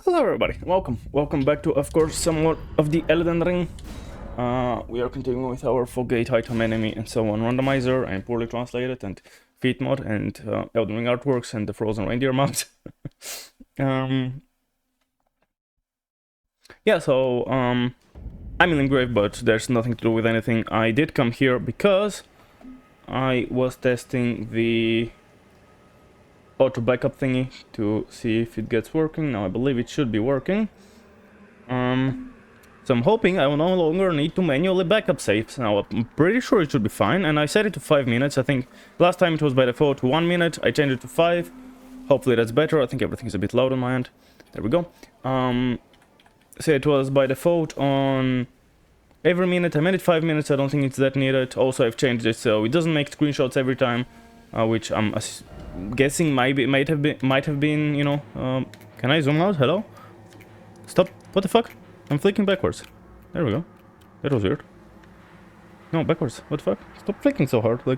Hello everybody, welcome back to, of course, somewhat of the Elden Ring. We are continuing with our Fogate item enemy and so on randomizer and poorly translated and feat mod and Elden Ring artworks and the frozen reindeer mods. Yeah, so I'm in Limgrave, but there's nothing to do with anything. I did come here because I was testing the auto backup thingy to see if it gets working. Now I believe it should be working. So I'm hoping I will no longer need to manually backup saves. Now I'm pretty sure it should be fine, and I set it to 5 minutes. I think last time it was by default 1 minute. I changed it to 5. Hopefully that's better. I think everything's a bit loud on my end. There we go. So it was by default on every minute. I made it 5 minutes. I don't think it's that needed. Also, I've changed it so it doesn't make screenshots every time, which I'm guessing might have been, you know. Can I zoom out? Hello? Stop. What the fuck? I'm flicking backwards. There we go. That was weird. No, backwards. What the fuck? Stop flicking so hard. Like,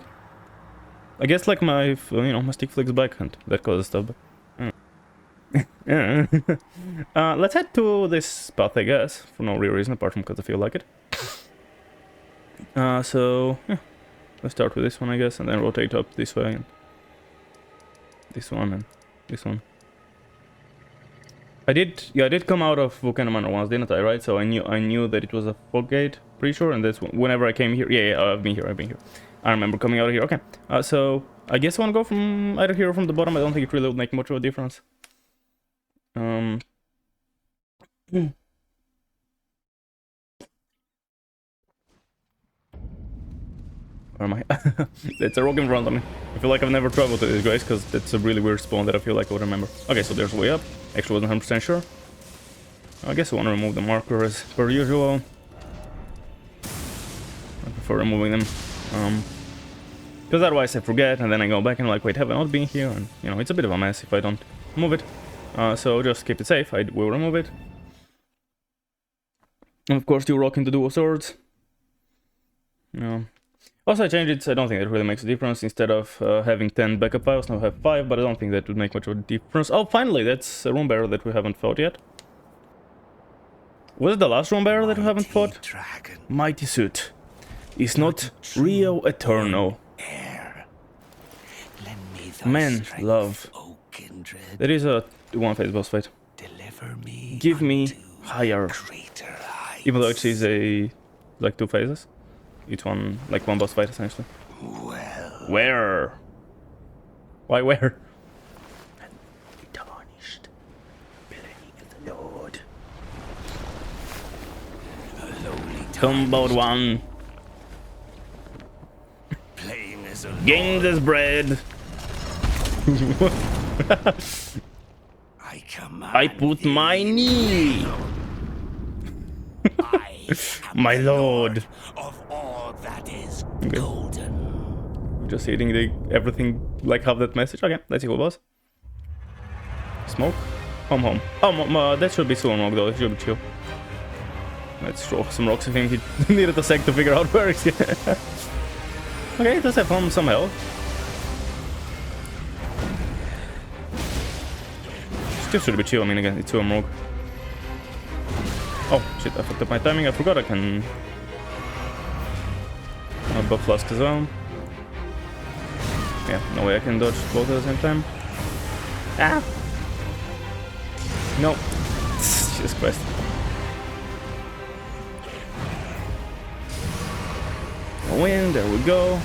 I guess like my, you know, my stick flicks back and that causes stuff. Let's head to this path, I guess, for no real reason apart from because I feel like it. So yeah, let's start with this one, I guess, and then rotate up this way. And this one and this one. I did come out of Volcano Manor once, didn't I? Right? So I knew that it was a fog gate, pretty sure. And that's whenever I came here. Yeah, I've been here. I remember coming out of here. Okay. So I guess I want to go from either here or from the bottom. I don't think it really would make much of a difference. Where am I? It's a rock in front of me. I feel like I've never traveled to this, guys, because that's a really weird spawn that I feel like I would remember. Okay, so there's a way up. Actually wasn't 100% sure. I guess I want to remove the marker as per usual. I prefer removing them. Because otherwise I forget, and then I go back and I'm like, wait, have I not been here? And, you know, it's a bit of a mess if I don't move it. So just keep it safe. I will remove it. And of course, you rock into dual swords. Also, I changed it, so I don't think it really makes a difference. Instead of having 10 backup files, now I have 5, but I don't think that would make much of a difference. Oh, finally, that's a room bearer that we haven't fought yet. Was it the last room bearer that we haven't fought? Dragon. Mighty suit is not Rio Eternal. Man, love. There is a one-phase boss fight. Give me higher. Even though it is a like 2 phases. Each one, like one boss fight, essentially. Well. Where? Why where? Tarnished. Playing the Lord. Comboed one. Playing as a Lord. Games as bread. I put my knee. My lord. Of all that is Okay. golden. Just hitting everything like half that message. Okay, let's see who it was. Smoke. Home. Oh, that should be Sulamog though. It should be chill. Let's throw some rocks at him. He needed a sec to figure out where he's. Okay, he does have some health. Still should be chill. I mean, again, it's Sulamog. Oh shit, I fucked up my timing. I forgot I can buff flask as well. Yeah, no way I can dodge both at the same time. Ah! No. Jesus Christ. A win, there we go.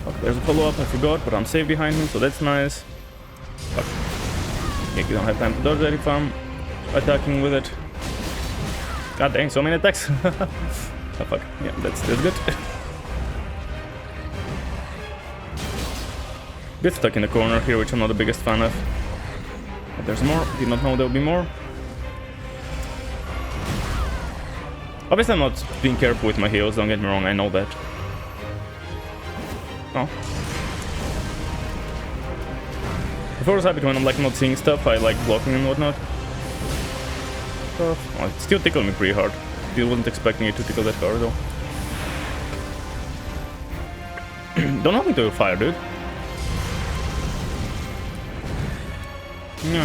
Oh, there's a follow-up, I forgot, but I'm safe behind him, so that's nice. Fuck. Yeah, you don't have time to dodge that if I'm attacking with it. God dang, so many attacks. Oh fuck, yeah, that's good. Bit stuck in the corner here, which I'm not the biggest fan of. But there's more, did not know there would be more. Obviously I'm not being careful with my heals, don't get me wrong, I know that. Oh. Before I was happy when I'm like not seeing stuff, I like blocking and whatnot. Oh, it still tickled me pretty hard. Still wasn't expecting it to tickle that hard though. Don't have me to fire, dude. No.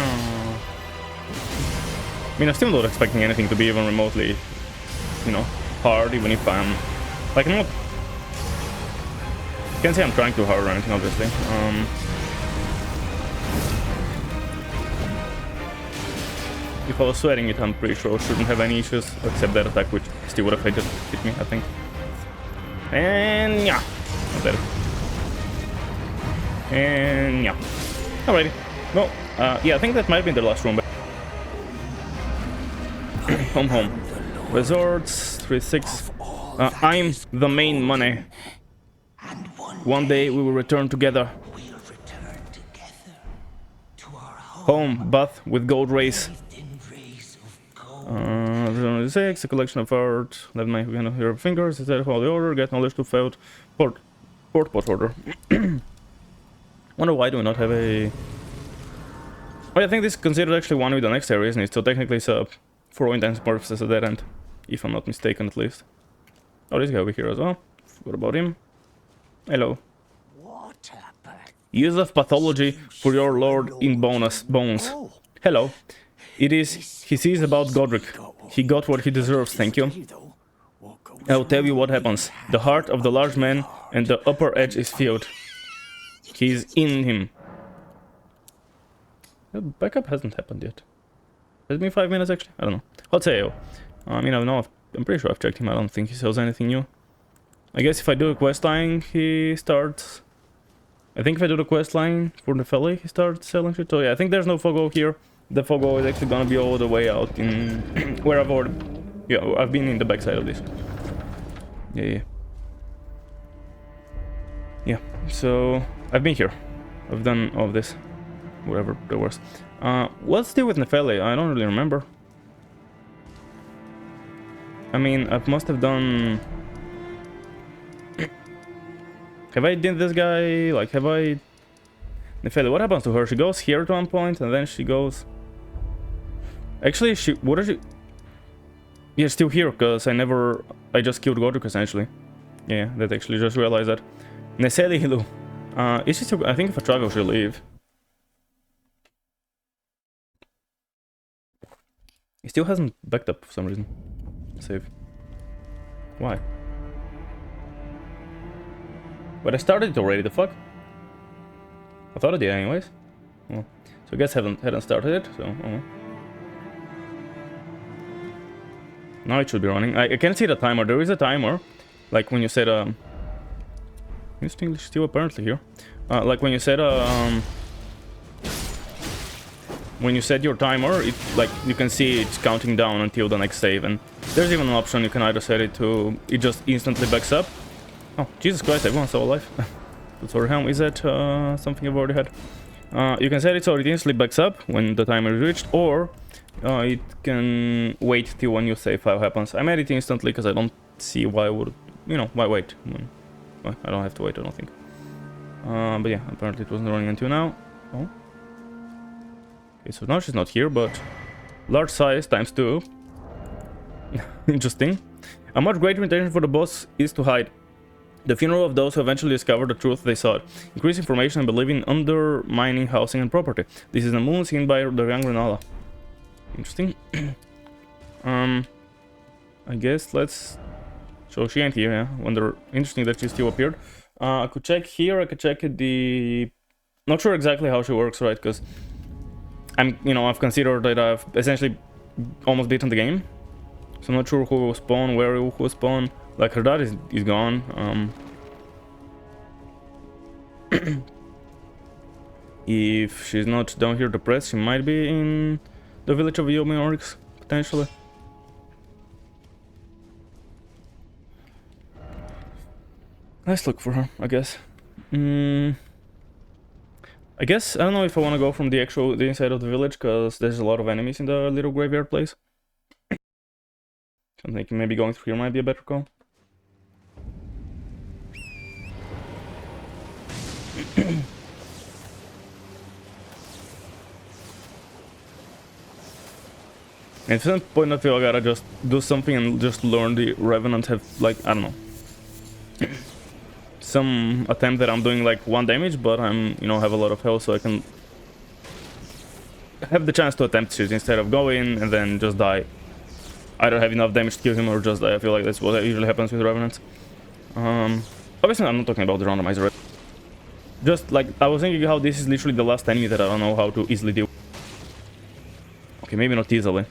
I mean, I'm still not expecting anything to be even remotely, you know, hard, even if I'm... Like, I'm not... I can't say I'm trying too hard or anything, obviously. If I was sweating it, I'm pretty sure I shouldn't have any issues, except that attack, which still would have just hit me, I think. And yeah, not dead. And yeah. Alrighty. Well, yeah, I think that might be the last room. Home. Resorts, 3-6. I'm the main money. One day we will return together. Home, bath with gold rays. 6, a collection of art. Let me your fingers. Instead of holy order, get knowledge to failed port order. Wonder why do we not have a... Oh, I think this is considered actually one with the next area, isn't it? So technically it's a, for all intents and purposes, a dead end. If I'm not mistaken, at least. Oh, this guy over here as well. What about him? Hello. Use of pathology for your lord in bones. Hello. It is... He sees about Godric. He got what he deserves, thank you. I'll tell you what happens. The heart of the large man and the upper edge is filled. He's in him. The backup hasn't happened yet. Has it been 5 minutes actually? I don't know. I'll tell you. I mean, I don't know. I'm pretty sure I've checked him. I don't think he sells anything new. I guess if I do a quest line, he starts... I think if I do the quest line for the Feli, he starts selling shit. So yeah, I think there's no Fogo here. The Fogo is actually gonna be all the way out in... where I've already... Yeah, I've been in the backside of this. Yeah, so... I've been here. I've done all of this. Whatever there was. What's deal with Nefeli? I don't really remember. I mean, I must have done... Have I did this guy? Like, have I... Nefeli, what happens to her? She goes here at one point, and then she goes... Actually, she... What is she... Yeah, still here, because I never... I just killed Godric, essentially. Yeah, that actually just realized that. Neseli Hilu. Is she still... I think if I travel, she'll leave. He still hasn't backed up for some reason. Save. Why? But I started it already, the fuck? I thought I did anyways. Well, so I guess hadn't started it, so... Oh. Now it should be running. I can see the timer. There is a timer. Like when you said... Is English still apparently here? Like when you said... when you set your timer, it like you can see it's counting down until the next save, and there's even an option you can either set it to it just instantly backs up. Oh, Jesus Christ, everyone's so alive. Sorry, Helm, is that something I've already had? You can set it so it instantly backs up when the timer is reached, or it can wait till a new save file happens. I made it instantly because I don't see why I would, you know, why wait? Well, I don't have to wait, I don't think. But yeah, apparently it wasn't running until now. Oh. Okay, so now she's not here, but large size times 2. Interesting. A much greater intention for the boss is to hide the funeral of those who eventually discover the truth they sought. Increase information and believe in undermining housing and property. This is the moon seen by the young Renala. Interesting. I guess let's... So she ain't here, yeah. Wonder... Interesting that she still appeared. I could check here, I could check at the... Not sure exactly how she works, right, because... I've considered that I've essentially almost beaten the game. So I'm not sure who will spawn, where who will spawn. Like, her dad is gone. If she's not down here to press, she might be in the village of Yomi Oryx, potentially. Let's look for her, I guess. I guess, I don't know if I want to go from the inside of the village, because there's a lot of enemies in the little graveyard place. So I'm thinking maybe going through here might be a better call. At some point I feel I gotta just do something and just learn the Revenant have, like, I don't know. Some attempt that I'm doing like 1 damage, but I'm, have a lot of health, so I can have the chance to attempt shit instead of go in and then just die. Either have enough damage to kill him or just die. I feel like that's what usually happens with Revenants. Obviously I'm not talking about the randomizer. Just like, I was thinking how this is literally the last enemy that I don't know how to easily deal with. Okay, maybe not easily,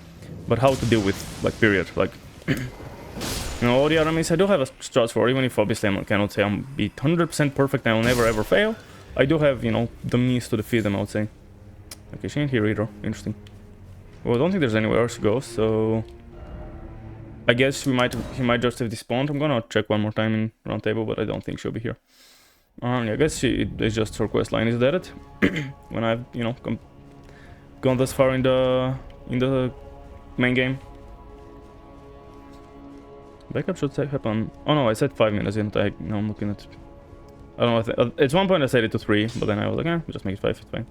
but how to deal with, like, period. Like, you know, all the other enemies I do have a strat for, even if obviously I cannot say I'm be 100% perfect and I will never ever fail. I do have, you know, the means to defeat them, I would say. Okay, she ain't here either. Interesting. Well, I don't think there's anywhere else to go, so... I guess he might just have despawned. I'm gonna check one more time in round table, but I don't think she'll be here. Yeah, I guess it's just her quest line is dead. When I've, you know, gone this far in the main game. Backup should happen. Oh no, I said 5 minutes in. Now I'm looking at. I don't know. At one point I said it to 3, but then I was like, just make it 5. It's fine.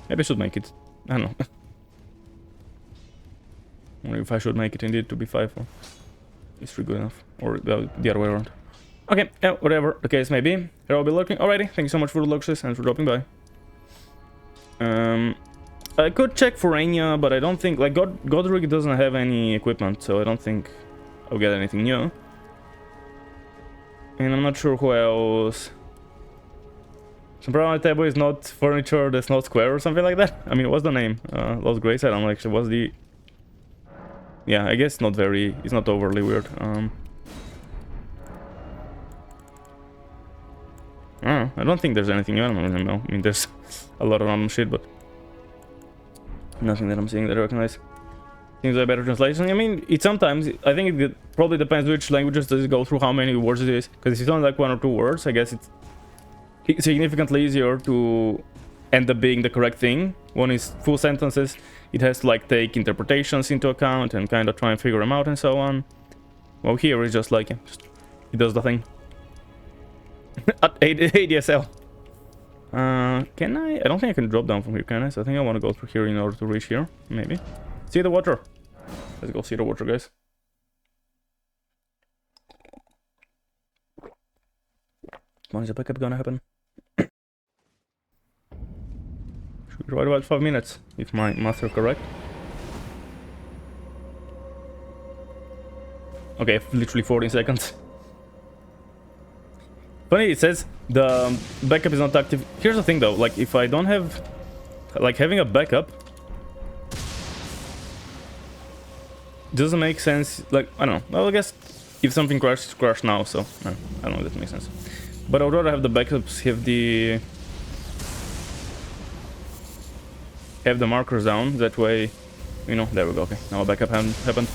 Maybe I should make it. I don't know. Or if I should make it indeed to be 5, or is 3 good enough, or the other way around. Okay, yeah, whatever the case may be. Here I'll be lurking. Alrighty, thank you so much for the lurks and for dropping by. I could check for Anya, but I don't think, like, Godric doesn't have any equipment, so I don't think I'll get anything new. And I'm not sure who else. Some problem on the table is not furniture that's not square or something like that. I mean, what's the name? Lost Grace, I don't know actually, what's the... Yeah, I guess not very, it's not overly weird. I don't think there's anything new, I don't know. I mean, there's a lot of random shit, but nothing that I'm seeing that I recognize. Seems like a better translation. I mean, it sometimes, I think it probably depends which languages does it go through, how many words it is. Because if it's only like 1 or 2 words, I guess it's significantly easier to end up being the correct thing. One is full sentences, it has to like take interpretations into account and kind of try and figure them out and so on. Well, here it's just like, yeah, it does the thing. At ADSL. Can I? I don't think I can drop down from here, can I? So I think I want to go through here in order to reach here, maybe. See the water. Let's go see the water, guys. When is the backup gonna happen? Should be right about 5 minutes, if my math are correct. Okay, literally 14 seconds. Funny, it says the backup is not active. Here's the thing though, like if I don't have, like having a backup doesn't make sense. Like, I don't know, well, I guess if something crashes, crash now, so no, I don't know if that makes sense. But I would rather have the backups, have the markers down, that way, you know, there we go, okay, now a backup happened.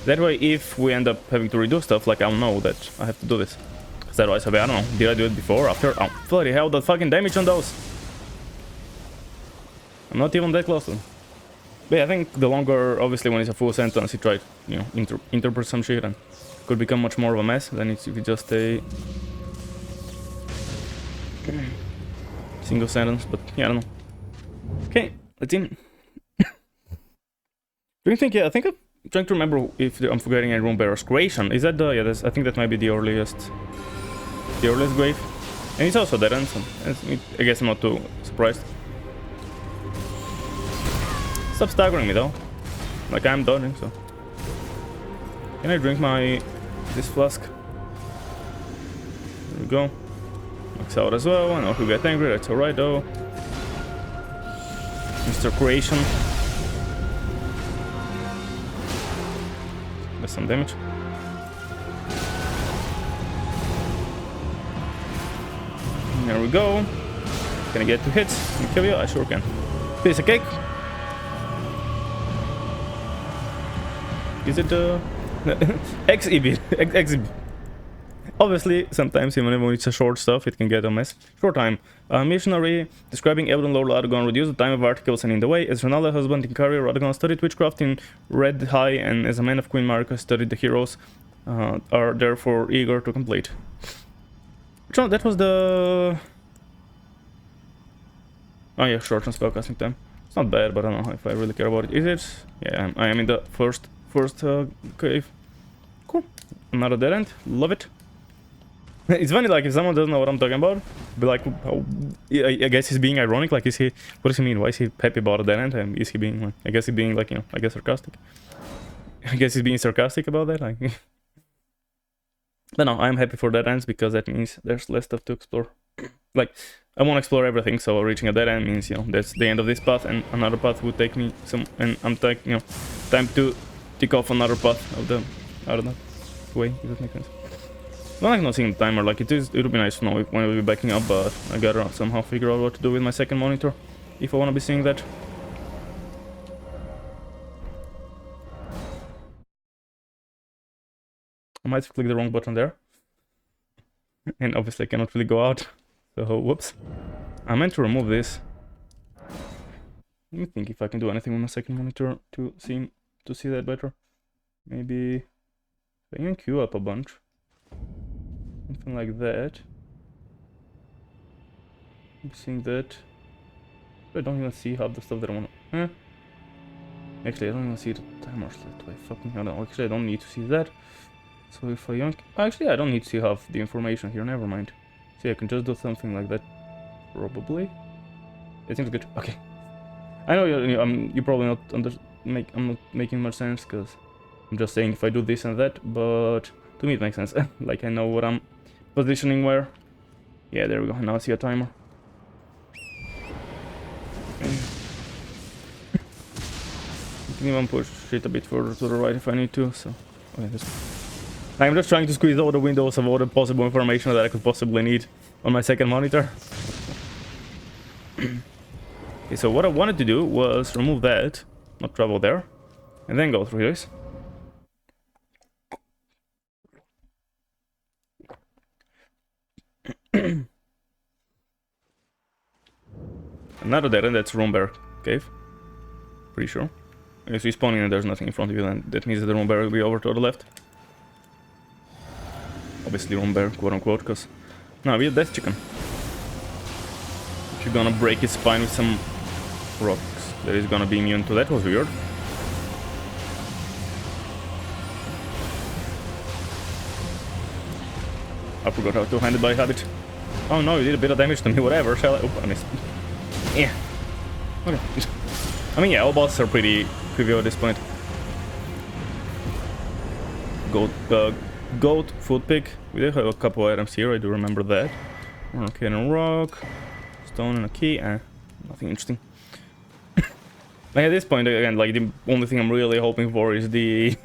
That way, if we end up having to redo stuff, like I'll know that I have to do this. Otherwise, I don't know, did I do it before, after? Oh, bloody hell, the fucking damage on those! I'm not even that close to them. But yeah, I think the longer, obviously when it's a full sentence, you try, you know, interpret some shit and could become much more of a mess than if you just stay single sentence, but yeah, I don't know. Okay, let's in. Do you think, yeah, I think I'm trying to remember if I'm forgetting any room bearers. Croatian, is that the, yeah, I think that might be the earliest grave. And it's also dead end, so I guess I'm not too surprised. Stop staggering me though. Like I'm dodging, so. Can I drink this flask? There we go. Max out as well, and he'll get angry, that's alright though. Mr. Croatian. There's some damage. There we go. Can I get 2 hits and kill you? I sure can. Piece of cake. Is it exhibit? Exhibit. Obviously, sometimes even when it's a short stuff, it can get a mess. Short time. Missionary describing Elden Lord Ladagon reduced the time of articles and in the way. As Ronaldo husband in career, Ladagon studied witchcraft in Red High, and as a man of Queen Marika studied the heroes are therefore eager to complete. Which one? That was the... Oh yeah, short on spellcasting time. It's not bad, but I don't know if I really care about it. Is it? Yeah, I am in the first cave. Cool. Another dead end. Love it. It's funny, like, if someone doesn't know what I'm talking about, be like, oh, I guess he's being ironic. Like, is he? What does he mean? Why is he happy about a dead end? And is he being, like, I guess he's being, like, you know, I guess sarcastic. I guess he's being sarcastic about that. Like, but no, I'm happy for dead ends because that means there's less stuff to explore. Like, I want to explore everything, so reaching a dead end means, you know, that's the end of this path, and another path would take me some, and I'm like, you know, time to tick off another path of the, I don't know, way, if that makes sense. I'm like not seeing the timer, like it would be nice to know when we'll be backing up, but I gotta somehow figure out what to do with my second monitor, if I want to be seeing that. I might click the wrong button there. And obviously I cannot really go out. So, whoops. I meant to remove this. Let me think if I can do anything with my second monitor to see that better. Maybe I can queue up a bunch. Something like that. I'm seeing that. I don't even see half the stuff that I want to... Actually, I don't even see the timer slot. Wait, fucking hell, no. Actually, I don't need to see that. So if I yank... Actually, I don't need to see half the information here, never mind. See, I can just do something like that. Probably. It seems good. Okay. I know you're probably not I'm not making much sense, because I'm just saying if I do this and that, but to me it makes sense. Like, I know what I'm positioning where. Yeah, there we go. Now I see a timer. I can even push it a bit further to the right if I need to, so... Okay, I'm just trying to squeeze all the windows of all the possible information that I could possibly need on my second monitor. Okay, so what I wanted to do was remove that, not travel there, and then go through this. Another dead end, that's Room Bear Cave. Pretty sure. If you're spawning and there's nothing in front of you, then that means that the Room Bear will be over to the left. Obviously Room Bear, quote unquote, because... No, we're Death Chicken. If you're gonna break its spine with some rocks, that is gonna be immune to that, was weird. I forgot how to hand it by habit. Oh no, you did a bit of damage to me, whatever, shall I? Oh, I missed. Yeah. Okay. I mean, yeah, all bosses are pretty trivial at this point. Goat, food pick. We do have a couple items here, I do remember that. Okay, and a rock, stone and a key, nothing interesting. Like at this point, again, like the only thing I'm really hoping for is the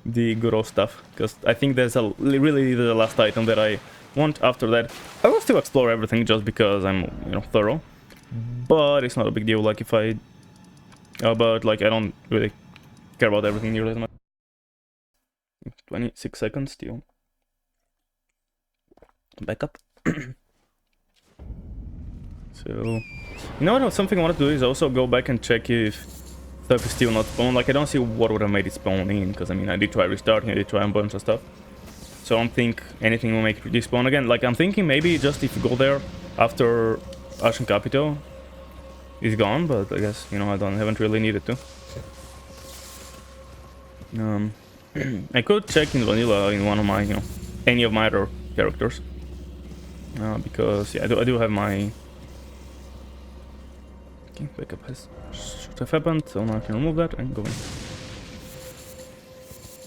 the good old stuff, because I think there's really the last item that I want. After that, I will still explore everything just because I'm, you know, thorough. But it's not a big deal. Like if I, but like I don't really care about everything nearly as much. 26 seconds still. Back up. So, you know what? Something I want to do is also go back and check if stuff is still not spawned. Like I don't see what would have made it spawn in, because I mean I did try restarting, I did try a bunch of stuff. So I don't think anything will make it despawn again. Like I'm thinking maybe just if you go there after Ashen Capital is gone, but I guess, you know, haven't really needed to. I could check in vanilla in one of my, you know, any of my other characters, because yeah, I do have my. Okay, backup should have happened, so now I can remove that and go in.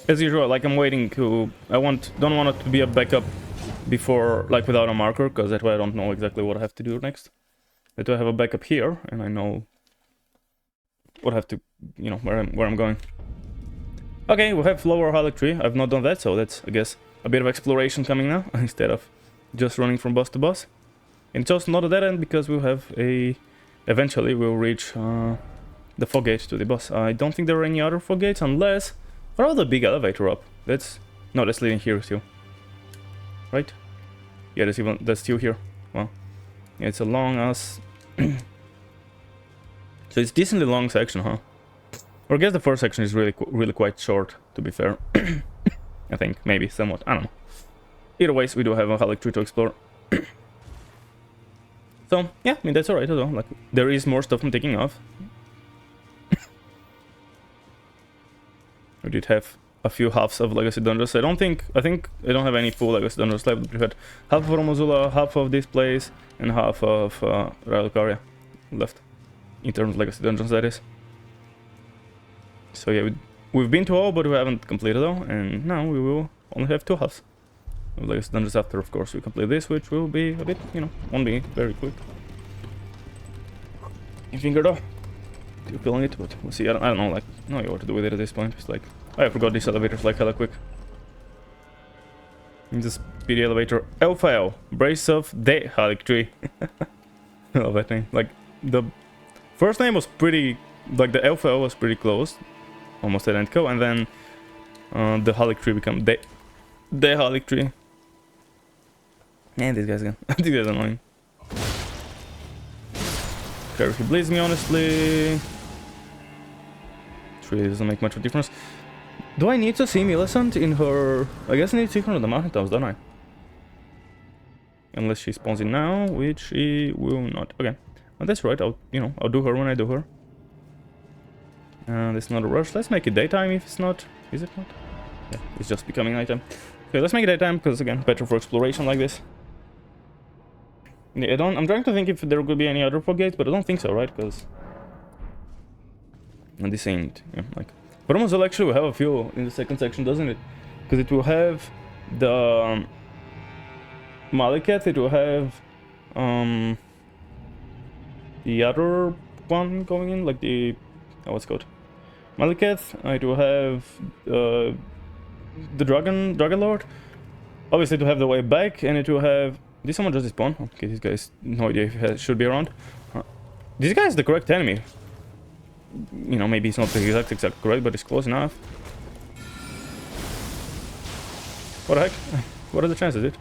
As usual, like I'm waiting to. Don't want it to be a backup before, like without a marker, because that way I don't know exactly what I have to do next. That way I have a backup here, and I know what I have to, you know, where I'm going. Okay, we have lower Halleck tree. I've not done that, so that's, I guess, a bit of exploration coming now, instead of just running from boss to boss. And it's also not a dead end, because we'll have a... Eventually, we'll reach the fog gate to the boss. I don't think there are any other fog gates, unless... Or all the big elevator up. That's... No, that's leading here still. Right? Yeah, that's still here. Wow. Yeah, it's a long ass... So it's decently long section, huh? Or I guess the first section is really quite short, to be fair. I think, maybe, somewhat, I don't know. Either ways, we do have a Halleck tree to explore. So, yeah, I mean, that's alright as well. Like, there is more stuff I'm taking off. We did have a few halves of legacy dungeons. I think I don't have any full legacy dungeons left. We had half of Romazula, half of this place, and half of Ralcaria left in terms of legacy dungeons, that is. So yeah, we've been to all, but we haven't completed all, and now we will only have 2 halves of legacy dungeons after, of course, we complete this, which will be a bit, you know, won't be very quick. You finger though, you're feeling it, but we'll see. I don't know, like, no idea what to do with it at this point. It's like, I forgot these elevators like hella quick. The speedy elevator. Elfael, Brace of the Halic Tree. I love that name. Like, the first name was pretty, like, the Elfael was pretty close, almost identical, and then the Halic Tree became the Halic Tree. And this guy's again. This guy's annoying. He bleeds me, honestly. It really doesn't make much of a difference. Do I need to see Millicent in her... I guess I need to see her on the mountaintops, don't I? Unless she spawns in now, which she will not. Okay. Well, that's right, I'll do her when I do her. And it's not a rush. Let's make it daytime if it's not... Is it not? Yeah, it's just becoming nighttime. Okay, let's make it daytime, because again, better for exploration like this. Yeah, I'm trying to think if there could be any other fog gates, but I don't think so, right? Because... And this ain't... Yeah, like... But almost actually will have a few in the second section, doesn't it? Because it will have the... Malikat, it will have... the other one going in, like the... Oh, what's it called? Malikat, it will have... the Dragon Lord. Obviously, to have the way back, and it will have... Did someone just spawn? Okay, this guy's no idea if he should be around. This guy is the correct enemy. You know, maybe it's not the exact correct, but it's close enough. What the heck? What are the chances, dude?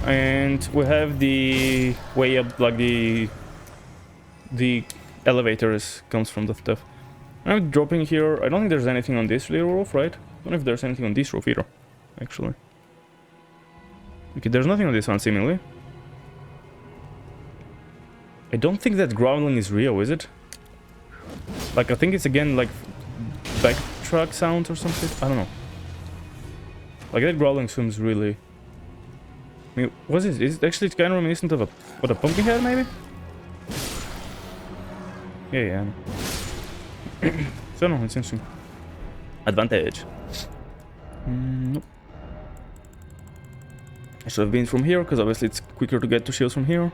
And we have the way up, like the elevators comes from the stuff. I'm dropping here. I don't think there's anything on this little roof, right? I don't know if there's anything on this roof either, actually. Okay, there's nothing on this one, seemingly. I don't think that growling is real, is it? Like, I think it's again, like, backtrack sounds or something. I don't know. Like, that growling seems really... I mean, what is it? Is it actually kind of reminiscent of a pumpkin head, maybe? Yeah. So, no, it's interesting. Advantage. Nope. I should have been from here, because obviously it's quicker to get to shields from here.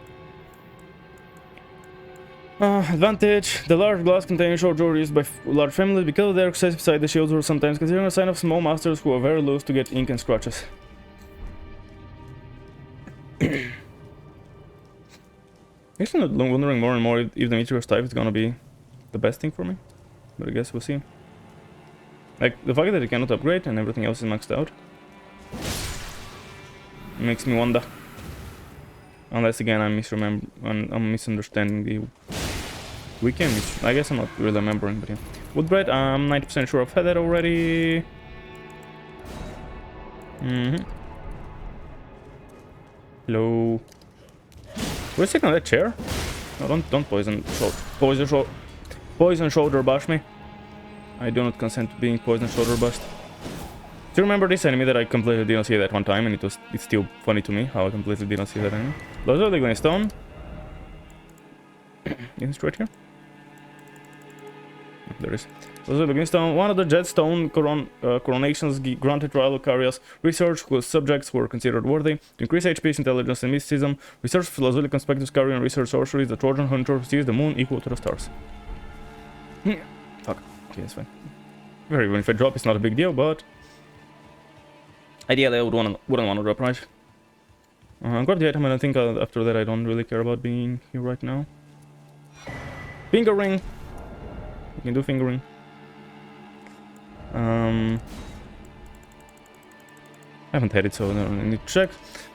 Advantage. The large glass containing short door used by large families because of their excessive size. The shields were sometimes considered a sign of small masters who are very loose to get ink and scratches. Actually, not wondering more and more if the meteor's type is gonna be the best thing for me, but I guess we'll see. Like, the fact that it cannot upgrade and everything else is maxed out makes me wonder. Unless again I'm misunderstanding the weekend, which I guess I'm not really remembering, but yeah. Woodbread, I'm 90% sure I've had that already. Hello. Wait a second, that chair? No, don't poison shoulder bash me. I do not consent to being poison shoulder bashed. Do you remember this enemy that I completely didn't see that one time, and it's still funny to me how I completely didn't see that enemy? Ladagon stone. Is it right here? Oh, there is. Ladagon stone. One of the Jetstone coronations granted to Ralcaria's research whose subjects were considered worthy. To increase HP, intelligence, and mysticism, research Lazuli conspectus carry and research sorceries. The Trojan hunter sees the moon equal to the stars. Fuck. Okay, that's fine. Very even if I drop, it's not a big deal, but ideally I wouldn't want to drop, right? Grab the item, and I think after that I don't really care about being here right now. Finger ring! You can do finger ring. I haven't had it, so I need to check.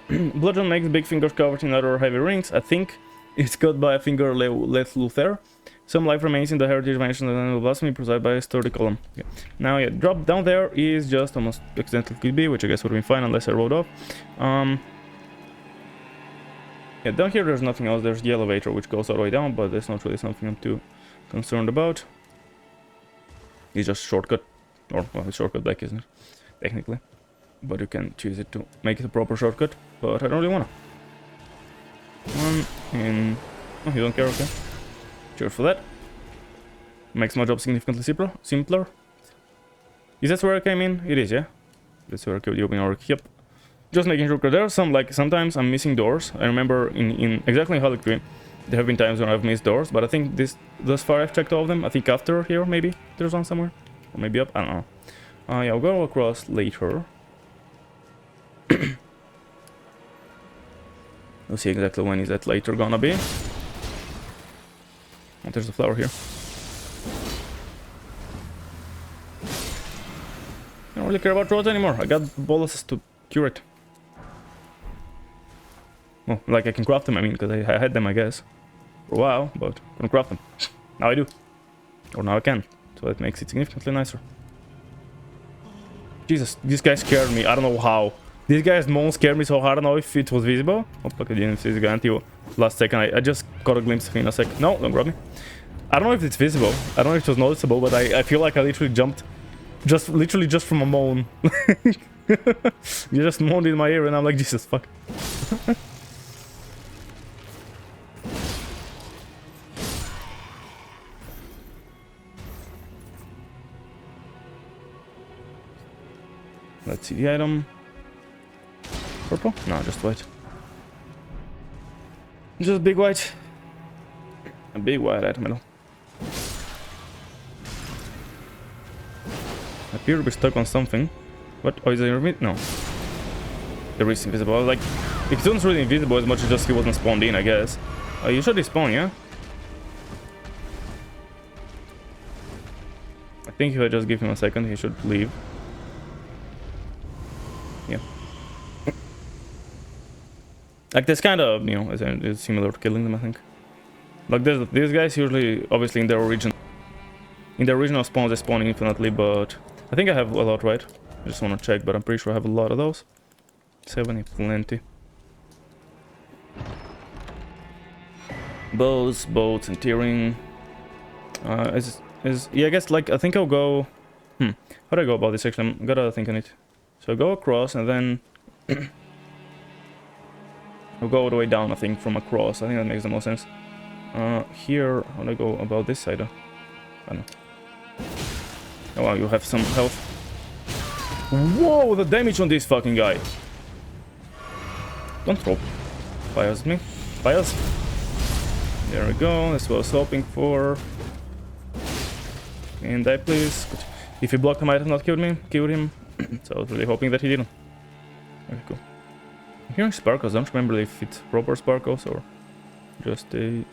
Bludgeon makes big fingers covered in other heavy rings. I think it's cut by a finger left Luther. Some life remains in the heritage mansion and will blasphemy presided by a sturdy column. Okay. Now, yeah, drop down there is just almost accidental could be, which I guess would have been fine unless I rode off. Yeah, down here there's nothing else. There's the elevator which goes all the way down, but that's not really something I'm too concerned about. It's just shortcut, or well, it's shortcut back, isn't it? Technically, but you can choose it to make it a proper shortcut. But I don't really wanna. One in. Oh, you don't care? Okay. Cheers for that. Makes my job significantly simpler. Is that where I came in? It is, yeah. That's where I could open our. Yep. Just making sure, because there are some, like, sometimes I'm missing doors. I remember in exactly in Harlequin, there have been times when I've missed doors, but I think thus far I've checked all of them. I think after here, maybe, there's one somewhere. Or maybe up, I don't know. Yeah, I'll go across later. We'll see exactly when is that later gonna be. Oh, there's the flower here. I don't really care about roads anymore. I got boluses to cure it. Well, like I can craft them, I mean, because I had them, I guess, for a while, but couldn't craft them. Now I do. Or now I can. So that makes it significantly nicer. Jesus, this guy scared me. I don't know how. This guy's moan scared me so hard. I don't know if it was visible. Oh, look, I didn't see the guy until last second. I just got a glimpse of him in a sec. No, don't grab me. I don't know if it's visible. I don't know if it was noticeable, but I feel like I literally jumped. Literally just from a moan. You just moaned in my ear and I'm like, Jesus, fuck. Let's see the item. Purple? No, just white. Just big white. A big white item metal. I appear to be stuck on something. What? Oh, is it? No. The wrist invisible. I was like, it wasn't really invisible as much as just he wasn't spawned in, I guess. You should respawn, yeah? I think if I just give him a second, he should leave. Yeah. Like, that's kind of, you know, it's similar to killing them, I think. Like, these guys usually, obviously, in their original spawns, they spawn infinitely, but I think I have a lot, right? I just want to check, but I'm pretty sure I have a lot of those. 70, plenty. Bows, boats, and tearing. Yeah, I guess, like, I think I'll go... How do I go about this, actually? I gotta think on it. So I go across, and then... I'll go all the way down, I think, from across. I think that makes the most sense. Here, how do I go about this side? I don't know. Oh wow, you have some health. Whoa, the damage on this fucking guy. Don't throw fires at me. Fires. There we go, that's what I was hoping for. And die, please. Good. If he blocked, I might have not killed him. So I was really hoping that he didn't. Okay, cool. I'm hearing sparkles. I don't remember if it's proper sparkles or just a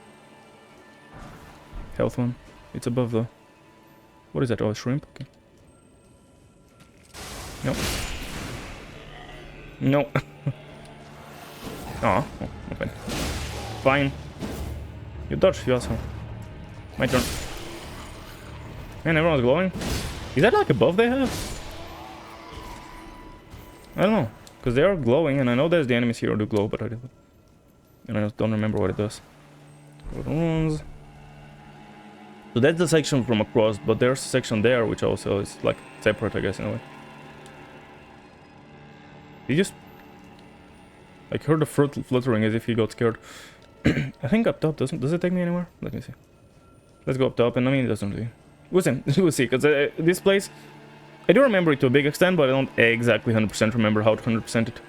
health one. It's above the... What is that? Oh, a shrimp? Okay. No. No. Oh, okay. Fine. You dodged, you asshole. My turn. Man, everyone's glowing. Is that like a buff they have? I don't know. Because they are glowing, and I know there's the enemies here who do glow, but I don't remember what it does. Runes. So that's the section from across, but there's a section there which also is like separate, I guess, in a way. He just... like heard the fluttering as if he got scared. I think up top does it take me anywhere? Let me see. Let's go up top, and I mean it doesn't really. We'll see, because this place, I do remember it to a big extent, but I don't exactly 100% remember how to 100% it.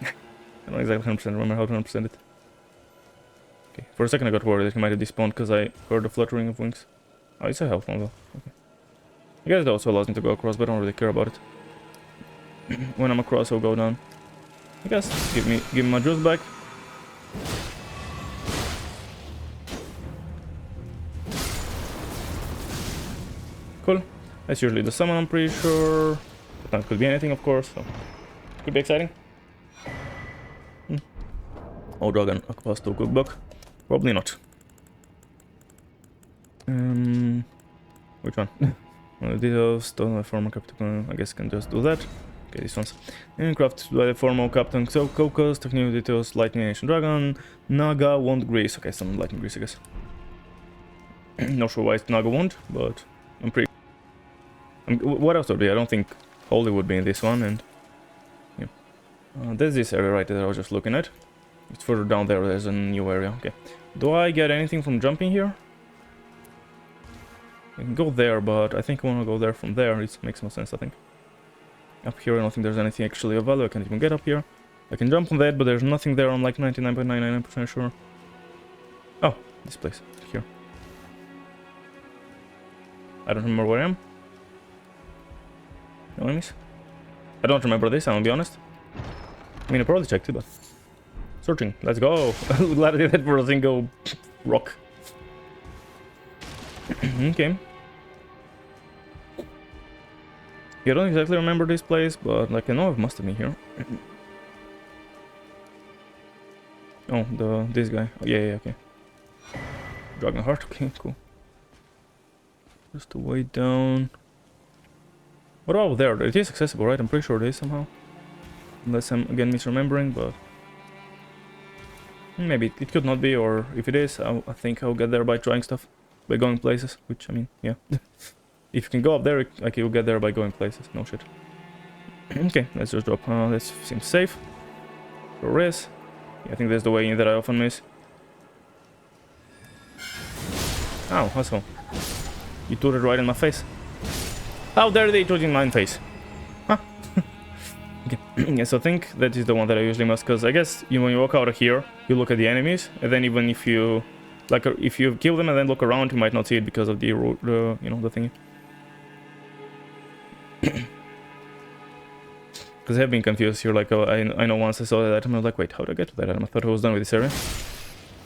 I don't exactly 100% remember how to 100% it. Okay, for a second I got worried that he might have despawned because I heard the fluttering of wings. Oh, it's a health one though. Okay. I guess it also allows me to go across, but I don't really care about it. When I'm across, I'll go down. I guess give me my juice back. Cool. That's usually the summon, I'm pretty sure. But that could be anything, of course. So could be exciting. Oh, dragon, Akpasto cookbook. Probably not. Which one? The details, don't have former captain. I guess I can just do that. Okay, these ones. And craft by the former captain. So, Cocos, technical details, lightning nation dragon. Naga won't grease. Okay, some lightning grease, I guess. Not sure why it's Naga won't, but I'm pretty. What else would be? I don't think Holy would be in this one, and yeah. There's this area right that I was just looking at. It's further down there, there's a new area. Okay. Do I get anything from jumping here? I can go there, but I think I want to go there from there. It makes more sense, I think. Up here, I don't think there's anything actually of value. I can't even get up here. I can jump on that, but there's nothing there. I'm like 99.99% sure. Oh, this place. Here. I don't remember where I am. No enemies? I don't remember this, I'm gonna be honest. I mean, I probably checked it, but... Searching, let's go! Glad I did that for a single rock. Okay. Yeah, I don't exactly remember this place, but like I know it must have been here. Oh, this guy. Oh, yeah, okay. Dragon Heart, okay, cool. Just a way down. What about there? It is accessible, right? I'm pretty sure it is somehow. Unless I'm again misremembering, but maybe it could not be, or if it is, I think I'll get there by trying stuff, by going places. Which I mean, yeah. If you can go up there, like you'll get there by going places. No shit. Okay, let's just drop. This seems safe. Sure is. Yeah, I think that's the way in that I often miss. Ow, asshole. You threw it right in my face. How dare they throw it in my face? Huh? Okay. Yes, I think that is the one that I usually must, because I guess when you walk out of here, you look at the enemies, and then even if you, like, if you kill them and then look around, you might not see it because of the, you know, the thingy. Because I have been confused here, like, I know once I saw that item, I was like, wait, how did I get to that item? I thought I was done with this area.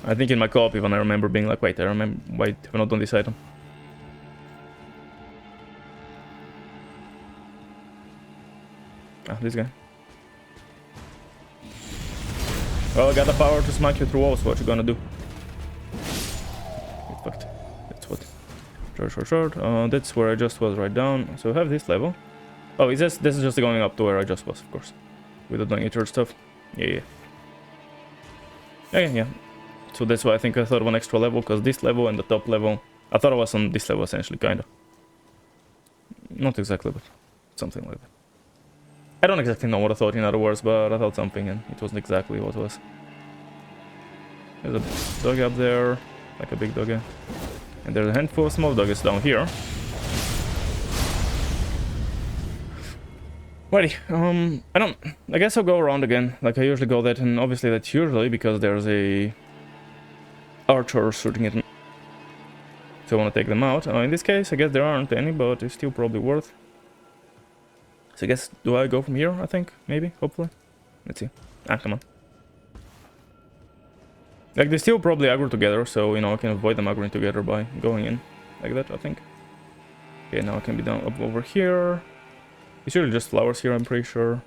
I think in my co-op even I remember being like, wait, I remember, why have I not done this item? Ah, this guy. Well, I got the power to smack you through walls, what you gonna do? Get fucked. That's what. Short. That's where I just was, right down. So I have this level. Oh, this is just going up to where I just was, of course. With the doing your stuff. Yeah. Yeah. So that's why I think I thought of an extra level, because this level and the top level, I thought I was on this level essentially, kinda. Not exactly, but something like that. I don't exactly know what I thought in other words, but I thought something and it wasn't exactly what it was. There's a dog up there, like a big doggy. And there's a handful of small doggies down here. Righty, I guess I'll go around again, like I usually go that, and obviously that's usually because there's a archer shooting at me. So I want to take them out. In this case, I guess there aren't any, but it's still probably worth. So I guess, do I go from here, I think? Maybe, hopefully. Let's see. Ah, come on. Like, they still probably aggro together, so, you know, I can avoid them aggroing together by going in. Like that, I think. Okay, now I can be down up over here. It's really just flowers here, I'm pretty sure.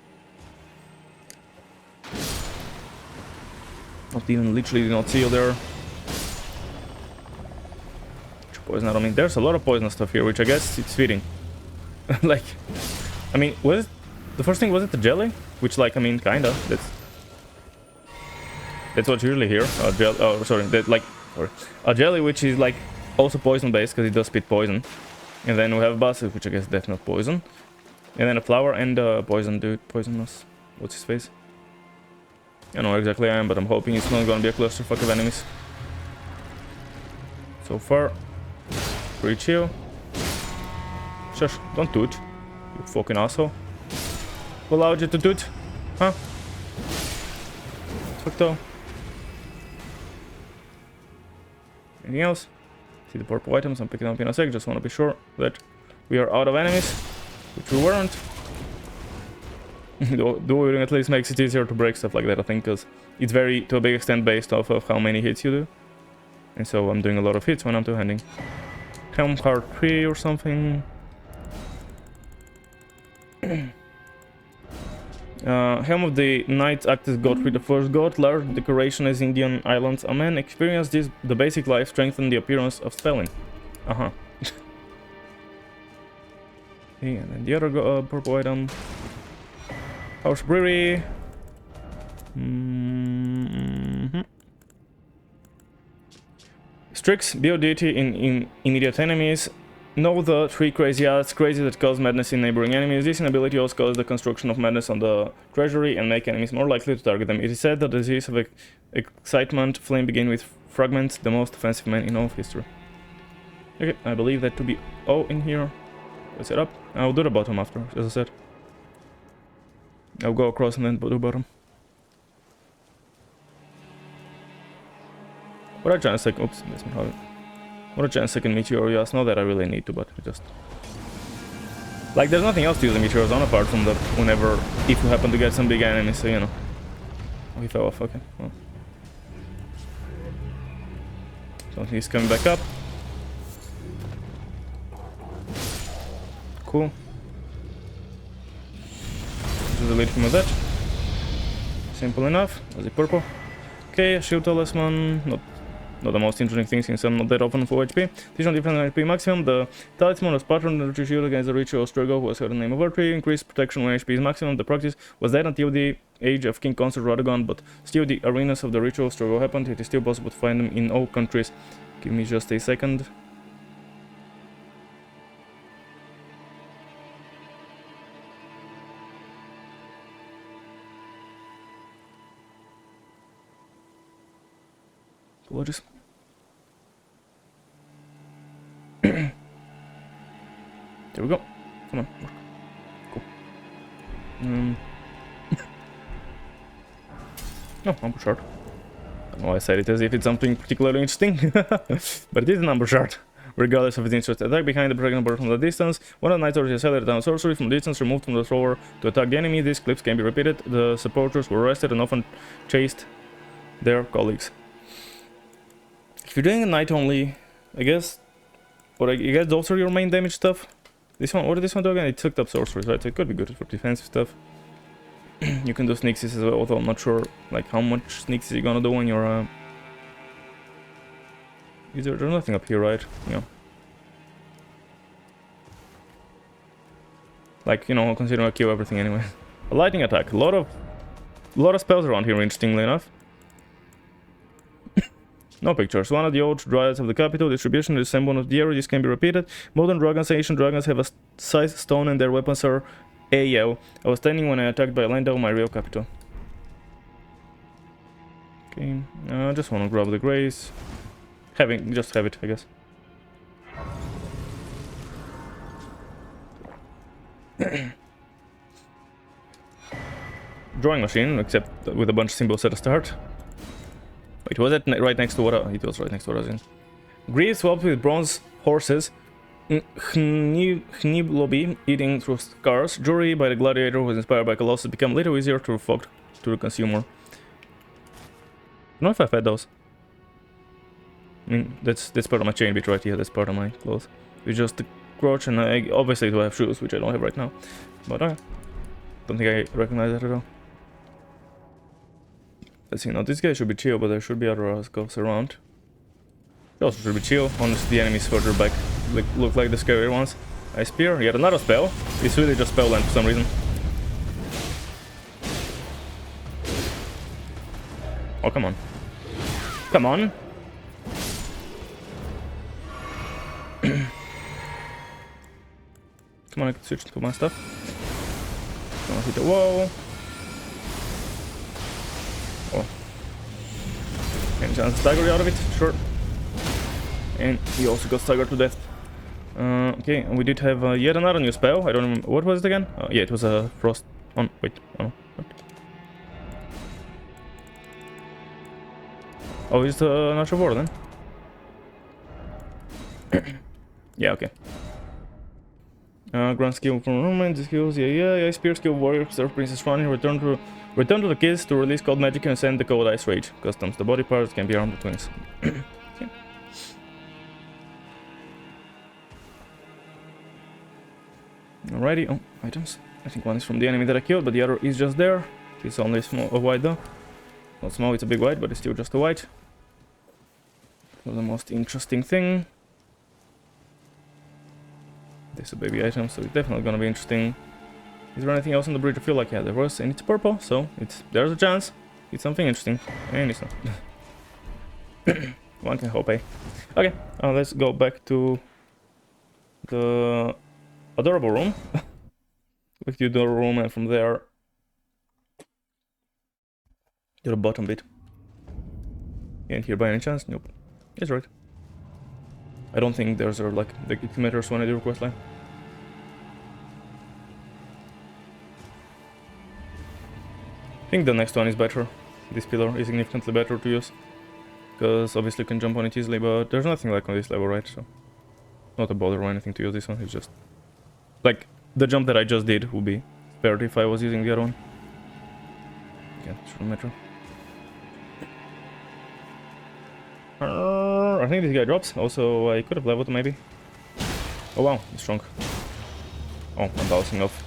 Not even, literally did not see you there. Poison, I mean, there's a lot of poison stuff here, which I guess it's fitting. Like, I mean, was it, the first thing, was it the jelly? Which, like, I mean, kinda. That's what's usually here. A jelly, which is like also poison based because it does spit poison. And then we have basilic, which I guess is definitely poison. And then a flower and a poison dude, poisonous. What's his face? I don't know where exactly I am, but I'm hoping it's not gonna be a clusterfuck of enemies. So far, pretty chill. Shush, don't toot, you fucking asshole. Who allowed you to toot? Huh? Fuck though. Anything else? See the purple items I'm picking up in a sec, just want to be sure that we are out of enemies, which we weren't. Dueling at least makes it easier to break stuff like that, I think, because it's very, to a big extent, based off of how many hits you do. And so I'm doing a lot of hits when I'm two-handing. Helm card 3 or something. Helm of the Knight acts as Godfrey the First God, large decoration as Indian Islands. A man experienced this, the basic life strengthened the appearance of spelling. Okay, and then the other purple item. House Brewery. Strix, BODT in immediate enemies. Know the 3 crazy arts, crazy that cause madness in neighboring enemies. This inability also causes the construction of madness on the treasury and make enemies more likely to target them. It is said that the disease of excitement flame begin with fragments, the most offensive man in all of history. Okay, I believe that to be all in here. Let's set up. I'll do the bottom after, as I said. I'll go across and then do bottom. What a chance I can... Oops, that's not how it... What a chance I can meteor, yes, not that I really need to, but just... Like, there's nothing else to use the meteors on apart from the... Whenever... If you happen to get some big enemies, so, you know. Oh, he fell off, okay. Well. So he's coming back up. Cool. Just delete him with that. Simple enough. Was it purple? Okay, shield talisman. Not the most interesting thing since I'm not that often for HP. Additional defense and HP maximum. The talisman was patterned to shield against the ritual struggle was the name of Virtue. Increased protection when HP is maximum. The practice was that until the age of King Consort Radagon, but still the arenas of the ritual struggle happened. It is still possible to find them in all countries. Give me just a second. Apologies. There we go. Come on. Cool. No, number shard. I don't know why I said it as if it's something particularly interesting. But it is a number shard. Regardless of its interest, attack behind the pregnant bird from the distance. One of the knights is held down sorcery from distance removed from the thrower to attack the enemy. These clips can be repeated. The supporters were arrested and often chased their colleagues. If you're doing a knight only, I guess... Or I guess those are your main damage stuff. This one, what did this one do again? It took up sorceries, right? So it could be good for defensive stuff. You can do sneaks as well, although I'm not sure like how much sneaks you're gonna do when you're there's nothing up here, right? Yeah. Like, you know, considering I kill everything anyway. A lightning attack. A lot of spells around here, interestingly enough. No pictures. One of the old dryads of the capital. Distribution is the same one of the area. This can be repeated. Modern dragons, ancient dragons have a sized stone and their weapons are AL. I was standing when I attacked by Lando, my real capital. Okay, I just want to grab the grace. Just have it, I guess. Drawing machine, except with a bunch of symbols at the start. Wait, was that right next to what it was right next to what I was in. Greaves swapped with bronze horses. Hniblobi eating through scars. Jury by the gladiator who was inspired by Colossus become a little easier to reflect to the consumer. I don't know if I've had those. I mean, that's part of my chain bit right here. That's part of my clothes. It's just the crotch, and I obviously do have shoes, which I don't have right now. But don't think I recognize that at all. Let's see, now this guy should be chill, but there should be other ghosts around. He also should be chill, honestly the enemies further back look like the scary ones. I spear, yet another spell. It's really just spell land for some reason. Oh, come on. Come on! Come on, I can switch to my stuff. Gonna hit the wall. Oh. Any chance to stagger you out of it? Sure. And he also got staggered to death. Okay, and we did have yet another new spell. I don't remember. What was it again? Yeah, it was a frost. On. Wait. Oh. Oh, it's an Archer War then. Yeah, okay. Grand skill from Roman, skills, yeah. Spear skill warrior, serve Princess Running, return to the kids to release cold magic and send the cold ice rage. Customs, the body parts can be armed with twins. Okay. Alrighty, oh, items. I think one is from the enemy that I killed, but the other is just there. It's only a white though. Not small, it's a big white, but it's still just a white. Not the most interesting thing. This is a baby item, so it's definitely gonna be interesting. Is there anything else on the bridge? I feel like, yeah, there was, and it's purple, so there's a chance it's something interesting, and it's not. One can hope, eh? Okay, let's go back to the adorable room. With the adorable room, and from there to the bottom bit. You ain't here by any chance? Nope. That's right. I don't think there's like the it matters when I do request line. I think the next one is better. This pillar is significantly better to use. Because obviously you can jump on it easily, but there's nothing like on this level, right? So not a bother or anything to use this one, it's just like the jump that I just did would be spared if I was using the other one. Yeah, it shouldn't matter. I think this guy drops. Also, I could have leveled maybe. Oh wow, he's strong. Oh, I'm bouncing off.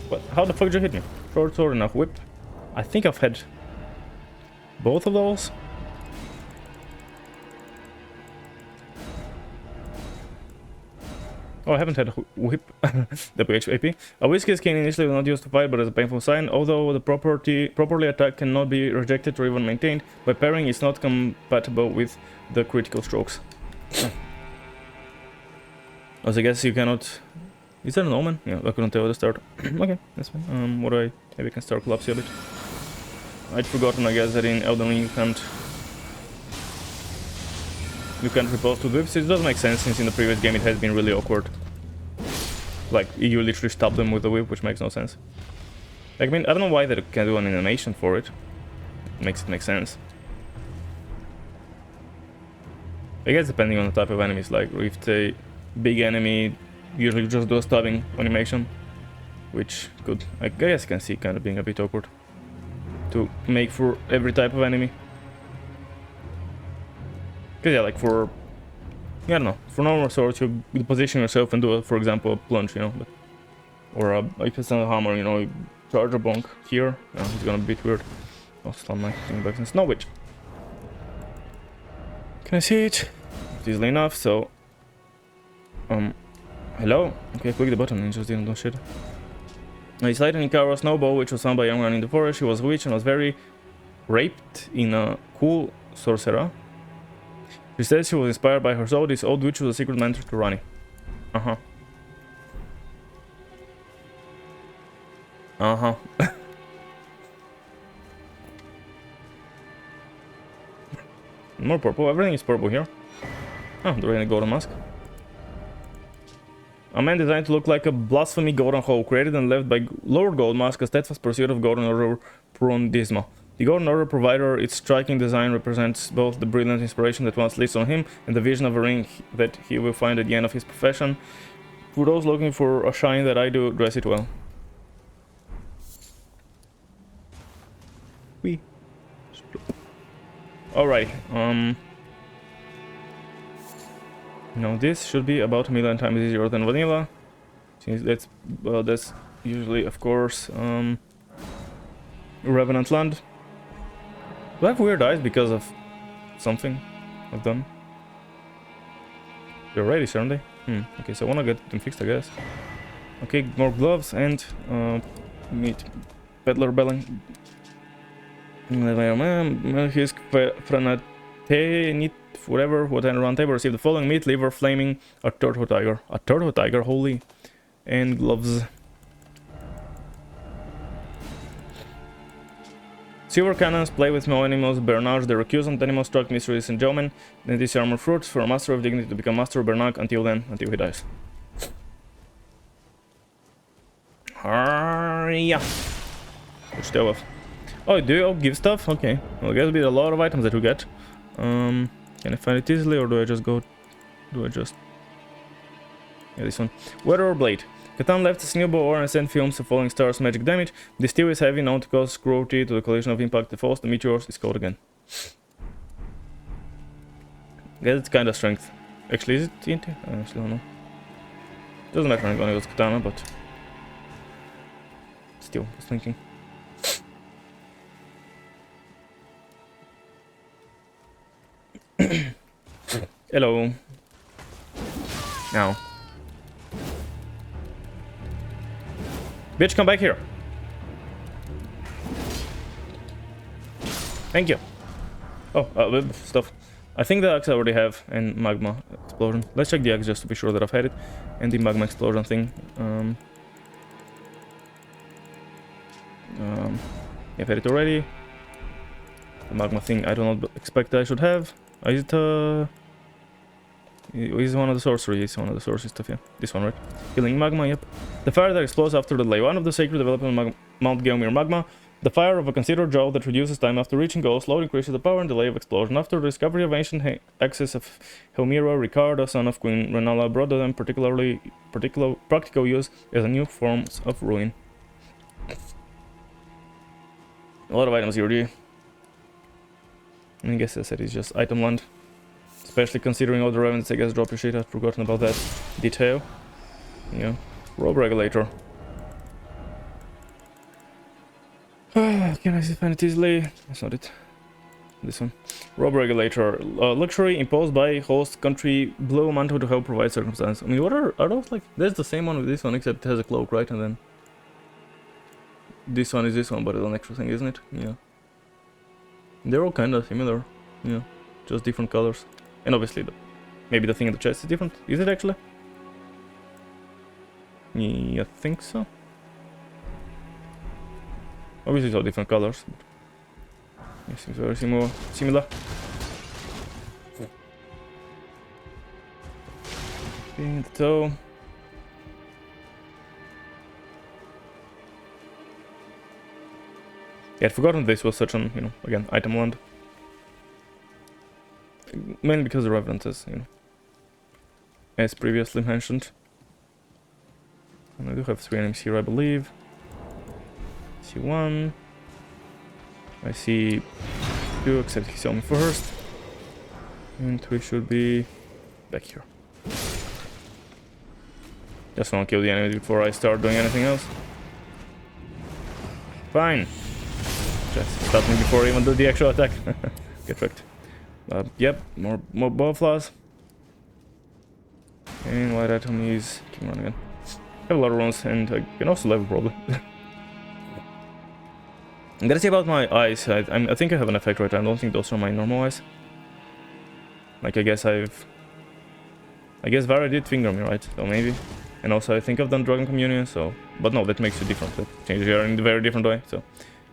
What? How the fuck did you hit me? Short sword and a whip. I think I've had both of those. Oh, I haven't had a whip. WHAP. A whiskey skin initially was not used to fight, but as a painful sign. Although the properly attacked cannot be rejected or even maintained, by pairing it's not compatible with the critical strokes. As I guess you cannot... Is that an omen? Yeah, I couldn't tell at the start. Okay, that's fine. What do I... Maybe I can start collapsing a bit. I'd forgotten, I guess, that in Elden Ring you can't repulse to whips. It does make sense since in the previous game it has been really awkward. Like, you literally stop them with the whip, which makes no sense. Like, I mean, I don't know why they can do an animation for it. It makes it make sense. I guess depending on the type of enemies, like, if it's a big enemy, usually just do a stabbing animation. Which could, I guess I can see kind of being a bit awkward. To make for every type of enemy. Because yeah, like for... I don't know, for normal swords you position yourself and do, for example, a plunge, you know. But, or if it's a hammer, you know, you charge a bonk here. It's gonna be a bit weird. I'll stun my thing back in Snow Witch. Can I see it? It's easily enough, so... Hello? Okay, click the button and just didn't do shit. I decided in Kara Snowball, which was found by a young man in the forest. She was a witch and was very raped in a cool sorcerer. She says she was inspired by her soul. This old witch was a secret mentor to Rani. Uh-huh. Uh-huh. More purple. Everything is purple here. Oh, the rainy golden mask. A man designed to look like a blasphemy golden hole, created and left by Lord Goldmask, a steadfast pursuit of Golden Order Prondisma. The Golden Order provider, its striking design represents both the brilliant inspiration that once lives on him and the vision of a ring that he will find at the end of his profession. For those looking for a shine that I do, dress it well. Wee. Alright, now this should be about a million times easier than vanilla, since that's usually, of course, Revenant Land. Do I have weird eyes because of something I've done? They're ready, aren't they? Okay, so I wanna get them fixed, I guess. Okay, more gloves and meet peddler belling. His Franate, whatever, what end round table received the following: meat, liver, flaming, a turtle tiger, holy, and gloves. Silver cannons play with small animals, Bernage, the recusant animals struck mysteries and gentlemen, then these armor fruits for a master of dignity to become master of Bernage until he dies. Yeah. Which they have. Oh, do you give stuff? Okay. Well, I guess it'll be a lot of items that we get. Can I find it easily, or do I just go... Yeah, this one. Weather or blade. Catan left a snowball ore and sent films of falling stars magic damage. The steel is heavy, known to cause cruelty to the collision of impact that falls. The meteors is cold again. Guess it's kinda strength. Actually, is it TNT? I actually don't know. Doesn't matter, I'm gonna use katana, but... Still, just thinking. Hello. Now. Bitch, come back here. Thank you. Oh, stuff. I think the axe I already have, and magma explosion. Let's check the axe just to be sure that I've had it, and the magma explosion thing. I've had it already. The magma thing I do not expect I should have. Is it is one of the sorcery? It's one of the sorcery stuff, yeah. This one, right? Healing magma, yep. The fire that explodes after the delay. One of the sacred development Mount Gelmir magma. The fire of a considered jowl that reduces time after reaching goal, slowly increases the power and delay of explosion. After the discovery of ancient axes of Helmira, Ricardo, son of Queen Renala, brought them practical use as a new forms of ruin. A lot of items here, dude. I guess I said it's just item land. Especially considering all the revenants I guess drop your shit. I've forgotten about that detail. Yeah. Robe regulator. Can I find it easily? That's not it. This one. Robe regulator. Luxury imposed by host country. Blue mantle to help provide circumstance. I mean, what are those like? That's the same one with this one, except it has a cloak, right? And then this one is this one, but it's an extra thing, isn't it? Yeah. They're all kind of similar. Yeah. Just different colors. And obviously, maybe the thing in the chest is different. Is it actually? Yeah, I think so. Obviously, it's all different colors. But it seems very similar. In the toe. Yeah, I'd forgotten this was such an, again, item land. Mainly because the Revenant is, as previously mentioned. And I do have 3 enemies here, I believe. I see 1. I see 2, except he saw me first. And 3 should be back here. Just want to kill the enemy before I start doing anything else. Fine. Just stop me before I even do the actual attack. Get wrecked. Yep, more butterflies. And white item is keep running again. I have a lot of runs and I can also level probably. I'm gonna see about my eyes. I think I have an effect right now. I don't think those are my normal eyes. Like I guess Vara did finger me, right? So maybe. And also I think I've done Dragon Communion, so but no, that makes you different. That changes you in a very different way. So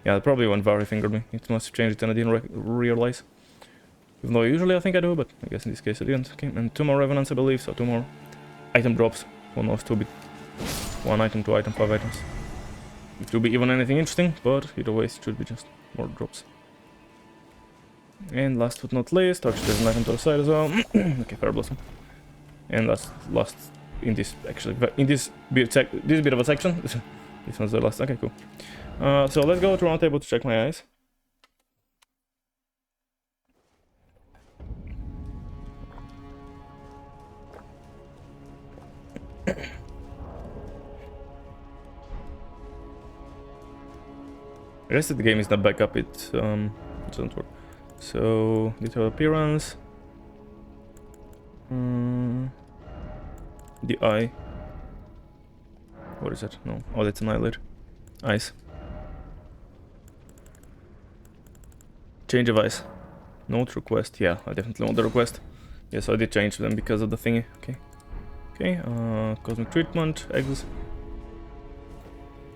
yeah, probably when Vara fingered me. It must have changed it and I didn't realize. Even though usually I think I do, but I guess in this case I didn't. Okay, and 2 more Revenants I believe, so 2 more item drops. Who knows, 2 bit 1 item, 2 item, 5 items. It will be even anything interesting, but either way it should be just more drops. And last but not least, actually there's an item to the side as well. Okay, Fire Blossom. And last in this bit of a section. This one's the last. Okay, cool. So let's go to round table to check my eyes. The rest of the game is not back up, it doesn't work. So, detail appearance. The eye. What is that? No. Oh, that's an eyelid. Eyes. Change of eyes. Note request. Yeah, I definitely want the request. Yes, I did change them because of the thingy. Okay. Okay, cosmic treatment, eggs.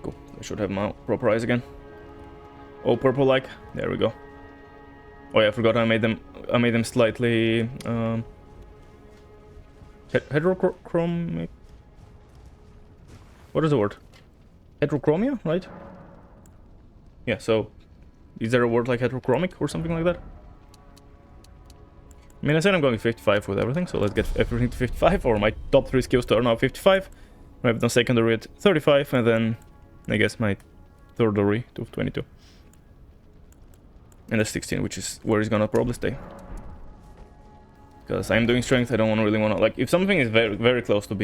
Cool. I should have my proper eyes again. All purple like. There we go. Oh yeah, I forgot I made them slightly heterochromic. What is the word? Heterochromia, right? Yeah, so is there a word like heterochromic or something like that? I mean, I said I'm going 55 with everything, so let's get everything to 55, or my top 3 skills are now 55. I have done secondary at 35, and then I guess my thirdary to 22. And that's 16, which is where it's gonna probably stay. Because I'm doing strength, I don't really wanna, like, if something is very, very close to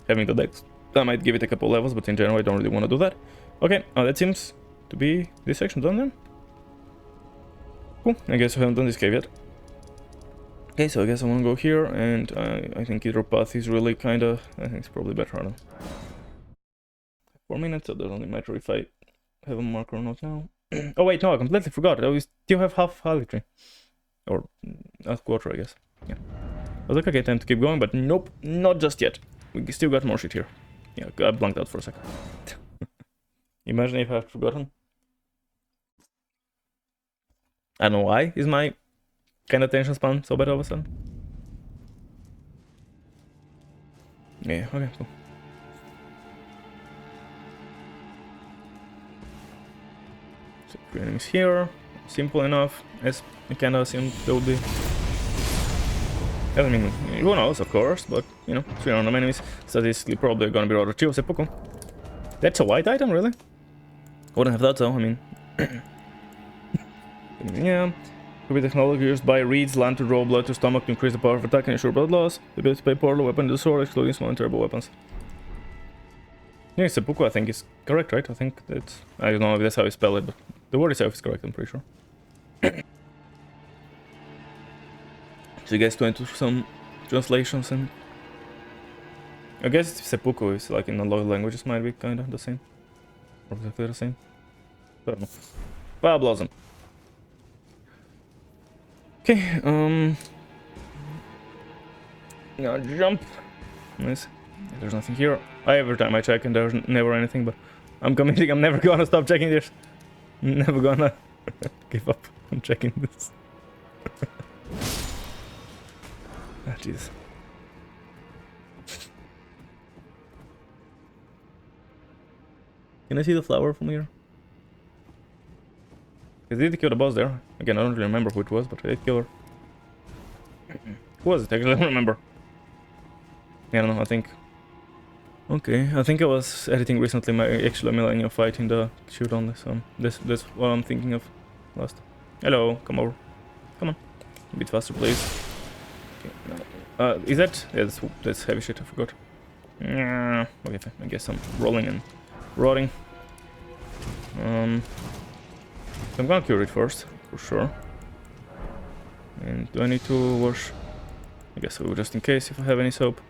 having the dex, I might give it a couple levels, but in general I don't really want to do that. Okay, that seems to be this section done then. Cool, I guess we haven't done this cave yet. Okay, so I guess I want to go here, and I think either path is really kinda, I think it's probably better, I don't know. 4 minutes, so it doesn't really matter if I have a marker or not now. Oh wait, no, I completely forgot, I still have half Harlotry. Or, quarter, I guess. Yeah. I was like, okay, time to keep going, but nope, not just yet. We still got more shit here. Yeah, I blanked out for a second. Imagine if I had forgotten. I don't know why is my kind of attention span so bad all of a sudden. Yeah, okay, cool. So 3 enemies here. Simple enough, as I kind of assumed they would be. I mean, who knows, of course, but, you know, 3 random enemies, statistically probably gonna be rather chill seppuku. That's a white item, really? Wouldn't have thought so, I mean. Yeah. Could be technology used by reeds land to draw blood to stomach to increase the power of attack and ensure blood loss. The ability to pay portal weapon to the sword, excluding small and terrible weapons. Yeah, seppuku I think is correct, right? I think that's... I don't know if that's how you spell it, but the word itself is correct, I'm pretty sure. So you guys go into some translations and... I guess seppuku is like in a lot of languages might be kinda the same. Or exactly the same. I don't know. But blossom. Okay, now jump. Nice. There's nothing here. Every time I check and there's never anything, but I'm committing, I'm never gonna stop checking this. Never gonna give up on checking this. Ah, jeez. Can I see the flower from here? I did kill the boss there. Again, I don't really remember who it was, but I did kill her. Who was it? Actually, I don't remember. Yeah, I don't know, I think... Okay, I think I was editing recently my actual Millennium fight in the shoot only, so that's what I'm thinking of last. Hello, come over. Come on. A bit faster, please. Okay, no. Is that... Yeah, that's heavy shit, I forgot. Yeah, okay, fine. I guess I'm rolling and rotting. I'm gonna cure it first, for sure. And do I need to wash? I guess I will, just in case if I have any soap.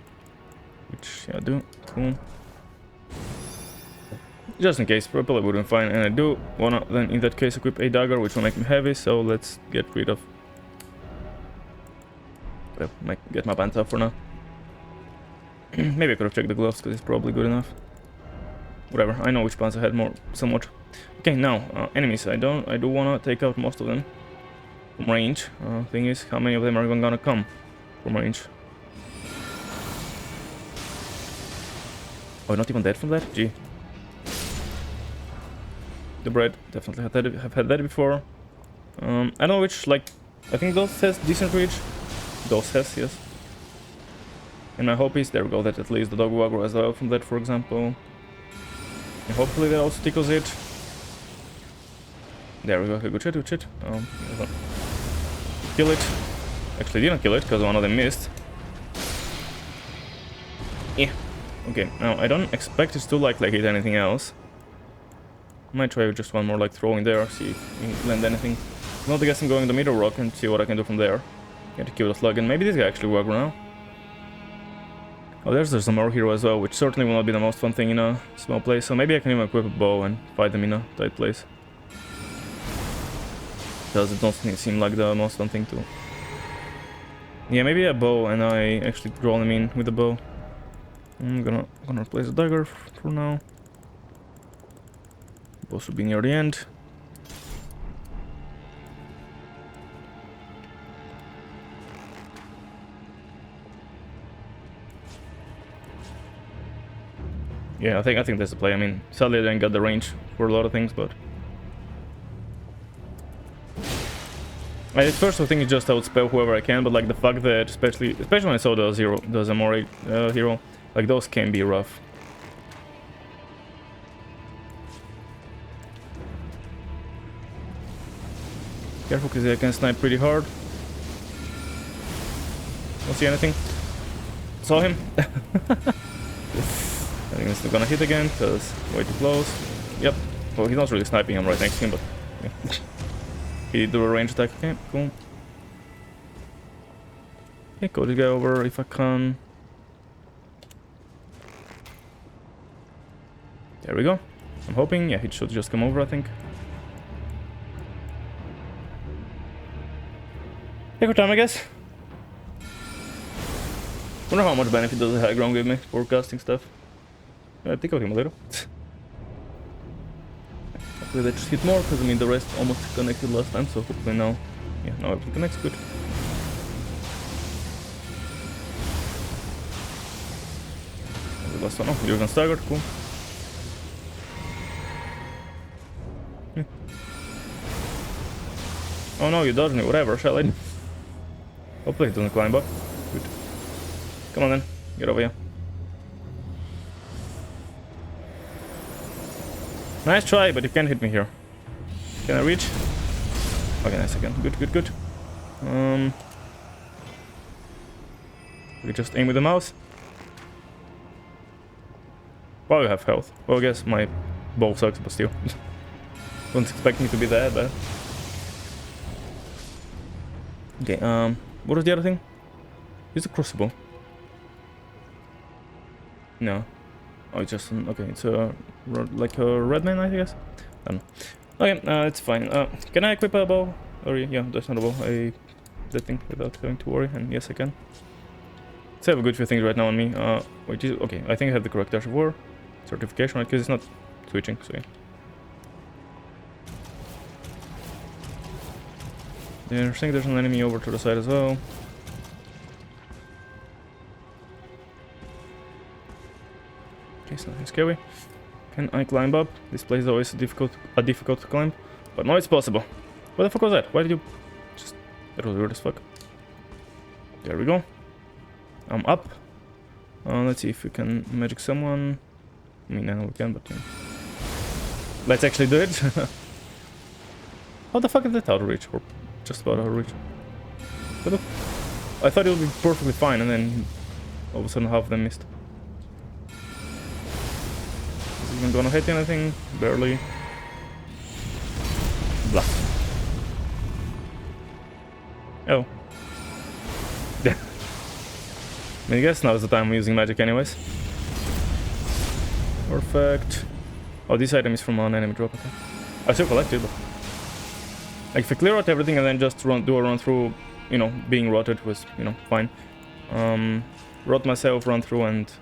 Which, yeah, I do. Cool. Just in case, probably wouldn't find, and I do wanna then in that case equip a dagger, which will make me heavy, so let's get rid of... Well, get my pants up for now. Maybe I could have checked the gloves, because it's probably good enough. Whatever, I know which pants I had more, somewhat. Okay, now, enemies, I do wanna take out most of them from range. Thing is, how many of them are even gonna come from range? Oh, not even dead from that? Gee. The bread, definitely have had that before. I don't know which, like, I think those has decent reach. Those has, yes. And my hope is, there we go, that at least the dog will aggro as well from that, for example. And hopefully that also tickles it. There we go, okay, good shit, good shit. Kill it. Actually didn't kill it, because one of them missed. Yeah. Okay, now I don't expect it to like hit anything else. Might try with just one more like throw in there, see if we can land anything. Not I guess I'm going the middle rock and see what I can do from there. Get to kill the slug, and maybe this guy actually will aggro now. Oh, there's some more here as well, which certainly will not be the most fun thing in a small place, so maybe I can even equip a bow and fight them in a tight place. Because it doesn't seem like the most fun thing to... Yeah, maybe a bow and I actually draw them in with the bow. I'm gonna replace the dagger for now. Bow should be near the end. Yeah, I think that's the play. I mean, sadly I didn't get the range for a lot of things, but... At first I think it's just I would spell whoever I can, but like the fact that, especially when I saw the Zamori hero, like those can be rough. Careful, because I can snipe pretty hard. Don't see anything. Saw him. I think it's not gonna hit again, because way too close. Yep. Well, he's not really sniping, I'm right next to him, but... Yeah. He did do a range attack. Okay, cool. Okay, go to guy over if I can. There we go. I'm hoping, yeah, he should just come over, I think. Take your time, I guess. Wonder how much benefit does the high ground give me for casting stuff. I think I'll him a little. Hopefully they just hit more, because I mean the rest almost connected last time, so hopefully now, yeah, now everything connects good. The last one, oh, you're gonna stagger, cool. Yeah. Oh no, you dodged me, whatever, shall I? Hopefully it doesn't climb up. Good. Come on then, get over here. Nice try, but you can't hit me here. Can I reach? Okay, nice again. Good, good, good. We just aim with the mouse. Well, you have health. Well, I guess my bow sucks, but still. Don't expect me to be that bad. Okay, what was the other thing? Is the crucible? No. Oh, it's just an, okay. It's a like a red man, I guess. I don't know. Okay, it's fine. Can I equip a bow? Or yeah, that's not a bow. That thing without having to worry. And yes, I can. So I have a good few things right now on me. Wait, okay. I think I have the correct dash of war certification, right? Because it's not switching. So yeah. I think there's an enemy over to the side as well. Okay, it's nothing scary. Can I climb up? This place is always difficult to climb, but now it's possible. What the fuck was that? Why did you just... That was weird as fuck. There we go. I'm up. Let's see if we can magic someone. I mean, I know we can, but... Let's actually do it. How the fuck is that out of reach? Or just about out of reach? I thought it would be perfectly fine, and then all of a sudden half of them missed. Is even gonna hit anything? Barely. Blah. Oh. I mean, I guess now is the time I'm using magic anyways. Perfect. Oh, this item is from an enemy drop, okay. I still collect it, but... Like, if I clear out everything and then just do a run through, you know, being rotted was, you know, fine. Rot myself, run through, and...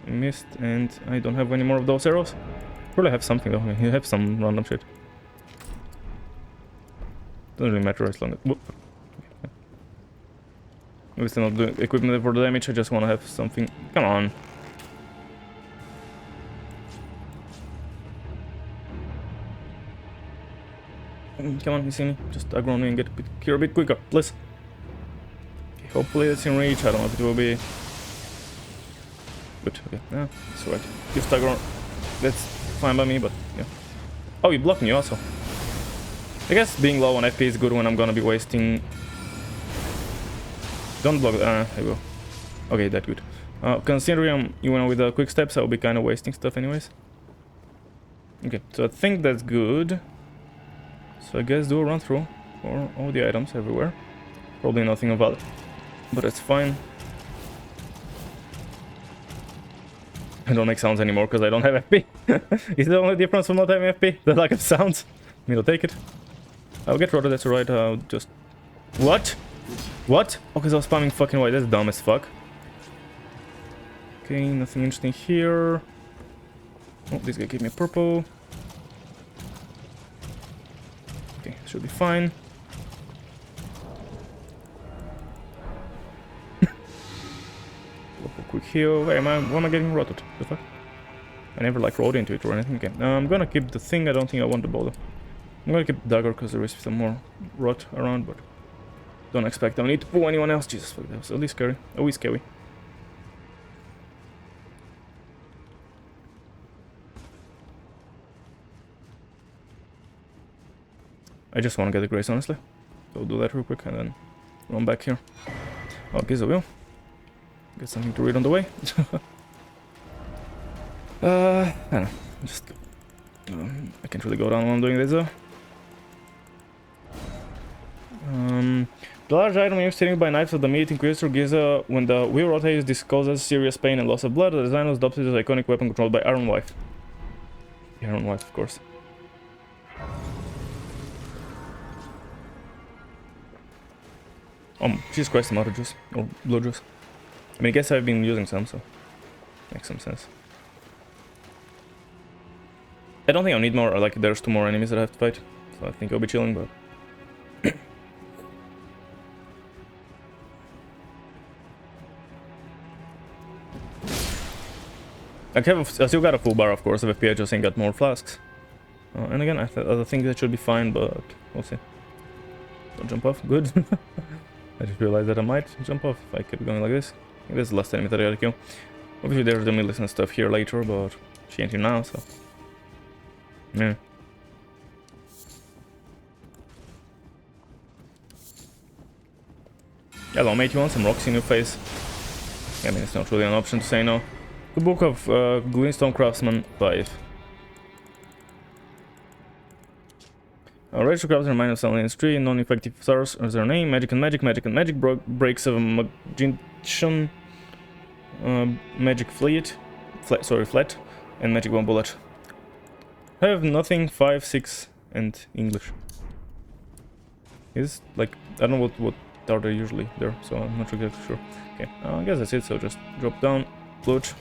Missed, and I don't have any more of those arrows. Probably have something though, you have some random shit. Doesn't really matter as long as... Whoop. We still not doing equipment for the damage, I just want to have something... Come on. Come on, you see me? Just aggro me and get here a bit quicker, please. Okay, hopefully it's in reach, I don't know if it will be... Good, okay, yeah, that's right. Just aggro... That's fine by me, but yeah. Oh, you blocked me also. I guess being low on FP is good when I'm gonna be wasting... Don't block... there we go. Okay, that's good. Considering you know, with the quick steps, I'll be kind of wasting stuff anyways. Okay, so I think that's good. So I guess do a run through for all the items everywhere. Probably nothing of value, but it's fine. I don't make sounds anymore because I don't have FP. Is the only difference from not having FP? The lack of sounds? Me to take it. I'll get rotted, that's alright. I'll just... What? What? Oh, because I was spamming fucking white. That's dumb as fuck. Okay, nothing interesting here. Oh, this guy gave me a purple. Okay, should be fine. Quick heal. Wait, why am I getting rotted? The fuck? I never like rode into it or anything. Okay, I'm gonna keep the thing. I don't think I want the bow though. I'm gonna keep the dagger because there is some more rot around, but don't expect I need to pull anyone else. Jesus fuck, that was at least scary. Always scary. I just want to get the grace, honestly. So I'll do that real quick and then run back here. Okay, so we'll get something to read on the way. I don't know. Just I can't really go down while I'm doing this though. The large item used steering by knives of the meat increases through Giza when the wheel rotates. This causes serious pain and loss of blood. The design was adopted as an iconic weapon controlled by Iron Wife. The Iron Wife, of course. Jesus Christ, tomato juice. Or blue juice. I mean, I guess I've been using some, so... Makes some sense. I don't think I'll need more, like, there's 2 more enemies that I have to fight. So I think I'll be chilling, but... I still got a full bar, of course, of FP. I just ain't got more flasks. And again, I think that should be fine, but we'll see. Don't jump off. Good. I just realized that I might jump off if I keep going like this. I think this is the last enemy that I gotta kill. Obviously, there's the Millicent stuff here later, but she ain't here now, so... Yeah. Hello, mate. You want some rocks in your face? I mean, it's not really an option to say no. The Book of Glintstone Craftsman 5. Rachel Craftsman minus Aliens 3, non-effective stars as their name, magic and magic, magic and magic, breaks of a magician, magic fleet, flat, and magic 1 bullet. I have nothing, 5, 6, and English. Is like, I don't know what are they usually there, so I'm not exactly sure. Okay, I guess that's it, so just drop down, loot.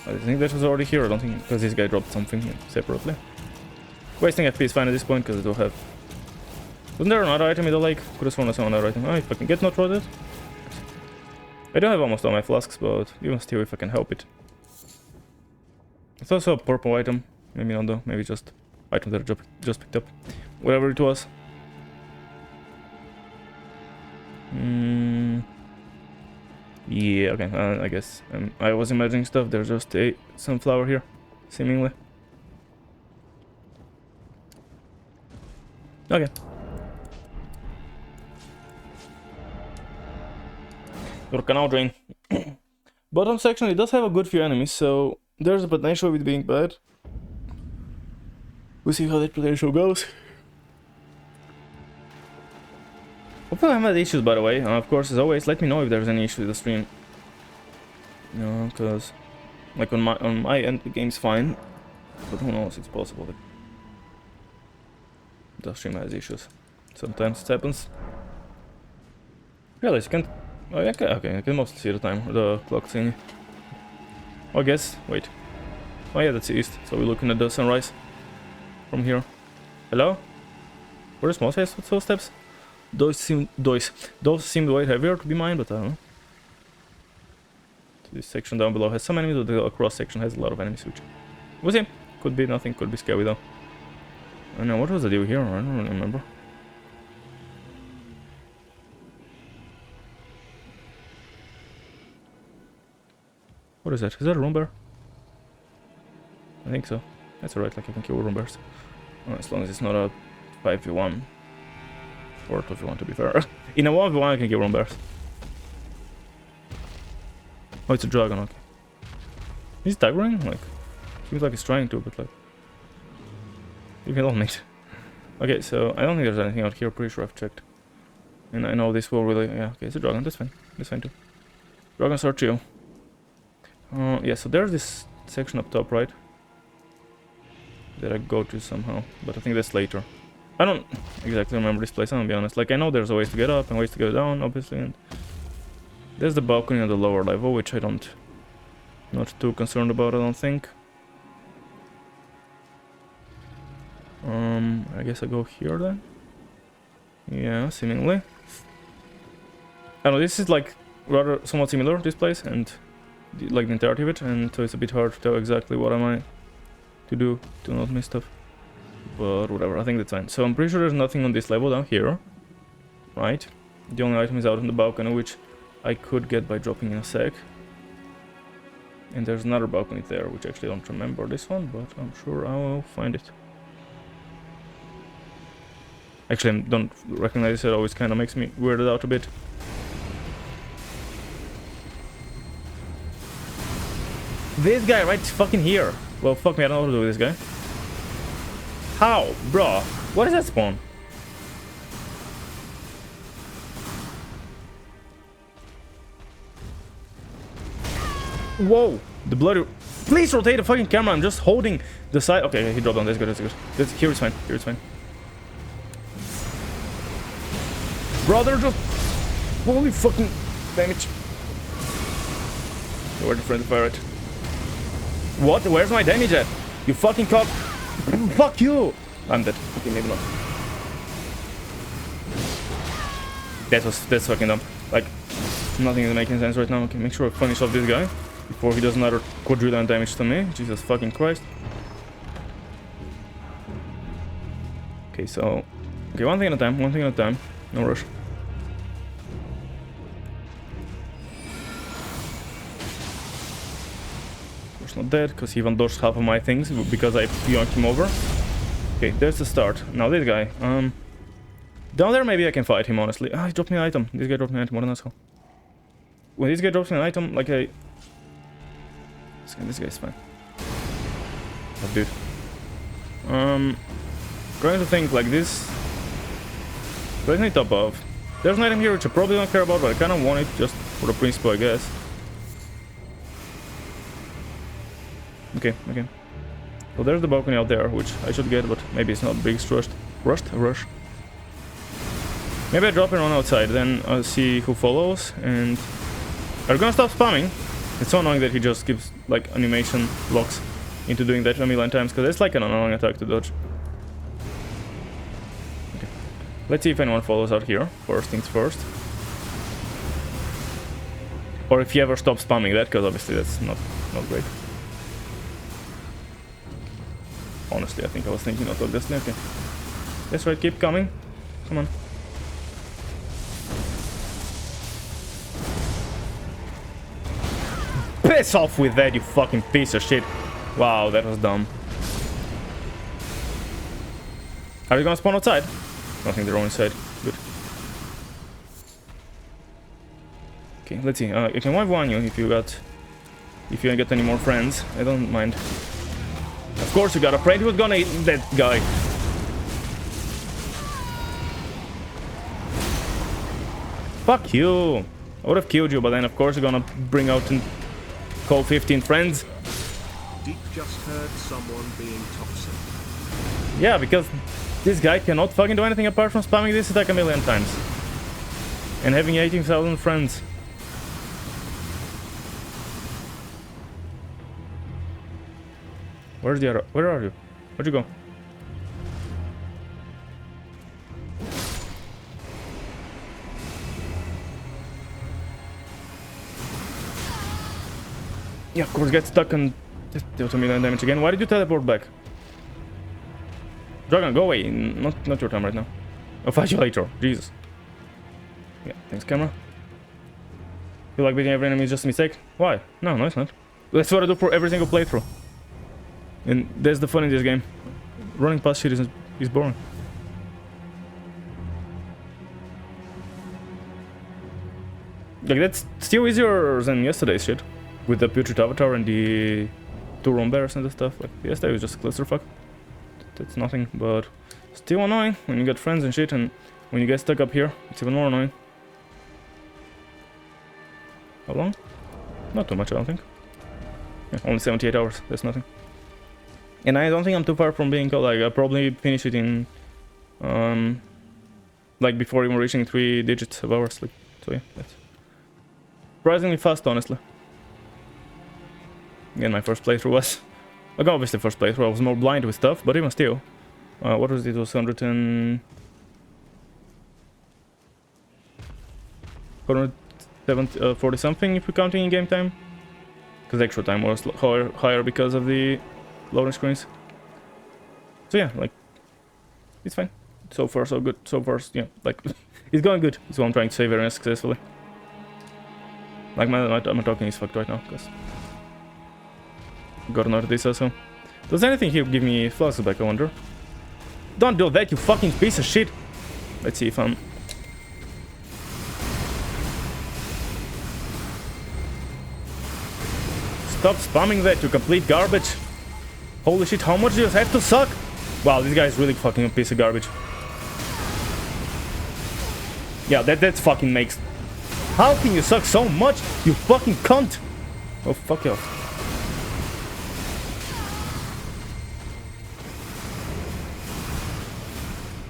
I think that was already here, I don't think, because this guy dropped something separately. Wasting FP is fine at this point, because I don't have... Wasn't there another item in the lake? Could have sworn I saw another item. Oh, if I can get not roaded. I don't have almost all my flasks, but even still, if I can help it. It's also a purple item. Maybe not though, maybe just item that I just picked up. Whatever it was. Yeah, okay, I guess I was imagining stuff. There's just a sunflower here, seemingly. Okay. Your canal drain. Bottom section, it does have a good few enemies, so there's a potential of it being bad. We'll see how that potential goes. Hopefully I haven't had issues, by the way. Of course, as always, let me know if there's any issue with the stream. No, because like on my end the game's fine, but who knows? It's possible that the stream has issues. Sometimes it happens. Realize you can't. Oh, yeah, okay, I can mostly see the time, the clock thing. Oh, I guess. Wait. Oh yeah, that's east. So we're looking at the sunrise from here. Hello? Where's small face with those steps? Those seem way heavier to be mine, but I don't know. So this section down below has some enemies, but the cross section has a lot of enemies, which we'll see. Could be nothing, could be scary though. I don't know, what was the deal here? I don't really remember. What is that? Is that a room bear? I think so. That's alright, like I can kill room bears. As long as it's not a 5v1. Or 2v1 to be fair. In a 1v1 I can kill room bears. Oh, it's a dragon, okay. Is it staggering? Like, seems like it's trying to, but like... You can all mate. Okay, so I don't think there's anything out here, pretty sure I've checked. And I know this will really... Yeah, okay, it's a dragon, that's fine. That's fine too. Dragons are chill. Yeah, so there's this section up top, right? That I go to somehow, but I think that's later. I don't exactly remember this place, I'm gonna be honest. Like, I know there's a ways to get up and ways to go down, obviously, and... There's the balcony on the lower level, which I don't... Not too concerned about, I don't think. I guess I go here then? Yeah, seemingly. I don't know, this is like rather somewhat similar, this place, and like the entirety of it, and so it's a bit hard to tell exactly what am I to do to not miss stuff. But whatever, I think that's fine. So I'm pretty sure there's nothing on this level down here, right? The only item is out on the balcony, which I could get by dropping in a sec. And there's another balcony there, which I actually don't remember this one, but I'm sure I will find it. Actually, I don't recognize it, it always kind of makes me weirded out a bit. This guy right fucking here. Well, fuck me, I don't know what to do with this guy. How? Bro, what is that spawn? Whoa, the bloody... Please rotate the fucking camera, I'm just holding the side... Okay, he dropped down, that's good, that's good. Here it's fine, here it's fine. brother, just... Holy fucking damage. Where's the friendly fire at? What? Where's my damage at? You fucking cock... Fuck you! I'm dead. Okay, maybe not. That's fucking dumb. Like, nothing is making sense right now. Okay, make sure I finish off this guy before he does another quadrillion damage to me. Jesus fucking Christ. Okay, so... Okay, one thing at a time, one thing at a time. No rush. Of course not dead, because he even dodged half of my things because I yoinked him over. Okay, there's the start. Now this guy, down there maybe I can fight him, honestly. Ah, he dropped me an item. This guy dropped me an item, what an asshole. When this guy drops me an item, like I... This guy's fine. That dude. Trying to think like this. Let me top off. There's an item here which I probably don't care about, but I kind of want it just for the principle, I guess. Okay, okay. So there's the balcony out there, which I should get, but maybe it's not big rushed. Rush. Maybe I drop it on outside, then I'll see who follows, and... Are you gonna stop spamming? It's so annoying that he just gives, like, animation blocks into doing that a million times, because it's like an annoying attack to dodge. Okay. Let's see if anyone follows out here, first things first. Or if he ever stops spamming that, because obviously that's not great. Honestly, I think I was thinking not of this. Okay. That's right, keep coming. Come on. Piss off with that, you fucking piece of shit. Wow, that was dumb. Are you gonna spawn outside? I think they're on inside. Good. Okay, let's see. I can one you if you ain't got any more friends. I don't mind. Of course you got a friend who's gonna eat that guy. Fuck you. I would have killed you, but then of course you're gonna bring out and call 15 friends. Deep just heard someone being toxic. Yeah, because this guy cannot fucking do anything apart from spamming this attack a million times. And having 18,000 friends. Where's the other? Where are you? Where'd you go? Yeah, of course, get stuck and deal 2 million damage again. Why did you teleport back? Dragon, go away. Not your time right now. I'll fight you later. Jesus. Yeah, thanks, camera. Feel like beating every enemy is just a mistake? Why? No, it's not. That's what I do for every single playthrough. And that's the fun in this game. Running past shit is boring. Like, that's still easier than yesterday's shit. With the putrid avatar and the 2 roam bears and the stuff. Like, yesterday was just a clusterfuck. That's nothing, but still annoying when you get friends and shit, and when you get stuck up here, it's even more annoying. How long? Not too much, I don't think. Yeah, only 78 hours, that's nothing. And I don't think I'm too far from being called, like, I'll probably finish it in, like, before even reaching 3 digits of hours, like, so yeah, that's surprisingly fast, honestly. Again, my first playthrough was, like, obviously first playthrough, I was more blind with stuff, but even still. What was it? It was 140 something if you're counting in game time. Because the actual time was higher because of the loading screens. So yeah, like, it's fine. So far so good. So far, yeah, like, it's going good. It's what I'm trying to say very successfully. Like, my talking is fucked right now, because got another this also. Does anything here give me flasks back, I wonder? Don't do that, you fucking piece of shit! Let's see if I'm... Stop spamming that, you complete garbage! Holy shit, how much do you have to suck? Wow, this guy is really fucking a piece of garbage. Yeah, that's fucking makes... How can you suck so much, you fucking cunt? Oh, fuck you.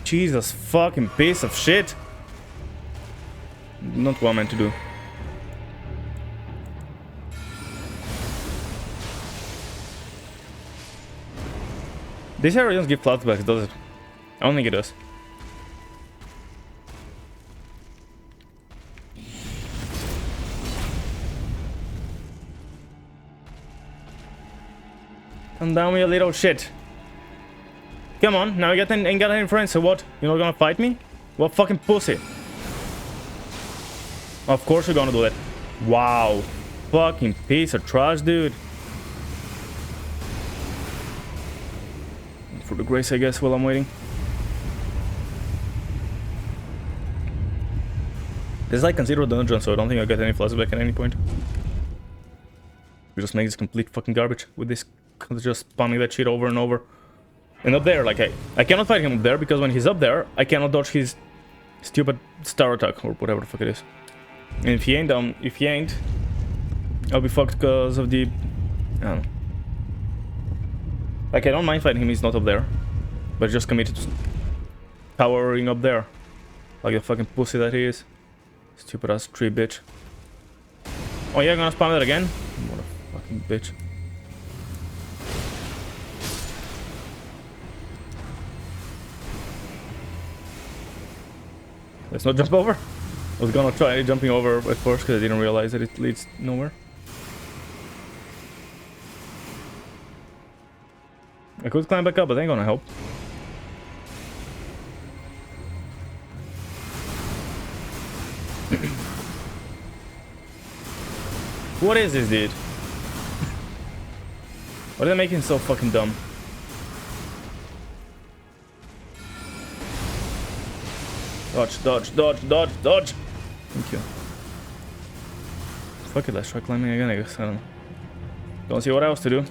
Jesus fucking piece of shit. Not what I meant to do. This area doesn't give flashbacks, does it? I don't think it does. Come down, you little shit. Come on, now you ain't got any friends, so what? You're not gonna fight me? What fucking pussy? Of course you're gonna do that. Wow. Fucking piece of trash, dude. For the grace, I guess, while I'm waiting. This is like considered a dungeon, so I don't think I'll get any flashback at any point. We just make this complete fucking garbage with this, just spamming that shit over and over. And up there, like, I cannot fight him up there, because when he's up there, I cannot dodge his stupid star attack, or whatever the fuck it is. And if he ain't, I'll be fucked because of the... I don't know. Like, I don't mind fighting him, he's not up there. But just committed to towering up there. Like the fucking pussy that he is. Stupid ass tree bitch. Oh yeah, gonna spam that again? What a fucking bitch. Let's not jump over. I was gonna try jumping over at first because I didn't realize that it leads nowhere. I could climb back up, but that ain't gonna help. What is this, dude? Why are they making it so fucking dumb? Dodge, dodge, dodge, dodge, dodge! Thank you. Fuck it, let's try climbing again, I guess. I don't know. Don't see what else to do.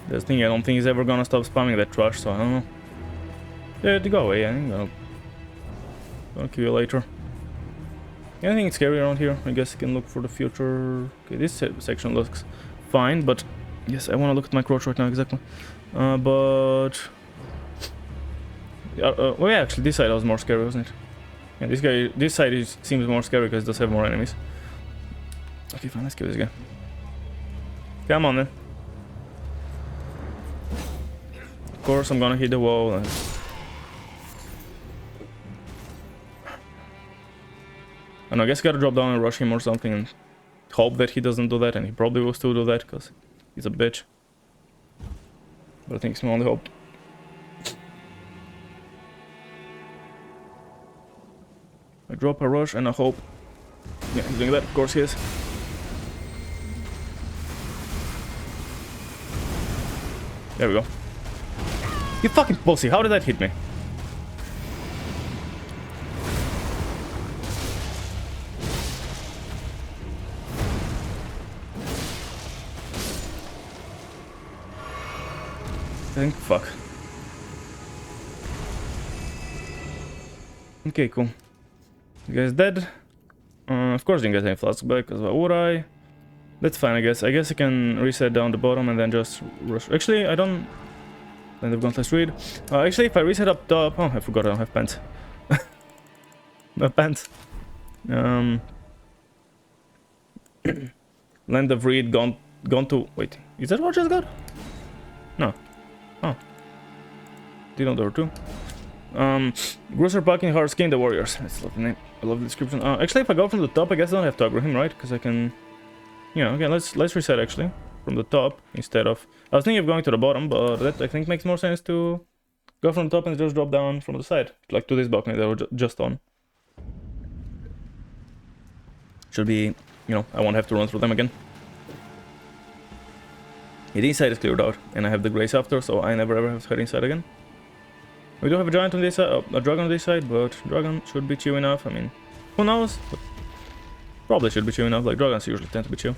This thing, I don't think he's ever gonna stop spamming that trash, so I don't know. Yeah, to go away, I ain't gonna kill you later. Anything scary around here? I guess I can look for the future. Okay, this section looks fine, but yes, I want to look at my crotch right now, exactly. Well, yeah, actually, this side was more scary, wasn't it? Yeah, this side seems more scary because it does have more enemies. Okay, fine, let's kill this guy. Come on, then. Of course, I'm gonna hit the wall. And I guess I gotta drop down and rush him or something and hope that he doesn't do that, and he probably will still do that because he's a bitch. But I think it's my only hope. I drop a rush and I hope. Yeah, he's doing that, of course he is. There we go. You fucking pussy, how did that hit me? Fuck. Okay, cool. You guys dead? Of course didn't get any flashback, because why would I? That's fine, I guess. I guess I can reset down the bottom and then just rush. Actually, I don't... Then they've gone let's read. Actually, if I reset up top... Oh, I forgot I don't have pants. No pants. Land of Reed gone to... Wait, is that what I just got? No. Oh. Didn't there too. Gruesser Bucking Hard Skin the Warriors. That's a lovely name. I love the description. Actually, if I go from the top, I guess I don't have to aggro him, right? Because I can... Yeah, okay, let's reset actually. From the top instead of... I was thinking of going to the bottom, but that I think makes more sense to go from the top and just drop down from the side. Like to this balcony that we're just on. Should be, you know, I won't have to run through them again. Yeah, the inside is cleared out, and I have the grace after, so I never ever have to head inside again. We do have a giant on this side, a dragon on this side, but dragon should be chill enough. I mean, who knows? But probably should be chill enough. Like dragons usually tend to be chill.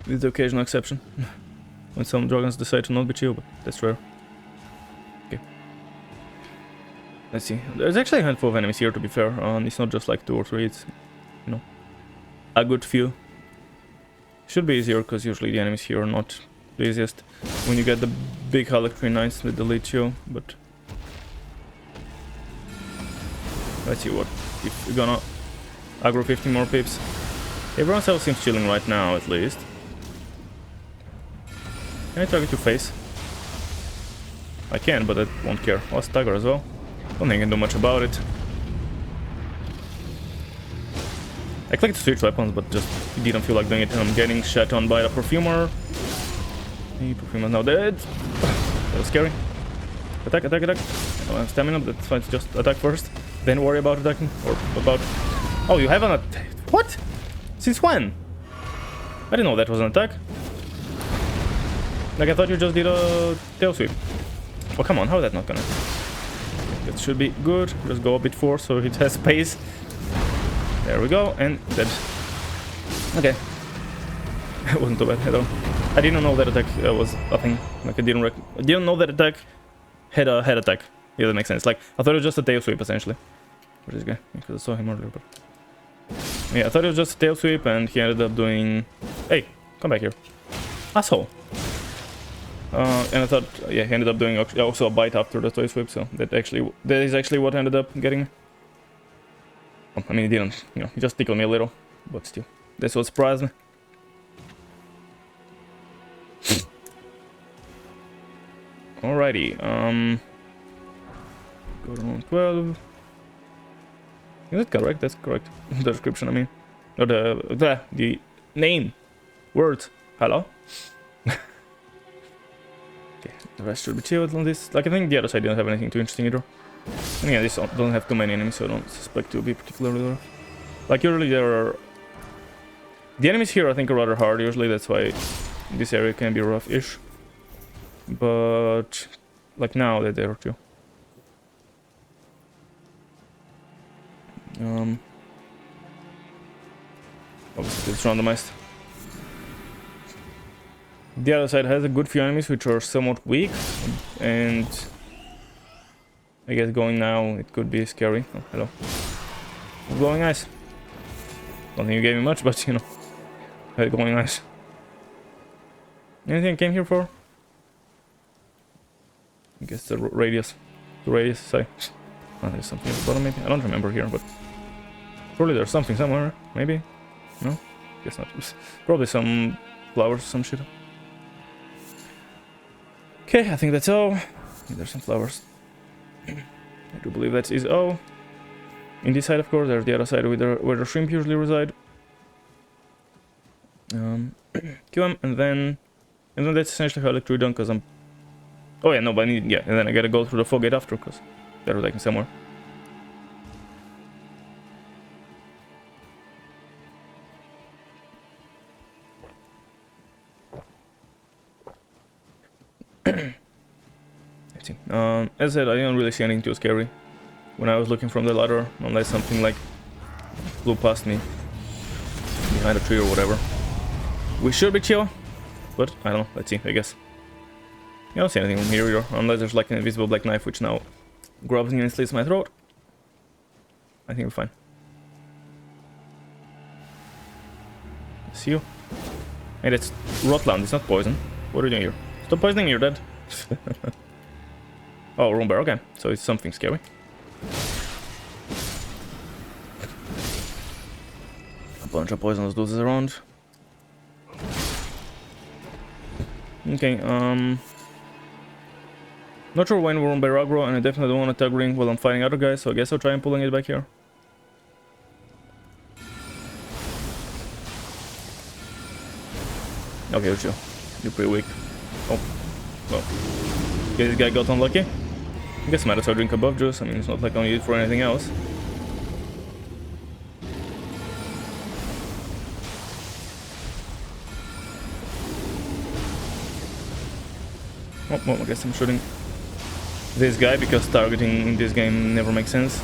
With the occasional exception, when some dragons decide to not be chill, but that's rare. Okay. Let's see. There's actually a handful of enemies here, to be fair. It's not just like 2 or 3. It's, you know, a good few. Should be easier because usually the enemies here are not the easiest when you get the big Halleck Tree Knights with the lead show, but Let's see what if we're gonna aggro 15 more pips. Everyone else seems chilling right now, at least. Can I target your face? I can, but I won't care. Oh, stagger as well. Don't think I can do much about it. I clicked to switch weapons, but just didn't feel like doing it. And I'm getting shot on by the perfumer. The perfumer's now dead. That was scary. Attack, attack, attack. I don't have stamina, but that's fine. Just attack first. Then worry about attacking. Or about... Oh, you have an attack. What? Since when? I didn't know that was an attack. Like, I thought you just did a tail sweep. Oh, come on. How is that not gonna... That should be good. Just go a bit forward so it has space. There we go. And dead. Okay. It wasn't too bad at all. I didn't know that attack was a thing. Like, I didn't know that attack had a head attack. Yeah, that makes sense. Like, I thought it was just a tail sweep, essentially. Where's this guy? Because I saw him earlier, but... Yeah, I thought it was just a tail sweep, and he ended up doing... Hey, come back here. Asshole. And I thought, yeah, he ended up doing also a bite after the tail sweep, so that is actually what ended up getting me. Oh, I mean, he didn't, you know, he just tickled me a little, but still. That's what surprised me. Alrighty, go to 12. Is that correct? That's correct. The description, I mean. Or the name. Words. Hello? Okay, the rest should be chilled on this. Like, I think the other side didn't have anything too interesting either. And yeah, this doesn't have too many enemies, so I don't suspect to be particularly rough. Like, usually there are... The enemies here, I think, are rather hard, usually. That's why this area can be rough-ish. But... Like, now they're there too. Obviously it's randomized. The other side has a good few enemies which are somewhat weak, and I guess going now it could be scary. Oh, hello. Glowing eyes. Don't think you gave me much, but you know, I had glowing eyes. Anything I came here for? I guess the radius. The radius, sorry. Oh, there's something at the bottom maybe? I don't remember here, but surely there's something somewhere, maybe? No? Guess not. Probably some flowers or some shit. Okay, I think that's all. There's some flowers. I do believe that is all. In this side, of course, there's the other side where the shrimp usually reside. Kill them, and then that's essentially how I like to done, because I'm... Oh yeah, no, but I need... Yeah, and then I gotta go through the fog gate after, because they're attacking somewhere. Let's see. As I said, I didn't really see anything too scary when I was looking from the ladder, unless something like flew past me behind a tree or whatever. We should be chill, but I don't know. Let's see, I guess. I don't see anything from here either, unless there's like an invisible black knife which now grabs me and slits my throat. I think we're fine. See you. Hey, that's Rotland, it's not poison. What are you doing here? Stop poisoning, you're dead. Oh, room bear, okay. So it's something scary. A bunch of poisonous dudes around. Okay, not sure when we're on by aggro, and I definitely don't want to tug ring while I'm fighting other guys, so I guess I'll try and pulling it back here. Okay, Ucho. You're pretty weak. Oh. Well. Okay, this guy got unlucky. I guess I might as well drink a buff juice. I mean, it's not like I need it for anything else. Oh, well, I guess I'm shooting this guy because targeting in this game never makes sense.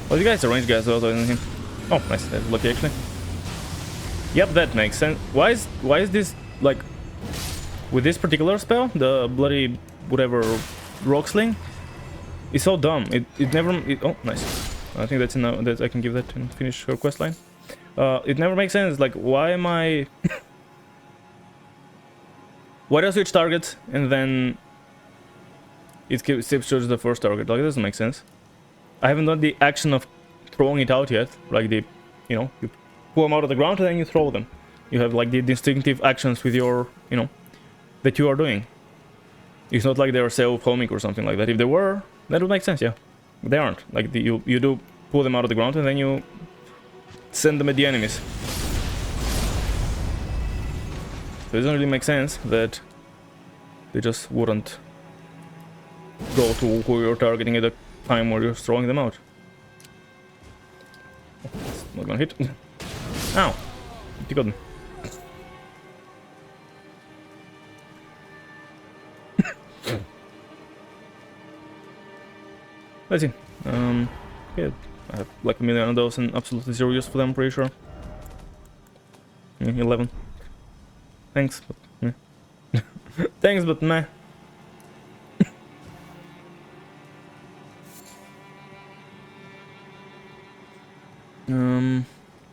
Well, the guy's a ranged guy as well, isn't he? Oh, nice. That's lucky, actually. Yep, that makes sense. Why is this, like, with this particular spell, the bloody whatever rock sling, it's so dumb. It never... oh, nice. I think that's enough. That I can give that and finish her quest line. It never makes sense. Like, why am I... Why do I switch targets and then it still shows the first target? Like, it doesn't make sense. I haven't done the action of throwing it out yet. Like the, you know, you pull them out of the ground and then you throw them. You have like the distinctive actions with your, you know, that you are doing. It's not like they're self-homing or something like that. If they were, that would make sense, yeah. But they aren't. Like you do pull them out of the ground and then you send them at the enemies. So it doesn't really make sense that they just wouldn't go to who you're targeting at the time where you're throwing them out. It's not gonna hit. Ow! You got me. Let's see. Yeah, I have like a million of those and absolutely zero use for them, I'm pretty sure. 11. Thanks, but meh. Thanks, but meh.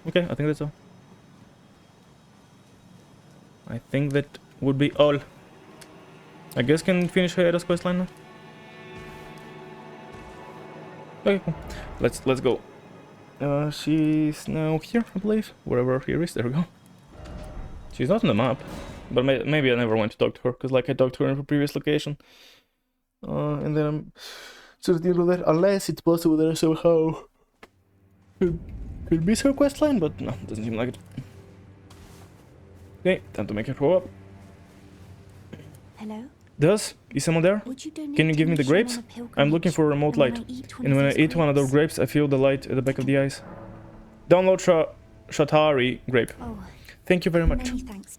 Okay, I think that's all. I think that would be all. I guess can finish Hera's questline now. Okay, cool. Let's go. She's now here, I believe. Wherever here is, there we go. She's not on the map, but maybe I never went to talk to her, because like I talked to her in her previous location. And then I'm sort of dealing with that, unless it's possible that I somehow could miss her questline, but no, doesn't seem like it. Okay, time to make her grow up. Hello? Is someone there? Can you give me the grapes? I'm looking for a remote light, and when I eat one of those grapes, I feel the light at the back of the eyes. Download Shatari grape. Oh, thank you very much. many thanks.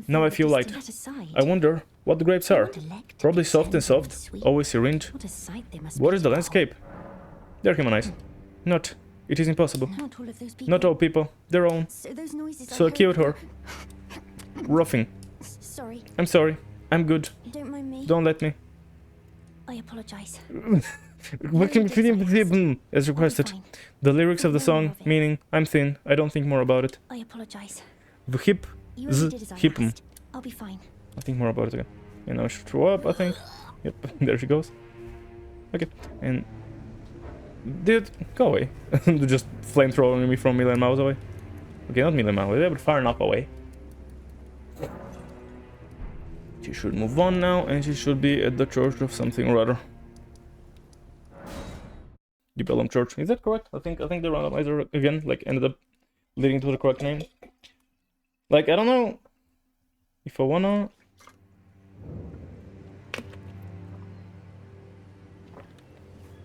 Now I feel light. I wonder what the grapes are. Probably soft and soft, always syringe. What a sight they must What be is the to landscape? They're human eyes. Not. It is impossible. behold. Not all of those people. Not all people. Their own. So those noises So I killed her. Roughing. Sorry, I'm sorry. I'm good. don't mind me. Don't let me. I apologize. What can be as requested? Fine. The lyrics of the song, meaning I'm thin. I don't think more about it. I apologize. The hip, You only did as I hip. asked. I'll be fine. I think more about it again. And now she throw up, I think. Yep, there she goes. Okay, and dude, go away. Just flamethrowing me from million miles away. Okay, not million miles away, but far enough away. She should move on now, and she should be at the church of something or other. The Bellum Church, is that correct? I think the randomizer again like ended up leading to the correct name. Like I don't know if I wanna.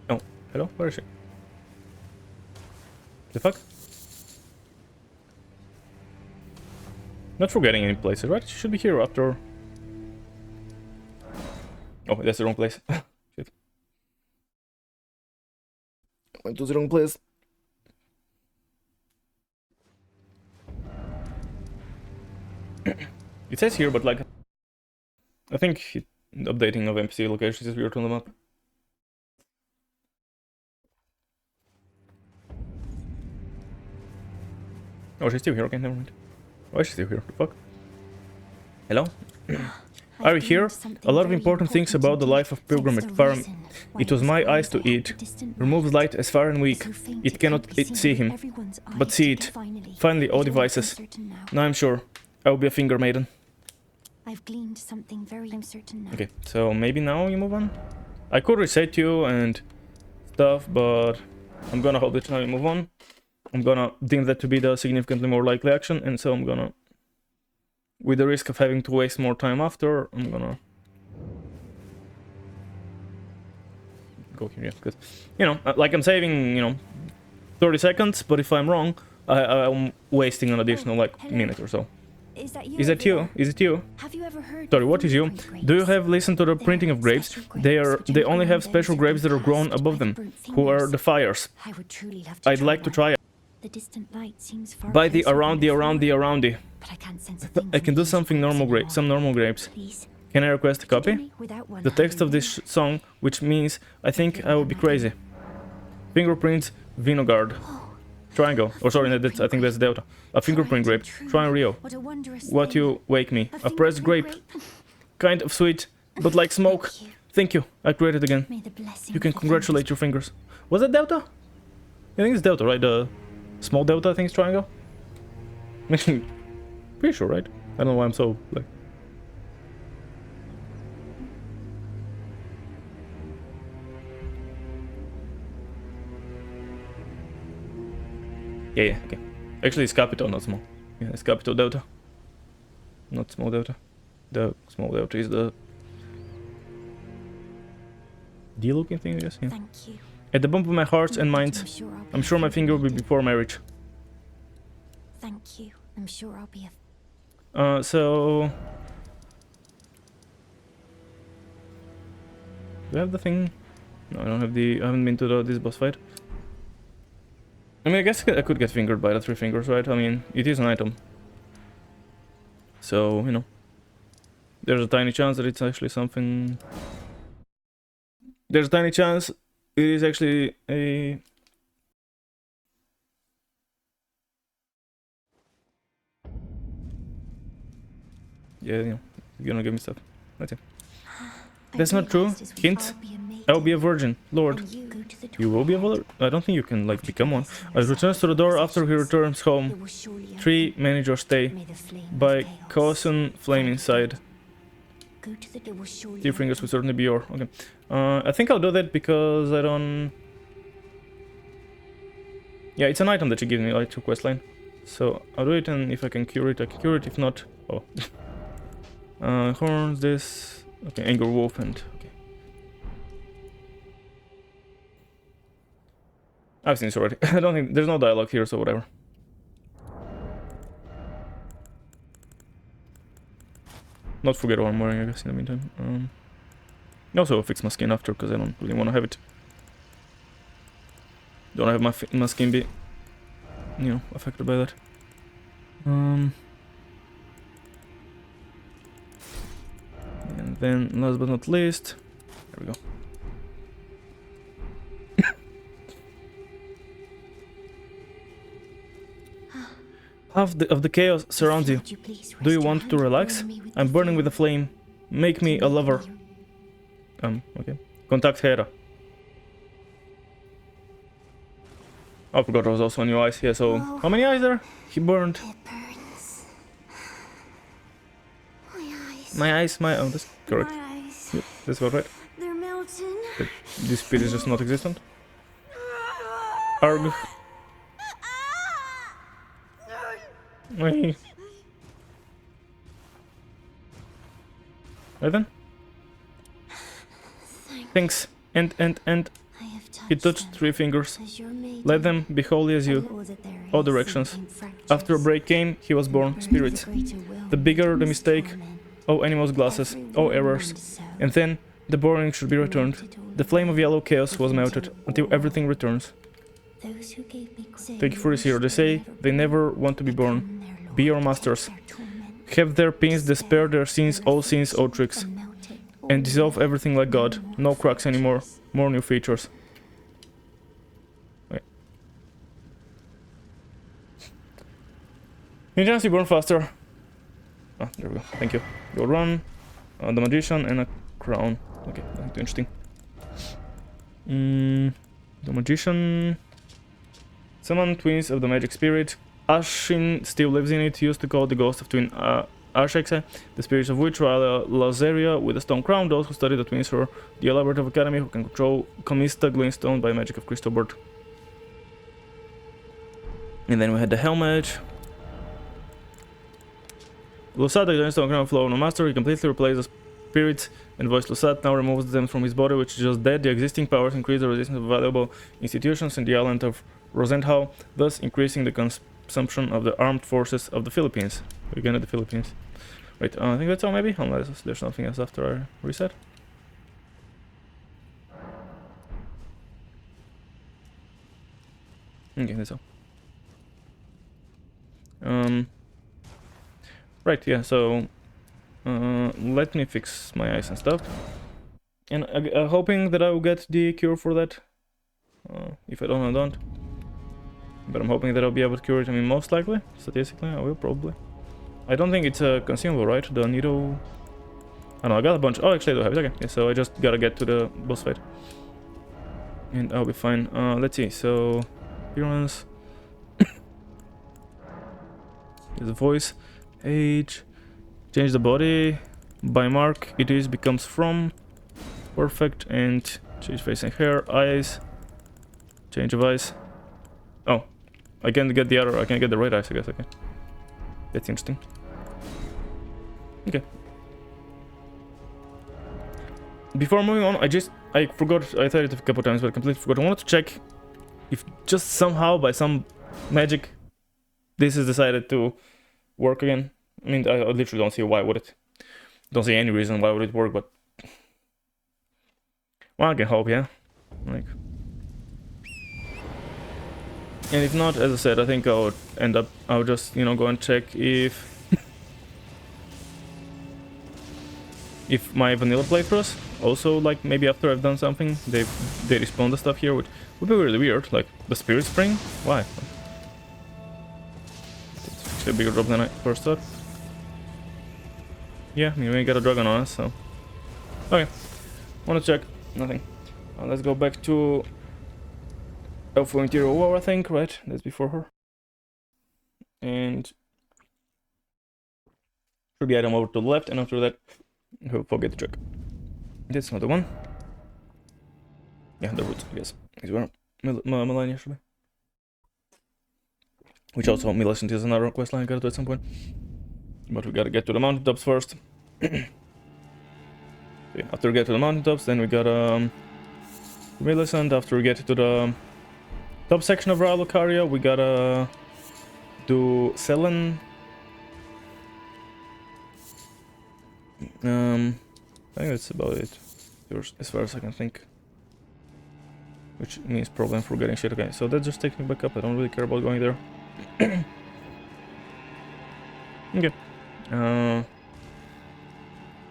Oh, hello, where is she? The fuck? Not forgetting any places, right? She should be here after. Oh, that's the wrong place. Shit. Went to the wrong place. It says here, but like, I think updating of NPC locations is weird on the map. Oh, she's still here. Okay, never mind. Why is she still here? The fuck? Hello? Are you here? A lot of important things about the life of pilgrim at Farum. It was my eyes to eat. Removes light as far and weak. It cannot see him, but see it. Finally, all devices. Now I'm sure. I will be a finger maiden. I've gleaned something very uncertain now. Okay, so maybe now you move on? I could reset you and stuff, but I'm gonna hold it now you move on. I'm gonna deem that to be the significantly more likely action, and so I'm gonna, with the risk of having to waste more time after, I'm gonna go here, yeah, because, you know, like I'm saving, you know, 30 seconds, but if I'm wrong, I'm wasting an additional, like, minute or so. Is that you? Is that you? Is it you? Have you ever heard? Sorry, what is you? Do you have listened to the printing of grapes? They only have special grapes that are grown above them, who are the fires. I would truly love to I'd like to try it. The distant light seems far By the closer around than the before, around the. but I can't sense a thing I can do from something these normal grapes some normal grapes. Please. Can I request a copy? Today, without one The text of this song, which means I think I will be crazy. Fingerprints, Vinogard. Triangle. Or sorry, that's, I think that's Delta. A fingerprint grape. Try and Rio. What a wondrous What thing. you wake me. A A pressed grape. fingerprint Kind of sweet, but like smoke. Thank you. Thank you. I created again. May the blessing You can of the congratulate your fingers. Was that Delta? I think it's delta, right? The small delta, I think it's triangle. Pretty sure, right? I don't know why I'm so like. Yeah, okay. Actually, it's capital, not small. Yeah, it's capital delta, not small delta. The small delta is the D-looking thing, I guess. Yeah. Thank you. At the bump of my heart and mind, I'm sure my finger will be before marriage. Thank you. I'm sure I'll be So do I have the thing? No, I don't have the. I haven't been to this boss fight. I mean, I guess I could get fingered by the 3 fingers, right? I mean, it is an item. So, you know. There's a tiny chance that it's actually something... There's a tiny chance it is actually a... Yeah, you know, you're gonna give me stuff. That's it. That's not true. Hint. I'll be a virgin, Lord. You will be a virgin? I don't think you can, like, become one. As returns to the door after he returns home. 3 managers stay. By Croatian flame inside. 3 fingers will certainly be your. Okay. I think I'll do that because I don't. Yeah, it's an item that you give me, like, to questline. So I'll do it, and if I can cure it, I can cure it. If not, oh. Horns, this. Okay, anger wolf, and okay. I've seen this already. I don't think there's no dialogue here, so whatever. Not forget what I'm wearing, I guess, in the meantime. Also, I'll fix my skin after, because I don't really want to have it. Don't have my skin be, you know, affected by that. And then, last but not least, there we go. Half of the chaos surrounds you. Do you want to relax? I'm burning with a flame. Make me a lover. Okay. Contact Hera. Oh, I forgot there was also a new eyes here, so... How many eyes there? He burned. It burns. My eyes, my... Oh, that's correct. My eyes. Yep, that's about right. They're melting. This speed is just not existent. Arg. Wait. Right then? Thanks. And. He touched 3 fingers. Let them be holy as you. All directions. After a break came, he was born. Spirit. The bigger the mistake, oh animals' glasses, oh errors. And then, the boring should be returned. The flame of yellow chaos was melted, until everything returns. Thank you for this hero. They say they never want to be born. Be your masters. Have their pins despair their sins, all tricks. And dissolve everything like God. No cracks anymore. More new features. Okay. Ninjas, you burn faster. Ah, there we go. Thank you. You'll run. The magician and a crown. Okay, nothing too interesting. The magician. Summon twins of the magic spirit. Ashin still lives in it, used to call the ghost of twin Arshexe, the spirits of which are Lazaria with a stone crown. Those who study the twins are the elaborate of academy who can control Comista Glintstone by magic of crystal bird. And then we had the helmet. Lusat, the Glintstone crown flow no master, he completely replaced the spirits and voice Lusat now removes them from his body, which is just dead. The existing powers increase the resistance of valuable institutions in the island of Rosenthal, thus increasing the consumption of the armed forces of the Philippines. Again at the Philippines. Right, I think that's all maybe, unless there's something else after I reset. Okay, that's all. Right, yeah, so let me fix my eyes and stuff. And hoping that I will get the cure for that. If I don't, I don't. But I'm hoping that I'll be able to cure it. I mean, most likely, statistically, I will probably. I don't think it's consumable, right? The needle... I know, I got a bunch. Oh, actually I do have it. Okay, yeah, so I just gotta get to the boss fight. And I'll be fine. Let's see, so... appearance. There's a voice. Age. Change the body. By mark it is becomes from. Perfect. And change face and hair. Eyes. Change of eyes. Oh. I can't get the other. I can get the right eyes, I guess. Okay. That's interesting. Okay. Before moving on, I forgot, I thought it a couple times, but I completely forgot. I wanted to check if just somehow, by some magic, this is decided to work again. I mean, I literally don't see why would it. Don't see any reason why would it work, but... Well, I can hope, yeah. Like... And if not, as I said, I think I would end up... I would just, you know, go and check if... if my vanilla playthroughs also, like, maybe after I've done something, they respawn the stuff here, which would be really weird. Like, the Spirit Spring? Why? It's actually a bigger drop than I first thought. Yeah, I mean, we got a dragon on us, so... Okay. Wanna check. Nothing. Let's go back to... Elf Interior War, I think, right? That's before her. And... should the item over to the left, and after that, we'll forget to check. That's not the one. Yeah, the roots, I guess. Is where Melania should be. Which also, Millicent is another questline I gotta do at some point. But we gotta get to the mountaintops first. Yeah, after we get to the mountaintops, then we got Millicent. After we get to the top section of Ralocaria, we gotta do Selen. I think that's about it, as far as I can think. Which means probably I'm forgetting shit. Okay, so that just takes me back up. I don't really care about going there. Okay.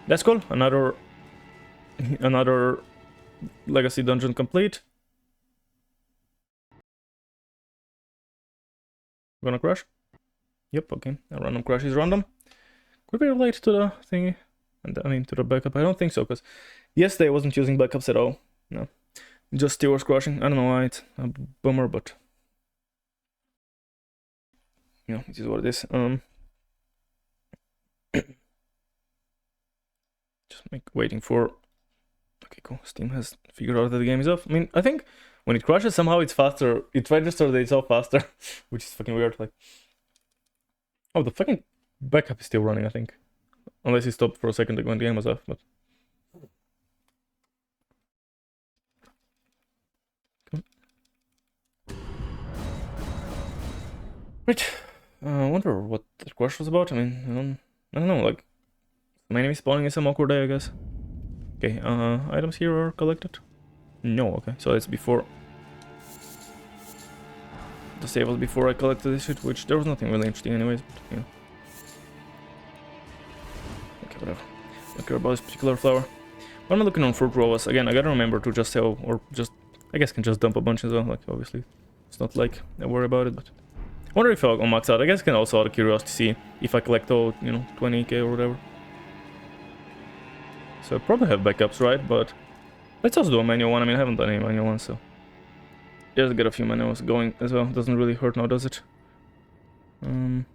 That's cool. Another legacy dungeon complete. Gonna crash? Yep, okay. A random crash is random. Could be related to the thingy. And I mean, to the backup. I don't think so, because yesterday I wasn't using backups at all. No. Just Stewart's crashing. I don't know why, it's a bummer, but... you know, it is what it is. Just waiting for... Okay, cool. Steam has figured out that the game is off. I mean, I think when it crashes, somehow it's faster. It registers that it's off faster, which is fucking weird. Like, oh, the fucking backup is still running, I think. Unless it stopped for a second when the game was off, but... Right. I wonder what the crash was about. I mean, I don't know, like... my enemy spawning is some awkward day, I guess. Okay, items here are collected? No, okay, so it's before... the save was before I collected this shit, which there was nothing really interesting anyways, but, you know. Okay, whatever. I don't care about this particular flower. When I'm looking on fruit rows, again, I gotta remember to just sell, or just... I guess can just dump a bunch as well, like, obviously. It's not like I worry about it, but... I wonder if I'll max out. I guess I can also, out of curiosity, see if I collect all, you know, 20k or whatever. So I probably have backups, right? But let's also do a manual one. I mean, I haven't done any manual ones, so just get a few manuals going as well. Doesn't really hurt now, does it? There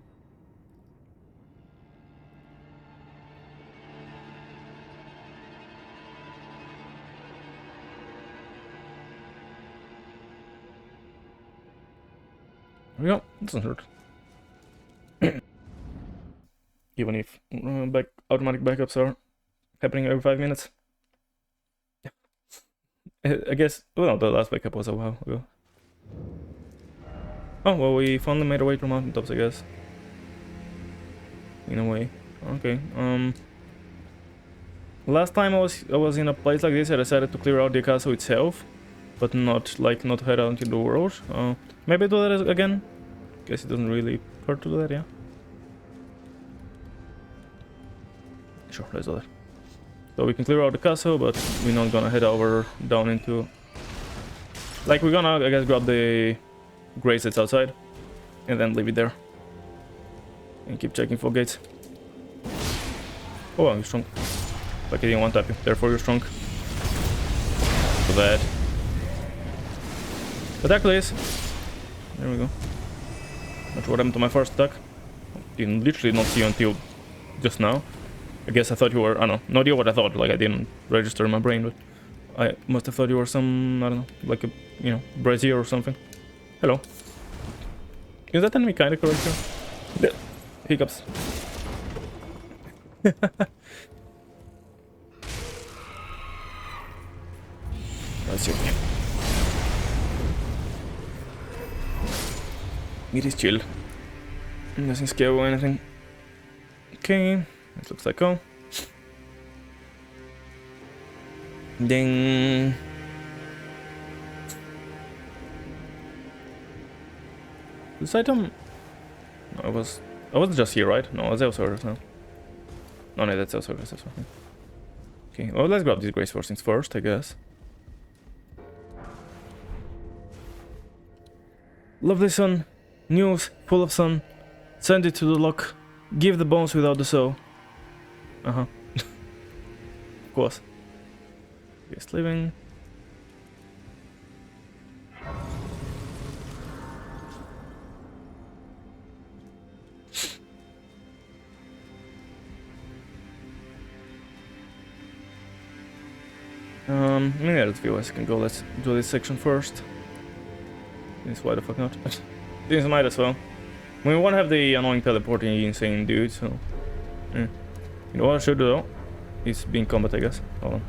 we go. Doesn't hurt. Even if automatic backups are happening every 5 minutes. I guess... well, no, the last backup was a while ago. Oh, well, we finally made our way to mountaintops, I guess. In a way. Okay, last time I was in a place like this, I decided to clear out the castle itself. But not head out into the world. Maybe do that again? Guess it doesn't really hurt to do that, yeah? Sure, let's do that. So we can clear out the castle, but we're not gonna head over down into... like, we're gonna, I guess, grab the grace that's outside. And then leave it there. And keep checking for gates. Oh, wow, you're strong. Like, I didn't want to tap you, therefore you're strong. For that. Attack, please. There we go. Not sure what happened to my first attack. Didn't literally not see you until just now. I guess I thought you were, I don't know, no idea what I thought, like I didn't register in my brain, but I must have thought you were some, I don't know, like a, you know, brazier or something. Hello. Is that enemy kinda correct here? Yeah. Hiccups. Let's see. It is chill. Doesn't scare or anything. Okay, it looks like all. Ding. This item. No, I wasn't just here, right? No, I was elsewhere now. No, that's elsewhere. That's elsewhere. Okay, well, let's grab these grace for things first, I guess. Lovely sun, news, full of sun. Send it to the lock. Give the bones without the soul. Uh-huh. Of course. Just living. Yeah, let's view as I can go. Let's do this section first. This, why the fuck not? This might as well. We won't have the annoying teleporting insane dude, so... Yeah. You know what I should do though? Is be in combat, I guess. Hold on.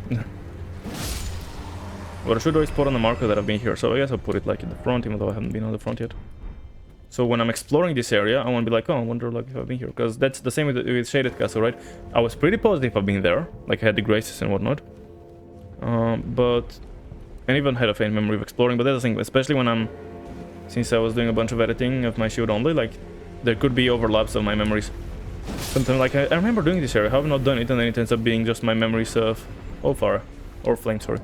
What I should do is put on the marker that I've been here, so I guess I'll put it like in the front, even though I haven't been on the front yet. So when I'm exploring this area, I won't be like, oh, I wonder like if I've been here, because that's the same with Shaded Castle, right? I was pretty positive I've been there, like I had the graces and whatnot. But I even had a faint memory of exploring, but that's the thing, especially when I'm... Since I was doing a bunch of editing of my shield only, like, there could be overlaps of my memories. Something like, I remember doing this area, I have not done it, and then it ends up being just my memories of fire, or flame, sorry.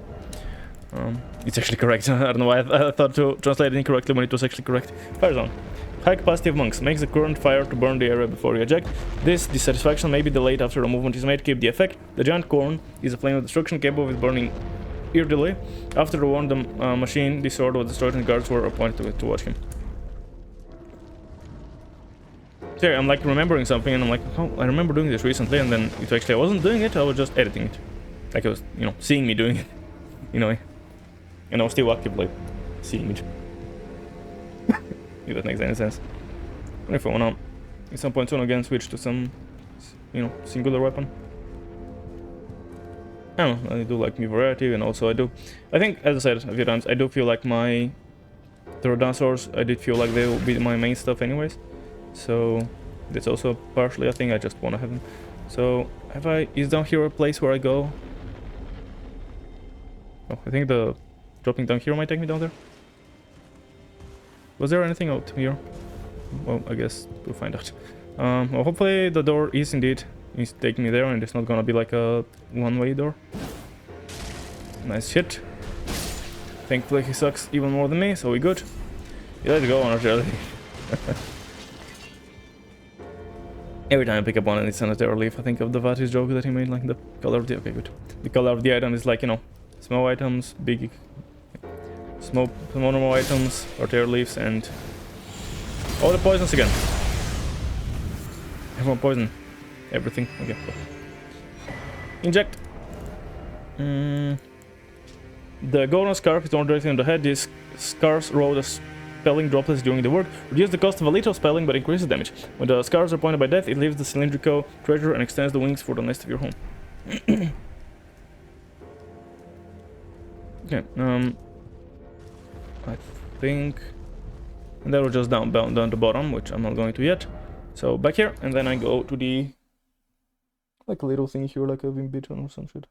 It's actually correct. I don't know why I thought to translate it incorrectly when it was actually correct. Fire zone. High capacity of monks. Makes the current fire to burn the area before you eject. This dissatisfaction may be delayed after a movement is made to keep the effect. The giant corn is a flame of destruction capable of burning ear-delay. After the warn the machine, the sword was destroyed and the guards were appointed to watch him. So yeah, I'm like remembering something and I'm like, oh, I remember doing this recently, and then it actually I wasn't doing it, I was just editing it. Like I was, you know, seeing me doing it. You know, and I was still actively seeing it. If that makes any sense. And if I wanna at some point soon again switch to some, you know, singular weapon. I don't know, I do like me variety, and also I think, as I said a few times, I do feel like my pterodactyls, I did feel like they will be my main stuff anyways. So that's also partially a thing, I just wanna have them. So is down here a place where I go? Oh, I think the dropping down here might take me down there. Was there anything out here? Well, I guess we'll find out. Well, hopefully the door is indeed taking me there, and it's not gonna be like a one-way door. Nice hit. Thankfully he sucks even more than me, so we good. Yeah, let's go on our journey. Every time I pick up one and it's an terror leaf, I think of the Vati's joke that he made, like the color of the... Okay, good. The color of the item is like, you know, small items, big... small normal items, or terror leaves, and... all the poisons again. Everyone poison. Everything. Okay, cool. Inject. The golden scarf is thrown directly on the head. These scars roll the spelling droplets during the word. Reduce the cost of a little spelling, but increases damage. When the scars are pointed by death, it leaves the cylindrical treasure and extends the wings for the nest of your home. Okay, I think... and that will just down the bottom, which I'm not going to yet. So back here, and then I go to the... like a little thing here, like I've been bitten or some shit.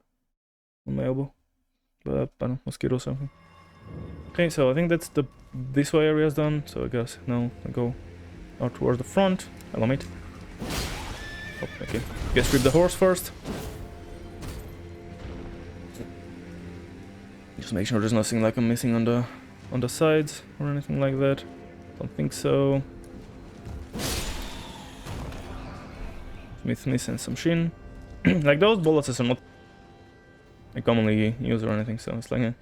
On my elbow. But, I don't know, mosquito or something. Okay, so I think that's this way area is done, so I guess now I go out towards the front. Hello, mate. Oh, okay. Guess rip the horse first. Just make sure there's nothing like I'm missing on the sides or anything like that. Don't think so. Smith and some shin. Like those bullets are not I commonly use or anything, so it's like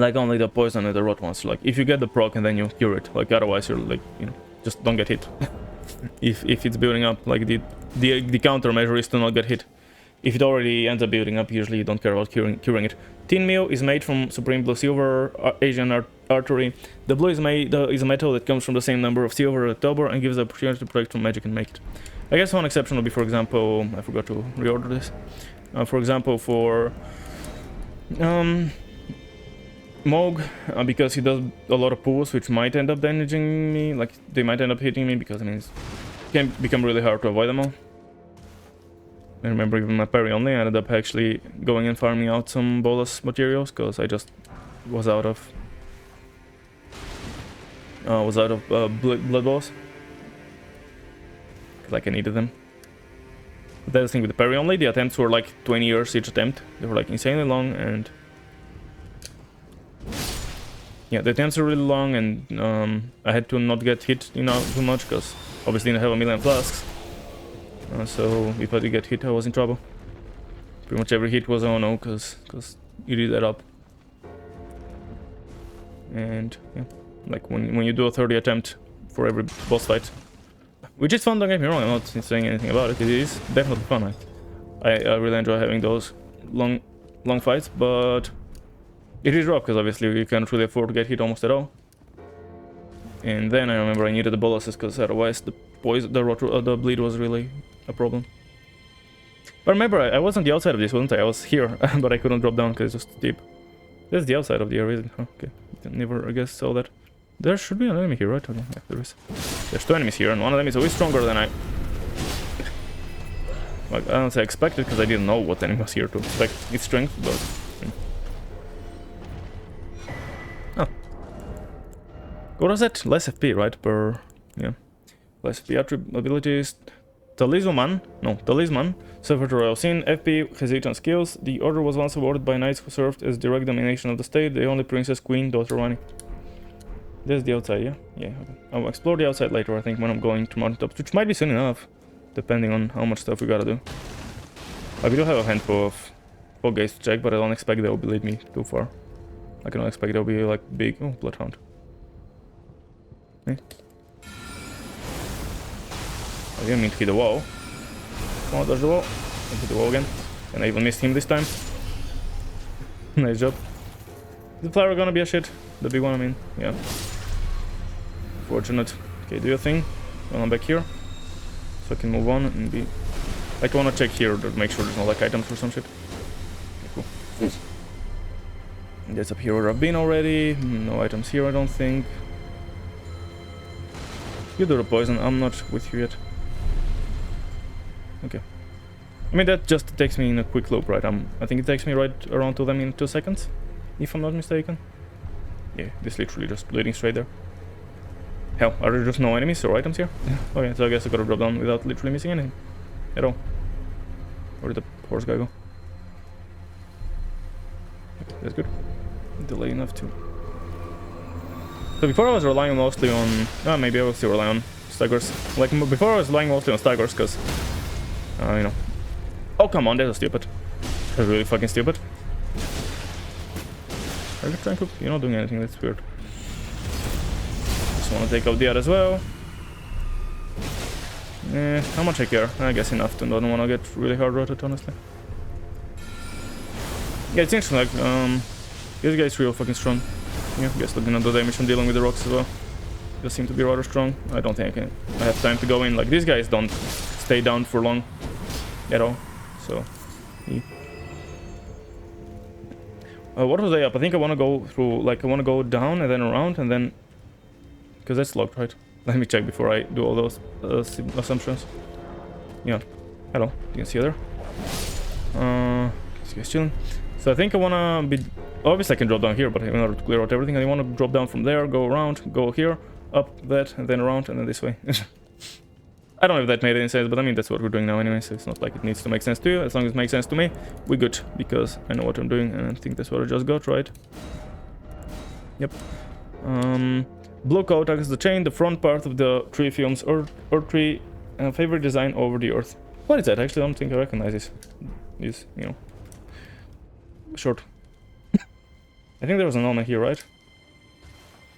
Like only the poison and the rot ones. Like if you get the proc and then you cure it, like otherwise you're like, you know, just don't get hit. if it's building up, like the countermeasure is to not get hit. If it already ends up building up, usually you don't care about curing it. Tin meal is made from supreme blue silver, Asian artery. The blue is a metal that comes from the same number of silver at October and gives the opportunity to protect from magic and make it. I guess one exception would be, for example, I forgot to reorder this. For example, for Moog, because he does a lot of pulls, which might end up damaging me. Like they might end up hitting me because I mean it can become really hard to avoid them all. I remember even my parry only, I ended up actually going and farming out some bolus materials because I just was out of blood balls. Like I needed them. But that's the thing with the parry only, the attempts were like 20 years each attempt. They were like insanely long, and yeah, the attempts are really long, and I had to not get hit, you know, too much because obviously I didn't have a million flasks. So if I did get hit, I was in trouble. Pretty much every hit was oh no, because you did that up. And yeah, like when you do a 30 attempt for every boss fight, which is fun, don't get me wrong, I'm not saying anything about it. It is definitely fun. I really enjoy having those long fights, but it is rough because obviously you can't really afford to get hit almost at all. And then I remember I needed the boluses because otherwise the bleed was really a problem. But remember, I was on the outside of this, wasn't I? I was here, but I couldn't drop down because it's just deep. That's the outside of the area, isn't it? Oh, okay, never, I guess, saw that. There should be an enemy here, right? Okay, yeah, there is. There's two enemies here, and one of them is always stronger than I... Like, I don't say expected, because I didn't know what enemy was here to expect its strength, but... Oh. What was that? Less FP, right? Per... yeah. Less FP abilities... Talisman, suffered a royal sin. FP has 8 on skills. The order was once awarded by knights who served as direct domination of the state. The only princess, queen, daughter Rani. There's the outside, yeah? Yeah, okay. I'll explore the outside later, I think, when I'm going to mountaintops, which might be soon enough, depending on how much stuff we gotta do. We do have a handful of fog gates to check, but I don't expect they'll lead me too far. I can expect they'll be, like, big... Oh, Bloodhound. Okay. I didn't mean to hit the wall. Come on, dodge the wall. I hit the wall again. And I even missed him this time. Nice job. Is the flower gonna be a shit? The big one, I mean. Yeah. Fortunate. Okay, do your thing. Well, I'm back here. So I can move on and be... Like, I wanna check here to make sure there's no, like, items or some shit. Okay, cool. That's up here where I've been already. No items here, I don't think. You do the poison. I'm not with you yet. Okay. I mean, that just takes me in a quick loop, right? I think it takes me right around to them in 2 seconds, if I'm not mistaken. Yeah, this literally just leading straight there. Hell, are there just no enemies or items here? Okay, so I guess I gotta drop down without literally missing anything. At all. Where did the horse guy go? Okay, that's good. Delay enough too. So before I was relying mostly on... maybe I will still rely on staggers. Like, before I was relying mostly on staggers, because... you know... Oh, come on, that's stupid. That's really fucking stupid. Are you trying to... You're not doing anything, that's weird. Just want to take out the other as well. How much I care? I guess enough to not want to get really hard rotted, honestly. Yeah, it's interesting, like, this guy's real fucking strong. Yeah, I guess looking at the damage and dealing with the rocks as well. Does seem to be rather strong. I don't think I have time to go in. Like, these guys don't stay down for long at all. So, what was I up? I think I want to go through, like, I want to go down and then around and then... Because that's locked, right? Let me check before I do all those assumptions. Yeah. Hello. You can see her there. This guy's chilling. So I think I want to be... Obviously I can drop down here, but in order to clear out everything, I want to drop down from there, go around, go here, up that, and then around, and then this way. I don't know if that made any sense, but I mean, that's what we're doing now anyway, so it's not like it needs to make sense to you. As long as it makes sense to me, we're good, because I know what I'm doing, and I think that's what I just got, right? Yep. Blue coat is the chain, the front part of the tree films, or tree, favorite design over the earth. What is that? Actually, I don't think I recognize this. This, you know, short. I think there was an element here, right?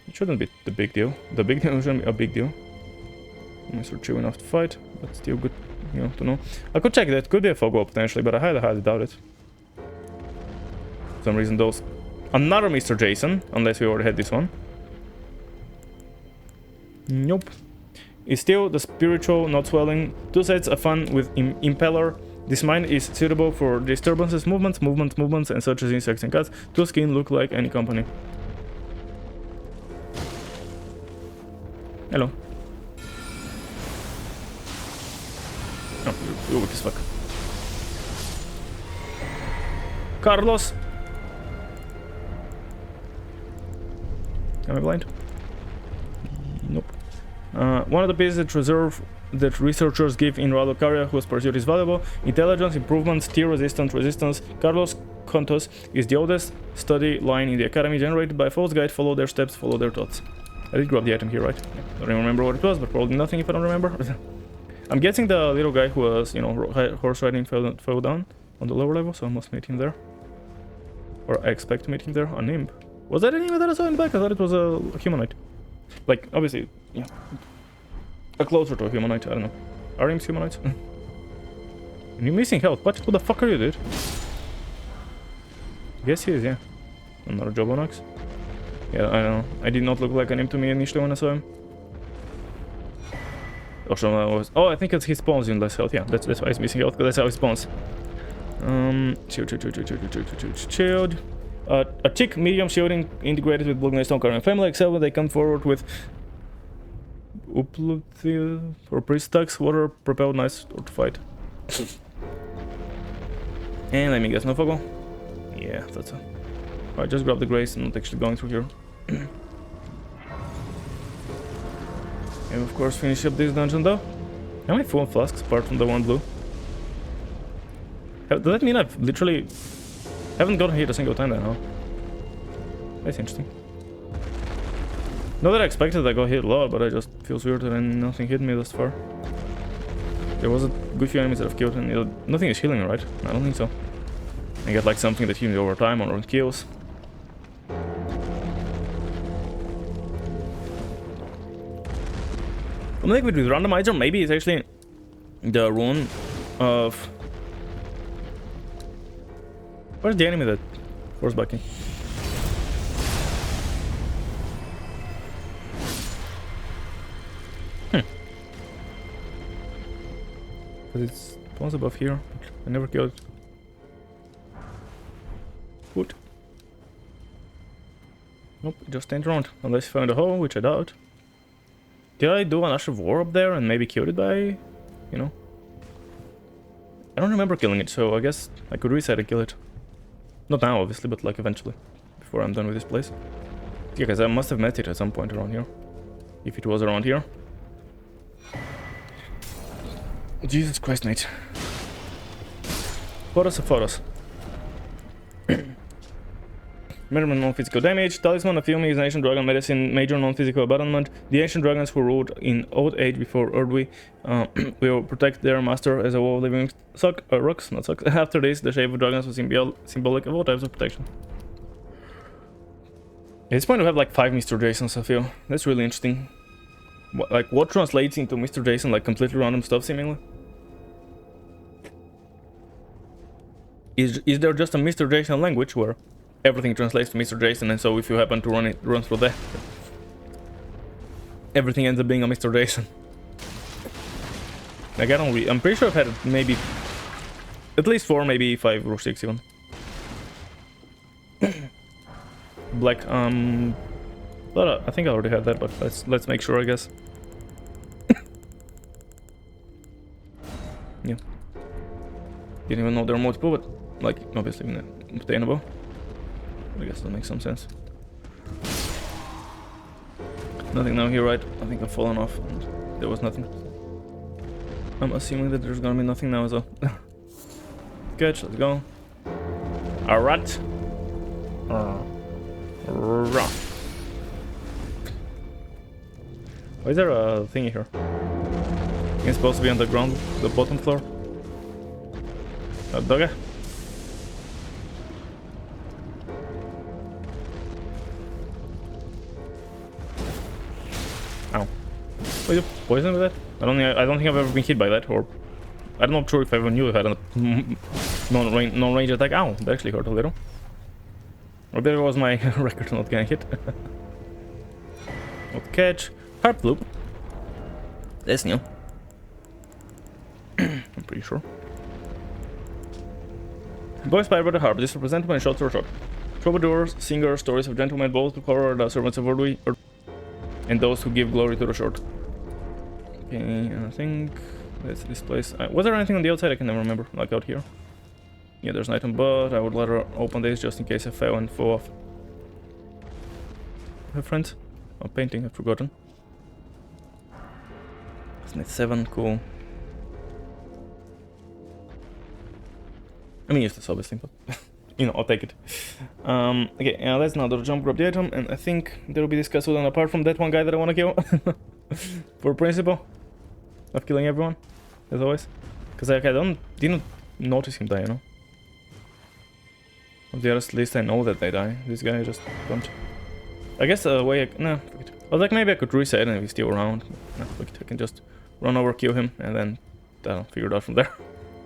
It shouldn't be the big deal. The big deal shouldn't be a big deal. Mr. Chill enough to fight, but still good, you know, to know. I could check that. Could be a Fogo potentially, but I highly doubt it. For some reason, those... Another Mr. Jason, unless we already had this one. Nope. Is still the spiritual, not swelling. 2 sets of fun with impeller. This mine is suitable for disturbances, movements, and such as insects and cats. 2 skin look like any company. Hello. Oh, you're weak as fuck. Carlos! Am I blind? Nope. One of the pieces that researchers give in Rando whose pursuit is valuable. Intelligence, improvements, tier resistance. Carlos Contos is the oldest study line in the academy, generated by Foes Guide. Follow their steps, follow their thoughts. I did grab the item here, right? I don't even remember what it was, but probably nothing if I don't remember. I'm guessing the little guy who was, you know, horse riding fell down on the lower level, so I must meet him there. Or I expect to meet him there. A nymph. Was that an imp that I saw in the back? I thought it was a humanoid. Like, obviously, yeah. A closer to a humanoid, I don't know. Are imps humanoids? And you're missing health. What? Who the fuck are you, dude? Guess he is, yeah. Another Jobonox. Yeah, I don't know. I did not look like an imp to me initially when I saw him. Oh, I think it's he spawns in less health. Yeah, that's why he's missing health, because that's how he spawns. Shield. A chick medium shielding integrated with Blue Stone Carving Family. Excel when they come forward with Upluthia or Priest Stacks, water propelled nice to fight. And let me guess, no Fogo? Yeah, that's it. Alright, just grab the Grace and not actually going through here. And of course finish up this dungeon though. How many full flasks apart from the one blue? Does that mean I've literally haven't gotten hit a single time then, huh? That's interesting. Not that I expected I got hit a lot, but it just feels weird that nothing hit me thus far. There was a good few enemies that I've killed and nothing is healing, right? I don't think so. I get like something that heals me over time or on kills. I'm thinking with randomizer, maybe it's actually the rune of... Where's the enemy that force backing? Because it spawns above here. I never killed it. Good. Nope, just stand around. Unless you found a hole, which I doubt. Did I do an Ash of War up there and maybe kill it by, you know? I don't remember killing it, so I guess I could reset and kill it. Not now, obviously, but like eventually. Before I'm done with this place. Yeah, because I must have met it at some point around here. If it was around here. Jesus Christ, mate. Photos of photos. Measurement non-physical damage. Talisman of Filmy is an ancient dragon medicine. Major non-physical abandonment. The ancient dragons who ruled in old age before Erdwe will protect their master as a wall of living rocks, not sucks. After this, the shape of dragons was symbolic of all types of protection. At this point we have like 5 Mr. Jasons, I feel. That's really interesting. What translates into Mr. Jason? Like completely random stuff, seemingly? Is there just a Mr. Jason language where everything translates to Mr. Jason, and so if you happen to run through that, everything ends up being a Mr. Jason? Like, I'm pretty sure I've had maybe at least 4, maybe 5 or 6 even. Black, but I think I already had that, but let's make sure, I guess. Yeah. Didn't even know there were multiple, but like obviously obtainable. I guess that makes some sense. Nothing now here, right? I think I've fallen off and there was nothing. I'm assuming that there's gonna be nothing now as well. Good, let's go. Alright. Why is there a thingy here? It's supposed to be on the ground, the bottom floor. Doggy. Are you poisoned with that? I don't think I've ever been hit by that, or I'm not sure if I ever knew I had a non-range attack. Ow, that actually hurt a little. Or there was my record not getting hit. Not catch. Harp loop. That's new. I'm pretty sure. Voiced by the harp. This represents when shots were shot. Troubadours, singers, stories of gentlemen, both before the servants of Ordui, and those who give glory to the short. Okay, I think that's this place. Was there anything on the outside? I can never remember. Like out here. Yeah, there's an item, but I would rather open this just in case I fail and fall off. Have friends? Oh, painting, I've forgotten. Isn't it 7? Cool. I mean, useless, obviously, but you know, I'll take it. Okay, let's now jump, grab the item, and I think there will be this castle, and apart from that one guy that I want to kill, for principle of killing everyone, as always, because like, didn't notice him die, you know. Of the others, at least I know that they die. This guy I just don't. I guess the way no, forget it. I was like, maybe I could reset and if he's still around. No, forget it. I can just run over, kill him, and then figure it out from there.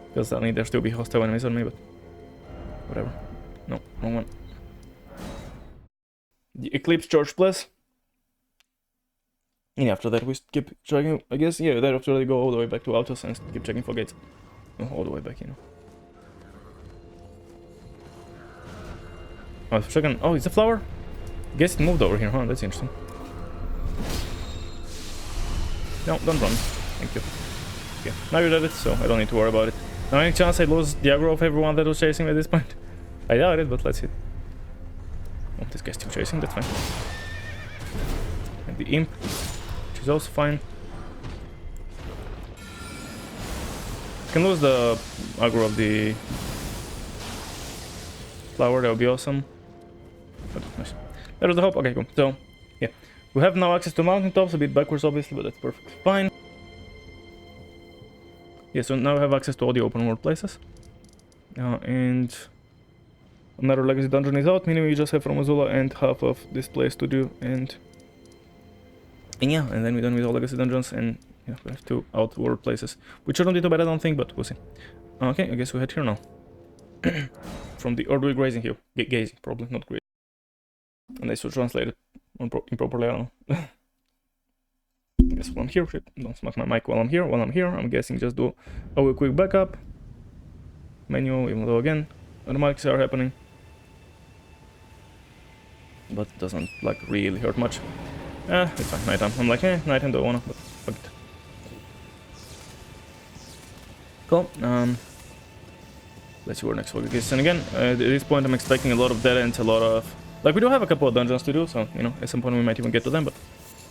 Because I need there still be hostile enemies on me, but whatever. No, wrong one. The Eclipse Church Place. And after that we keep checking, I guess, yeah, then after they go all the way back to Altos and keep checking for gates. No, all the way back, you know. Oh, second. Oh, it's a flower? I guess it moved over here, huh? That's interesting. No, don't run. Thank you. Okay, now you're dead, so I don't need to worry about it. Now, any chance I lose the aggro of everyone that was chasing me at this point? I doubt it, but let's see. Oh, this guy's still chasing, that's fine. And the imp, which is also fine. I can lose the aggro of the flower, that would be awesome. But nice. That was the hope. Okay, cool. So, yeah. We have now access to mountaintops, a bit backwards obviously, but that's perfectly fine. Yeah, so now we have access to all the open world places. And another legacy dungeon is out, meaning we just have from Azula and half of this place to do, and yeah, and then we're done with all legacy dungeons, and yeah, we have 2 outward places, which shouldn't be too bad, I don't think, but we'll see. Okay, I guess we head here now. From the Ordui grazing hill. Gazing, probably, not grazing. And I should translate it improperly, I don't know. I guess while I'm here, shit, don't smack my mic while I'm here. While I'm here, I'm guessing just do a quick backup. Menu, even though again, automatics are happening. But it doesn't, like, really hurt much. It's fine, nighttime. I'm like, nighttime don't wanna, but fuck it. Cool, let's see where next focus is. And again, at this point I'm expecting a lot of dead ends, a lot of... Like, we do have a couple of dungeons to do, so, you know, at some point we might even get to them, but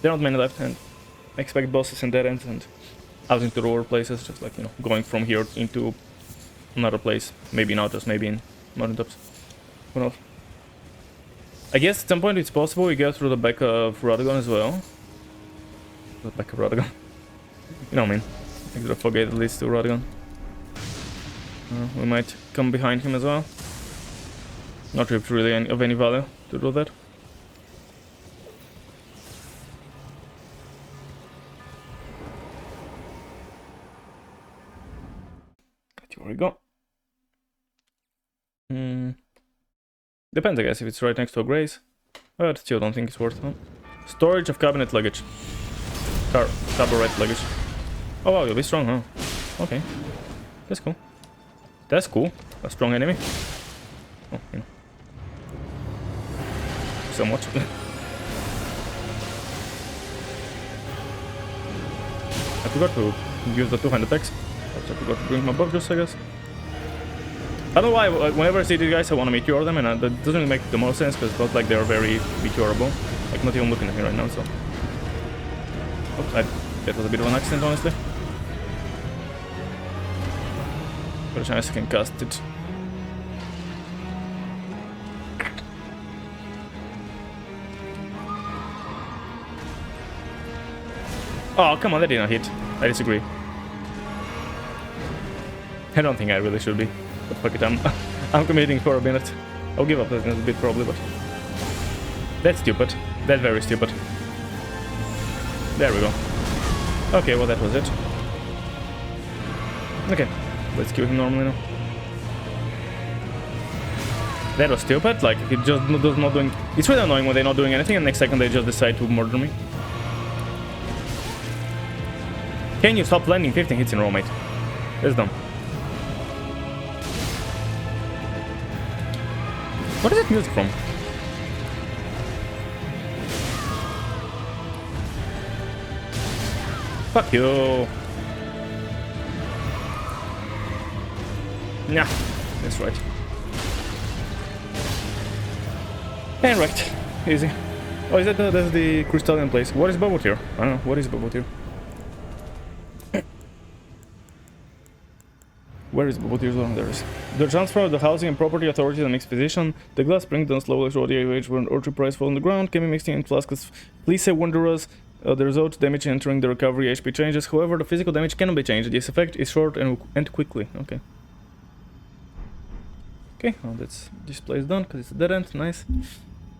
there aren't many left, and I expect bosses and dead ends and out into lower places, just like, you know, going from here into another place. Maybe not, just maybe in mountaintops. Who knows? I guess at some point it's possible we go through the back of Radagon as well. The back of Radagon. You know what I mean. Extra forgate that leads to Radagon. We might come behind him as well. Not sure if it's really of any value to do that. Here we go. Depends, I guess, if it's right next to a grace. But still don't think it's worth it. Storage of cabinet luggage. Cabaret luggage. Oh wow, you'll be strong, huh? Okay. That's cool. That's cool. A strong enemy. Oh, you know. Somewhat. I forgot to use the two-handed axe. I forgot to bring my buff juice, I guess. I don't know why, whenever I see these guys I want to meteor them, and that doesn't really make the most sense, because it's not like they're very meteorable. Like, not even looking at me right now, so... Oops, that was a bit of an accident, honestly. Got a chance I can cast it. Oh, come on, that did not hit. I disagree. I don't think I really should be. But fuck it, I'm committing for a minute. I'll give up that in a bit probably, but... That's stupid. That's very stupid. There we go. Okay, well that was it. Okay, let's kill him normally now. That was stupid, like, it just does not doing... It's really annoying when they're not doing anything and next second they just decide to murder me. Can you stop landing 15 hits in a row, mate? That's dumb. What is that music from? Fuck you. Nah, that's right. And right, easy. Oh, is that that's the crystalline place? What is above here? I don't know. What is above here? Where is above here? There is. The transfer of the housing and property authority to the mixed position. The glass spring done slowly throughout the age when orchard price fall on the ground can be mixed in flasks. Please say Wanderers. The result damage entering the recovery HP changes. However, the physical damage cannot be changed. This effect is short and end quickly. Okay. Okay, well, that's this place done because it's a dead end. Nice.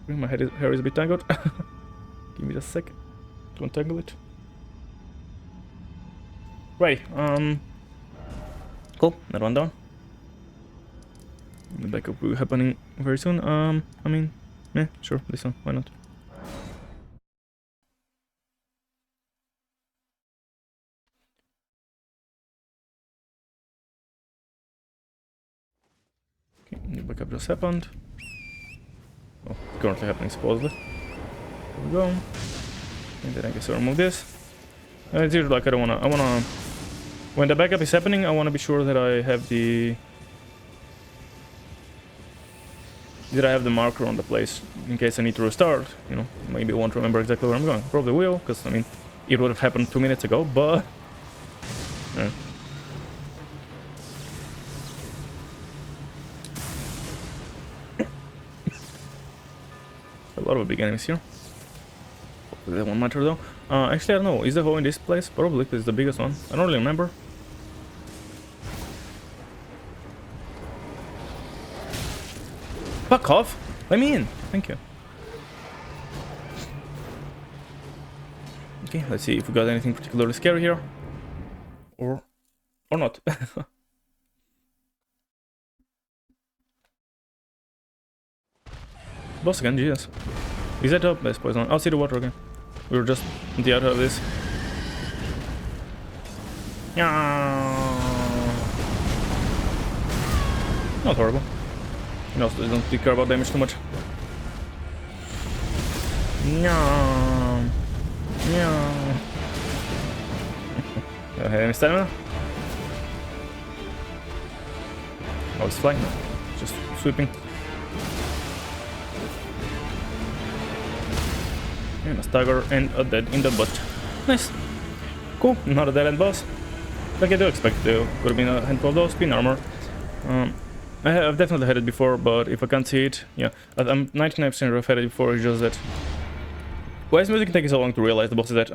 My hair is a bit tangled. Give me just a sec to untangle it. Right. Cool. That one done. The backup will be happening very soon. I mean, yeah, sure. This one. Why not? Okay, the backup just happened. Oh, it's currently happening supposedly. There we go. And then I guess I'll remove this. It's usually like I wanna... When the backup is happening, I wanna be sure that I have the... That I have the marker on the place in case I need to restart. You know, maybe I won't remember exactly where I'm going. Probably will, because I mean, it would have happened 2 minutes ago, but... A lot of big enemies here. Hopefully that won't matter though. Actually, I don't know. Is the hole in this place? Probably, because it's the biggest one. I don't really remember. Fuck off! Let me in! Thank you. Okay, let's see if we got anything particularly scary here. Or not. Boss again, Jesus. Is that up? Let's poison. I'll see the water again. We were just on the outer of this. Not horrible. You know, don't care about damage too much. Any stamina? Oh, it's flying. Just sweeping. And a stagger and a dead in the butt. Nice. Cool. Not a dead end boss. Like I do expect there could have been a handful of those. Pin armor. I've definitely had it before, but if I can't see it, yeah. I'm 99% sure I've had it before, it's just that... Why is music taking so long to realize the boss is that?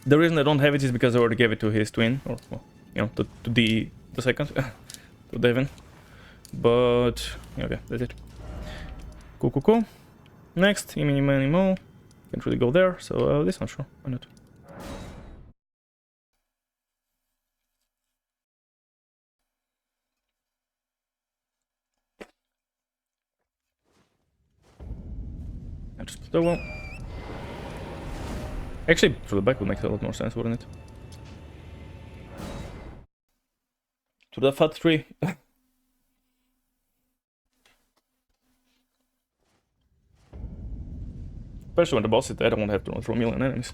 The reason I don't have it is because I already gave it to his twin, or, well, you know, to the second, to Devin. But, yeah, okay, that's it. Cool. Next, Mo. Can't really go there, so this one, sure, why not? I just put that one. Actually, for the back would make a lot more sense, wouldn't it? To the fat tree. Especially when the boss is dead, I won't have to run through a million enemies.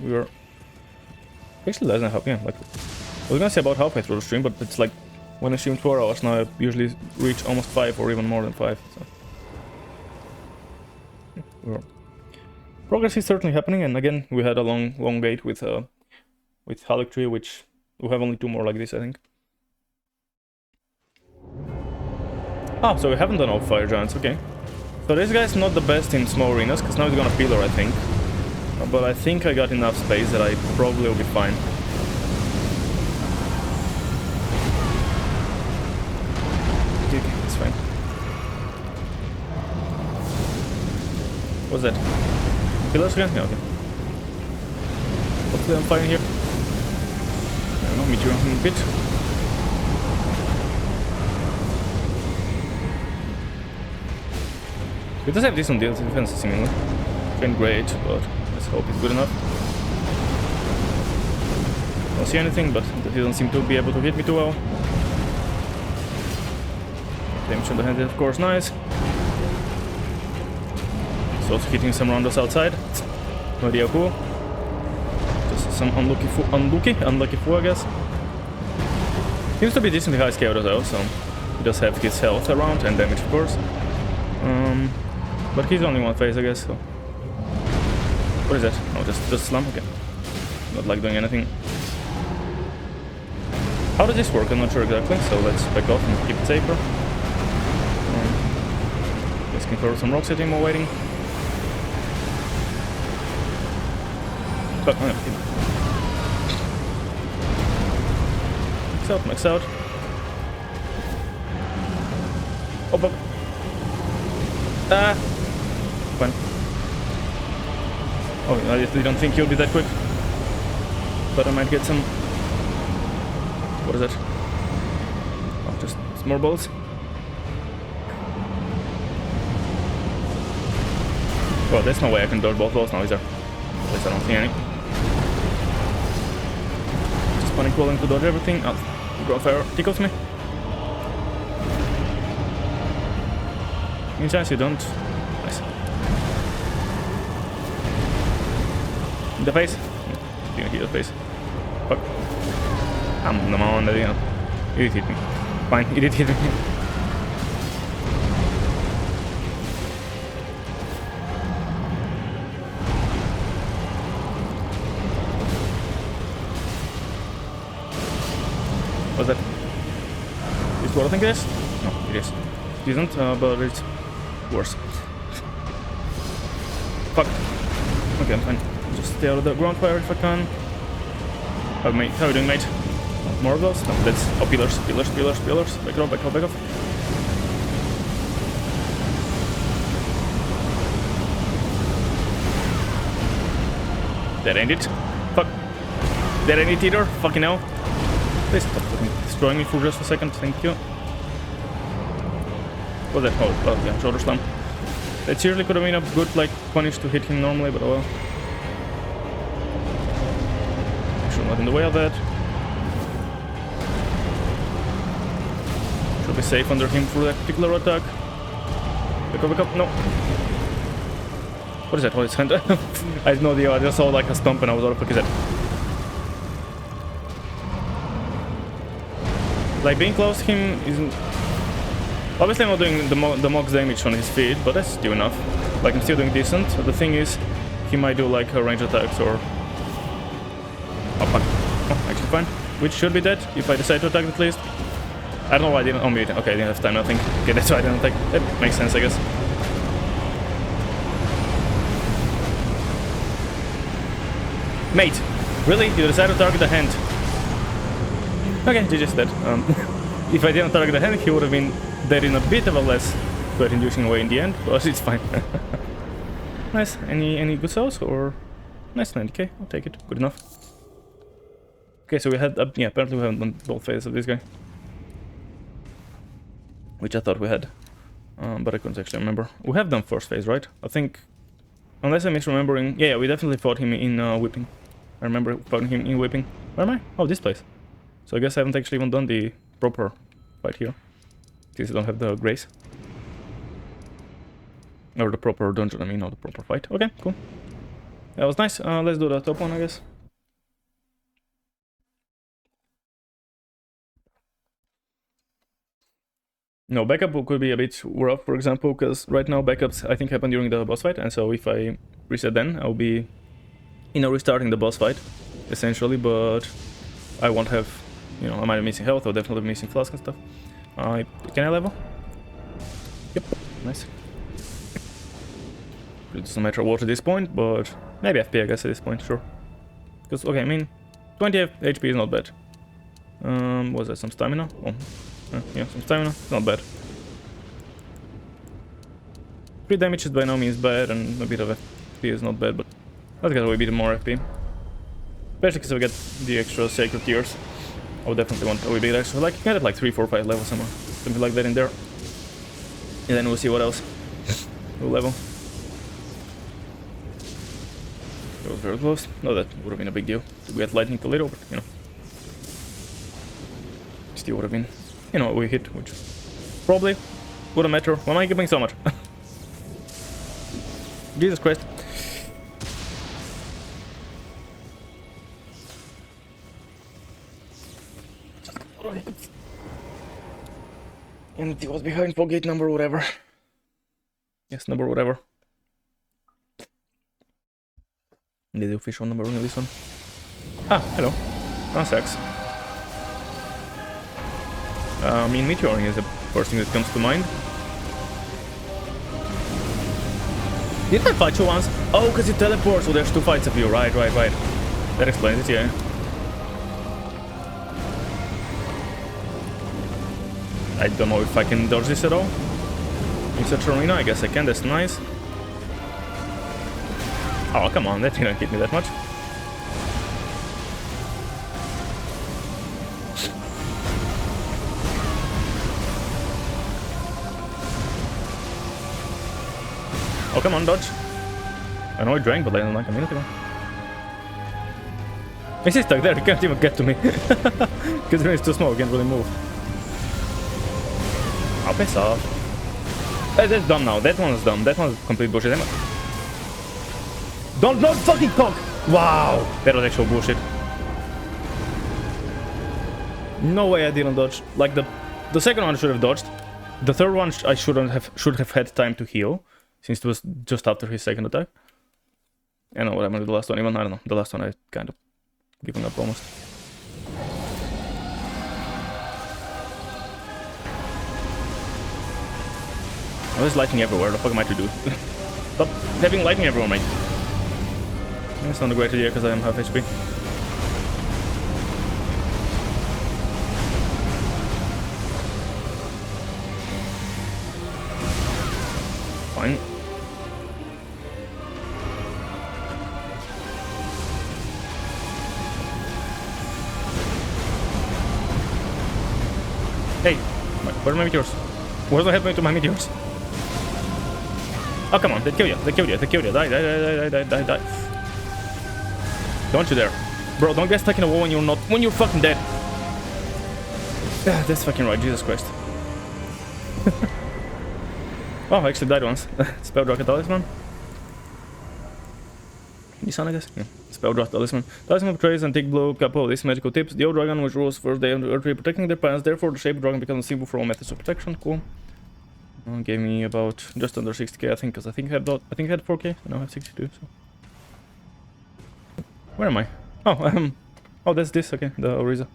We were actually less than half, yeah, like I was gonna say about halfway through the stream, but it's like when I stream 4 hours now, I usually reach almost 5 or even more than 5, so progress is certainly happening. And again, we had a long wait with Halleck Tree, which we have only 2 more like this, I think. Ah, so we haven't done all fire giants, okay. So this guy's not the best in small arenas, because now he's gonna pillar, I think. But I think I got enough space that I probably will be fine. What's that? Pillars again? Yeah, okay. Hopefully I'm fighting here. I don't know, meet you in a bit. It does have decent defense seemingly. Ain't great, but let's hope it's good enough. Don't see anything, but he doesn't seem to be able to hit me too well. Damage on the hand is of course nice. He's also hitting some randos outside. No idea who. Just some unlucky fool, I guess. Seems to be decently high scaled as well, so he does have his health around and damage of course. But he's only one phase, I guess, so... What is that? Oh, just slam? Okay. Not like doing anything. How does this work? I'm not sure exactly, so let's back off and keep it safer. Let's control some rocks at him while waiting. But, max out. Oh, but... Fine. Oh, I didn't think you'll be that quick. But I might get some... What is that? Oh, just more balls. Well, there's no way I can dodge both balls now, is there? At least I don't see any. Just panic rolling to dodge everything. Oh, ground fire tickles me. Any chance you don't? Nice. In the face? Didn't hit the face. Fuck. I'm on the, you know. It did hit me. Fine, it did hit me. What's that? Is what I think it is? No, it is. It isn't, but it's worse. Fuck. Okay, I'm fine. Just stay out of the ground fire if I can. How are you doing, mate? More of those? No, that's... Oh, pillars. Back off. That ain't it. Fuck. That ain't it either. Fucking hell. Please stop fucking destroying me for just a second. Thank you. What's that? Oh, yeah, shoulder slam. That seriously could have been a good, like, punish to hit him normally, but oh well. Actually, not in the way of that. Should be safe under him for that particular attack. Back up. No. What is that? What is hand? I had no idea. I just saw like a stump and I was, what the fuck is that? Like, being close to him isn't... Obviously I'm not doing the max damage on his feet, but that's still enough. Like, I'm still doing decent. But the thing is, he might do like a range attacks or... Oh fuck. Oh, actually fine. Which should be dead, if I decide to attack at least. I don't know why I didn't... Oh, maybe... Okay, I didn't have time, I think. Okay, that's why I didn't attack. That makes sense, I guess. Mate! Really? You decided to target the hand. Okay, GG's dead. If I didn't target the hand, he would have been dead in a bit of a less threat-inducing way in the end, but it's fine. Nice. Any good souls or... Nice, 90k. I'll take it. Good enough. Okay, so we had... yeah, apparently we haven't done both phases of this guy. Which I thought we had. But I couldn't actually remember. We have done first phase, right? I think... Unless I'm misremembering... Yeah, we definitely fought him in whipping. I remember fighting him in whipping. Where am I? Oh, this place. So I guess I haven't actually even done the proper fight here. Since I don't have the grace. Or the proper dungeon, I mean, not the proper fight. Okay, cool. That was nice. Let's do the top one, I guess. No, backup could be a bit rough, for example, because right now backups, I think, happen during the boss fight, and so if I reset then, I'll be, you know, restarting the boss fight, essentially, but I won't have, you know, I might be missing health, or definitely be missing flask and stuff. Can I level? Yep, nice. It doesn't matter what at this point, but maybe FP, I guess, at this point, sure. Because, okay, I mean, 20 HP is not bad. Was that some stamina? Oh. Yeah, some stamina. Not bad. 3 damage is by no means bad, and a bit of FP is not bad, but let's get a bit more FP. Especially because we get the extra sacred tears. I would definitely want a bit extra. Like, get it like 3, 4, 5 levels somewhere. Something like that in there. And then we'll see what else we'll level. That was very close. No, that would have been a big deal to get lightning to little, but you know. Still would have been, you know, we hit, which probably wouldn't matter. Why am I giving so much? Jesus Christ. And it was behind for gate number whatever. Yes, number whatever. Did the official number on this one? Ah, hello. Sex. I mean, meteoring is the first thing that comes to mind. Did I fight you once? Oh, because it teleports, so there's 2 fights of you. Right. That explains it, yeah. I don't know if I can dodge this at all. In such an arena, I guess I can, that's nice. Oh, come on, that didn't hit me that much. Oh, come on, dodge. I know it drank, but like a minute ago. He's stuck there, he can't even get to me. Because the room is too small, he can't really move. I'll piss off. That's dumb now, that one's dumb. That one's complete bullshit. Don't fucking talk! Wow! That was actual bullshit. No way I didn't dodge. Like the second one I should have dodged. The third one I should have had time to heal. Since it was just after his second attack. I don't know what happened with the last one, even I don't know. The last one I kind of given up almost. Oh, there's lightning everywhere, the fuck am I to do? Stop having lightning everywhere, mate. That's not a great idea because I am half HP. Fine. Hey, where are my meteors? What's happening to my meteors? Oh, come on, they kill you, die. Don't you dare. Bro, don't get stuck in a wall when you're fucking dead. Yeah, that's fucking right, Jesus Christ. Oh, I actually died once. Spell Rocket Talisman. This one, I guess? Yeah. Spell Rocket Talisman. Talisman portrays antique blue couple of these magical tips. The old dragon which rules first day on the earth protecting their parents, therefore the shape dragon becomes a symbol for all methods of protection. Cool. Gave me about just under 60k, I think, because I think I had 4k, and now I have 62, so. Where am I? Oh, oh, that's this, okay, the Oriza.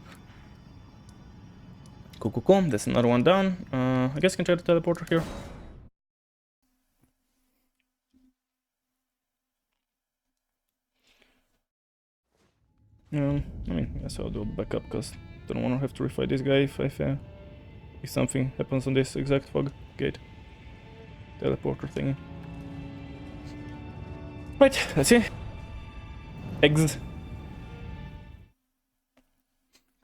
Cool, that's another one down. I guess I can try the teleporter here. I mean, I guess I'll do a backup, because I don't want to have to refight this guy if something happens on this exact fog gate. Teleporter thingy. Right, let's see. Eggs.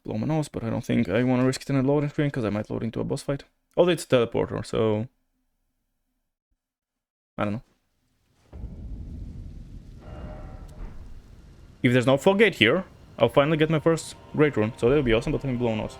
Blow my nose, but I don't think I want to risk it in a loading screen because I might load into a boss fight. Although it's a teleporter, so I don't know. If there's no fog gate here, I'll finally get my first great rune, so that'll be awesome, but let me blow my nose.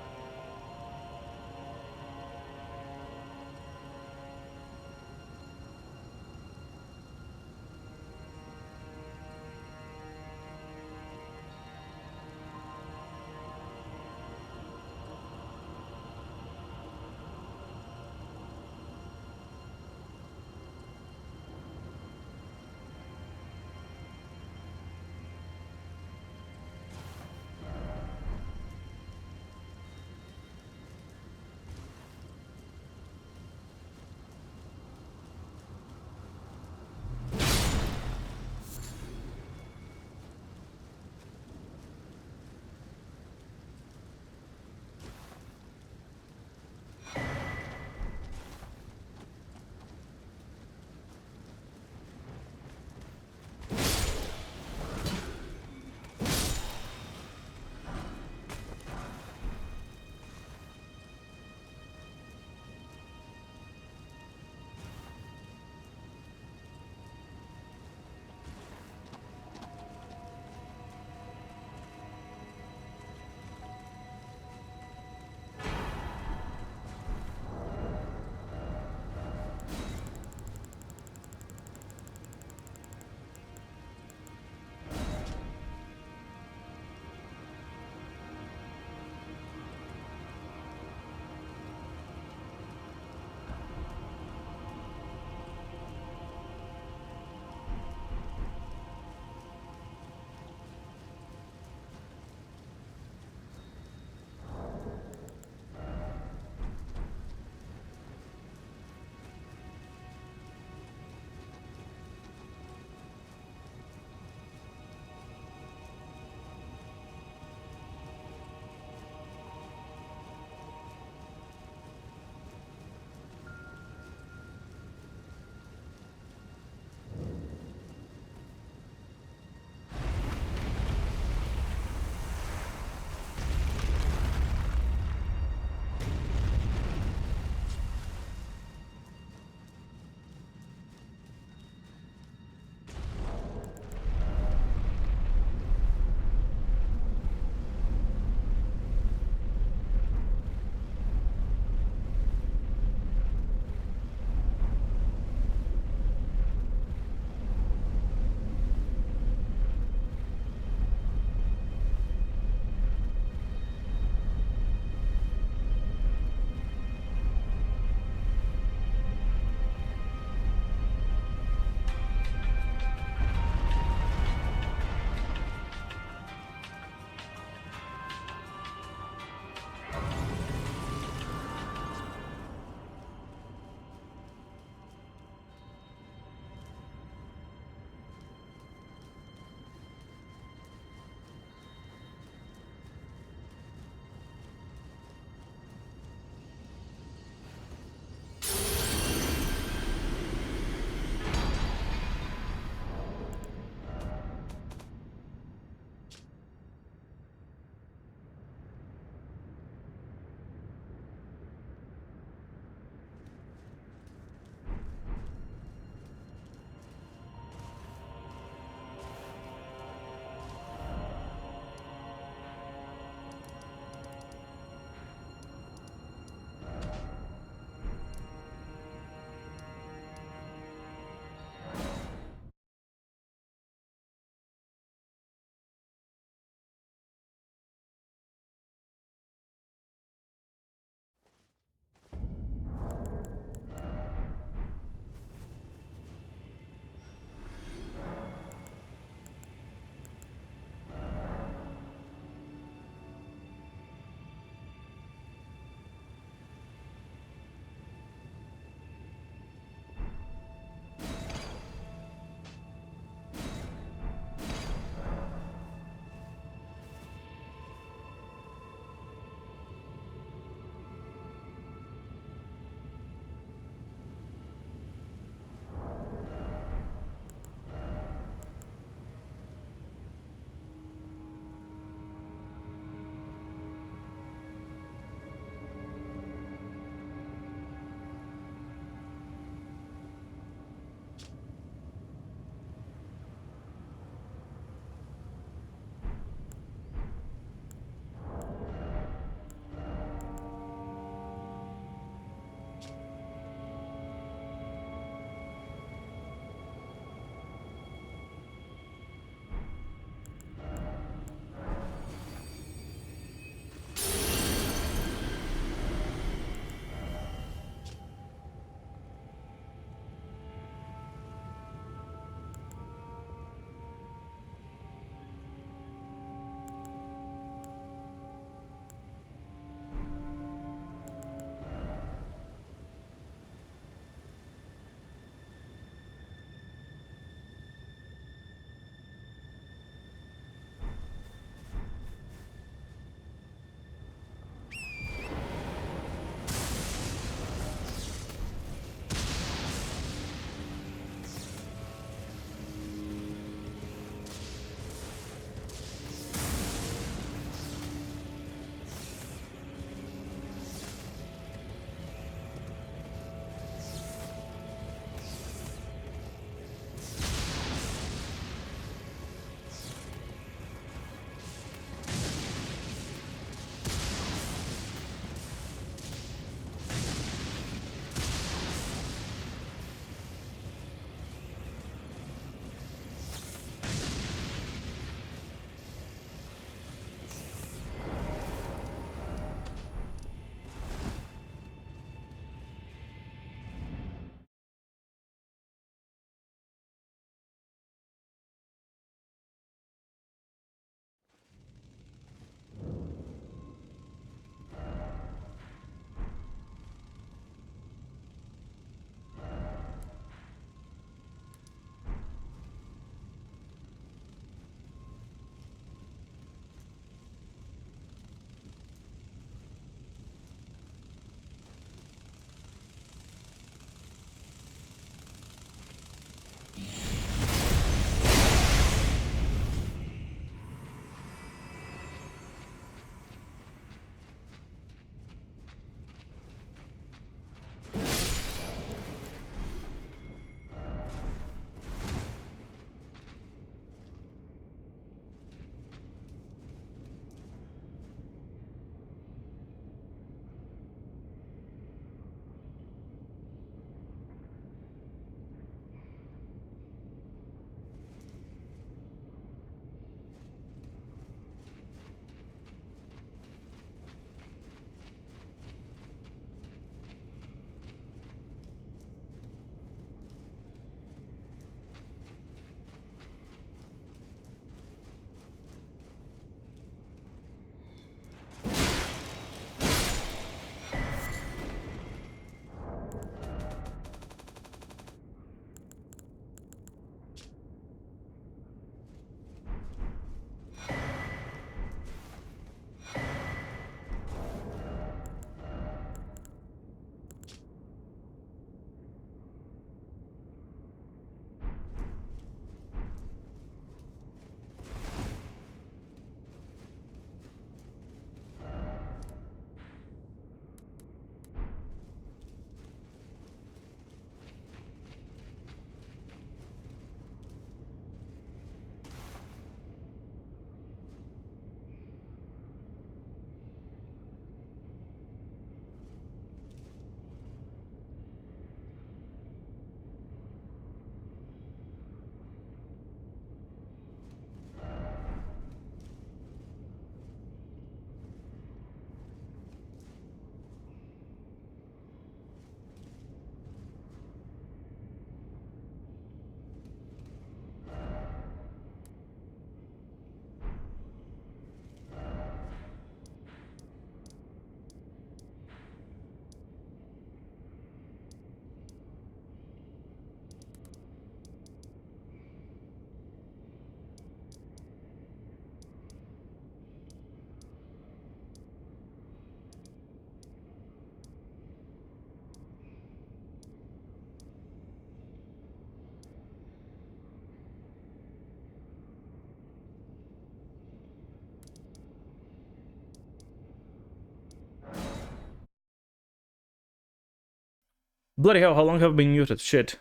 Bloody hell, how long have I been muted? Shit.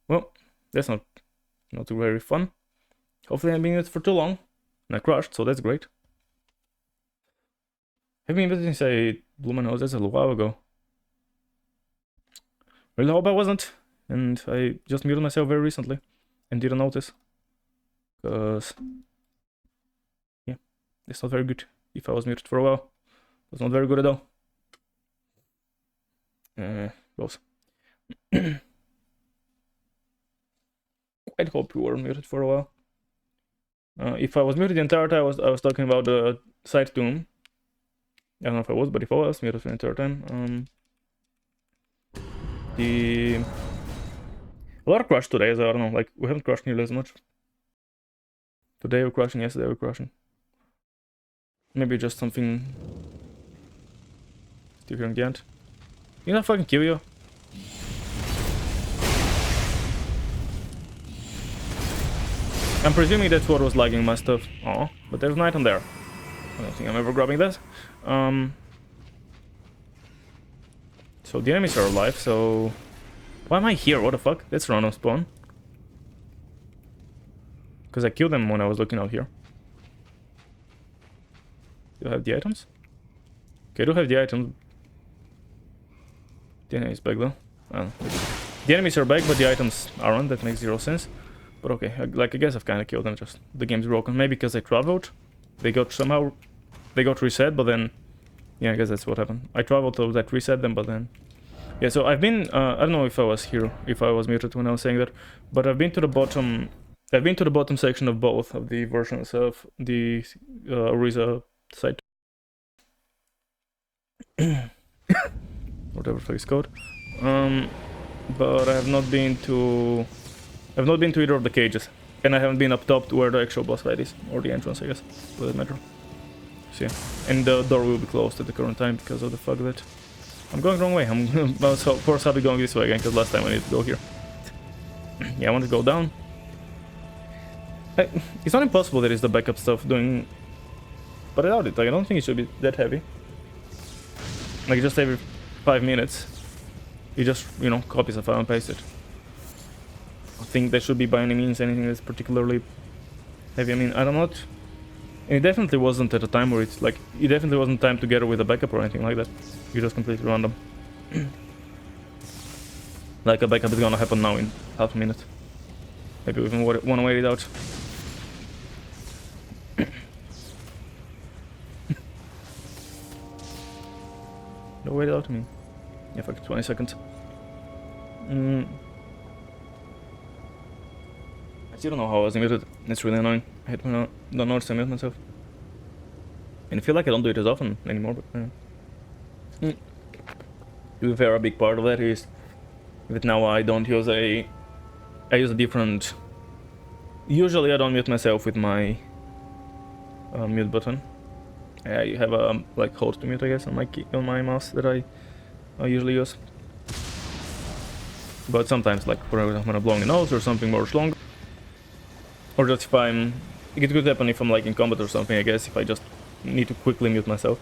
Well, that's not very fun. Hopefully I've been muted for too long. And I crashed, so that's great. I've been muted since I blew my nose, that's a while ago. Really hope I wasn't. And I just muted myself very recently. And didn't notice. Because... yeah, it's not very good if I was muted for a while. It's not very good at all. Close. I'd hope you were muted for a while. If I was muted the entire time, I was talking about the side tomb. I don't know if I was, but if I was muted for the entire time, a lot of crash today, so I don't know. Like we haven't crashed nearly as much. Today we're crashing. Yesterday we're crashing. Maybe just something. Still hearing the end. You know, fucking kill you. I'm presuming that's what was lagging my stuff. Oh, but there's an item there. I don't think I'm ever grabbing that. So the enemies are alive, so... why am I here? What the fuck? That's random spawn. Because I killed them when I was looking out here. Do I have the items? Okay, I do have the items. The enemies back though. The enemies are back, but the items aren't. That makes zero sense. But okay, I guess I've kind of killed them. Just the game's broken. Maybe because I traveled, they got reset. But then, yeah, I guess that's what happened. I traveled so that reset them, but then, yeah. So I've been. I don't know if I was here, if I was muted when I was saying that, but I've been to the bottom. I've been to the bottom section of both of the versions of the Oriza site. Whatever fuck it's called. But I have not been to... I've not been to either of the cages. And I haven't been up top to where the actual boss fight is. Or the entrance, I guess. For that matter. So yeah. And the door will be closed at the current time because of the fact that... I'm going the wrong way. Of course I'll be going this way again, because last time I needed to go here. Yeah, I want to go down. It's not impossible that it's the backup stuff doing... But I doubt it. Like, I don't think it should be that heavy. Like, just every 5 minutes, you just, you know, copy the file and paste it. I think that should be by any means anything that's particularly heavy. I mean, I don't know. And it definitely wasn't at a time where it's like, it definitely wasn't timed together with a backup or anything like that. You're just completely random. Like a backup is gonna happen now in half a minute. Maybe we even want to wait it out. No, wait it out, I mean. Yeah, fuck, 20 seconds. I still don't know how I was muted. It's really annoying. I hate when I don't notice I mute myself. And I feel like I don't do it as often anymore, but to be fair, a big part of that is that now I don't use I use a different... Usually I don't mute myself with my mute button. I have a like hold to mute, I guess, on my mouse that I usually use. But sometimes, like for example, when I'm blowing a nose or something more long, or just if I'm... It could happen if I'm like in combat or something, I guess, if I just need to quickly mute myself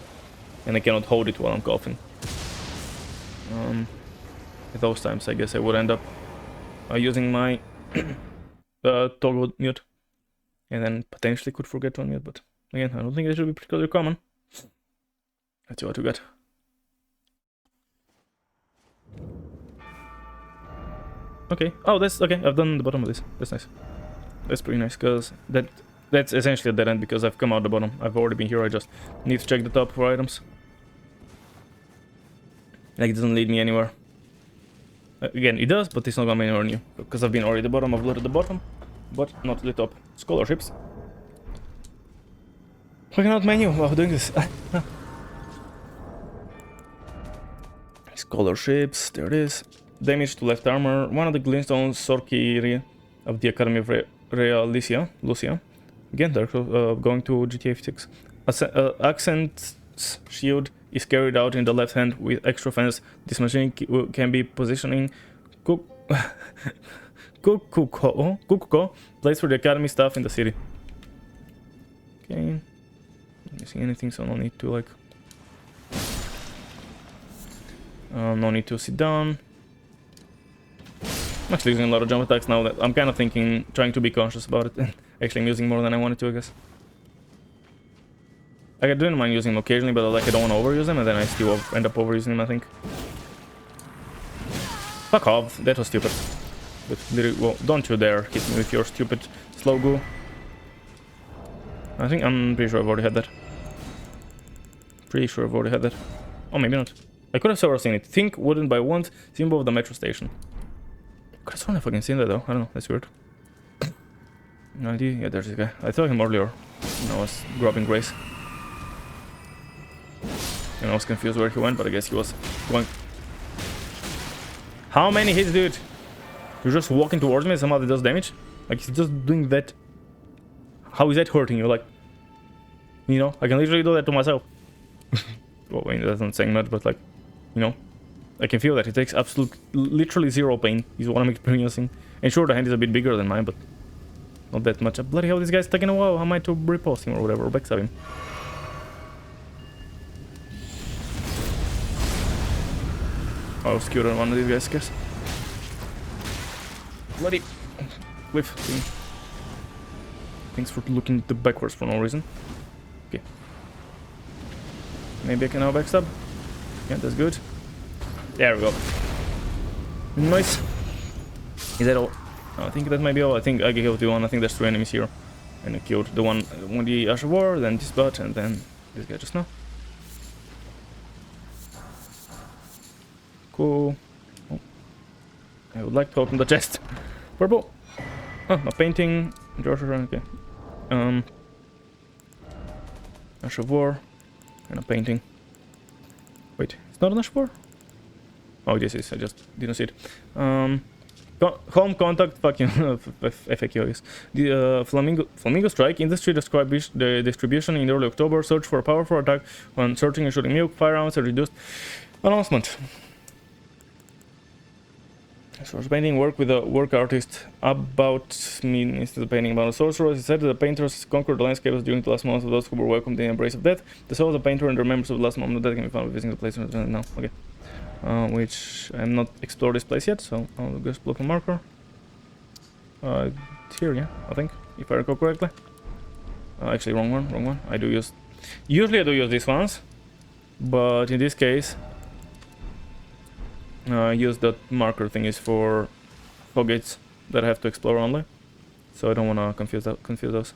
and I cannot hold it while I'm coughing. At those times, I guess I would end up using my toggle mute, and then potentially could forget to unmute, but again, I don't think it should be particularly common. Let's see what we got. Okay. Oh, that's okay. I've done the bottom of this. That's nice. That's pretty nice, because that's essentially a dead end, because I've come out the bottom. I've already been here. I just need to check the top for items. Like, it doesn't lead me anywhere. Again, it does, but it's not gonna be anywhere new, because I've been already at the bottom. I've looted the bottom, but not to the top. Scholarships. Checking out menu while doing this. Scholarships, there it is. Damage to left armor. One of the glintstone Sorcery of the Academy of Lucia. Again, they're going to GTA 6. Accent's shield is carried out in the left hand with extra fence. This machine can be positioning Kukuko, place for the Academy staff in the city. Okay. Not missing anything, so no need to like... no need to sit down. I'm actually using a lot of jump attacks now that I'm kind of thinking, trying to be conscious about it. Actually, I'm using more than I wanted to, I guess. Like, I didn't mind using them occasionally, but like I don't want to overuse them, and then I still end up overusing them, I think. Fuck off, that was stupid. But literally, well, don't you dare hit me with your stupid slow goo. I'm pretty sure I've already had that. Pretty sure I've already had that. Oh, maybe not. I could have several seen it. Think wouldn't by once, symbol of the metro station. Could have sworn I fucking seen that though. I don't know, that's weird. No idea. Yeah, there's this guy. I saw him earlier. And I was grabbing Grace. And I was confused where he went, but I guess he was going. How many hits, dude? You're just walking towards me and somehow it does damage? Like, he's just doing that. How is that hurting you? Like, you know, I can literally do that to myself. Well, I mean, that's not saying much, but like, you know, I can feel that it takes literally zero pain is what I'm experiencing. And sure, the hand is a bit bigger than mine, but not that much. Bloody hell, this guy's taking a while. How am I to repost him or whatever, or backstab him? I'll skew on one of these guys, I guess. Bloody whiff thing. Thanks for looking backwards for no reason. Okay. Maybe I can now backstab. Yeah, that's good. There we go. Nice. Is that all? No, I think that might be all. I think I killed the one. I think there's 3 enemies here. And I killed the one with the Ash of War, then this bot, and then this guy just now. Cool. Oh. I would like to open the chest. Purple. Oh, a painting. George, okay. Ash of War. And a painting. Wait, it's not an Ash of War? Oh, this is. I just didn't see it. Home contact, fucking FAQ, I guess. The Flamingo Strike industry describes the distribution in early October. Search for a powerful attack when searching and shooting milk. Fire rounds are reduced. Announcement. Source painting work with a work artist about me instead of painting about a sorcerer. He said that the painters conquered the landscapes during the last months of those who were welcomed in the embrace of death. The soul of the painter and the members of the last moment of death can be found visiting the place now. Okay. Which I'm not explored this place yet, so I'll just block a marker. It's here, yeah, I think, if I recall correctly. Actually, wrong one. Usually I do use these ones, but in this case, I use that marker thingies for gates that I have to explore only, so I don't want to confuse those.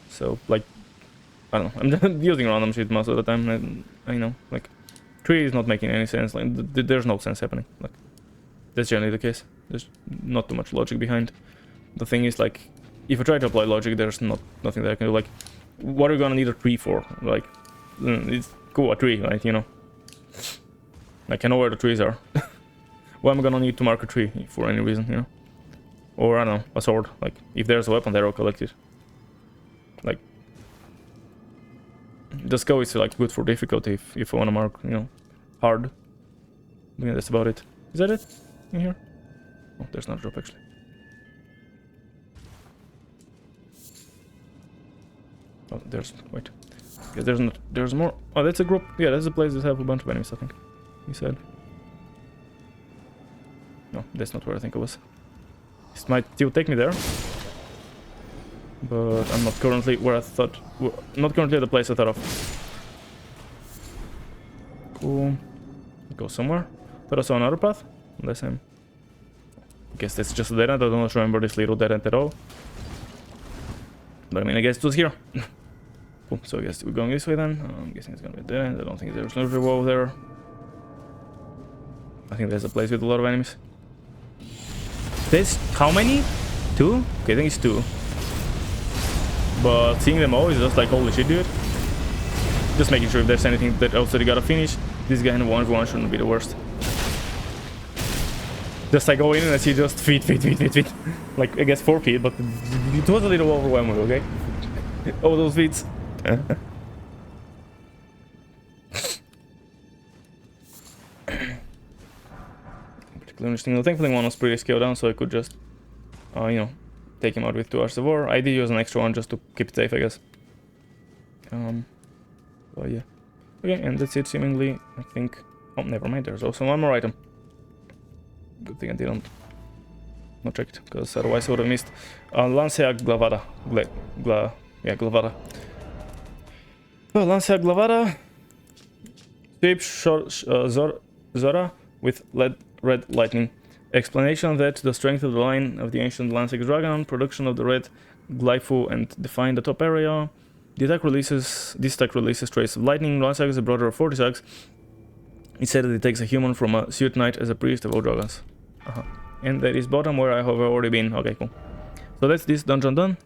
So, like, I don't know, I'm just using random shit most of the time, and I know, like, tree is not making any sense, like, there's no sense happening, like, that's generally the case. There's not too much logic behind. The thing is, like, if I try to apply logic, there's nothing that I can do, like, what are you gonna need a tree for? Like, it's cool, a tree, right, you know? Like, I know where the trees are. Why am I gonna need to mark a tree for any reason, you know? Or, I don't know, a sword. Like, if there's a weapon there, I'll collect it. Like, the skull is, like, good for difficulty if I wanna mark, you know, hard. Yeah, that's about it. Is that it? In here? Oh, there's not a drop, actually. Oh, wait. Yeah, there's more. Oh, that's a group. Yeah, that's a place that have a bunch of enemies, I think. He said. No, that's not where I think it was. This might still take me there. But I'm not currently where I thought... Not currently at the place I thought of. Cool. Go somewhere. But I saw another path. Unless I guess that's just a dead end. I don't remember this little dead end at all. But I mean, I guess it was here. Cool, so I guess we're going this way then. I'm guessing it's gonna be a dead end. I don't think there's another wall there. I think there's a place with a lot of enemies. There's how many? 2? Okay, I think it's 2. But seeing them all is just like, holy shit, dude. Just making sure if there's anything that else that you gotta finish. This guy in 1v1 shouldn't be the worst. Just I go in and I see just feet. Like, I guess 4 feet, but it was a little overwhelming, okay? All those feet. Interesting. Thankfully one was pretty scaled down, so I could just, you know, take him out with 2 Ashes of War. I did use an extra one just to keep it safe, I guess. But yeah. Okay, and that's it, seemingly, I think. Oh, never mind, there's also one more item. Good thing I didn't not checked, because otherwise I would have missed. Lancia Glavada. Glavada. Oh, Lancia Glavada. Sweep Zora with red lightning. Explanation that the strength of the line of the ancient Lancia dragon, production of the red glypho, and define the top area. This attack releases trace of lightning. Lancia is a brother of 40 Sags. It said that it takes a human from a suit knight as a priest of all dragons. And that is bottom where I have already been. Okay, cool. So that's this dungeon done.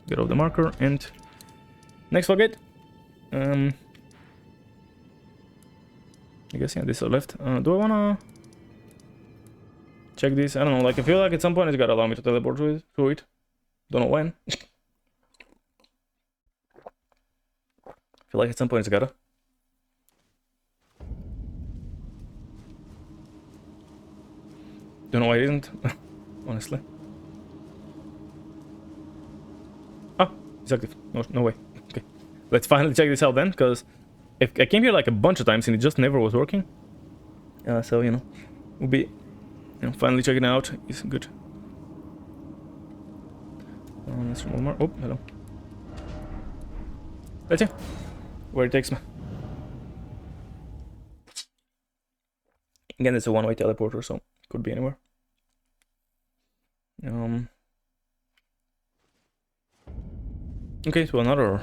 Get off the marker and next target. I guess yeah, this is left. Do I wanna check this? I don't know. Like I feel like at some point it's gotta allow me to teleport through it. Don't know when. I feel like at some point it's gotta. Don't know why I didn't, honestly. Ah, it's active. No way. Okay, let's finally check this out then, because if I came here like a bunch of times and it just never was working. So you know, we'll be, finally checking it out. It's good. Let's remove more. Oh, hello. That's it. Where it takes me. Again, it's a one-way teleporter, so could be anywhere. Okay, so another.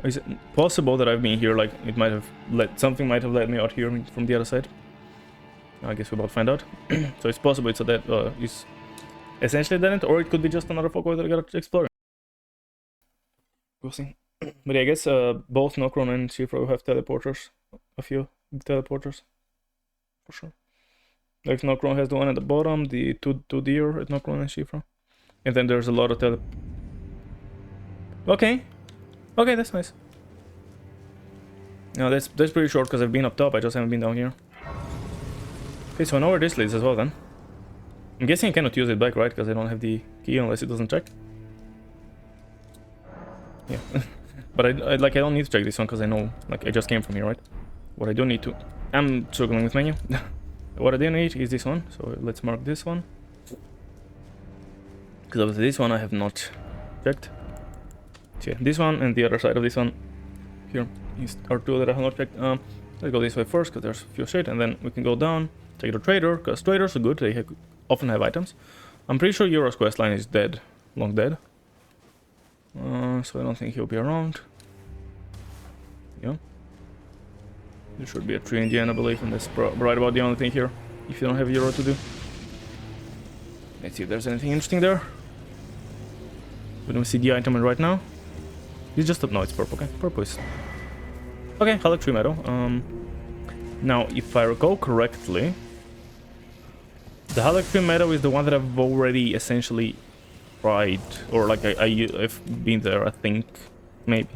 Is it possible that I've been here? Like it might have something might have led me out here from the other side. I guess we're about to find out. So it's possible it's a dead. Is essentially dead, or it could be just another focal that I gotta explore. We'll see. But yeah, I guess both Nocron and Shifra have teleporters. A few teleporters. For sure. Like Nocron has the one at the bottom, the two deer at Nocron and Shifra. And then there's a lot of Okay. Okay, that's nice. No, that's pretty short because I've been up top, I just haven't been down here. Okay, so I know where this leads as well then. I'm guessing I cannot use it back, right? Because I don't have the key unless it doesn't check. Yeah. But I don't need to check this one because I know, like, I just came from here, right? What I do need to... I'm struggling with menu. What I do need is this one, so let's mark this one. Because obviously this one I have not checked. So yeah, this one and the other side of this one here are two that I have not checked. Let's go this way first because there's a few shit, and then we can go down, take the trader, because traders are good, they often have items. I'm pretty sure Euro's questline is dead, long dead. So I don't think he'll be around. Yeah. There should be a tree in the end, I believe, and that's right about the only thing here, if you don't have Euro to do. Let's see if there's anything interesting there. We don't see the item right now. It's just up. No, it's purple. Okay, purple is. Okay, Halleck Tree Meadow. Now, if I recall correctly, the Halleck Tree Meadow is the one that I've already essentially tried, or like I've been there. I think maybe.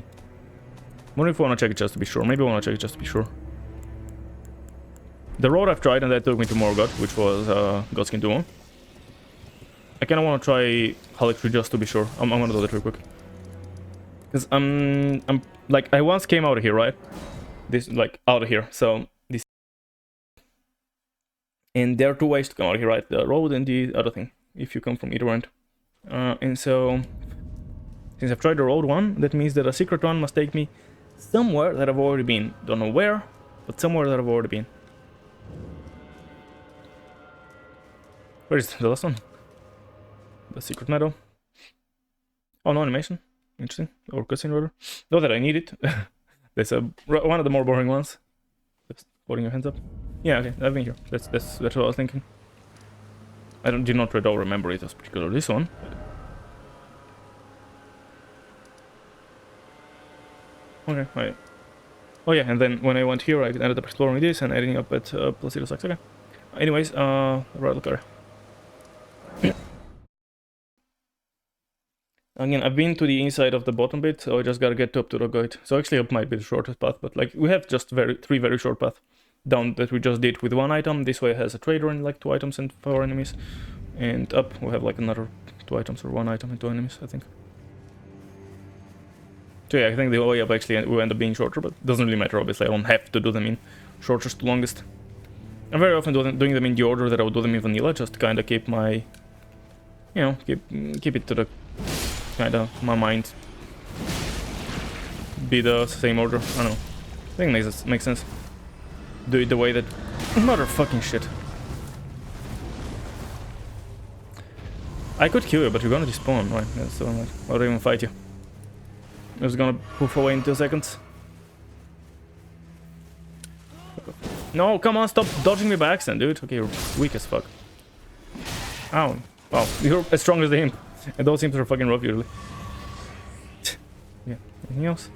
Wonder if I want to check it just to be sure. Maybe I want to check it just to be sure. The road I've tried, and that took me to Morgoth, which was Godskin Duo. I kind of want to try Halleck Tree just to be sure. I'm gonna do that real quick. Because I'm like, I once came out of here, right? This, like, out of here. So this, and there are two ways to come out of here, right? The road and the other thing, if you come from either end. And so, since I've tried the road one, that means that a secret one must take me somewhere that I've already been. Don't know where, but somewhere that I've already been. Where is the last one? The secret meadow. Oh, no animation. Interesting. Or cutscene rather. Not that I need it. That's one of the more boring ones. Just holding your hands up. Yeah, okay, I've been here. That's what I was thinking. I did not at all remember it as particular this one. Okay, right. Oh yeah, and then when I went here, I ended up exploring this and ending up at Placido Sax. Okay. Anyways, right, look at it. Again, I've been to the inside of the bottom bit, so I just gotta get up to the gate. So actually up might be the shortest path, but like we have just three very short paths down that we just did with one item. This way has a trader and like 2 items and 4 enemies. And up we have like another 2 items or 1 item and 2 enemies, I think. So yeah, I think the way up actually will end up being shorter, but it doesn't really matter obviously. I don't have to do them in shortest to longest. I'm very often doing them in the order that I would do them in vanilla, just to kind of keep my, you know, keep it to the kind of my mind be the same order. I don't know. I think it makes sense. Do it the way that motherfucking shit. I could kill you, but you're gonna despawn, right? Yeah, so I'm like, I'll even fight you. I'm just gonna poof away in 2 seconds. No, come on, stop dodging me by accident, dude. Okay, you're weak as fuck. Ow. Wow, you're as strong as the imp. And those imps are fucking rough usually. Yeah, anything else?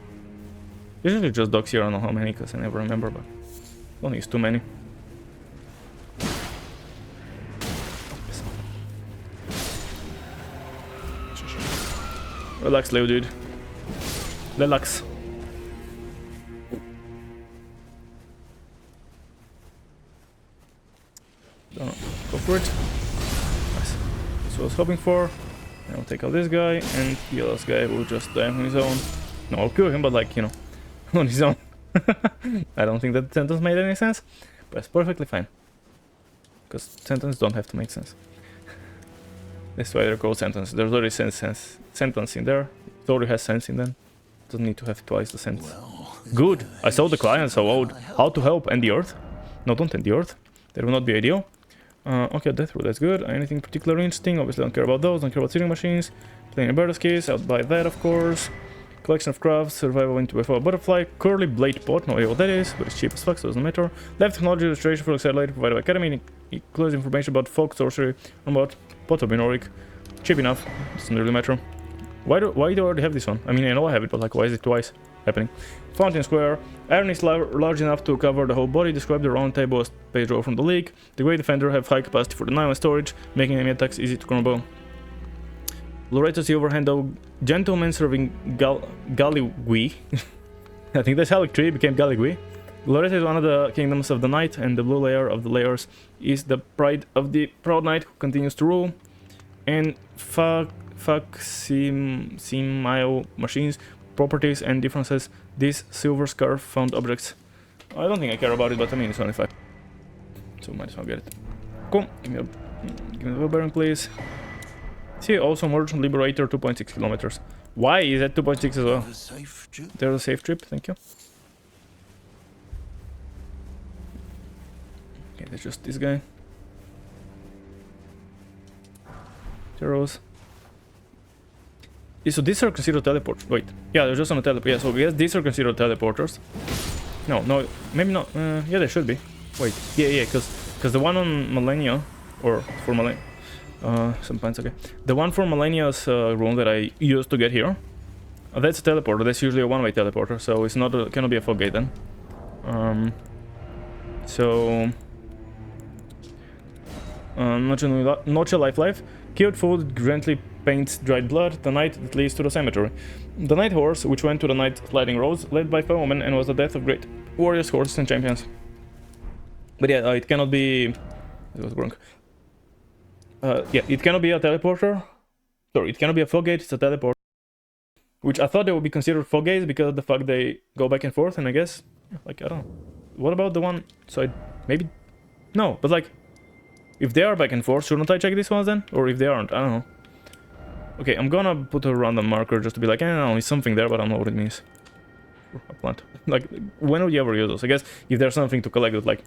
Usually just dogs here, I don't know how many, because I never remember, but don't use too many. Relax, little dude. Relax. Go for it. Nice. That's what I was hoping for. And I'll take out this guy, and the other guy will just die on his own. No, I'll kill him, but like, you know, on his own. I don't think that sentence made any sense, but it's perfectly fine. Because sentences don't have to make sense. That's why they're called sentences. There's already sentence in there. It already has sense in them. Doesn't need to have twice the sense. Well, Good. I saw the client, so owed how to help end the earth. No, don't end the earth. That will not be ideal. Okay, that's good. Anything particularly interesting? Obviously, don't care about those. Don't care about sitting machines. Playing a bird's case. I'll buy that, of course. Collection of crafts. Survival into a butterfly. Curly blade pot. No idea what that is, but it's cheap as fuck, so it doesn't matter. Lab technology illustration for satellite provided by Academy. Includes information about folk sorcery and about Potobinoric. Cheap enough. Doesn't really matter. Why do I already have this one? I mean, I know I have it, but like, why is it twice happening? Fountain Square. Iron is large enough to cover the whole body. Describe the round table as page draw from the league. The Great Defender have high capacity for the nylon storage, making enemy attacks easy to combo. Loreto Silverhand, though, gentleman serving Galligui. I think that's how it tree became Galligui. Loreto is one of the kingdoms of the night, and the blue layer of the layers is the pride of the proud knight who continues to rule. And facsimile machines, properties and differences. This silver scarf found objects. I don't think I care about it, but I mean it's only 5. So might as well get it. Cool. Give me the wheel bearing, please. See, also Merchant Liberator 2.6 kilometers. Why is that 2.6 as well? There's a safe trip, thank you. Okay, that's just this guy. Zeros. Yeah, so these are considered teleporters. Wait, yeah, they're just on a teleport. Yeah, so I guess these are considered teleporters. No, maybe not. Yeah, they should be. Wait, yeah, because the one on Millennia, or for Millennia, some points, okay. The one for Millennia's room that I used to get here, that's a teleporter. That's usually a one-way teleporter, so it's not cannot be a fog gate then. So Noche Life. Killed food gently paints dried blood, the night that leads to the cemetery. The night horse, which went to the night sliding roads, led by 5 women, and was the death of great warriors, horses, and champions. But yeah, it cannot be. It was wrong. Yeah, it cannot be a teleporter. Sorry, it cannot be a fog gate. It's a teleporter. Which I thought they would be considered fog gates because of the fact they go back and forth, and I guess, like, I don't know. What about the one? So maybe no, but like, if they are back and forth, shouldn't I check these ones then? Or if they aren't, I don't know. Okay, I'm gonna put a random marker just to be like, no, it's something there, but I don't know what it means. A plant. Like, when would you ever use those? I guess if there's something to collect, like,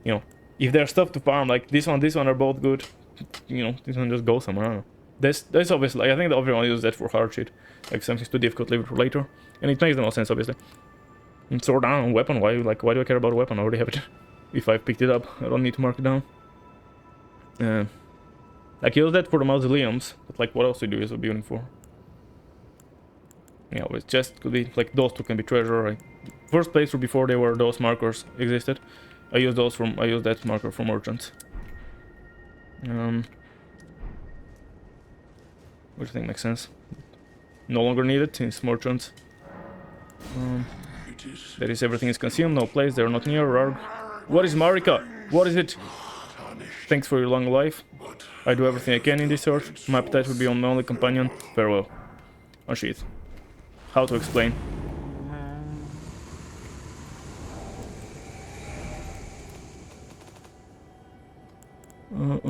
you know, if there's stuff to farm, like this one are both good. You know, this one just goes somewhere. I don't know. That's obviously. Like, I think that everyone uses that for hard shit. Like something's too difficult, leave it for later, and it makes the most sense, obviously. And sword down, weapon. Why do I care about a weapon? I already have it. If I've picked it up, I don't need to mark it down. Like, use that for the mausoleums, but like, what else do you use a building for? Yeah, it's just could be like those two can be treasure. Right? First playthrough before those markers existed, I used that marker for merchants. Which I think makes sense. No longer needed since merchants. That is, everything is consumed. No place. They are not near. Rarg. What is Marika? What is it? Thanks for your long life. I do everything I can in this search. My appetite will be on my only companion. Farewell. Unsheath. How to explain?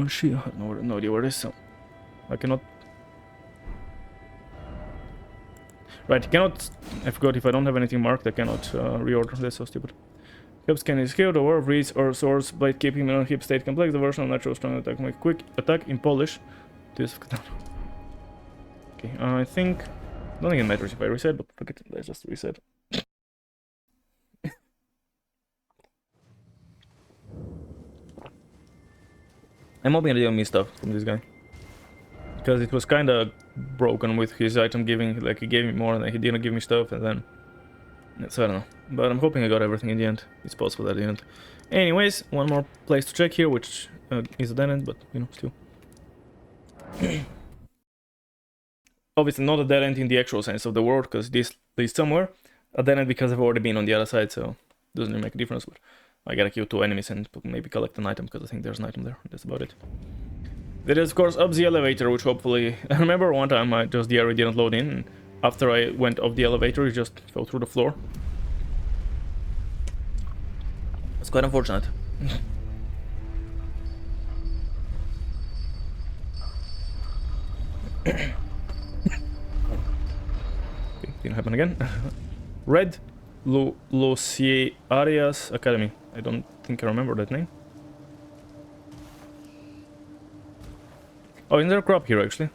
She, I have no idea where it is, so I cannot. Right, you cannot. I forgot, if I don't have anything marked, I cannot reorder. That's so stupid. Hip scan is skilled, or reads or source by keeping on hip state complex. The version of natural strong attack, make quick attack in Polish. This. Okay, I think. I don't think it matters if I reset, but fuck it, let's just reset. I'm hoping I didn't miss stuff from this guy. Because it was kinda broken with his item giving, like he gave me more and then he didn't give me stuff and then... So I don't know. But I'm hoping I got everything in the end. It's possible that I didn't. Anyways, one more place to check here, which is a dead end, but you know, still. Obviously not a dead end in the actual sense of the word, because this is somewhere. A dead end because I've already been on the other side, so it doesn't really make a difference, but I gotta kill 2 enemies and maybe collect an item, because I think there's an item there. That's about it. There is, of course, up the elevator, which hopefully... I remember one time the area didn't load in, and after I went up the elevator, it just fell through the floor. It's quite unfortunate. Okay, didn't happen again. Red Lucie Arias Academy. I don't think I remember that name. Oh, is there a crop here actually?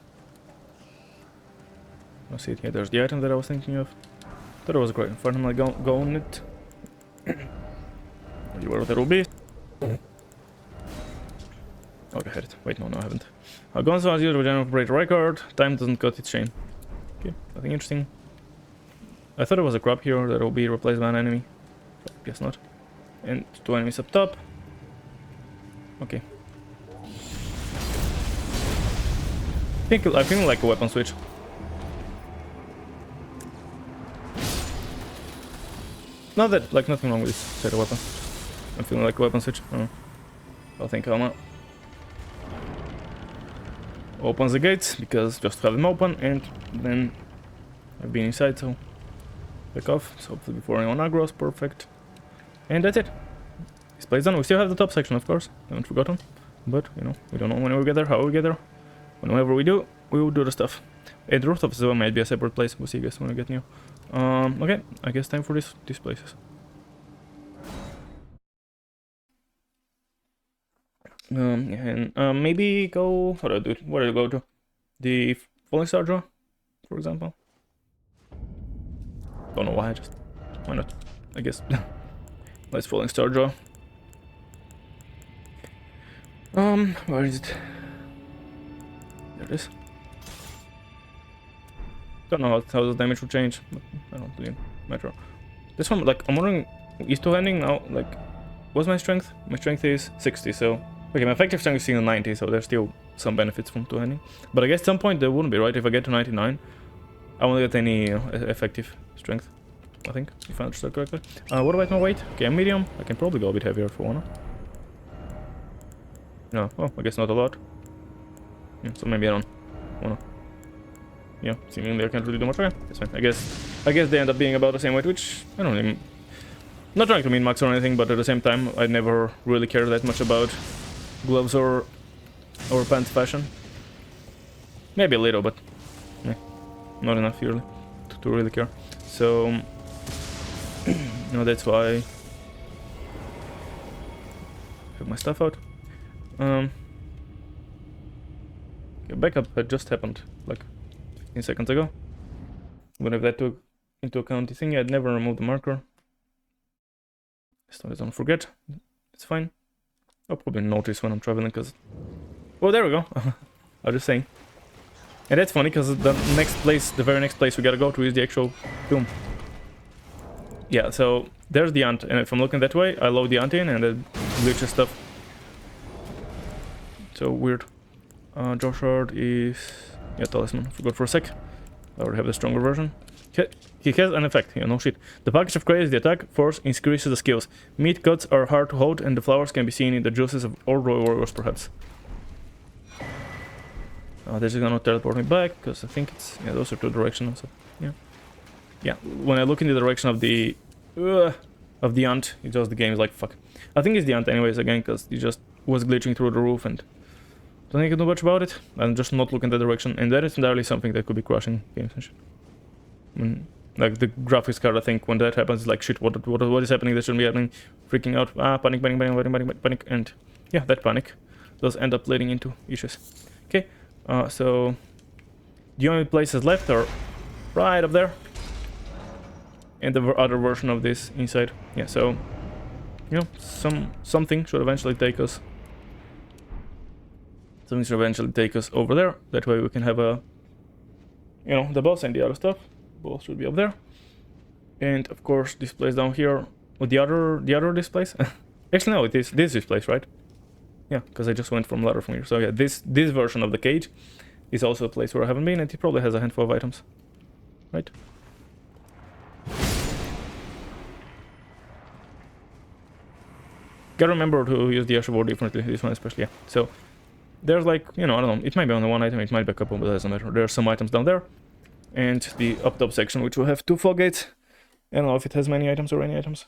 I see it here. There's the item that I was thinking of. Thought it was great. Finally go on it. Where that will be. Okay, I had it. Wait, no, I haven't. Gonzo as usual, general operator record. Time doesn't cut its chain. Okay, nothing interesting. I thought it was a crop here that will be replaced by an enemy. But guess not. And 2 enemies up top. Okay. I feel like a weapon switch. Not that, like, nothing wrong with this set of weapon. I'm feeling like a weapon switch. I'll think Alma opens the gates, because just have them open, and then I've been inside, so back off. So hopefully before anyone aggroes, perfect. And that's it. This place done. We still have the top section, of course. Haven't forgotten. But, you know, we don't know when we get there, how we get there. Whenever we do, we will do the stuff. And the rooftop as well might be a separate place. We'll see you guys when we get new. Okay, I guess time for these places. Maybe go... What do I do? Where do I go to? The Falling Star draw, for example. Don't know why, just... Why not? I guess. Let's Falling Star draw. Where is it? There it is. Don't know how the damage will change, but I don't really matter. This one, like, I'm wondering, is two-handing now, like, what's my strength? My strength is 60, so... Okay, my effective strength is still 90, so there's still some benefits from two-handing. But I guess at some point there wouldn't be, right? If I get to 99, I won't get any, you know, effective strength, I think, if I understood correctly. What about my weight? Okay, I'm medium. I can probably go a bit heavier for one. No, well, I guess not a lot. Yeah, so maybe I don't wanna... Yeah, seemingly I can't really do much. Okay, that's fine. I guess they end up being about the same weight, which I don't even... Not trying to min max or anything, but at the same time, I never really cared that much about gloves or pants fashion. Maybe a little, but yeah, not enough really to really care. So no, that's why I have my stuff out. Okay, backup had just happened like 15 seconds ago. But if that took into account the thing, I'd never removed the marker. So I don't forget. It's fine. I'll probably notice when I'm traveling, because... Well, there we go. I was just saying. And that's funny, because the next place, the very next place we gotta go to is the actual tomb. Yeah, so there's the ant, and if I'm looking that way, I load the ant in, and it glitches stuff. So weird. Draw shard is... Yeah, talisman. Forgot for a sec. I already have the stronger version. He has an effect, yeah, no shit. The package of credits, the attack force increases the skills. Meat cuts are hard to hold, and the flowers can be seen in the juices of all warriors, perhaps. This is gonna teleport me back, because I think it's... Yeah, those are 2 directions, so... Yeah. Yeah, when I look in the direction of the... ant, it's just the game is like, fuck. I think it's the ant anyways, again, because it just was glitching through the roof, and don't think I can do much about it. I'm just not looking that direction, and that is entirely something that could be crashing games and shit. Like the graphics card, I think when that happens, it's like shit. What is happening? That shouldn't be happening. Freaking out. Panic, panic, panic, panic, panic, panic, and yeah, that panic does end up leading into issues. Okay, so the only places left are right up there, and the other version of this inside. Yeah, so you know, something should eventually take us. Something should eventually take us over there. That way we can have a, you know, the boss and the other stuff. Both should be up there. And of course this place down here. Or the other displays. Actually no, it is this displays, right? Yeah, because I just went from ladder from here. So yeah, this version of the cage is also a place where I haven't been, and it probably has a handful of items. Right? Gotta remember to use the Asher board differently, this one especially, yeah. So there's like, you know, I don't know, it might be only one item, it might be a couple, but it doesn't matter. There are some items down there. And the up top section, which will have 2 floodgates. I don't know if it has many items or any items.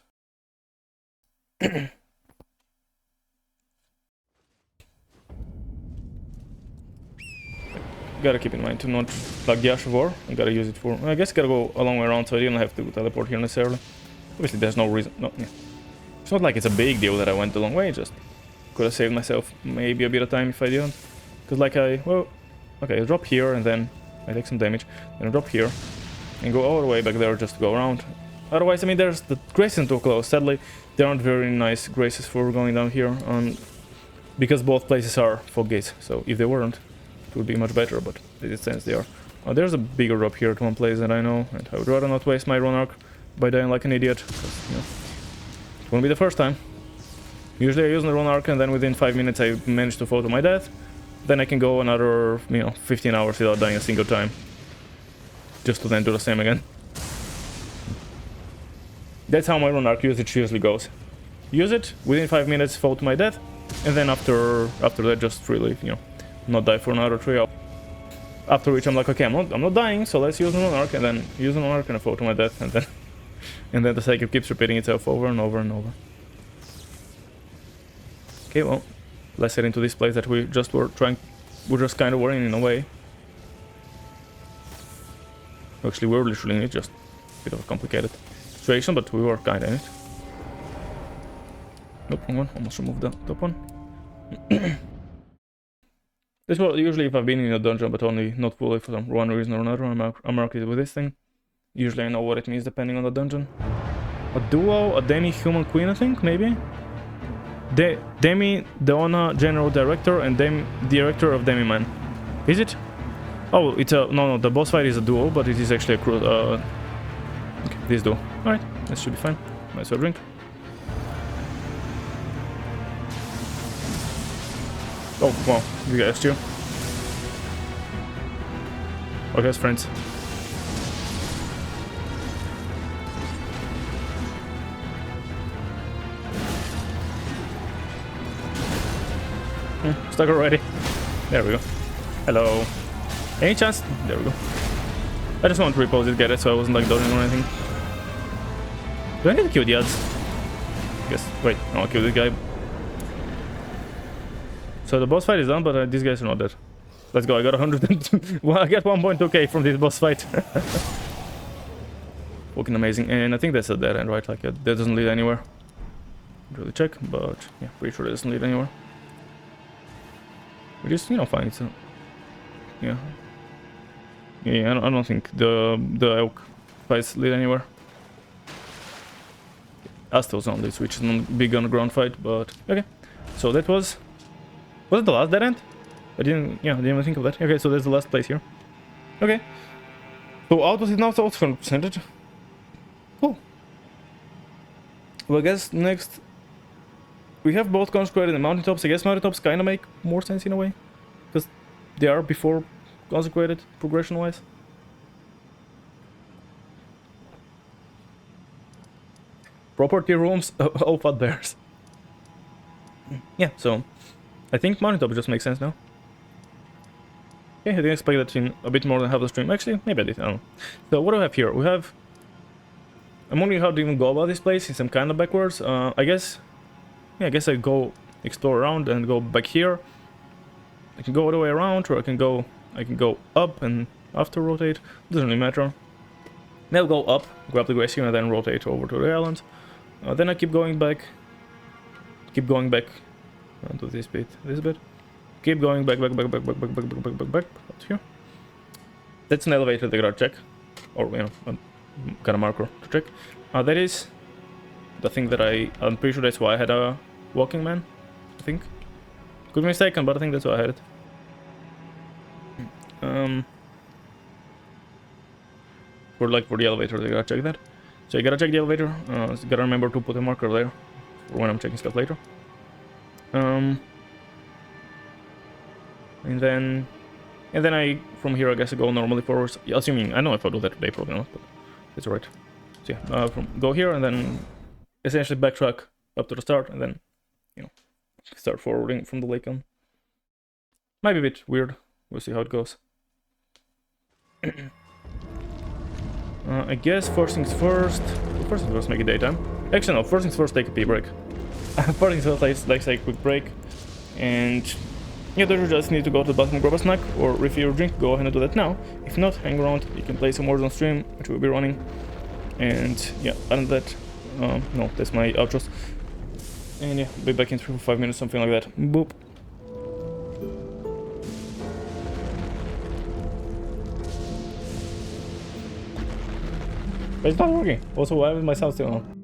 Gotta keep in mind to not plug the Ash of War. I gotta use it for... I guess gotta go a long way around, so I didn't have to teleport here necessarily. Obviously, there's no reason... No, yeah. It's not like it's a big deal that I went the long way, just... Could have saved myself maybe a bit of time if I didn't. Because like well... Okay, I drop here and then... I take some damage. Then I drop here. And go all the way back there just to go around. Otherwise, I mean, there's... The grace isn't too close. Sadly, there aren't very nice graces for going down here. Because both places are fog gates. So if they weren't... It would be much better, but in this sense they are. Oh, there's a bigger drop here to one place that I know, and I would rather not waste my run arc by dying like an idiot, because, you know, it won't be the first time. Usually I use the run arc and then within 5 minutes I manage to fall to my death. Then I can go another, you know, 15 hours without dying a single time. Just to then do the same again. That's how my run arc usage usually goes. Use it, within 5 minutes fall to my death, and then after that just freely, you know, not die for another 3 hours. After which I'm like, okay, I'm not dying, so let's use an arc, and then use an arc and I fall to my death, and then the cycle keeps repeating itself over and over and over. Okay, well, let's head into this place that we're just kind of worrying in a way. Actually, we're literally in it, just a bit of a complicated situation, but we were kind of in it. Nope, wrong one. Almost removed the top one. This will usually if I've been in a dungeon, but only not fully for one reason or another. I'm marked it with this thing. Usually I know what it means depending on the dungeon. A duo, a demi-human queen, I think, maybe? Demi, Deona, General Director, and Director of Demi-Man. Is it? Oh, it's a... No, the boss fight is a duo, but it is actually a okay, this duo. Alright, this should be fine. Might as well drink. Oh, wow, you guys too. Okay, as friends. Stuck already. There we go. Hello. Any chance? There we go. I just want to repose it, get it, so I wasn't like dodging or anything. Do I need to kill the odds? Guess. Wait, I'll kill this guy. So the boss fight is done, but these guys are not dead. Let's go, I got 100 well, I got 1.2k from this boss fight. Fucking amazing. And I think that's a dead end, right? Like, that doesn't lead anywhere. Really check, but yeah, pretty sure it doesn't lead anywhere. Which is, you know, fine. It's a... Yeah. Yeah, I don't think the elk fights lead anywhere. Astel's on this, which is not big underground fight, but okay. So that was... Was it the last dead end? I didn't even think of that. Okay, so there's the last place here. Okay. So out was it now? So it's 100%. Cool. Well, I guess next... We have both consecrated and mountaintops. I guess mountaintops kind of make more sense in a way. Because they are before consecrated, progression-wise. Property rooms, all fat bears. Yeah, so... I think mountaintop just makes sense now. Okay, I didn't expect that in a bit more than half the stream. Actually, maybe I did, I don't know. So what do we have here? We have... I'm wondering how to even go about this place, since I'm kind of backwards. I guess... Yeah, I guess I go explore around and go back here. I can go all the way around, or I can go up and after rotate. Doesn't really matter. Then I'll go up, grab the grace here, and then rotate over to the island. Then I keep going back. Keep going back. To this bit. Keep going back. Out here. That's an elevator that I gotta check, or you know, got a marker to check. That is the thing that I'm pretty sure that's why I had a walking man. I think. Could be mistaken, but I think that's why I had it. For the elevator, I gotta check that. So you gotta check the elevator. So you gotta remember to put a marker there for when I'm checking stuff later. And then I from here I guess I go normally forwards. Assuming I know if I do that today, probably not, but it's alright. So yeah, go here and then essentially backtrack up to the start, and then you know start forwarding from the lake on. Might be a bit weird. We'll see how it goes. I guess first things first. First things first, make it daytime. Actually, no. First things first, take a pee break. First things first, let's take a quick break. And yeah, you just need to go to the bathroom, grab a snack, or refill your drink. Go ahead and do that now. If not, hang around. You can play some more on stream, which will be running. And yeah, other than that, no, that's my outros. And yeah, be back in 3 or 5 minutes, something like that. Boop. But it's not working. Also, why is my sound still on?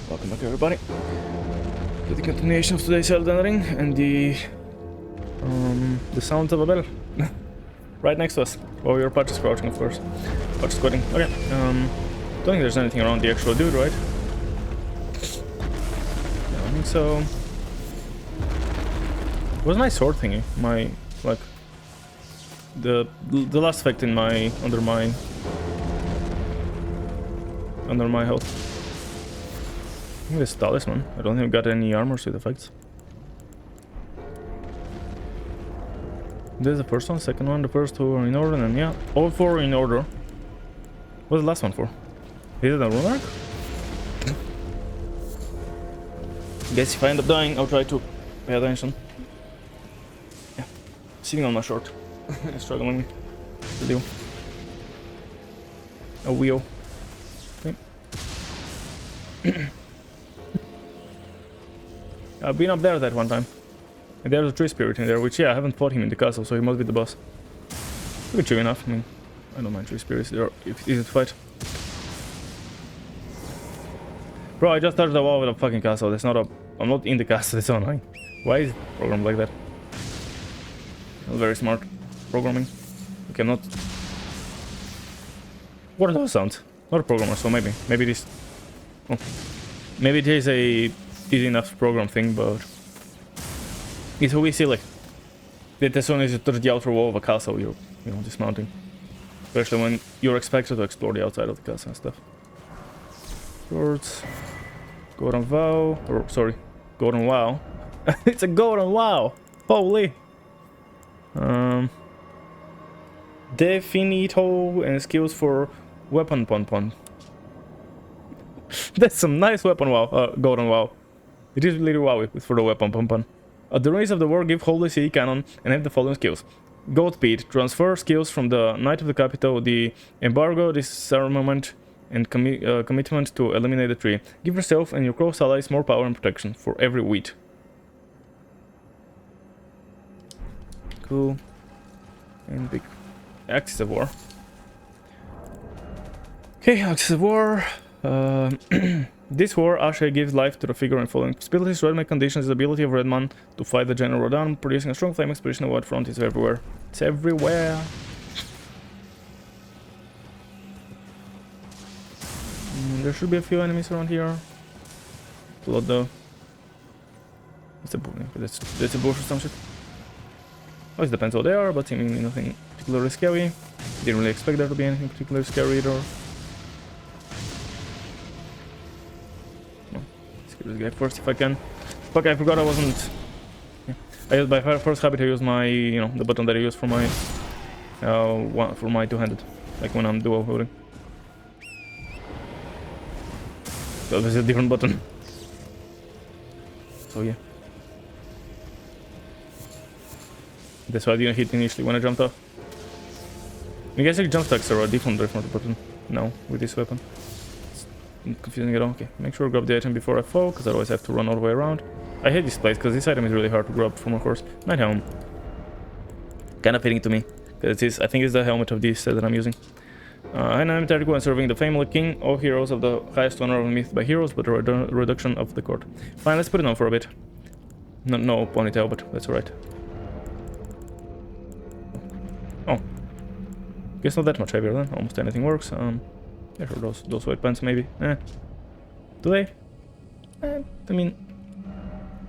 Welcome back everybody to the continuation of today's Elden Ring and the sound of a bell right next to us. Oh, your patch is crouching, of course. Patch is squatting. Okay, don't think there's anything around the actual dude, right? No, I think so. What's my sword thingy? My, like, the last effect in my, under my health. I think this talisman. I don't think I've got any armor suit effects. This is the first one, second one, the first two are in order, and yeah, all four are in order. What's the last one for? Is it a rune arc? Guess if I end up dying, I'll try to pay attention. Yeah, sitting on my short, struggling. The deal. A wheel. Okay. I've been up there that one time. And there's a tree spirit in there, which, yeah, I haven't fought him in the castle, so he must be the boss. Good true enough. I mean, I don't mind tree spirits. They're easy to fight. Bro, I just touched the wall with a fucking castle. That's not a... I'm not in the castle, it's so annoying. Why is it programmed like that? Not very smart programming. Okay, I'm not... What are those sounds? Not a programmer, so maybe. Maybe this... Oh. Maybe it is a easy enough program thing, but... It's always silly. That as soon as you touch the outer wall of a castle, you're, you know, dismounting. Especially when you're expected to explore the outside of the castle and stuff. Swords. Golden Vow. Or, sorry. Golden Wow. It's a Golden Wow! Holy! Definito and skills for weapon pon. That's some nice weapon wow. Golden Wow. It is really wowy for the weapon pon. At the race of the war, give Holy Sea Cannon and have the following skills. Gold Speed. Transfer skills from the Knight of the Capital, the Embargo, Disarmament, and commitment to eliminate the tree. Give yourself and your close allies more power and protection for every wheat. Cool. And big Axis of War. Okay, Axis of War. This war, Ashe gives life to the figure and following possibilities. Redman conditions the ability of Redman to fight the General Rodan, producing a strong flame explosion. The white front is everywhere. It's everywhere. There should be a few enemies around here. Blood though. It's a bush. That's a bush or some shit. Oh, it depends what they are, but seemingly nothing particularly scary. Didn't really expect there to be anything particularly scary either. This guy first if I can. Fuck, I forgot I wasn't... Yeah. I used by first habit I use my, you know, the button that I use for my two-handed, like when I'm dual holding. That was a different button. So yeah. That's why I didn't hit initially when I jumped off. I guess jump stacks are a different button now with this weapon. Confusing at all. Okay, make sure to grab the item before I fall, because otherwise I have to run all the way around. I hate this place because this item is really hard to grab from a horse. Night helm. Kind of fitting to me, because it is, I think it's the helmet of this set that I'm using. And I'm Tariko and serving the family king, all heroes of the highest honor of myth by heroes, but a reduction of the court. Fine, let's put it on for a bit. No ponytail, but that's alright. Oh. Guess not that much heavier then, almost anything works. Yeah, sure, those white pants maybe. Do they? I mean,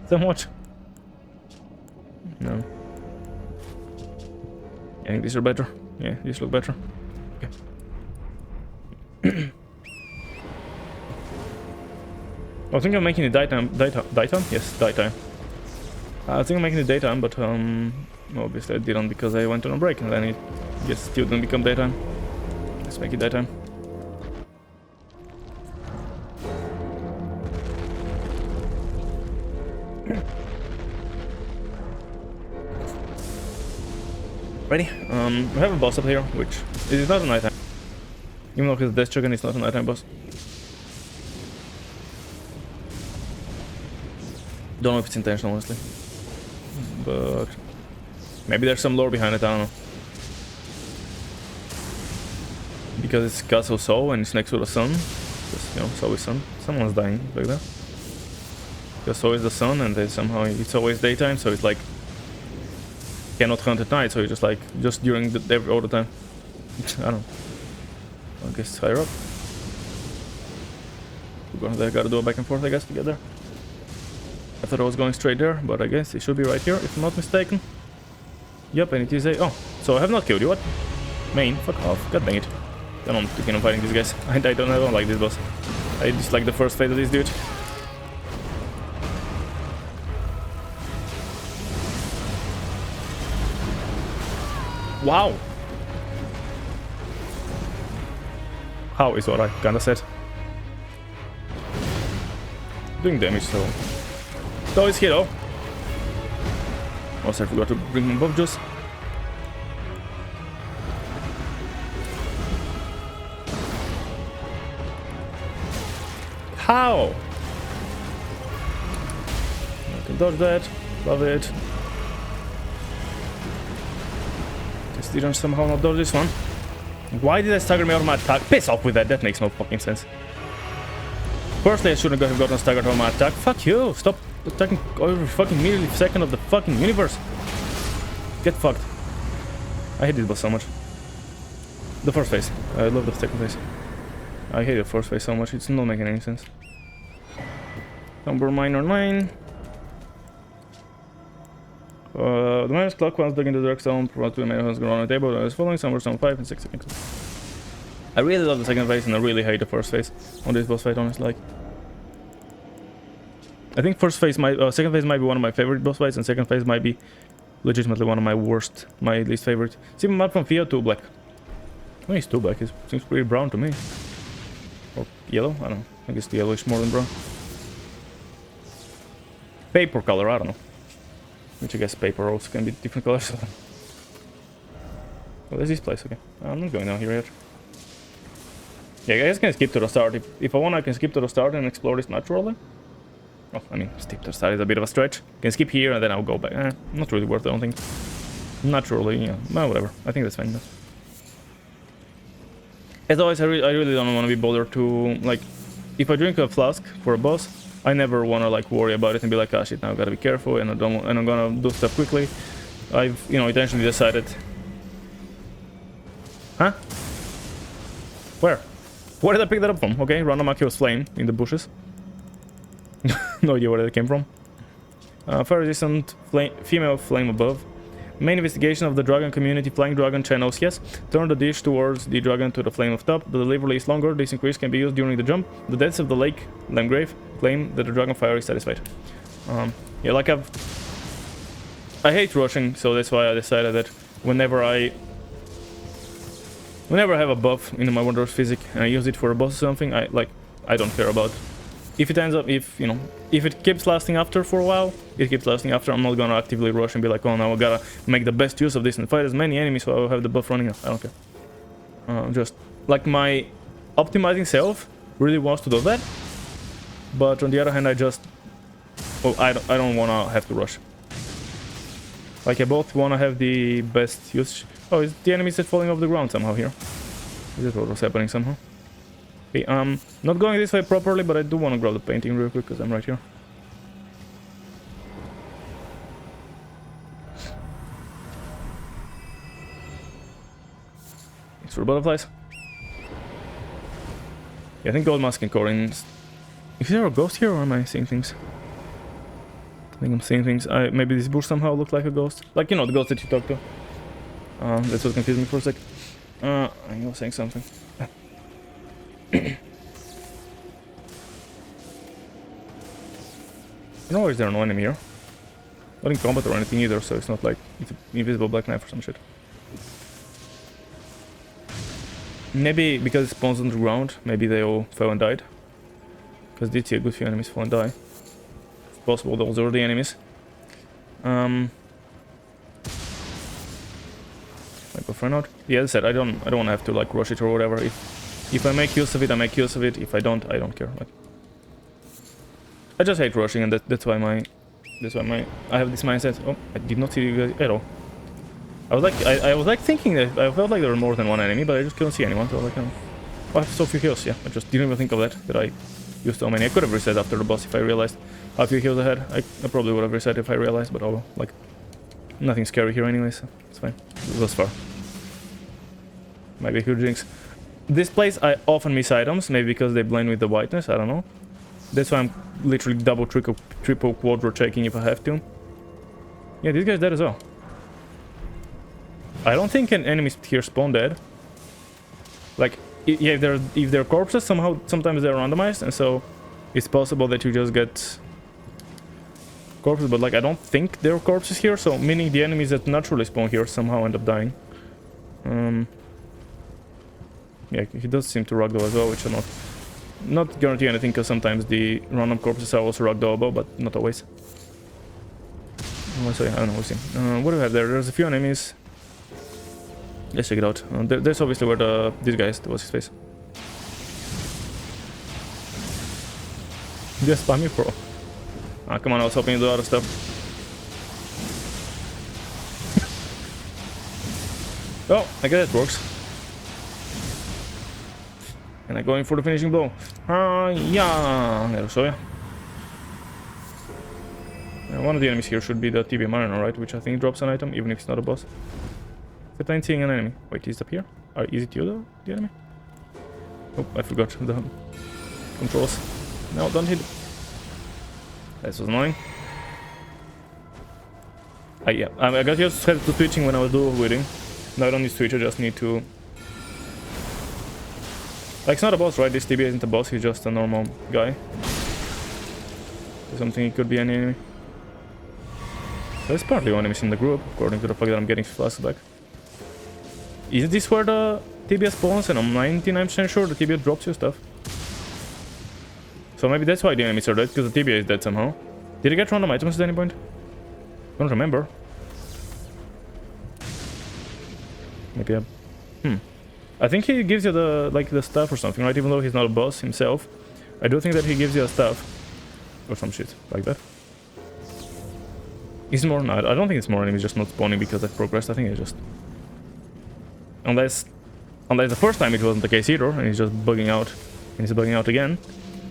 somewhat. No. I think these are better. Yeah, these look better. Okay. I think I'm making it daytime. Yes, daytime. I think I'm making it daytime, but obviously I didn't because I went on a break, and then it just still didn't become daytime. Let's make it daytime. Ready? We have a boss up here, which is not a nighttime. Even though he's a death chicken, it's not a nighttime boss. Don't know if it's intentional, honestly. But maybe there's some lore behind it, I don't know. Because it's Castle Soul and it's next to the sun. Because, you know, it's always sun. Someone's dying like that. Because so is the sun, and then somehow it's always daytime, so it's like cannot hunt at night, so you just during the day all the time. I don't know. I guess it's higher up. We're gotta do a back and forth, I guess, to get there. I thought I was going straight there, but I guess it should be right here, if I'm not mistaken. Yep, and it is a... Oh, so I have not killed you, what? Main, fuck off, god dang it. I'm not thinking of fighting these guys. I don't like this boss. I just like the first phase of this dude. Wow! How is what I kinda said. Doing damage, so Oh, it's here though. Also, I forgot to bring my buff juice. How? I can dodge that. Love it. Just didn't somehow not dodge this one. Why did I stagger me out of my attack? Piss off with that. That makes no fucking sense. Firstly, I shouldn't have gotten staggered out of my attack. Fuck you. Stop attacking every fucking millisecond of the fucking universe. Get fucked. I hate this boss so much. The first phase. I love the second phase. I hate the first phase so much. It's not making any sense. Number minor 9. The minus clock once dug into the dark stone, brought to the main go on the table. I was following somewhere some 5 and 6 seconds. I really love the second phase and I really hate the first phase on this boss fight, honestly. Like, I think second phase might be one of my favorite boss fights, and second phase might be legitimately one of my worst, my least favorite. See, map from Fia to black. Oh, he's too black. It seems pretty brown to me. Or yellow? I don't know. I guess the yellowish more than brown. Paper color, I don't know. Which I guess paper also can be different colors. Oh, there's this place, okay. I'm not going down here yet. Yeah, I guess I can skip to the start. If I want, I can skip to the start and explore this naturally. Oh, I mean, skip to the start is a bit of a stretch. Can skip here and then I'll go back. Not really worth it, I don't think. Naturally, yeah. Well, whatever. I think that's fine. As always, I really don't want to be bothered to, like, if I drink a flask for a boss, I never want to, like, worry about it and be like, ah, shit, now I gotta be careful and I'm gonna do stuff quickly. I've, you know, intentionally decided. Huh? Where? Where did I pick that up from? Okay, random Akio's flame in the bushes. No idea where that came from. Fire resistant female flame above. Main investigation of the dragon community. Flying dragon channels, yes. Turn the dish towards the dragon to the flame of top. The delivery is longer. This increase can be used during the jump. The depths of the lake, Lamgrave, claim that the dragon fire is satisfied. Yeah, like I hate rushing, so that's why I decided that whenever I have a buff in my Wondrous Physic and I use it for a boss or something, I don't care about. If it ends up, if it keeps lasting after for a while, it keeps lasting after. I'm not gonna actively rush and be like, oh, now I gotta make the best use of this and fight as many enemies so I'll have the buff running out. I don't care. Just, like, my optimizing self really wants to do that. But on the other hand, I don't wanna have to rush. Like, I both wanna have the best use. Oh, is the enemies that falling off the ground somehow here? Is that what was happening somehow? Okay, not going this way properly, but I do want to grab the painting real quick because I'm right here. Thanks for the butterflies. Yeah, I think Gold Mask and Corin. Is there a ghost here, or am I seeing things? I think I'm seeing things. Maybe this bush somehow looked like a ghost. Like, you know, the ghost that you talked to. That's what confused me for a sec. I was saying something. Nor is there no enemy here. Not in combat or anything either, so it's not like it's an invisible black knife or some shit. Maybe because it spawns on the ground, maybe they all fell and died. Because I did see a good few enemies fall and die. It's possible those are the enemies. My buff ran out. Yeah, as I said, I don't want to have to, like, rush it or whatever. If I make use of it, I make use of it. If I don't care. Like, I just hate rushing, and that's why I have this mindset. Oh, I did not see you guys at all. I was like thinking that I felt like there were more than one enemy, but I just couldn't see anyone. So like, oh, I have so few heals. Yeah, I just didn't even think of that I used so many. I could have reset after the boss if I realized how few heals I had. I probably would have reset if I realized, but oh well. Like, nothing scary here anyway, so it's fine. Thus far. Might be a huge jinx. This place I often miss items, maybe because they blend with the whiteness, I don't know. That's why I'm literally double, triple, quadro checking if I have to. Yeah, this guy's dead as well. I don't think an enemies here spawn dead. Like, yeah, if they're corpses, sometimes they're randomized, and so it's possible that you just get corpses, but like I don't think there are corpses here, so meaning the enemies that naturally spawn here somehow end up dying. Yeah, he does seem to ragdoll as well, which I'm not guarantee anything, because sometimes the random corpses are also ragdollable, but not always. So yeah, I don't know, we'll see. What do we have there? There's a few enemies. Let's check it out. There's obviously where this guy is. What's his face? Just spam me, bro. Ah, come on, I was hoping to do other stuff. Oh, I guess it works. And I'm going for the finishing blow. Yeah, there, so yeah. One of the enemies here should be the TB Mariner, right? Which I think drops an item, even if it's not a boss. Except I'm seeing an enemy. Wait, is it up here? Or is it you, the enemy? Oh, I forgot the controls. No, don't hit. That was annoying. Yeah, I got used to switching when I was dual wielding. Now I don't need to switch, I just need to... Like, it's not a boss, right? This TB isn't a boss, he's just a normal guy. Something, it could be any enemy. There's partly one enemies in the group, according to the fact that I'm getting flasks back. Is this where the TBS spawns? And I'm 99% sure the TBS drops you stuff. So maybe that's why the enemies are dead, because the TBS is dead somehow. Did I get random items at any point? Don't remember. Maybe I think he gives you the the stuff or something, right? Even though he's not a boss himself, I do think that he gives you a stuff or some shit like that. Is more? No, I don't think it's more enemies just not spawning because I've progressed. I think it's just unless the first time it wasn't the case either, and he's just bugging out, and he's bugging out again.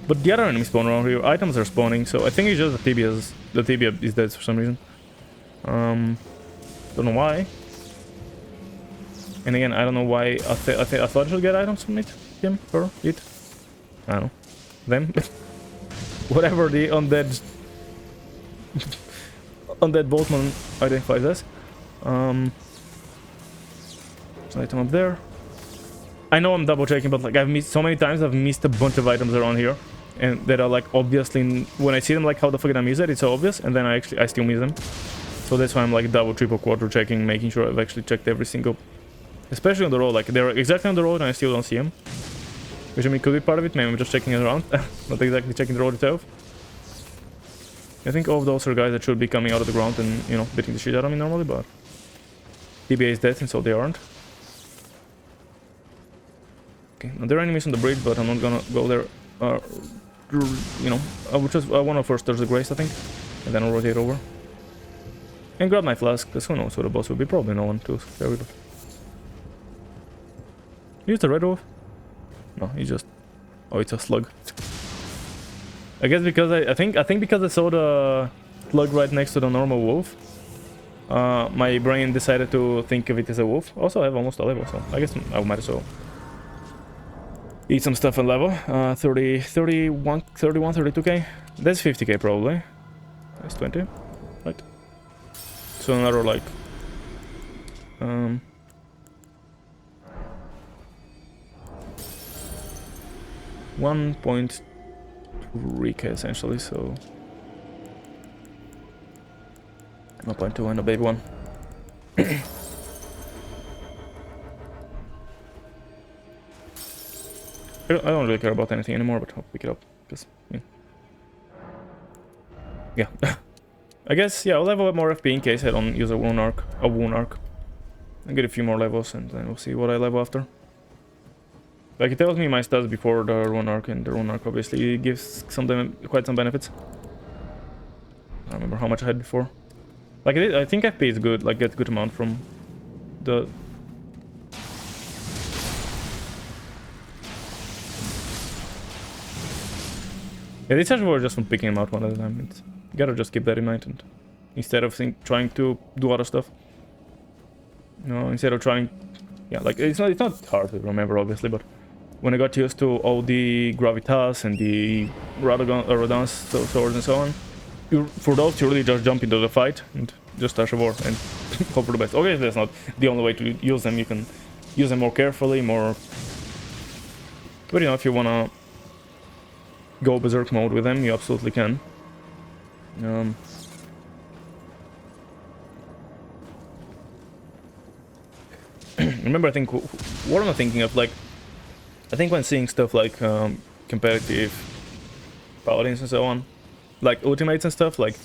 But the other enemies spawn around here. Items are spawning, so I think it's just the TBS. The TBS is dead for some reason. Don't know why. And again, I don't know why. I thought I should get items from it, him, her, it. I don't know. Them. Whatever the undead boatman identifies as. Item up there. I know I'm double checking, but like I've missed so many times. I've missed a bunch of items around here, and that are like obviously when I see them, like how the fuck did I miss it? It's so obvious, and then I still miss them. So that's why I'm like double, triple, quarter checking, making sure I've actually checked every single. Especially on the road, like they're exactly on the road and I still don't see them. Which I mean could be part of it, maybe I'm just checking it around, not exactly checking the road itself. I think all of those are guys that should be coming out of the ground and, you know, beating the shit out of me normally, but TBA is dead and so they aren't. Okay, now there are enemies on the bridge, but I'm not gonna go there, you know, I want to first touch the grace, I think, and then I'll rotate over. And grab my flask, because who knows who the boss will be, probably no one to carry, but... Use the red wolf? No, he just... Oh, it's a slug. I guess because I think because I saw the slug right next to the normal wolf, my brain decided to think of it as a wolf. Also, I have almost a level, so I guess I might as well eat some stuff and level. 31, 32k. That's 50k probably. That's 20, right? So another like 1.3k essentially, so 1.2 and a baby one. I don't really care about anything anymore, but I'll pick it up because yeah. I guess yeah, I'll level up more FP in case I don't use a wound arc. And get a few more levels, and then we'll see what I level after. Like, it tells me my stats before the rune arc, and the rune arc obviously gives quite some benefits. I don't remember how much I had before. Like, I think FP is good, like, get good amount from the... Yeah, these are just from picking them out one at a time. You gotta just keep that in mind, and instead of trying to do other stuff. No, instead of trying... Yeah, like, it's not hard to remember, obviously, but... When I got used to all the gravitas and the Radagon swords and so on, for those you really just jump into the fight and just dash a war and hope for the best. Okay, that's not the only way to use them. You can use them more carefully, more... But you know, if you wanna go berserk mode with them, you absolutely can. Remember, I think what am I thinking of? Like, I think when seeing stuff like competitive paladins and so on, like ultimates and stuff, like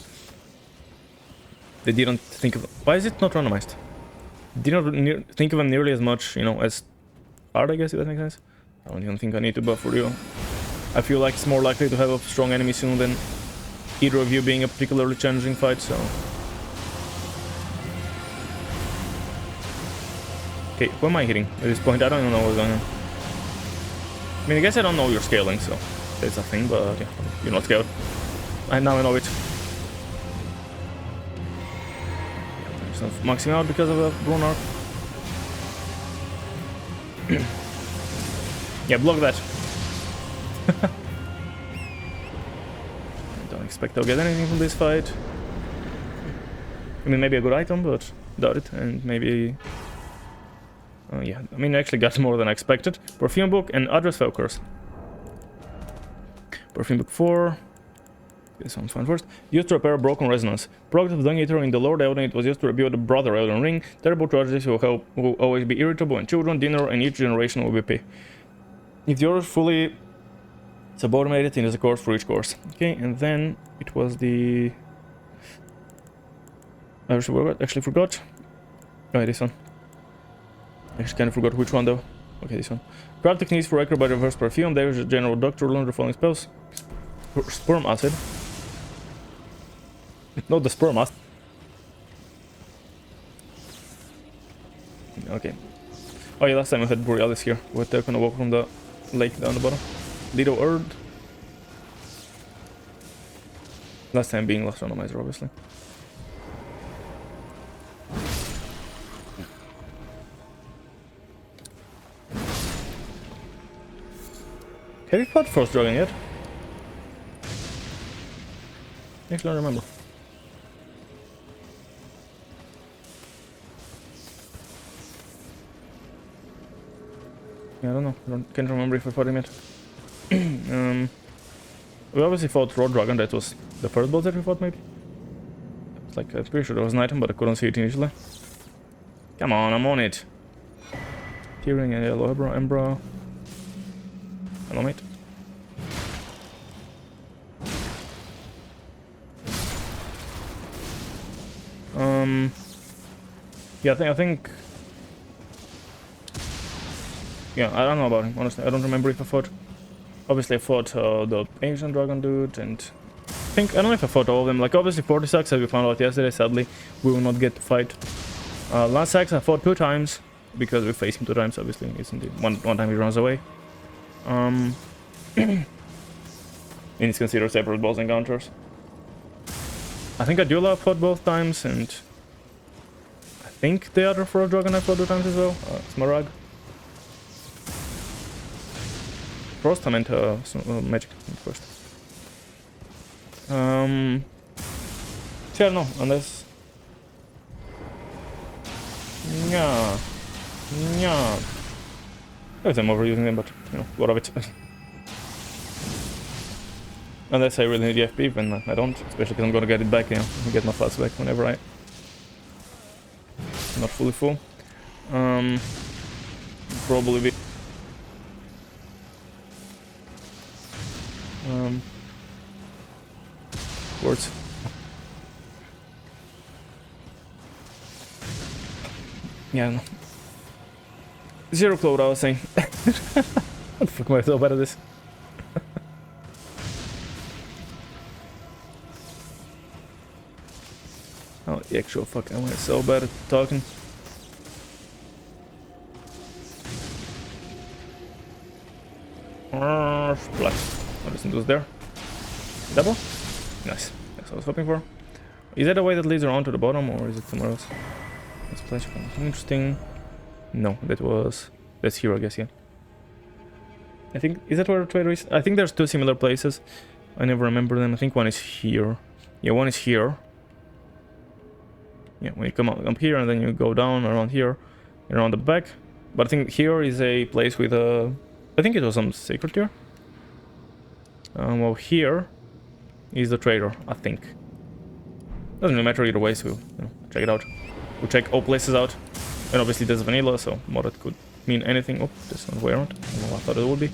They didn't think of... Why is it not randomized? Did not think of them nearly as much, you know, as hard, I guess, if that makes sense. I don't even think I need to buff for you. I feel like it's more likely to have a strong enemy soon than either of you being a particularly challenging fight, so... Okay, who am I hitting at this point? I don't even know what's going on. I mean, I guess I don't know your scaling, so that's a thing, but yeah, you're not scaled. Now I know it. So maxing out because of a Rune Arc. Yeah, block that. I don't expect I'll get anything from this fight. I mean, maybe a good item, but doubt it. And maybe... yeah, I mean, I actually got more than I expected. Perfume Book and Address Focus. Perfume Book 4. Okay, so I'm fine first. Used to repair a broken resonance. Product of Dung Eater in the Lord Elden, it was used to rebuild the Brother Elden Ring. Terrible tragedies will always be irritable, and children, dinner, and each generation will be pay. If you're fully subordinated, it is a course for each course. Okay, and then it was the... I actually forgot. Oh, this one. I actually kind of forgot which one though. Okay, this one. Craft techniques for Echo by reverse perfume. There is a general doctor, learn the following spells. Sperm acid. Not the sperm acid. Okay. Oh yeah, last time I had Borealis here. We're taking a walk from the lake down the bottom. Lido Erd. Last time being last randomizer, obviously. Have you fought Frost Dragon yet? Actually, I don't remember. Yeah, I don't know. Can't remember if I fought him yet. We obviously fought Road Dragon. That was the first boss that we fought, maybe. It's like, I'm pretty sure there was an item, but I couldn't see it initially. Come on, I'm on it. Tearing and Yellow Embra. Hello, mate. Yeah, I think... Yeah, I don't know about him, honestly. I don't remember if I fought... Obviously, I fought the Ancient Dragon dude, and... I don't know if I fought all of them. Like, obviously, 40 Sacks, as we found out yesterday, sadly, we will not get to fight. Last Sacks, I fought 2 times, because we faced him 2 times, obviously. Isn't it? One time he runs away. And it's considered separate boss encounters. I think Adula fought both times, and... I think the other Frost Dragon I fought 2 times as well. Smaragd. Frost, I meant magic first. So I don't know, unless... Yeah. Yeah. Maybe I'm overusing them, but, you know, a lot of it. Unless I really need the FP, then I don't, especially because I'm gonna get it back, you know, get my flats back whenever I'm not fully full. Probably be... Words. Yeah, no. Zero clue what I was saying. What the fuck am I so bad at this? Oh, the actual fuck, am I so bad at talking? Splash. What doesn't do there? Double? Nice. That's what I was hoping for. Is that a way that leads around to the bottom, or is it somewhere else? Splash. Interesting. No, that's here, I guess, yeah. I think, is that where the trader is? I think there's 2 similar places. I never remember them. I think one is here. Yeah, one is here. Yeah, when you come up here and then you go down around here, around the back. But I think here is a place with a... I think it was some secret here. Well, here is the trader, I think. Doesn't really matter either way, so you know, check it out. We'll check all places out. And obviously there's vanilla, so modded could mean anything. Oh, this one's way around. I don't know what I thought it would be.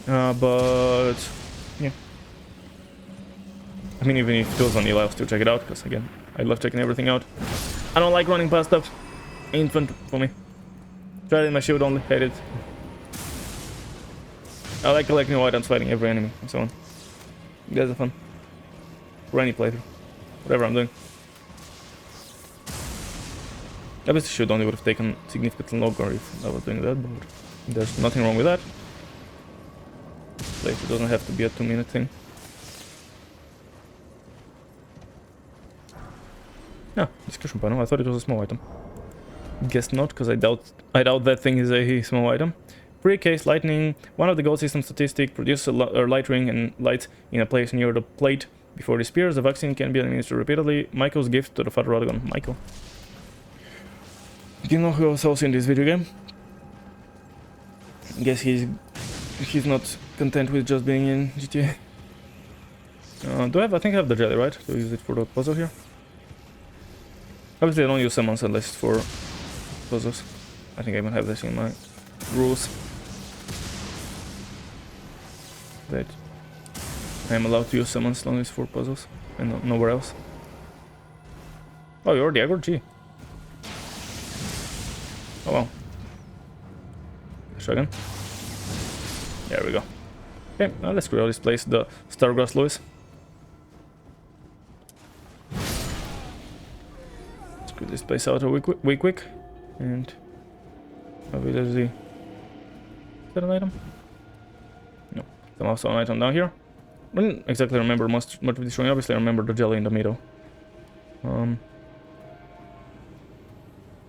But... yeah. I mean, even if it was on I'll still check it out, because again, I love checking everything out. I don't like running past stuff. Ain't fun for me. Try it in my shield only, hate it. I like collecting new items, fighting every enemy, and so on. That's fun. For any playthrough. Whatever I'm doing. Obviously shield only would have taken significantly longer if I was doing that, but there's nothing wrong with that. Playthrough doesn't have to be a 2-minute thing. Yeah, discussion panel. I thought it was a small item. Guess not, because I doubt that thing is a small item. Pre-case lightning. One of the gold system statistic produces a light ring and light in a place near the plate before it disappears. The vaccine can be administered repeatedly. Michael's gift to the father Ladagon. Michael. Do you know who else also in this video game? I guess he's not content with just being in GTA. Do I have? I think I have the jelly, right? To use it for the puzzle here. Obviously, I don't use summons unless it's for puzzles. I think I even have this in my rules. That I am allowed to use summons as long as it's for puzzles and nowhere else. Oh, you already aggroed? Gee. Oh well. Let's try again. There we go. Okay, now let's clear this place, the Stargrass Lewis. Let's clear this place out real quick. And let's see. Is that an item? No. There's also an item down here. I didn't exactly remember much of this showing. Obviously I remember the jelly in the middle.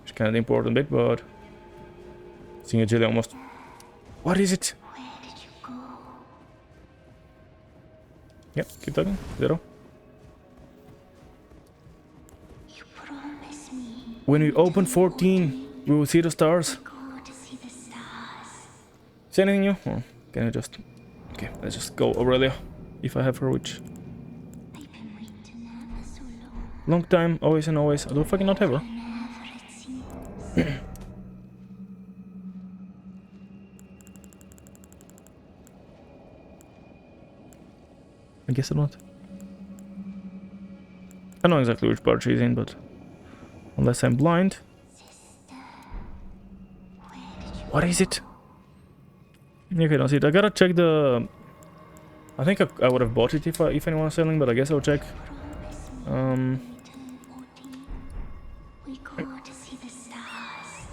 It's kind of the important bit, but seeing a jelly almost... What is it? Where did you go? Yep, keep talking. 0. You promised me. When we open 14, we will see the stars. Go to see the stars. Say anything new? Or can I just... Okay, let's just go Aurelia. If I have her, which... I've been waiting ever so long. Long time, always and always. I don't fucking not have her. Never it seems. I guess not. I know exactly which part she's in, but... Unless I'm blind... What is it? Okay, don't see it. I gotta check the... I think I would have bought it if anyone was selling, but I guess I'll check. We go to see the stars.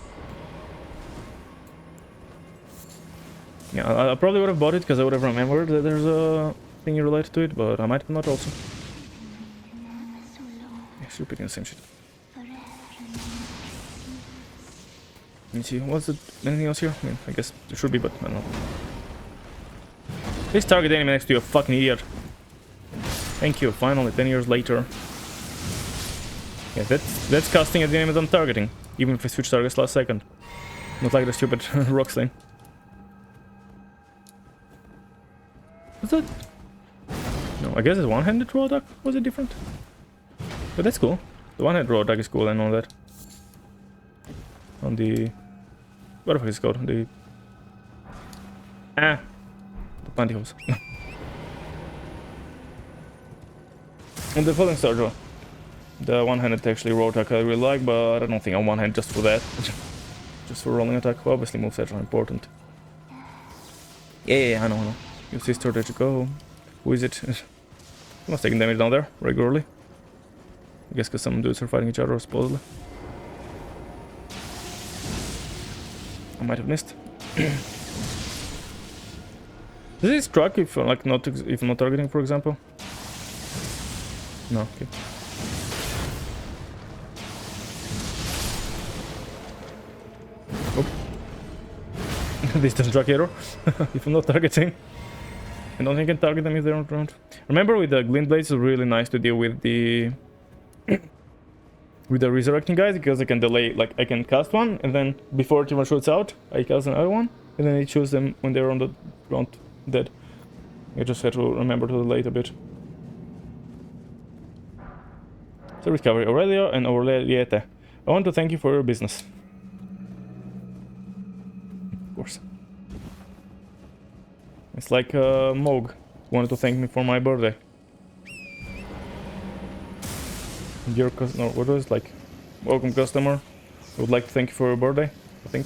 Yeah, I probably would have bought it because I would have remembered that there's a thing related to it, but I might have not also. Yeah, still repeating the same shit. Let me see, what's it? Anything else here? I mean, I guess there should be, but I don't know. Please target the enemy next to you, fucking idiot. Thank you, finally, 10 years later. Yeah, that's casting at the enemy I'm targeting, even if I switch targets last second. Not like the stupid rock sling. What's that? No, I guess it's one-handed throw attack. Was it different? But that's cool. The one-handed throw attack is cool, I know that. On the... What the fuck is it called? The... Ah! The pantyhose. And the falling star draw. The one-handed actually roll attack I really like, but I don't think I'm one-handed just for that. Just for rolling attack. Well, obviously movesets are important. Yeah, I know. Your sister, there you go. Who is it? Someone's taking damage down there regularly. I guess because some dudes are fighting each other, supposedly. I might have missed. Does it struck if like not targeting, for example? No. Okay. Oh. This doesn't track error if I'm not targeting. I don't think I can target them if they're not around. Remember, with the glint blades, it's really nice to deal with the with the resurrecting guys, because I can delay, like I can cast one and then before it even shoots out, I cast another one and then it shoots them when they're on the ground dead. I just had to remember to delay it a bit. Service recovery, Aurelia and Aureliete. I want to thank you for your business. Of course. It's like Moog wanted to thank me for my birthday. Dear customer, what was it like? Welcome customer. I would like to thank you for your birthday, I think.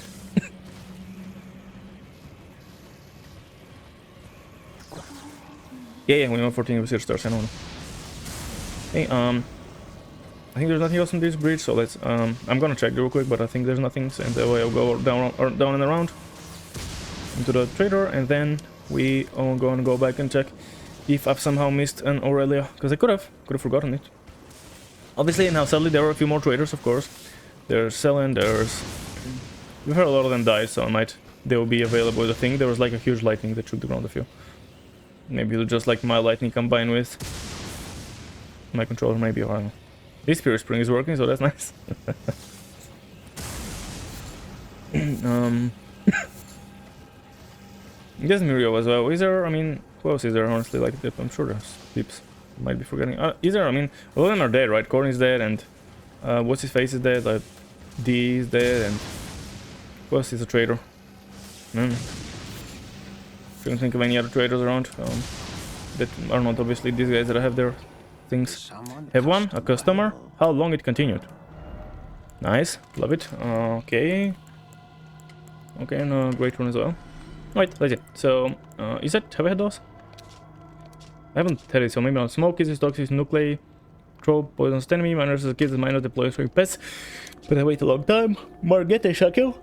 yeah, we went 14 research stars, I don't know. Hey, I think there's nothing else in this bridge, so let's, I'm gonna check real quick, but I think there's nothing, and that way I'll go down, or down and around into the trader, and then we are gonna go back and check if I've somehow missed an Aurelia, because I could have forgotten it. Obviously, now sadly there are a few more traders, of course. There's Selen, we've heard a lot of them die, so they will be available. I think there was like a huge lightning that shook the ground a few. Maybe it'll just like my lightning combined with my controller, maybe, or I don't know. This Spirit Spring is working, so that's nice. There's Mirio as well. Is there, I mean, who else is there, honestly? Like, I'm sure there's peeps. Might be forgetting. Is there, I mean, all of them are dead, right? Corn is dead, and what's his face is dead, like, D is dead, and who else is a trader? Couldn't think of any other traders around that are not obviously these guys that I have their things. Have one, a customer. How long it continued? Nice, love it. Okay, and a great one as well. Right, let's see. So, is that, have I had those? I haven't had it, so maybe not. Smoke is toxic, nuclei, throw poisonous enemy, miners as kids, miners deploy for pets. But I wait a long time. Margit and Shackle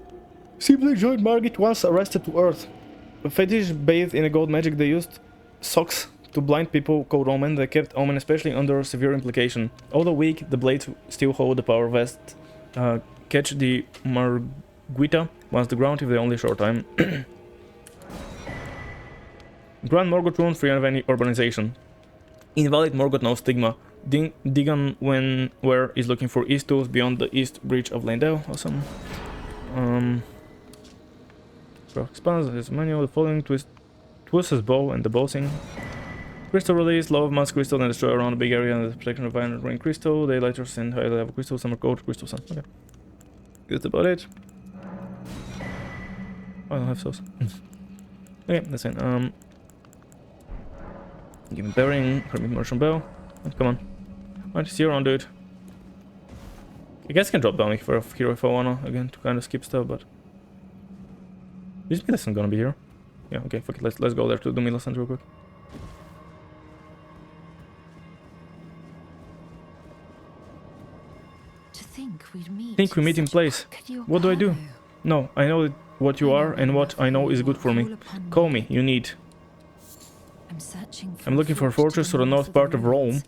simply joined Margit once arrested to Earth. A fetish bathed in a gold magic, they used socks to blind people called Omen. They kept Omen especially under severe implication. Although weak, the blades still hold the power vest. Catch the Marguita once the ground if they only short time. Grant Morgoth rune free of any urbanization. Invalid Morgoth no stigma. Digan where is looking for east tools beyond the east breach of Lando. Awesome. Expands his manual. The following twists his bow and the bossing. Crystal release, love mass crystal and destroy around a big area and the protection of iron ring crystal. Daylighters and high level crystal, summer coat, crystal sun. Okay. That's about it. Oh, I don't have those. Okay, that's it. Give him bearing, permit merchant bell. Oh, come on. Alright, see you around, dude. I guess I can drop down for a hero if I wanna, again, to kind of skip stuff, but this bit isn't gonna be here. Yeah, okay, fuck it, let's go there to do Millicent real quick. Think we meet in place. What do I do? No, I know what you are and what I know is good for me. Call me, you need. I'm looking for a fortress to the north part of Rome.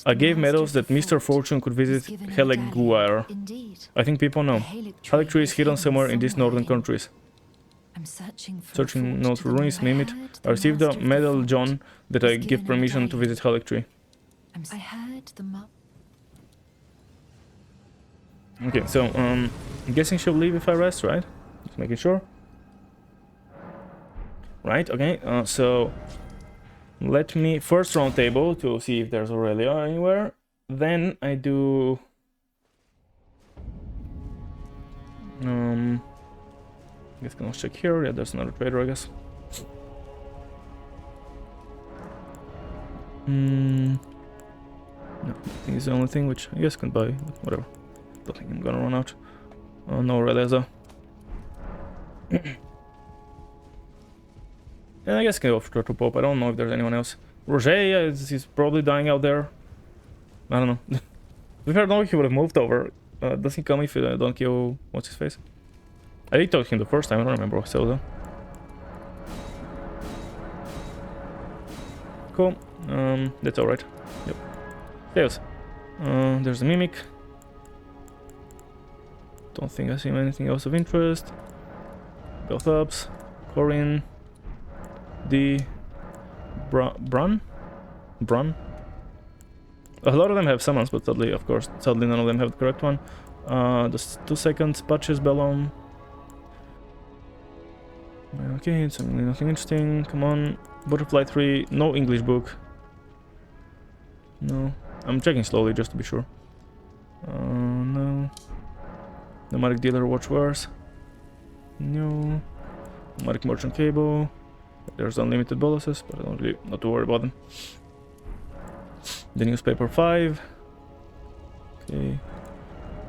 I gave medals that Mr. Fortune could visit Heleguire. I think people know. Halictree is hidden somewhere in these northern countries. Searching notes for ruins, name it. I received a medal, John, that I give permission to visit Halictree. Okay, so, I'm guessing she'll leave if I rest, right? Just making sure. Right, okay, so let me first round table to see if there's Aurelia anywhere. Then I do I guess can check here. Yeah, there's another trader, I guess. No, I think it's the only thing which I guess I can buy, but whatever. Don't think I'm gonna run out. No Aurelia though. And I guess I can go for Turtle Pope. I don't know if there's anyone else. Roger, he's probably dying out there. I don't know. If I know if he would have moved over. Does he come if I don't kill what's his face? I did talk to him the first time, I don't remember what so though. Cool. That's alright. Yep. Chaos. There's a Mimic. Don't think I see anything else of interest. Both ups. Corin. D. Brun? A lot of them have summons, but sadly, of course, sadly none of them have the correct one. Just 2 seconds. Patches, Bellum. Okay, it's nothing interesting. Come on. Butterfly 3. No English book. No. I'm checking slowly just to be sure. No. Nomadic Dealer, Watch Wars. No. Nomadic Merchant Cable. There's unlimited boluses, but I don't really not to worry about them. The Newspaper 5. Okay.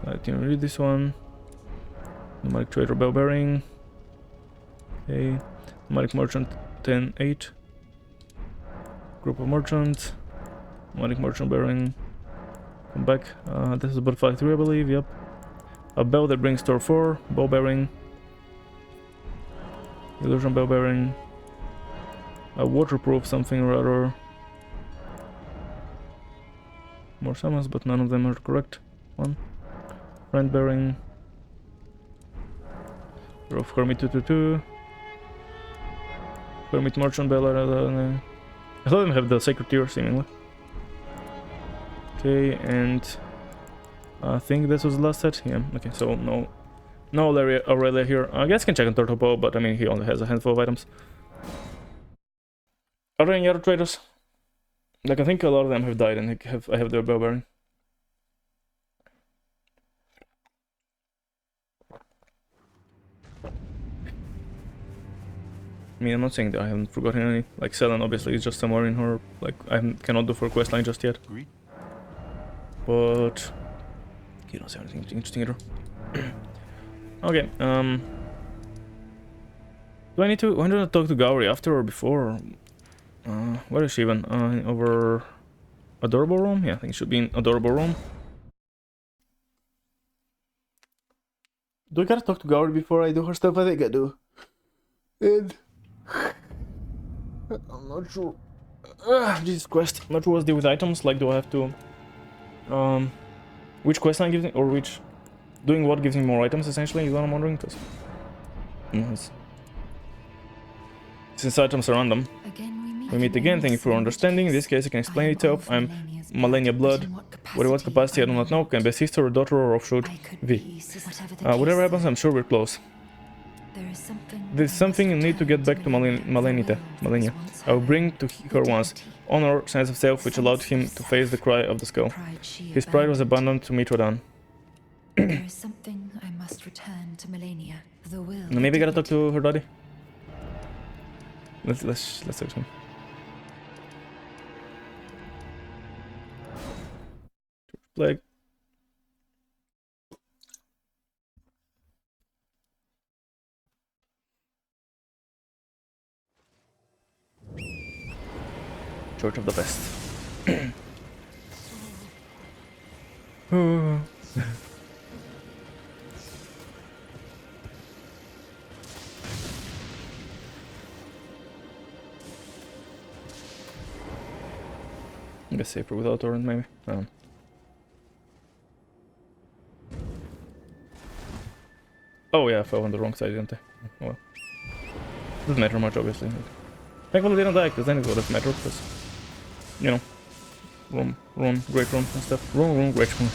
I didn't read this one. Nomadic Trader Bell Bearing. Okay. Nomadic Merchant 10-8. Group of Merchants. Nomadic Merchant Bearing. Come back. This is Butterfly 3, I believe. Yep. A bell that brings store 4. Bow Bearing. Illusion Bell Bearing. A waterproof something or other. More summons, but none of them are correct. One. Friend Bearing. Of Hermit 222. Hermit Merchant Bell. I thought them have the Sacred Tear, seemingly. Okay, and I think this was the last set. Yeah, okay, so no Aurelia here. I guess I can check on Turtle Bow, but I mean, he only has a handful of items. Are there any other traders? Like, I think a lot of them have died and I have their Bell Bearing. I mean, I'm not saying that I haven't forgotten any. Like, Selen obviously is just somewhere in her, like, I cannot do for questline just yet. But you don't say anything interesting either. Okay, do I need to talk to Gauri after or before? Where is she even? Over Adorable Room? Yeah, I think it should be in Adorable Room. Do I gotta talk to Gauri before I do her stuff? I think I do. And I'm not sure. Jesus Christ, I'm not sure what's the deal with items. Like, do I have to which questline gives me, or which doing what gives me more items, essentially, is what I'm wondering, because since items are random. We meet again, thank you for understanding. In this case, I can explain itself. I'm Malenia Blood. What capacity, I do not know. Can be a sister, or daughter, or offshoot. V. Whatever happens, I'm sure we're close. There's something you need to get back to Malenia. I will bring to her once. Honor, sense of self, which allowed him to face the cry of the skull. His pride was abandoned to Mithradan. There is something I must return to Malenia. The will. Maybe I gotta talk to her daddy. Let's talk to him. Plague. Church of the Best. I guess safer without torrent, maybe. I don't know. Oh yeah, I fell on the wrong side, didn't I? Oh, well. Doesn't matter much, obviously. Thankfully didn't die, because then it would have mattered, because, you know, room, great room and stuff. Room, great room.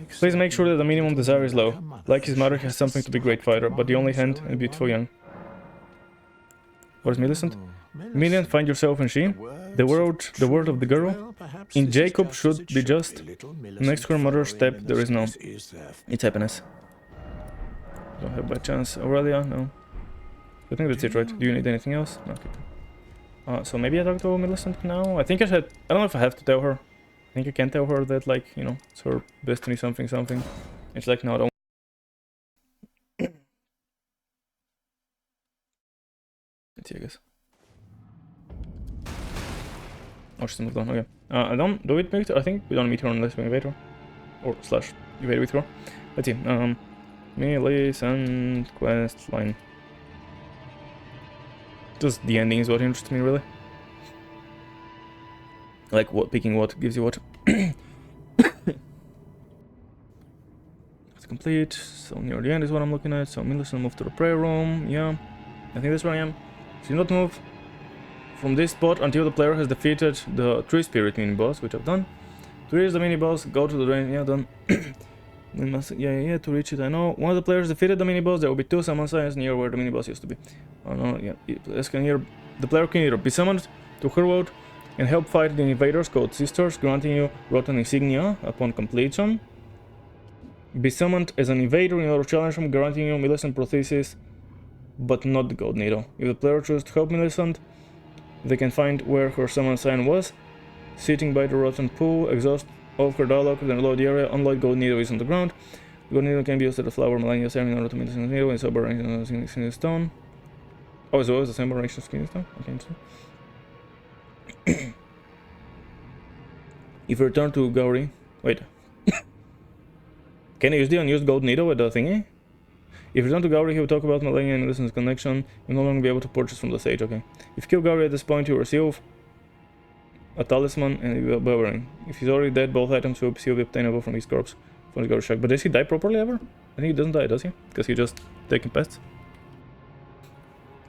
Please make sure that the minimum desire is low. Like his mother, he has something to be great fighter, but the only hand and beautiful young. What is Millicent? Million, find yourself in she. The word of the girl. In Jacob should be just. Next to her mother's step, there is no. It's happiness. Don't have by chance. Aurelia? No. I think that's it, right? Do you need anything else? No, okay. So maybe I talk to Millicent now? I think I should. I don't know if I have to tell her. I think I can tell her that, like, you know, it's her destiny something. It's like, no, I don't. Let's see, I guess. Oh, she's moved on, okay. I don't do it, I think we don't meet her unless we invade her. Or slash invade with her. Let's see, Millicent quest line. Just the ending is what interests me, really. Like, what, picking what gives you what. It's complete, so near the end is what I'm looking at. So Millicent moved to the prayer room, yeah. I think that's where I am. So you not move from this spot until the player has defeated the Tree Spirit mini-boss, which I've done. To reach the mini-boss, go to the drain, yeah, done. We must, yeah, to reach it, I know. Once the players defeated the mini-boss, there will be 2 summon signs near where the mini-boss used to be. Oh no, yeah, the player can either be summoned to her world and help fight the invaders called Sisters, granting you Rotten Insignia upon completion. Be summoned as an invader in order to challenge them, granting you Millicent Prothesis, but not the Gold Needle. If the player chooses to help Millicent, they can find where her summon sign was Sitting by the rotten pool, exhaust all her dialogue, then reload the area, unlock gold needle is on the ground. Gold needle can be used as a flower Melania's area in order to make the needle in sober range in stone. Oh, as well as the same range of skin stone? Okay, interesting. If you return to Gauri... Wait. Can you use the unused gold needle with the thingy? If you return to Gauri, he will talk about Melania and Millicent's connection. You'll no longer be able to purchase from the sage, okay. If you kill Gauri at this point, you receive a talisman and a bowering. If he's already dead, both items will be obtainable from his corpse. From the Gauri shack. But does he die properly ever? I think he doesn't die, does he? Because he just taking pests.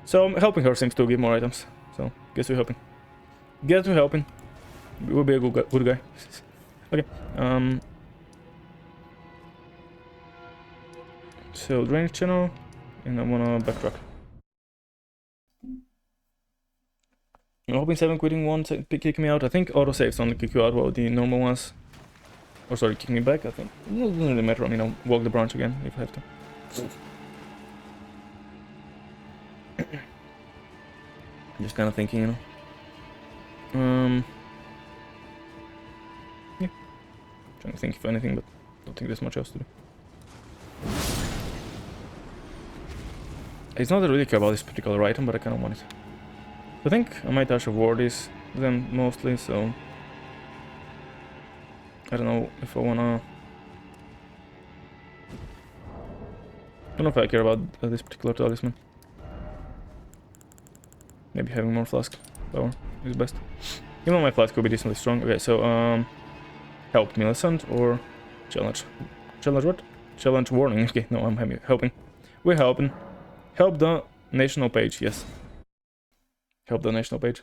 So helping her seems to give more items. So guess we're helping. Guess we're helping. We'll be a good guy. Okay. So drainage channel, and I wanna backtrack. I'm hoping 7 quitting won't kick me out. I think autosaves only kick you out while the normal ones. Or sorry, kick me back, I think. It doesn't really matter, I mean, I'll walk the branch again if I have to. Just kind of thinking, you know. Yeah. Trying to think of anything, but don't think there's much else to do. It's not that I really care about this particular item, but I kind of want it. I think I might actually ward these them mostly, so I don't know if I wanna. I don't know if I care about this particular talisman. Maybe having more flask power is best. Even though my flask could be decently strong. Okay, so help Millicent or challenge. Challenge what? Challenge warning. Okay, no, I'm helping. We're helping. Help the national page, yes. Help the national page.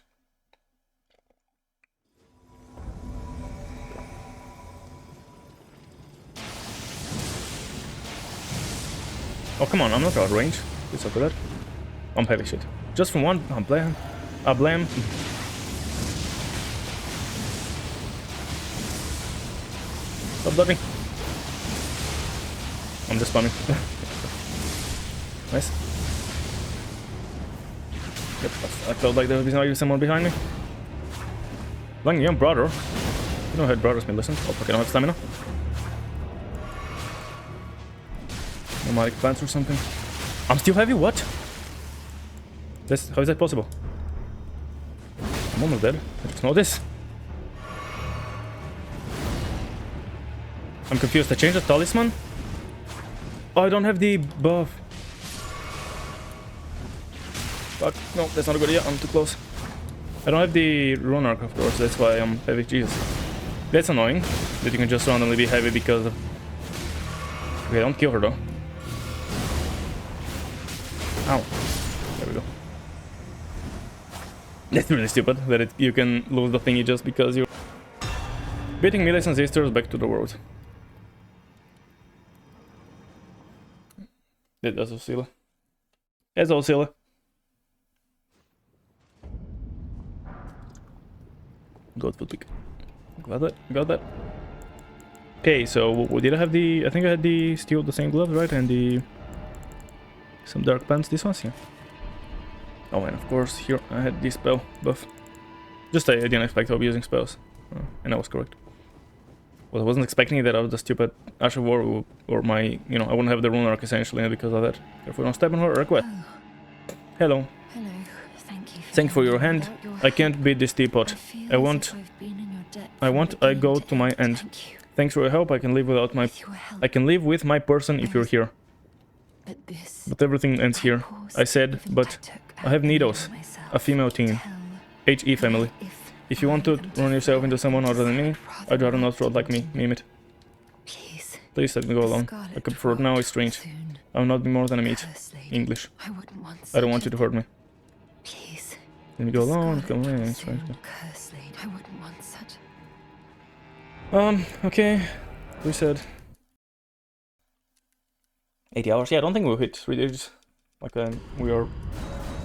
Oh, come on, I'm not out of range. It's up to that. I'm heavy shit. Just from one, I blame. Stop dodging. I'm just spamming. Nice. Yep, I felt like there was someone behind me. Lang, young brother. You know how brothers may listen. Oh, okay, I don't have stamina. Nomadic plants or something. I'm still heavy, what? How is that possible? I'm almost dead. I just know this. I'm confused. I changed the talisman? Oh, I don't have the buff. Fuck, no, that's not a good idea. I'm too close. I don't have the rune arc, of course. That's why I'm heavy. Jesus. That's annoying. That you can just randomly be heavy because of... Okay, don't kill her though. Ow. There we go. That's really stupid that you can lose the thingy just because you're beating Millicent's sisters back to the world. That's all silly. That's all silly. God footpick. Got that. Okay, so did I have the... I think I had the still the same gloves, right? And the... some dark pants, this one's here. Oh, and of course, here I had the spell buff. Just I didn't expect I'll be using spells. And I was correct. Well, I wasn't expecting that out of the stupid Ash of War or my... You know, I wouldn't have the rune arc essentially because of that. Careful, don't step on her. Request. Hello. Hello. Thank you for your hand. I can't beat this teapot. I go to my end. Thanks for your help. I can live without my... I can live with my person if you're here. But everything ends here. I said, but I have needles. A female teen. HE family. If you want to run yourself into someone other than me, I'd rather not roll like me. Meme it. Please let me go alone. I could for now, it's strange. I will not be more than a meat. English. I don't want you to hurt me. Let me go alone. Come on, it's fine. Okay. We said 80 hours. Yeah, I don't think we'll hit 3 days. Like, we are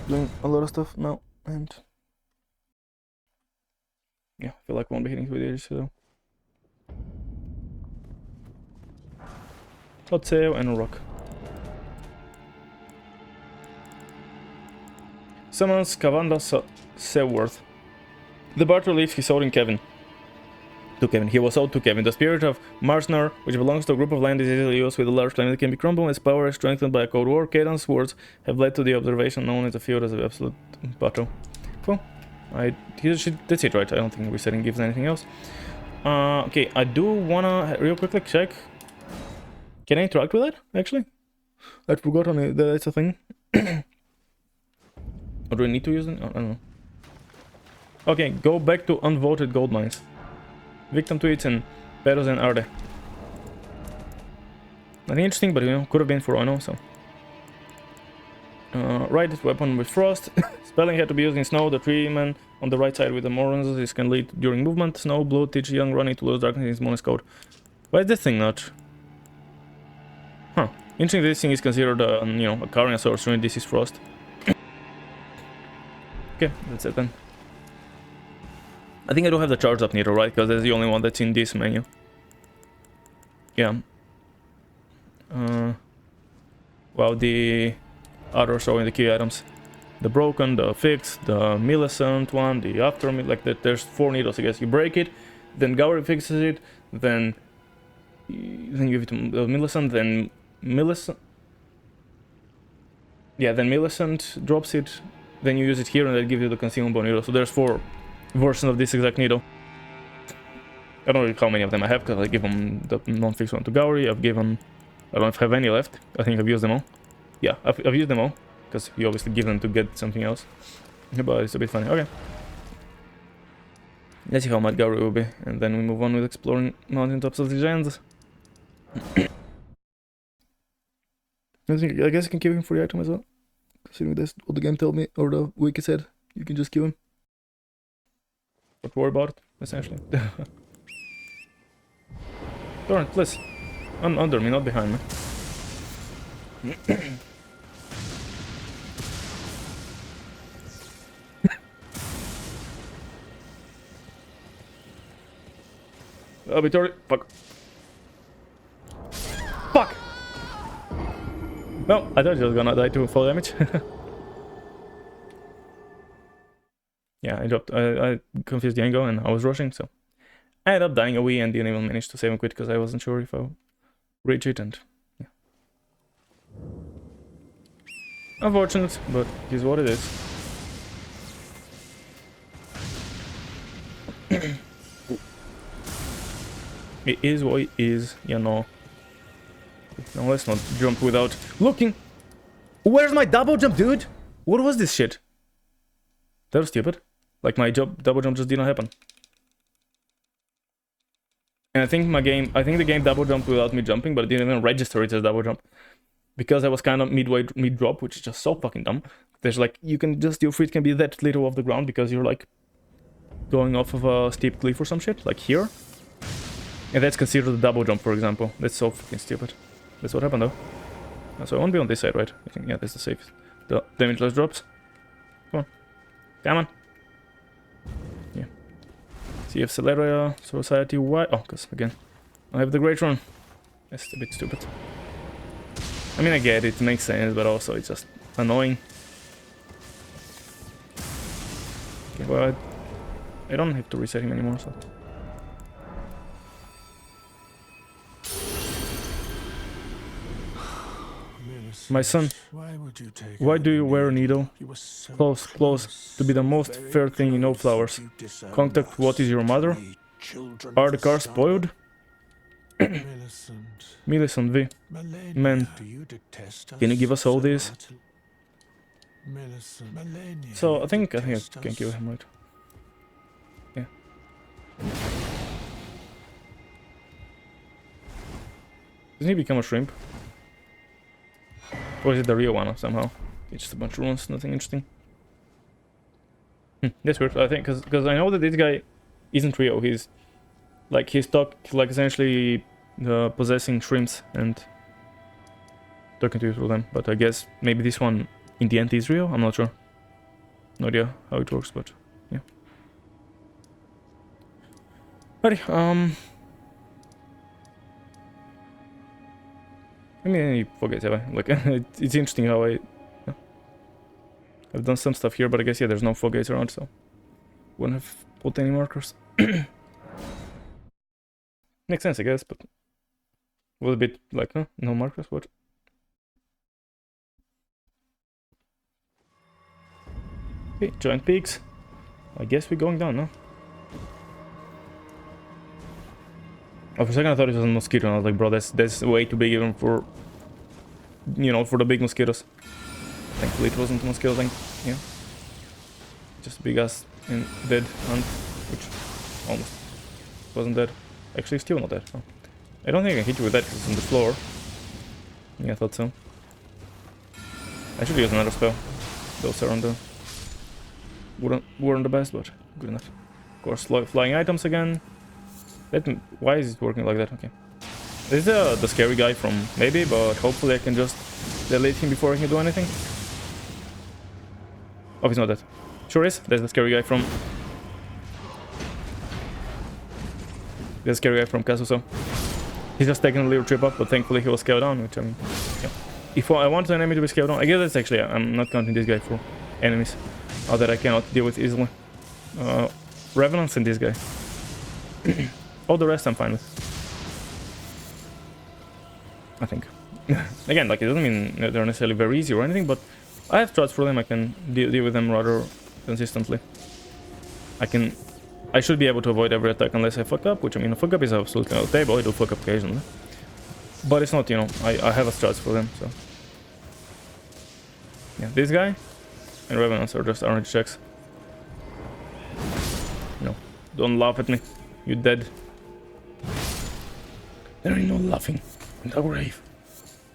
doing a lot of stuff now, and yeah, I feel like we won't be hitting 3 days, so. Hot sail and a rock. Summons Kavanda Seaworth. The bard relieves his sword in Kevin. To Kevin. He was sold to Kevin. The spirit of Marsnar, which belongs to a group of land, is easily used with a large planet. It can be crumbled. Its power is strengthened by a code word. Cadence words have led to the observation known as the field as an absolute battle. Cool. That's it, right? I don't think resetting gives anything else. Okay, I do wanna real quickly check. Can I interact with that, actually? I'd forgotten that that's a thing. Or do I need to use it? I don't know. Okay, go back to unvoted gold mines. Victim to it and Peros and Arde. Nothing interesting, but you know, could have been for Ono, so. Right, weapon with frost. Spelling had to be used in snow. The tree man on the right side with the morons. This can lead during movement. Snow, blood, teach young running to lose darkness in his bonus code. Why is this thing not? Huh. Interesting, this thing is considered, you know, a carrying sorcery. This is frost. Okay, that's it then. I think I don't have the charge up neither, right? Because that's the only one that's in this menu. Yeah. Well, the others showing the key items. The broken, the fixed, the millicent one, the after, like that. There's 4 needles, I guess. You break it, then Gowry fixes it, then you give it to Millicent, then Millicent. Yeah, then Millicent drops it, then you use it here, and that gives you the consumable needle. So there's 4 versions of this exact needle. I don't know how many of them I have, because I give them the non-fixed one to Gowry. I've given... I don't know if I have any left. I think I've used them all. Yeah, I've used them all, because you obviously give them to get something else. But it's a bit funny. Okay. Let's see how mad Gowry will be, and then we move on with exploring mountaintops of the giants. I guess I can kill him for the item as well. Considering that's what the game told me, or the wiki said, you can just kill him. Don't worry about it, essentially. Torrent, please. Under me, not behind me. I'll be torrid. Fuck. Fuck! No, I thought he was gonna die to fall damage. Yeah, I dropped. I confused the angle and I was rushing, so I ended up dying a wee and didn't even manage to save and quit because I wasn't sure if I would reach it, and yeah. Unfortunate, but it is what it is. It is what it is, you know. No, let's not jump without looking. Where's my double jump, dude? What was this shit? That was stupid. Like, my double jump just didn't happen. And I think the game double jumped without me jumping, but it didn't even register it as double jump. Because I was kind of mid-drop, which is just so fucking dumb. There's like, your feet can be that little off the ground because you're like going off of a steep cliff or some shit, like here. And that's considered a double jump, for example. That's so fucking stupid. That's what happened though. So I won't be on this side, right? I think, yeah, that's the safest. The damageless drops. Come on. Come on. Yeah. See if Celeria, Society, why? Oh, because again, I have the Great Run. That's a bit stupid. I mean, I get it, makes sense, but also it's just annoying. Okay, well, I don't have to reset him anymore, so. My son, why do you wear a needle? Close to be the most fair thing in all flowers. Contact, what is your mother? Are the cars spoiled? Millicent V. Man, can you give us all this? So I think I can kill him, right? Yeah. Doesn't he become a shrimp? Or is it the real one somehow? It's just a bunch of runes, nothing interesting. That's weird, I think, because I know that this guy isn't real. He's stuck, like, essentially possessing shrimps and talking to you through them. But I guess maybe this one in the end is real? I'm not sure. No idea how it works, but yeah. Alright, I mean, any fogates have I? Like, it's interesting how I've done some stuff here, but I guess, yeah, there's no fogates around, so wouldn't have put any markers. Makes sense, I guess, but a little bit like, huh? No markers, what? Okay, giant peaks. I guess we're going down, no? Oh, for a second I thought it was a mosquito, and I was like, bro, that's way too big even for, you know, for the big mosquitoes. Thankfully it wasn't a mosquito thing, yeah. Just a big ass and dead ant, which almost wasn't dead. Actually, still not dead. Oh. I don't think I can hit you with that because it's on the floor. Yeah, I thought so. I should use another spell. Those are on the... weren't the best, but good enough. Of course, flying items again. Why is it working like that? Okay. This is the scary guy from maybe, but hopefully I can just delete him before he can do anything. Oh, he's not dead. Sure is. There's the scary guy from... the scary guy from Casuso. He's just taking a little trip up, but thankfully he was scaled down, which I mean... yeah. If I want an enemy to be scaled down, I guess that's actually... I'm not counting this guy for enemies. That I cannot deal with easily. Revenants and this guy. All the rest I'm fine with. I think. Again, like, it doesn't mean that they're necessarily very easy or anything, but I have strats for them. I can deal with them rather consistently. I should be able to avoid every attack unless I fuck up, which I mean, a fuck up is absolutely on the table. I do fuck up occasionally. But it's not, you know, I have a strats for them, so. Yeah, this guy and Revenants are just RNG checks. No, don't laugh at me. You dead. There ain't no laughing in the grave.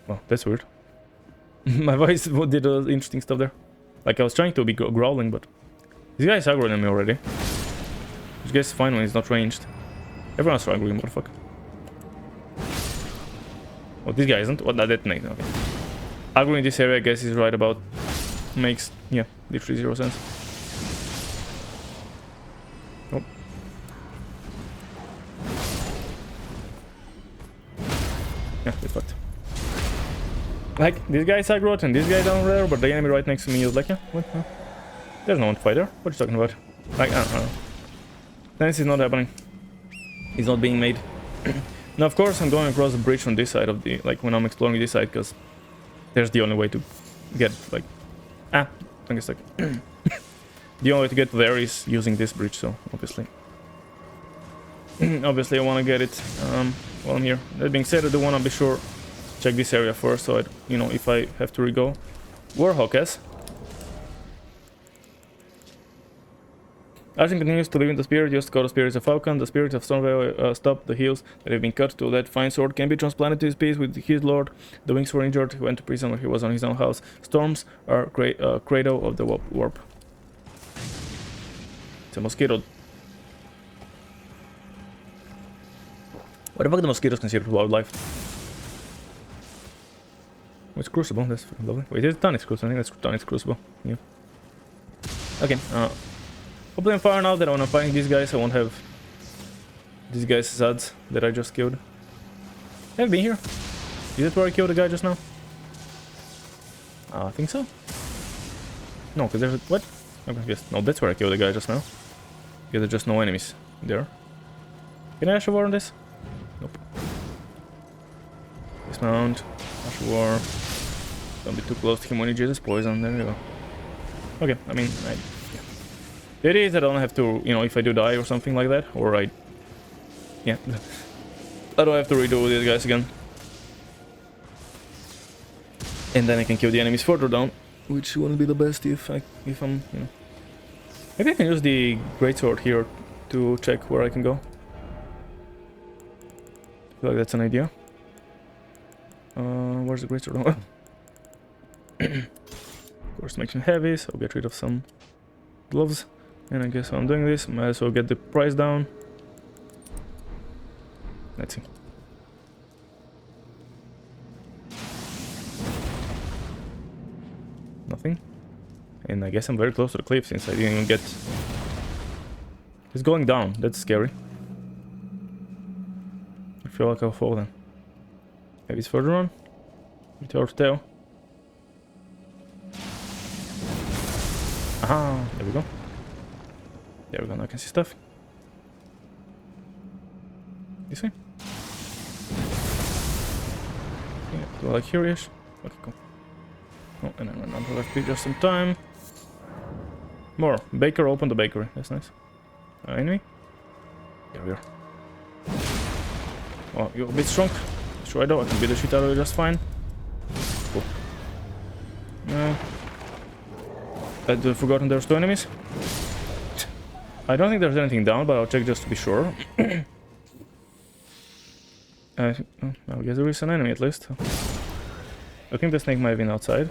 Well, that's weird. My voice did interesting stuff there. Like, I was trying to be growling, but... this guy's aggroing at me already. This guy's fine when he's not ranged. Everyone's aggroing, motherfucker. Oh, this guy isn't? What, that detonated, okay. Aggroing in this area, I guess, is right about... makes, yeah, literally 0 sense. Nope. Yeah, it's fucked. Like, this guy's aggroed and this guy down there, but the enemy right next to me is like, yeah, what? Huh? There's no one to fight there. What are you talking about? Like, I don't know. This is not happening. It's not being made. Now, of course, I'm going across the bridge on this side of the... like, when I'm exploring this side, because there's the only way to get, like... don't get stuck. The only way to get there is using this bridge, so, obviously. Obviously, I want to get it while I'm here. That being said, I do want to be sure... check this area first, so I, you know, if I have to re-go. Warhawk has. Arjun continues to live in the spirit, just call the spirits of Falcon. The spirits of Stormveil stop the heels that have been cut to that fine sword can be transplanted to his peace with his lord. The wings were injured, he went to prison when he was on his own house. Storms are cradle of the warp. It's a mosquito. What the fuck the mosquitoes considered wildlife? Oh, it's Crucible, that's lovely. Wait, is it Tannis Crucible? I think that's Tannis Crucible. Yeah. Okay, hopefully I'm far enough that when I'm fighting these guys, I won't have these guys' Zads that I just killed. Have you been here? Is that where I killed the guy just now? I think so. No, because there's a... what? Okay, yes. No, that's where I killed the guy just now. Because there's just no enemies there. Can I Ash of War on this? Nope. Dismount. Ash of War. Don't be too close to him when he uses poison. There you go. Okay, I mean... the idea is that I don't have to, you know, if I do die or something like that, or I... yeah. I don't have to redo these guys again. And then I can kill the enemies further down, which wouldn't be the best if I'm, you know... maybe I can use the greatsword here to check where I can go. I feel like that's an idea. Where's the greatsword? Of course, make them heavy, so I'll get rid of some gloves. And I guess while I'm doing this, might as well get the price down. Let's see. Nothing. And I guess I'm very close to the cliff since I didn't even get... it's going down, that's scary. I feel like I'll fall then. Maybe it's further on? It's hard to tell. Aha, there we go. There we go, now I can see stuff. This way? Yeah, do I like here-ish? Okay, cool. Oh, and then run down to left beat just some time. More. Baker opened the bakery. That's nice. Enemy? Here we are. Oh, you're a bit strong. Sure I do. I can beat the shit out of you just fine. Cool. I'd forgotten there's 2 enemies. I don't think there's anything down, but I'll check just to be sure. I guess there is an enemy at least. I think the snake might have been outside.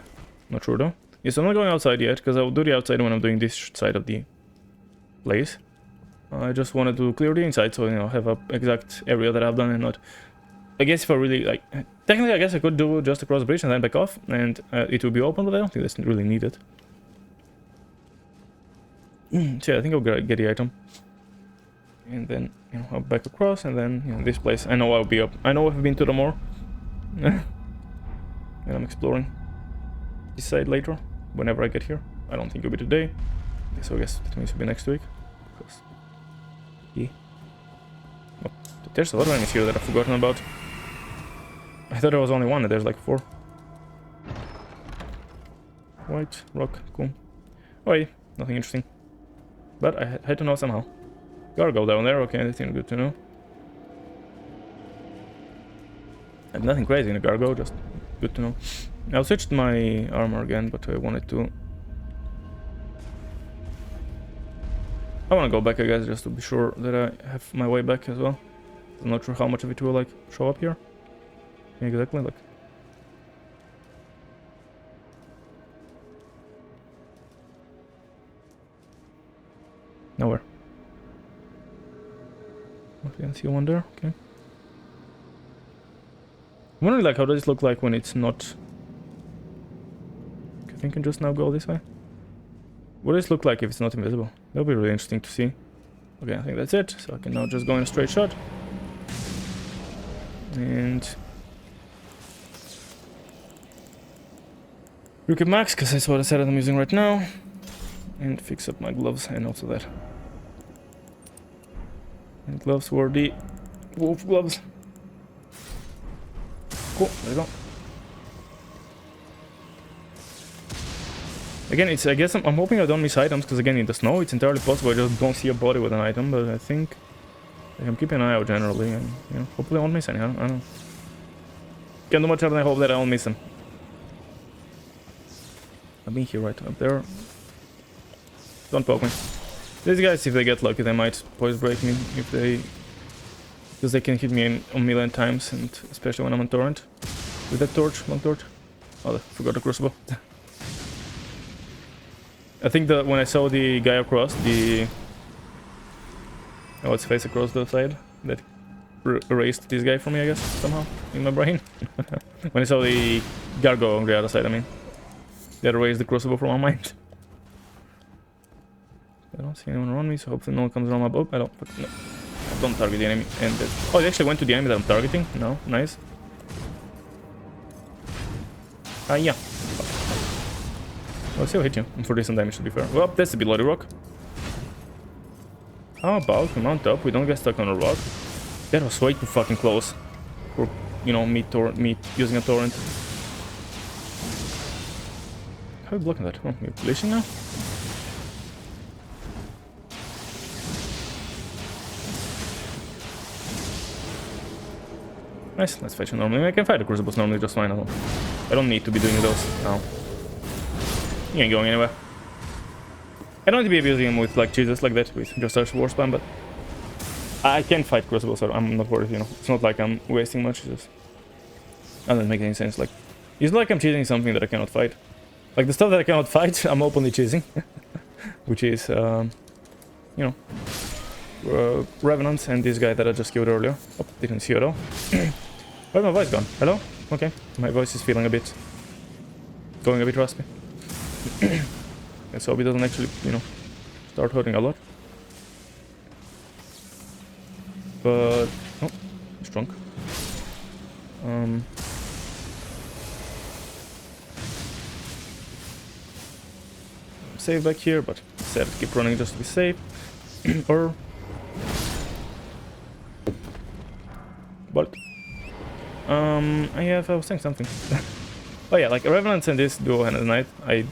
Not sure though. Yes, I'm not going outside yet, because I'll do the outside when I'm doing this side of the place. I just wanted to clear the inside, so, you know, have a exact area that I've done and not... I guess if I really, like... Technically, I guess I could do just across the bridge and then back off, and it will be open, but I don't think that's really needed. So yeah, I think I'll get the item. And then, you know, I'll back across, and then, you know, this place. I know I'll be up. I know I've been to the moor. And I'm exploring this side later, whenever I get here. I don't think it'll be today. So I guess that means it'll be next week. Because... yeah. Oh, there's a lot of enemies here that I've forgotten about. I thought there was only one, and there's like 4. White, rock, cool. Oh, yeah, nothing interesting. But I had to know somehow. Gotta go down there, okay, anything good to know. And nothing crazy in the cargo, just good to know. I'll switch my armor again, but I wanted to... I want to go back, I guess, just to be sure that I have my way back as well. I'm not sure how much of it will, like, show up here. Exactly, like... Nowhere. Okay, I see one there, okay. I'm wondering, like, how does it look like when it's not... I think I can just now go this way. What does it look like if it's not invisible? That'll be really interesting to see. Okay, I think that's it. So I can now just go in a straight shot. And... Rookie max, because that's what I said I'm using right now. And fix up my gloves and also that. And gloves were the wolf gloves. Cool, there you go. Again, it's, I guess I'm hoping I don't miss items, because again, in the snow, it's entirely possible I just don't see a body with an item, but I think I'm keeping an eye out generally, and, you know, hopefully I won't miss any, I don't know. Can't do much other than hope that I won't miss them. I've been here right up there. Don't poke me. These guys, if they get lucky, they might poise break me, if they... because they can hit me in a million times, and especially when I'm on torrent. With that torch, long torch. Oh, I forgot the crucible. I think that when I saw the guy across, the... oh, its face across the side, that erased this guy for me, I guess, somehow, in my brain. When I saw the gargoyle on the other side, I mean. That erased the crucible from my mind. I don't see anyone around me, so hopefully no one comes around my boat. I don't... no. I don't target the enemy. And oh, it actually went to the enemy that I'm targeting. No, nice. Yeah. I'll still hit you for decent damage, to be fair. Well, that's a bit bloody rock. How about we mount up? We don't get stuck on a rock. That was way too fucking close for, you know, me using a torrent. How are you blocking that? Oh, you're glitching now? Nice, let's fight you normally. I can fight the crucibles normally just fine. I don't need to be doing those now. He ain't going anywhere. I don't need to be abusing him with like cheeses like that with just such war spam, but I can fight crucibles, so I'm not worried, you know. It's not like I'm wasting much, it's just... that doesn't make any sense. Like, it's not like I'm cheesing something that I cannot fight. Like the stuff that I cannot fight, I'm openly cheesing. Which is, you know, Revenants and this guy that I just killed earlier. Oh, didn't see it all. Where's my voice gone? Hello? Okay, my voice is feeling a bit... going a bit raspy. Let's hope it doesn't actually, you know, start hurting a lot. But... oh, it's drunk. Save back here, but instead keep running just to be safe. Or... But I was saying something. Oh yeah, like Revenants and this duo hand of the night. I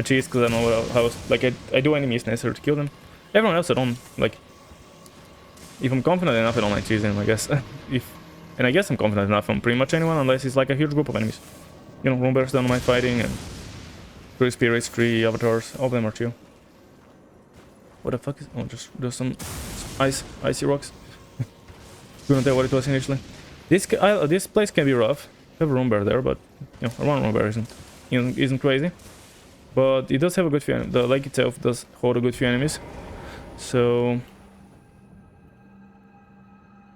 cheese because I know how like I do enemies necessary to kill them. Everyone else I don't like. If I'm confident enough, I don't like cheesing. I guess and I guess I'm confident enough on pretty much anyone unless it's like a huge group of enemies. You know, Rumbers don't mind fighting, and 3 spirits, 3 avatars, all of them are chill. What the fuck is? Oh, just do some icy rocks. Couldn't tell what it was initially. This place can be rough. I have a Rumber there, but you know, a one Rumber isn't crazy. But it does have a good few enemies. The lake itself does hold a good few enemies. So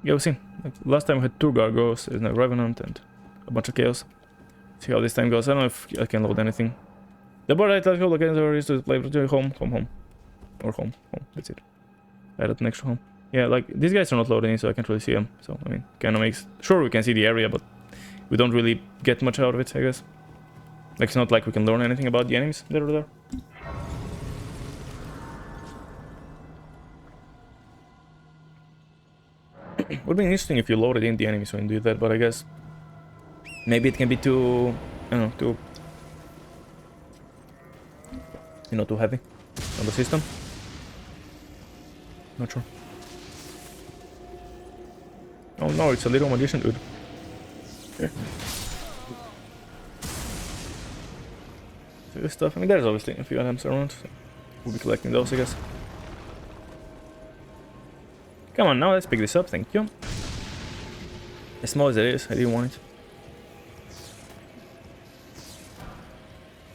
yeah, we'll see. Like, last time I had 2 Gargoyles, and a Revenant, and a bunch of Chaos. See how this time goes. I don't know if I can load anything. The board I tell you again is to play home. Or home. That's it. Added an extra home. Yeah, like, these guys are not loading, so I can't really see them. So, I mean, kind of makes... Sure, we can see the area, but we don't really get much out of it, I guess. Like, it's not like we can learn anything about the enemies that are there. Would be interesting if you loaded in the enemies when you do that, but I guess... Maybe it can be too... I don't know, too... You know, too heavy on the system. Not sure. Oh no, it's a little magician dude. Yeah. So this stuff, I mean, there's obviously a few items around, so we'll be collecting those, I guess. Come on, now let's pick this up, thank you. As small as it is, I didn't want it.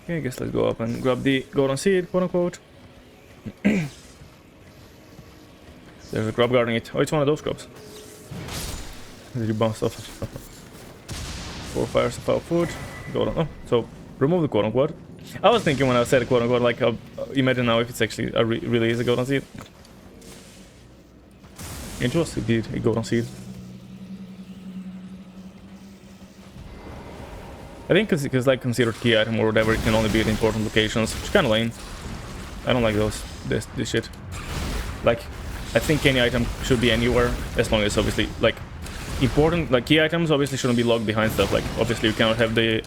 Okay, I guess let's go up and grab the golden seed, quote unquote. There's a grub guarding it. Oh, it's one of those grubs. Did you bounce off? 4 fires of foul food. Golden. Oh, so remove the quote unquote. I was thinking when I said quote unquote, like, imagine now if it's actually really is a golden seed. It was indeed a golden seed. I think because like considered key item or whatever, it can only be at important locations, which is kind of lame. I don't like this shit. Like, I think any item should be anywhere, as long as obviously like important, like key items obviously shouldn't be logged behind stuff. Like obviously you cannot have the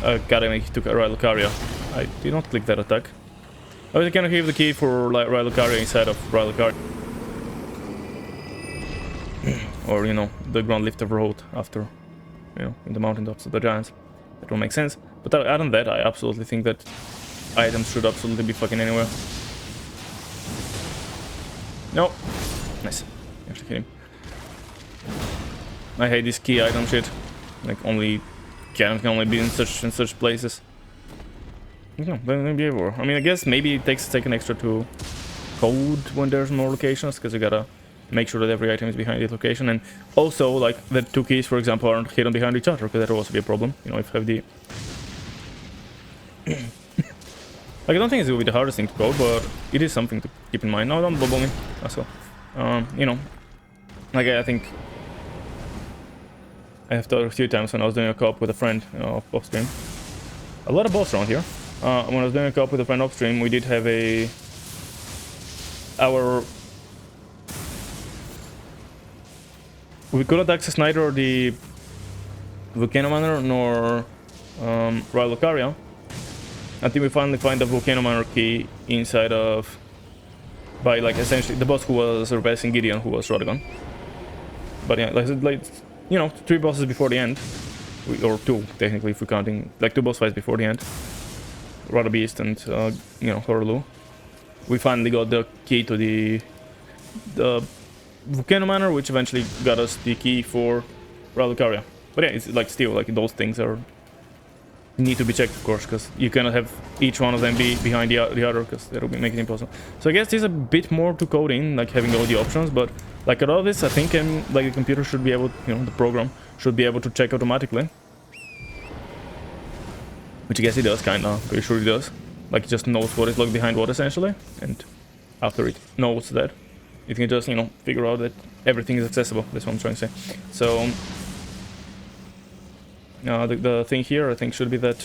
academy to Rylocaria. I did not click that attack. Obviously cannot have the key for like Rylocaria inside of Rylocaria. Or, you know, the ground lifter road after, you know, in the mountaintops of the giants. That will make sense. But other than that, I absolutely think that items should absolutely be fucking anywhere. No. Nice. Actually hit him. I hate this key item shit. Like, only can only be in such places. No, maybe everywhere. I mean, I guess maybe it takes a second extra to code when there's more locations, because you gotta make sure that every item is behind its location, and also like the 2 keys, for example, aren't hidden behind each other, because that will also be a problem. You know, if you have the like, I don't think it will be the hardest thing to code, but it is something to keep in mind. No, don't bubble me. Also, you know, like I think I have told a few times when I was doing a co-op with a friend, you know, off stream. A lot of bots around here. When I was doing a co-op with a friend off stream, we did have we couldn't access neither the Volcano nor Rylocaria until we finally find the Volcano key inside of, by like essentially the boss who was replacing Gideon, who was Ladagon. But yeah, like you know, 3 bosses before the end, or 2 technically if we're counting, like 2 boss fights before the end, Rado Beast and you know, Horlu. We finally got the key to the Volcano Manor, which eventually got us the key for Rylocaria. But yeah, it's like still like those things are need to be checked, of course, because you cannot have each one of them be behind the other, because that would make it impossible. So I guess there's a bit more to code in, like having all the options, but like a lot of this, I think like the computer should be able, you know, the program should be able to check automatically. Which I guess it does, kinda, pretty sure it does. Like, it just knows what is locked behind what, essentially, and after it knows that, it can just, you know, figure out that everything is accessible. That's what I'm trying to say. So the thing here, I think, should be that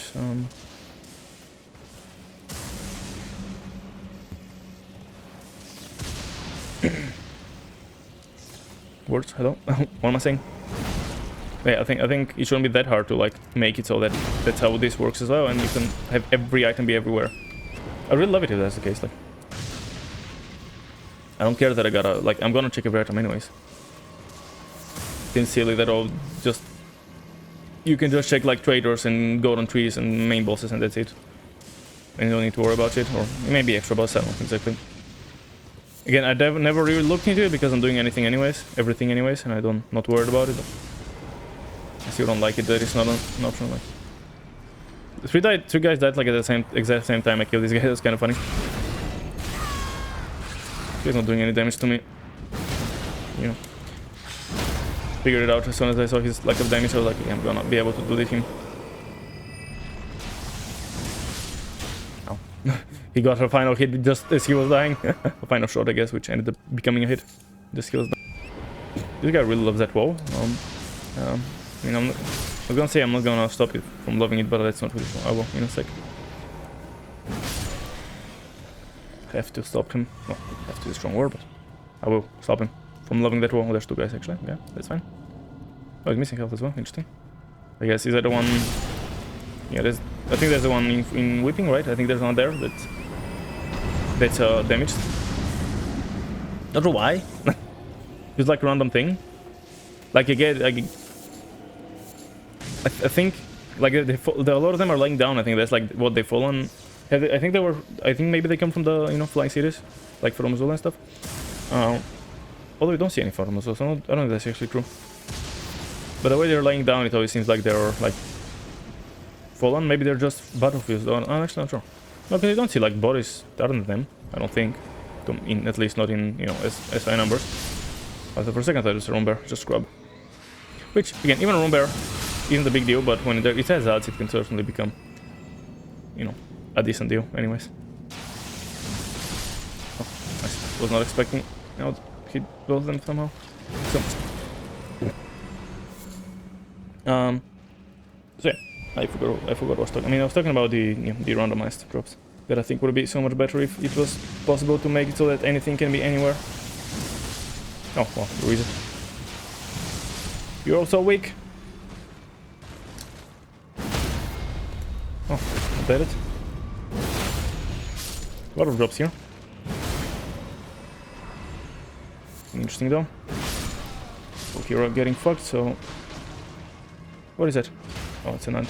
Words, hello? What am I saying? Yeah, I think it shouldn't be that hard to like make it so that that's how this works as well, and you can have every item be everywhere. I really love it if that's the case. Like, I don't care that I gotta like I'm gonna check every item anyways. Sincerely, that all just you can just check like traders and golden trees and main bosses, and that's it. And you don't need to worry about it, or maybe extra boss. I don't know exactly. Again, I never really looked into it because I'm doing everything anyways, and I don't not worried about it. If you don't like it, that is not an option. Like, three guys died like at the exact same time I killed this guy. That's kind of funny. He's not doing any damage to me. You know, figured it out as soon as I saw his lack of damage. I was like, yeah, I'm gonna be able to do this him. Oh. He got a final hit just as he was dying. A final shot, I guess, which ended up becoming a hit. Just he was dying. This guy really loves that wall. I mean, I was gonna say I'm not gonna stop it from loving it, but that's not really true. I will in a sec. Have to stop him. Well, have to is a strong word, but I will stop him from loving that wall. Oh, there's two guys actually. Yeah, that's fine. Oh, he's missing health as well. Interesting. I guess is that the one? Yeah, there's. I think there's the one in whipping, right? I think there's one there that's damaged. Not sure why. It's like a random thing. Like again, I think like a lot of them are laying down. I think that's like what they fall on. I think they were. I think maybe they come from the flying cities, like from Azul and stuff. Although we don't see any from Azul, so I don't know if that's actually true. But the way they're laying down, it always seems like they're like fallen. Maybe they're just battlefields. I'm actually not sure. Okay, you don't see like bodies other than them. I don't think. At least not in as high numbers. But for a second, I thought it was a room bear, just scrub. Which again, even a room bear isn't a big deal, but when it has ads, it can certainly become, a decent deal. Anyways. Oh, I was not expecting. I would hit both of them somehow. So yeah, I forgot what I was talking. I mean, I was talking about the randomized drops. That I think would be so much better if it was possible to make it so that anything can be anywhere. Oh, well, who is it? You're also weak. Oh, I bet it. A lot of drops here. Interesting though. So here are getting fucked, so... What is that? Oh, it's an ant.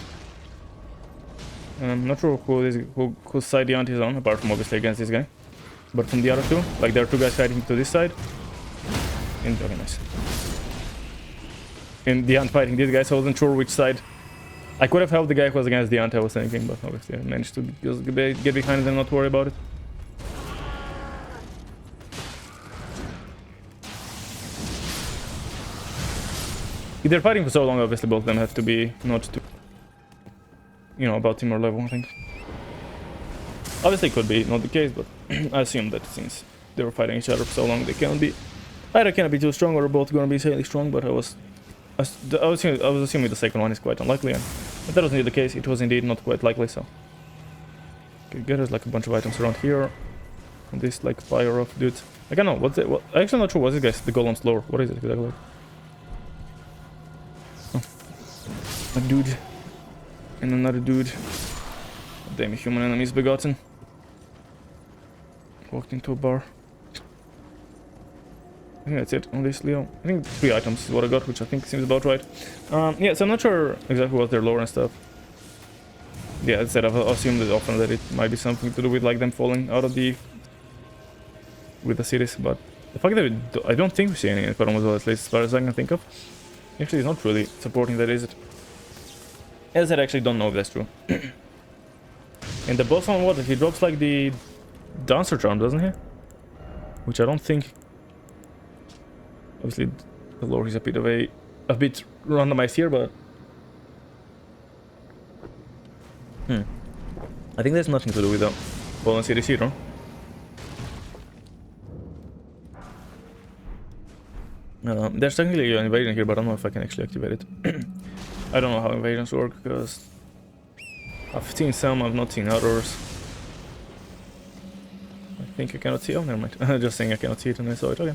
I'm not sure whose side the ant is on, apart from obviously against this guy. But from the other two, like there are two guys fighting to this side. And very nice. And the ant fighting this guy, so I wasn't sure which side. I could have helped the guy who was against the ant, I was thinking, but obviously I managed to just get behind it and not worry about it. If they're fighting for so long, obviously both of them have to be not too, about similar level, I think. Obviously it could be not the case, but I assume that since they were fighting each other for so long, they cannot be either cannot be too strong or both gonna be fairly strong, but I was assuming the second one is quite unlikely, and if that was indeed the case, it was indeed not quite likely, so. Okay, there's like a bunch of items around here. And this like fire of dudes. I don't know, what's it? I'm actually not sure what this guy's the golem's lore. What is it exactly? Oh. A dude. And another dude. Damn, human enemies begotten. Walked into a bar. I think that's it on this Leo. I think 3 items is what I got, which I think seems about right. Yeah, so I'm not sure exactly what their lore and stuff. Yeah, as I said, I've assumed that often that it might be something to do with like them falling out of the cities, but the fact that I don't think we see any in Paramazol, at least as far as I can think of. Actually, it's not really supporting that, is it? As I actually don't know if that's true. And the boss on what? He drops like the dancer charm, doesn't he? Which I don't think. Obviously, the lore is a bit randomized here, but I think there's nothing to do with the Fallen City either. There's technically an invasion here, but I don't know if I can actually activate it. I don't know how invasions work, because I've seen some, I've not seen others. I think I cannot see. Oh, never mind. Just saying I cannot see it and I saw it. Okay.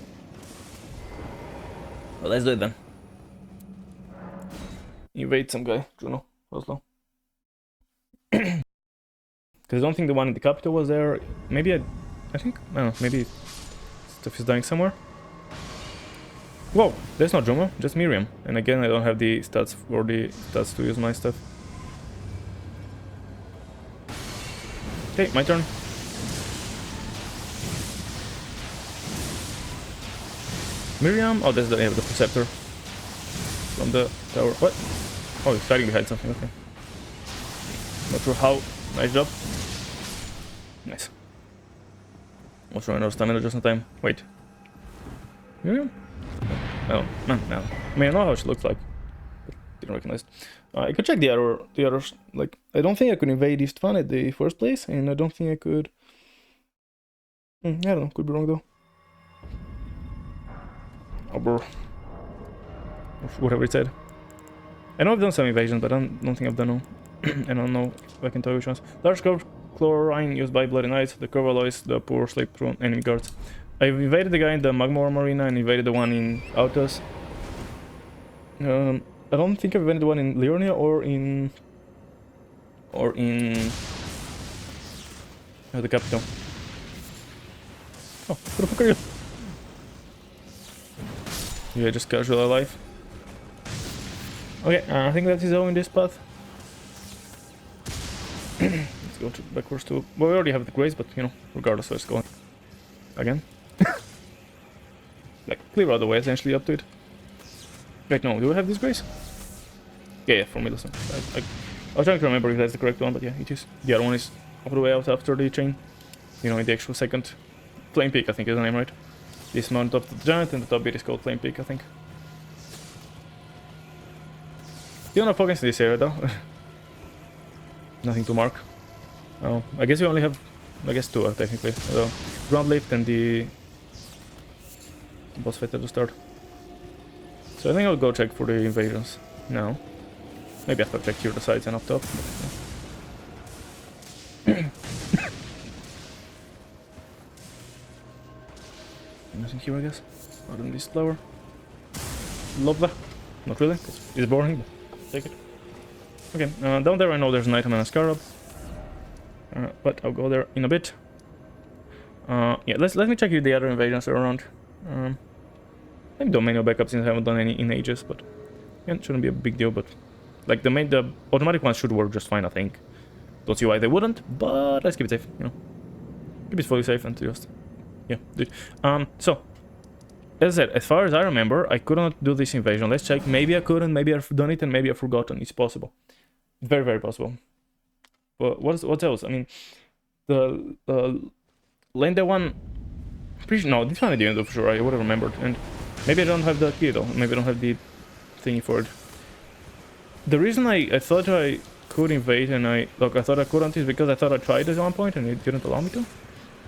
Well, let's do it then. Invade some guy, Juno, Oslo. Because I don't think the one in the capital was there. Maybe I think, I don't know, maybe stuff is dying somewhere. Whoa, there's no Juno, just Miriam. And again, I don't have the stats or the stats to use my stuff. Okay, my turn. Miriam? Oh, that's the name of the Preceptor. From the tower. What? Oh, he's hiding behind something, okay. Not sure how. Nice job. Nice. Almost running out of stamina just in time. Wait. Miriam? No, no, no. I mean, I know how she looks like. But didn't recognize. I could check the others. Like, I don't think I could invade East Van at the first place, and I don't think I could. I don't know. Could be wrong though. Oh, bro. Whatever it said. I know I've done some invasions, but I don't think I've done all. I don't know if I can tell which ones. Large curve chlorine used by Bloody Knights. The curve alloys the poor sleep through enemy guards. I've invaded the guy in the Magma Arena and invaded the one in Autos. I don't think I've invaded the one in Liurnia or in the capital. Oh, what the fuck are you? Yeah, just casual alive. Okay, I think that is all in this path. Let's go backwards to... Well, we already have the grace, but, you know, regardless, let's go again. Like, clear out the way, essentially, up to it. Wait, no, do we have this grace? Yeah, for me, listen. I was trying to remember if that's the correct one, but yeah, it is. The other one is all the way out after the chain. You know, in the actual second. Flame Peak, I think is the name, right? This mount up to the giant, and the top bit is called Flame Peak, I think. Still no pockets in this area, though. Nothing to mark. Oh, I guess we only have, I guess, two, technically. The ground lift and the boss fight at the start. So I think I'll go check for the invasions now. Maybe after I check here the sides and up top. But, yeah. Nothing here, I guess. Other than this flower. Love that. Not really, because it's boring, but take it. Okay, down there I know there's an item and a scarab. But I'll go there in a bit. Yeah, let me check if the other invasions are around. Maybe do manual backup since I haven't done any in ages, but yeah, it shouldn't be a big deal. But like the automatic ones should work just fine, I think. Don't see why they wouldn't, but let's keep it safe. You know, keep it fully safe and just yeah, do it. So as I said, as far as I remember, I could not do this invasion. Let's check. Maybe I couldn't. Maybe I've done it and maybe I've forgotten. It's possible. Very, very possible. But what else? I mean, the Landa one. No, this one I didn't do for sure. I would have remembered. And maybe I don't have the key though. Maybe I don't have the thingy for it. The reason I thought I could invade and I thought I couldn't is because I thought I tried at one point and it didn't allow me to.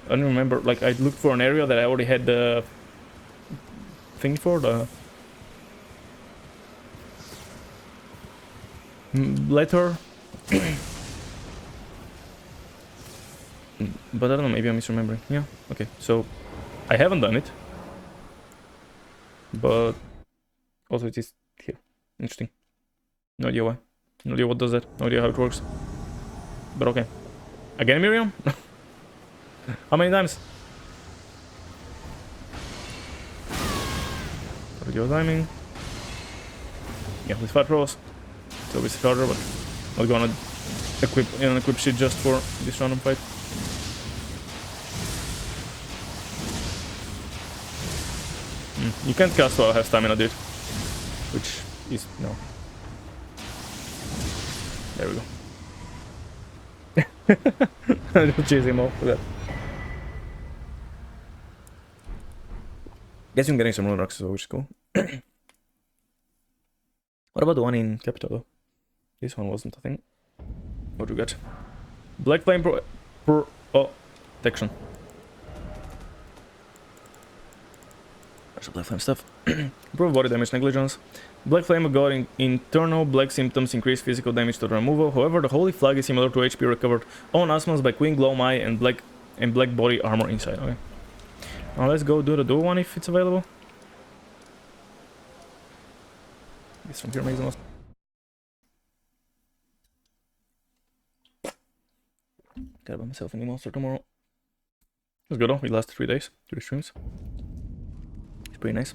I don't remember. Like I looked for an area that I already had the thing for the letter. But I don't know, maybe I'm misremembering. Yeah, okay, so I haven't done it, but also it is here. Interesting. No idea why. No idea what does that. No idea how it works. But okay. Again, Miriam? How many times? Video timing. Yeah, with fat rolls. It's always harder, but I'm gonna equip shit just for this random fight. You can't cast while I have stamina, dude. Which is no. There we go. I just chase him off for that. Guess I'm getting some rune rocks, which is cool. What about the one in Capital though? This one wasn't, I think. What do we got? Black Flame protection. There's some Black Flame stuff. Improve body damage negligence. Black Flame got internal black symptoms, increase physical damage to removal. However, the Holy Flag is similar to HP recovered on Asmans by Queen Glow Eye and black body armor inside. Okay. Now let's go do the dual one if it's available. This from here makes the most. Gotta buy myself a new monster tomorrow. Let's go though. We lasted 3 days, 3 streams. It's pretty nice.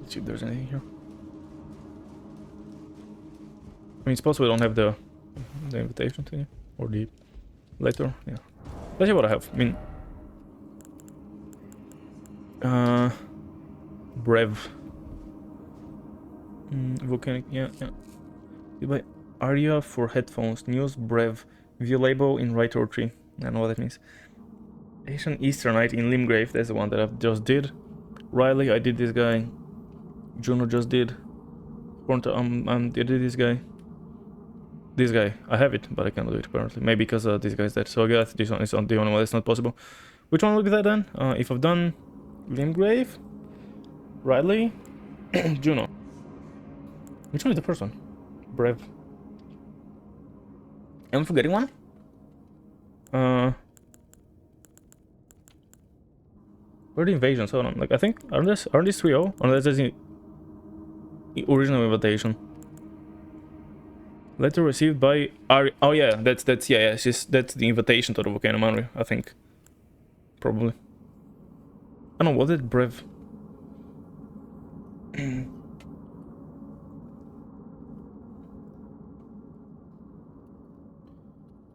Let's see if there's anything here. I mean, it's possible I don't have the invitation thing or the letter. Yeah. Let's see what I have. I mean, Brev. Volcanic. Yeah. You buy Aria for headphones. News Brev. View label in right or tree. I don't know what that means. Asian Easternite in Limgrave. That's the one that I just did. Riley, I did this guy. Juno just did. I did this guy. This guy, I have it, but I cannot do it apparently. Maybe because this guy's dead. So I guess this one is the only one that's not possible. Which one will be that then? If I've done Limgrave, Riley, Juno. Which one is the first one? Brev. Am I forgetting one? Where are the invasions? Hold on. Like I think aren't these 3-0? Unless there's the original invitation. Letter received by Ari. Oh yeah, that's that's the invitation to the Volcano Manor, I think. Probably. I don't know, was it Brev?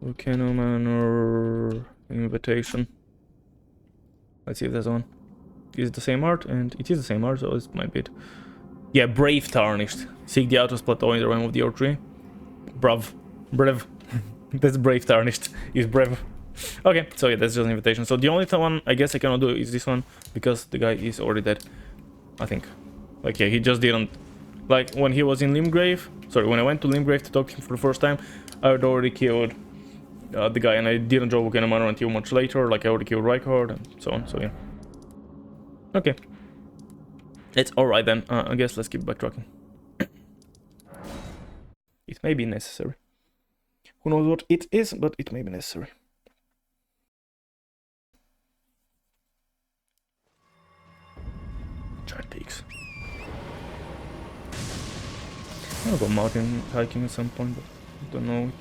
Volcano Manor invitation. Let's see if there's one. Is it the same art? And it is the same art, so it might be it. Yeah, Brave Tarnished. Seek the Outpost Plateau in the realm of the Earth Tree. Brev. That's Brave Tarnished. Is Brev. Okay, so yeah, that's just an invitation. So the only one I guess I cannot do is this one, because the guy is already dead. I think. Like, yeah, he just didn't... Like, when he was in Limgrave... Sorry, when I went to Limgrave to talk to him for the first time, I had already killed the guy, and I didn't draw Volcano Manor until much later. Like, I already killed Rykard, and so on, so yeah. Okay. It's alright then. I guess let's keep backtracking. It may be necessary. Who knows what it is, but it may be necessary. Giant peaks. I'll go mountain hiking at some point, but I don't know.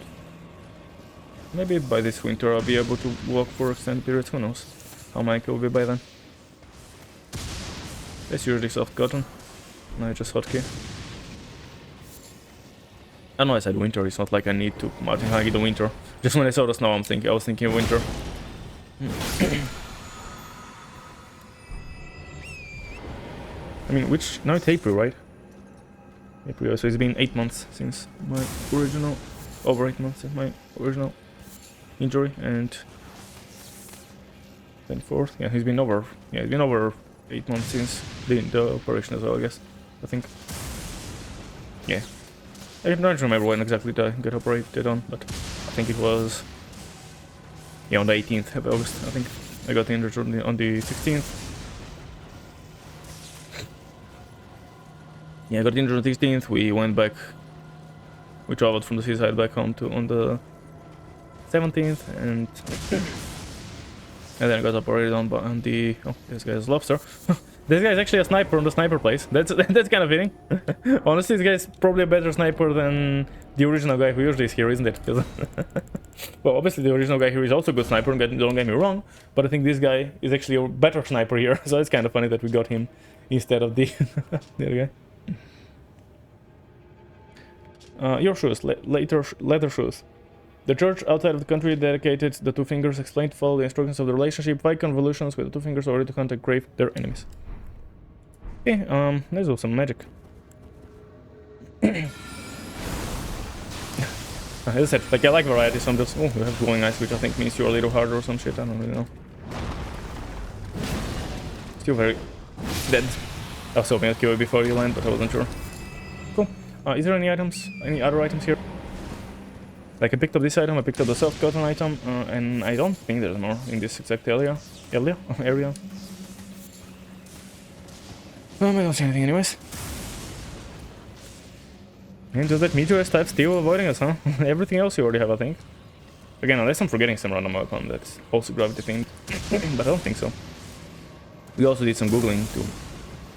Maybe by this winter I'll be able to walk for extended periods, who knows how my ankle will be by then. It's usually soft cotton. No, just hotkey. I know I said winter, it's not like I need to mountain hike in the winter. Just when I saw the snow I was thinking of winter. I mean, now it's April, right? April, so it's been 8 months since my original... Over 8 months since my original injury, and... 24th? Yeah, it's been over 8 months since the operation as well, I guess. I think. Yeah. I don't remember when exactly I got operated on, but I think it was... Yeah, on the 18th of August, I think. I got injured on the 16th. Yeah, I got injured on the 16th, we went back... We traveled from the seaside back home on the 17th, and... And then I got operated on the... Oh, this guy's a lobster. This guy's actually a sniper on the sniper place. That's kind of fitting. Honestly, this guy's probably a better sniper than the original guy who usually is here, isn't it? Well, obviously the original guy here is also a good sniper, don't get me wrong. But I think this guy is actually a better sniper here. So it's kind of funny that we got him instead of the other guy. Your shoes, leather shoes. The church outside of the country dedicated the Two Fingers explained to follow the instructions of the relationship, fight convolutions with the Two Fingers, or to contact grave their enemies. Okay, let's do some magic. As I said, like, I like variety, so I'm just... Oh, you have glowing eyes, which I think means you're a little harder or some shit, I don't really know. Still very dead. I was hoping I'd kill it before you land, but I wasn't sure. Cool. Is there any other items here? Like, I picked up this item, I picked up the soft cotton item, and I don't think there's more in this exact area. I don't see anything anyways. And just that meteorist type still avoiding us, huh? Everything else you already have, I think. Again, unless I'm forgetting some random weapon that's also gravity themed. But I don't think so. We also did some googling to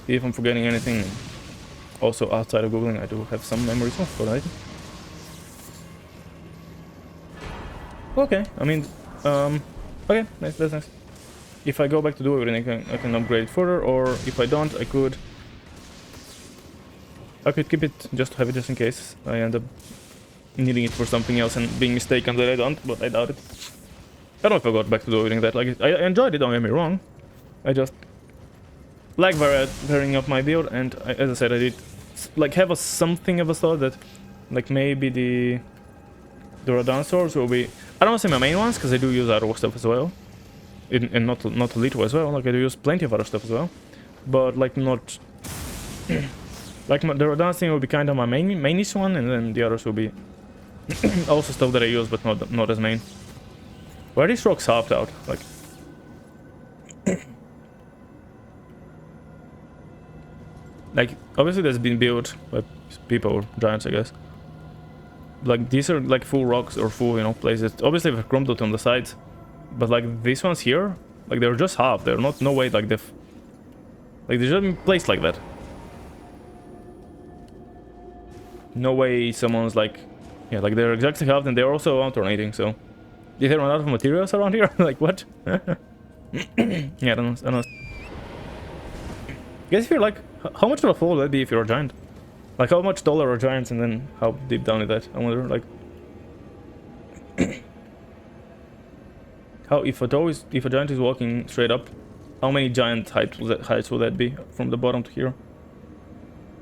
see if I'm forgetting anything. Also, outside of googling, I do have some memories of for that. Okay, I mean, okay, nice, that's nice. If I go back to do everything, I can upgrade it further, or if I don't, I could keep it, just to have it just in case I end up needing it for something else and being mistaken that I don't, but I doubt it. I don't know if I got back to do everything that, like, I enjoyed it, don't get me wrong. I just like varying up my build, and as I said, I did like have something of a thought that like maybe the Rando swords will be, I don't want to say my main ones, because I do use other stuff as well, and not little as well. Like I do use plenty of other stuff as well, but like not like the Rando thing will be kind of my mainish one, and then the others will be also stuff that I use, but not as main. Where are these rocks halved out? Like like obviously that's been built by people or giants, I guess. Like these are like full rocks or full, you know, places. Obviously they've crumbled on the sides, but like these ones here, like they're just half. They're not, no way, like they've just been placed like that. No way someone's like, yeah, like they're exactly half, and they're also alternating. So did they run out of materials around here? Like what? Yeah, I don't know. I guess if you're like, how much of a fall would that be if you're a giant? Like how much taller are giants, and then how deep down is that? I wonder, like how if a giant is walking straight up, how many giant heights will that be from the bottom to here?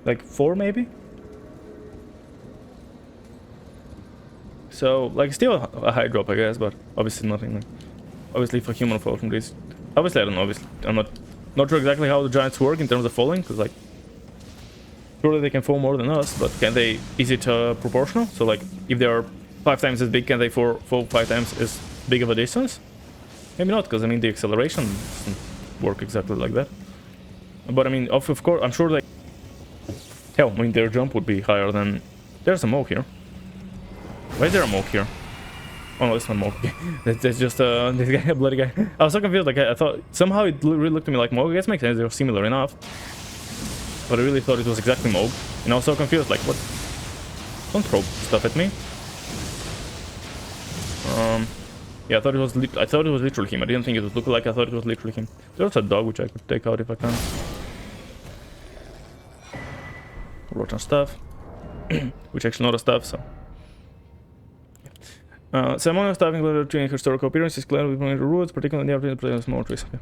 Like 4 maybe? So like still a high drop, I guess, but obviously nothing like, obviously if a human falls from this, obviously I don't know, obviously I'm not sure exactly how the giants work in terms of falling, because like surely they can fall more than us, but can they, is it proportional? So like if they are 5 times as big, can they fall 5 times as big of a distance? Maybe not, because I mean the acceleration doesn't work exactly like that. But I mean of course I'm sure like, hell, I mean their jump would be higher than, there's a moke here. Why is there a moke here? Oh no, it's not moke. That's just this guy, a bloody guy. I was so confused, like I thought somehow it really looked to me like moke. I guess it makes sense, they're similar enough. But I really thought it was exactly moke. And I was so confused, like what? Don't throw stuff at me. Yeah, I thought it was literally him. I didn't think it would look like, I thought it was literally him. There's a dog which I could take out if I can. Rotten stuff. Which actually not a stuff, so. Someone was diving with doing historical appearances, clear with the roots, particularly in the opportunity of small trees. Okay.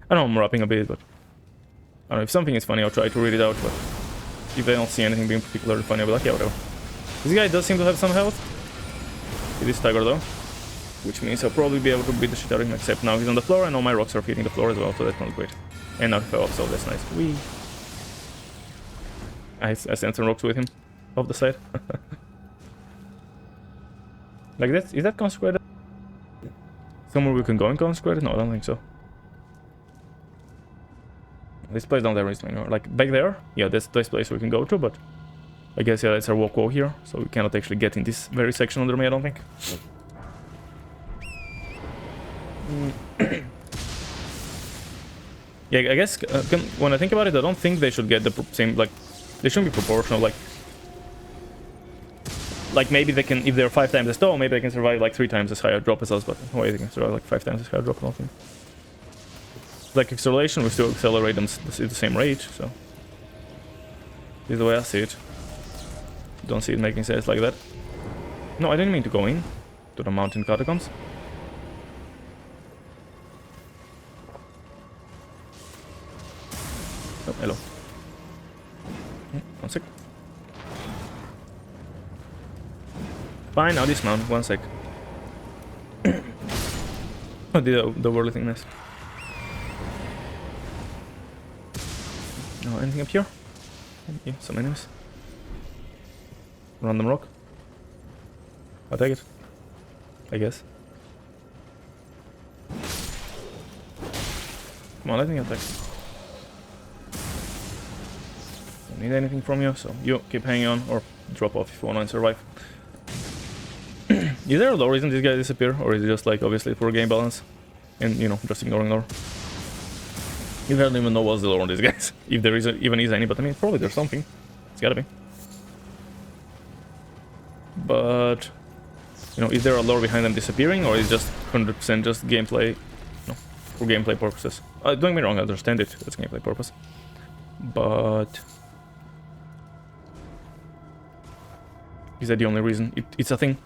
I know I'm rapping a bit, but I don't know, if something is funny, I'll try to read it out, but if I don't see anything being particularly funny, I'll be like, yeah, whatever. This guy does seem to have some health. It is staggered though, which means I'll probably be able to beat the shit out of him, except now he's on the floor, and all my rocks are hitting the floor as well, so that's not great. And now he fell off, so that's nice. Whee! I sent some rocks with him, off the side. Like that, is that consecrated? Somewhere we can go and consecrate it? No, I don't think so. This place down there is, you know, like back there. Yeah, that's this place we can go to, but I guess yeah, it's our walk wall here, so we cannot actually get in this very section under me, I don't think. Yeah, I guess when I think about it, I don't think they should get the same, like, they shouldn't be proportional, like maybe they can, if they're 5 times as tall, maybe they can survive like 3 times as high a drop as us, but no way they can survive like 5 times as high a drop, I don't think. Like acceleration, we still accelerate them at the same rate, so. This is the way I see it. Don't see it making sense like that. No, I didn't mean to go in to the mountain catacombs. Oh, hello. One sec. Fine, now dismount, 1 sec. Oh, the whirly thing, nice. No, anything up here? Yeah, some enemies. Random rock. I'll take it. I guess. Come on, let me attack. Don't need anything from you, so you keep hanging on or drop off if you want to survive. Is there a low reason this guy disappear, or is it just like obviously for game balance and, you know, just ignoring lore? You don't even know what's the lore on these guys. If there is even is any, but I mean, probably there's something. It's gotta be. But, you know, is there a lore behind them disappearing, or is just 100% just gameplay? No, for gameplay purposes. Don't get me wrong, I understand it. It's gameplay purpose. But is that the only reason it's a thing?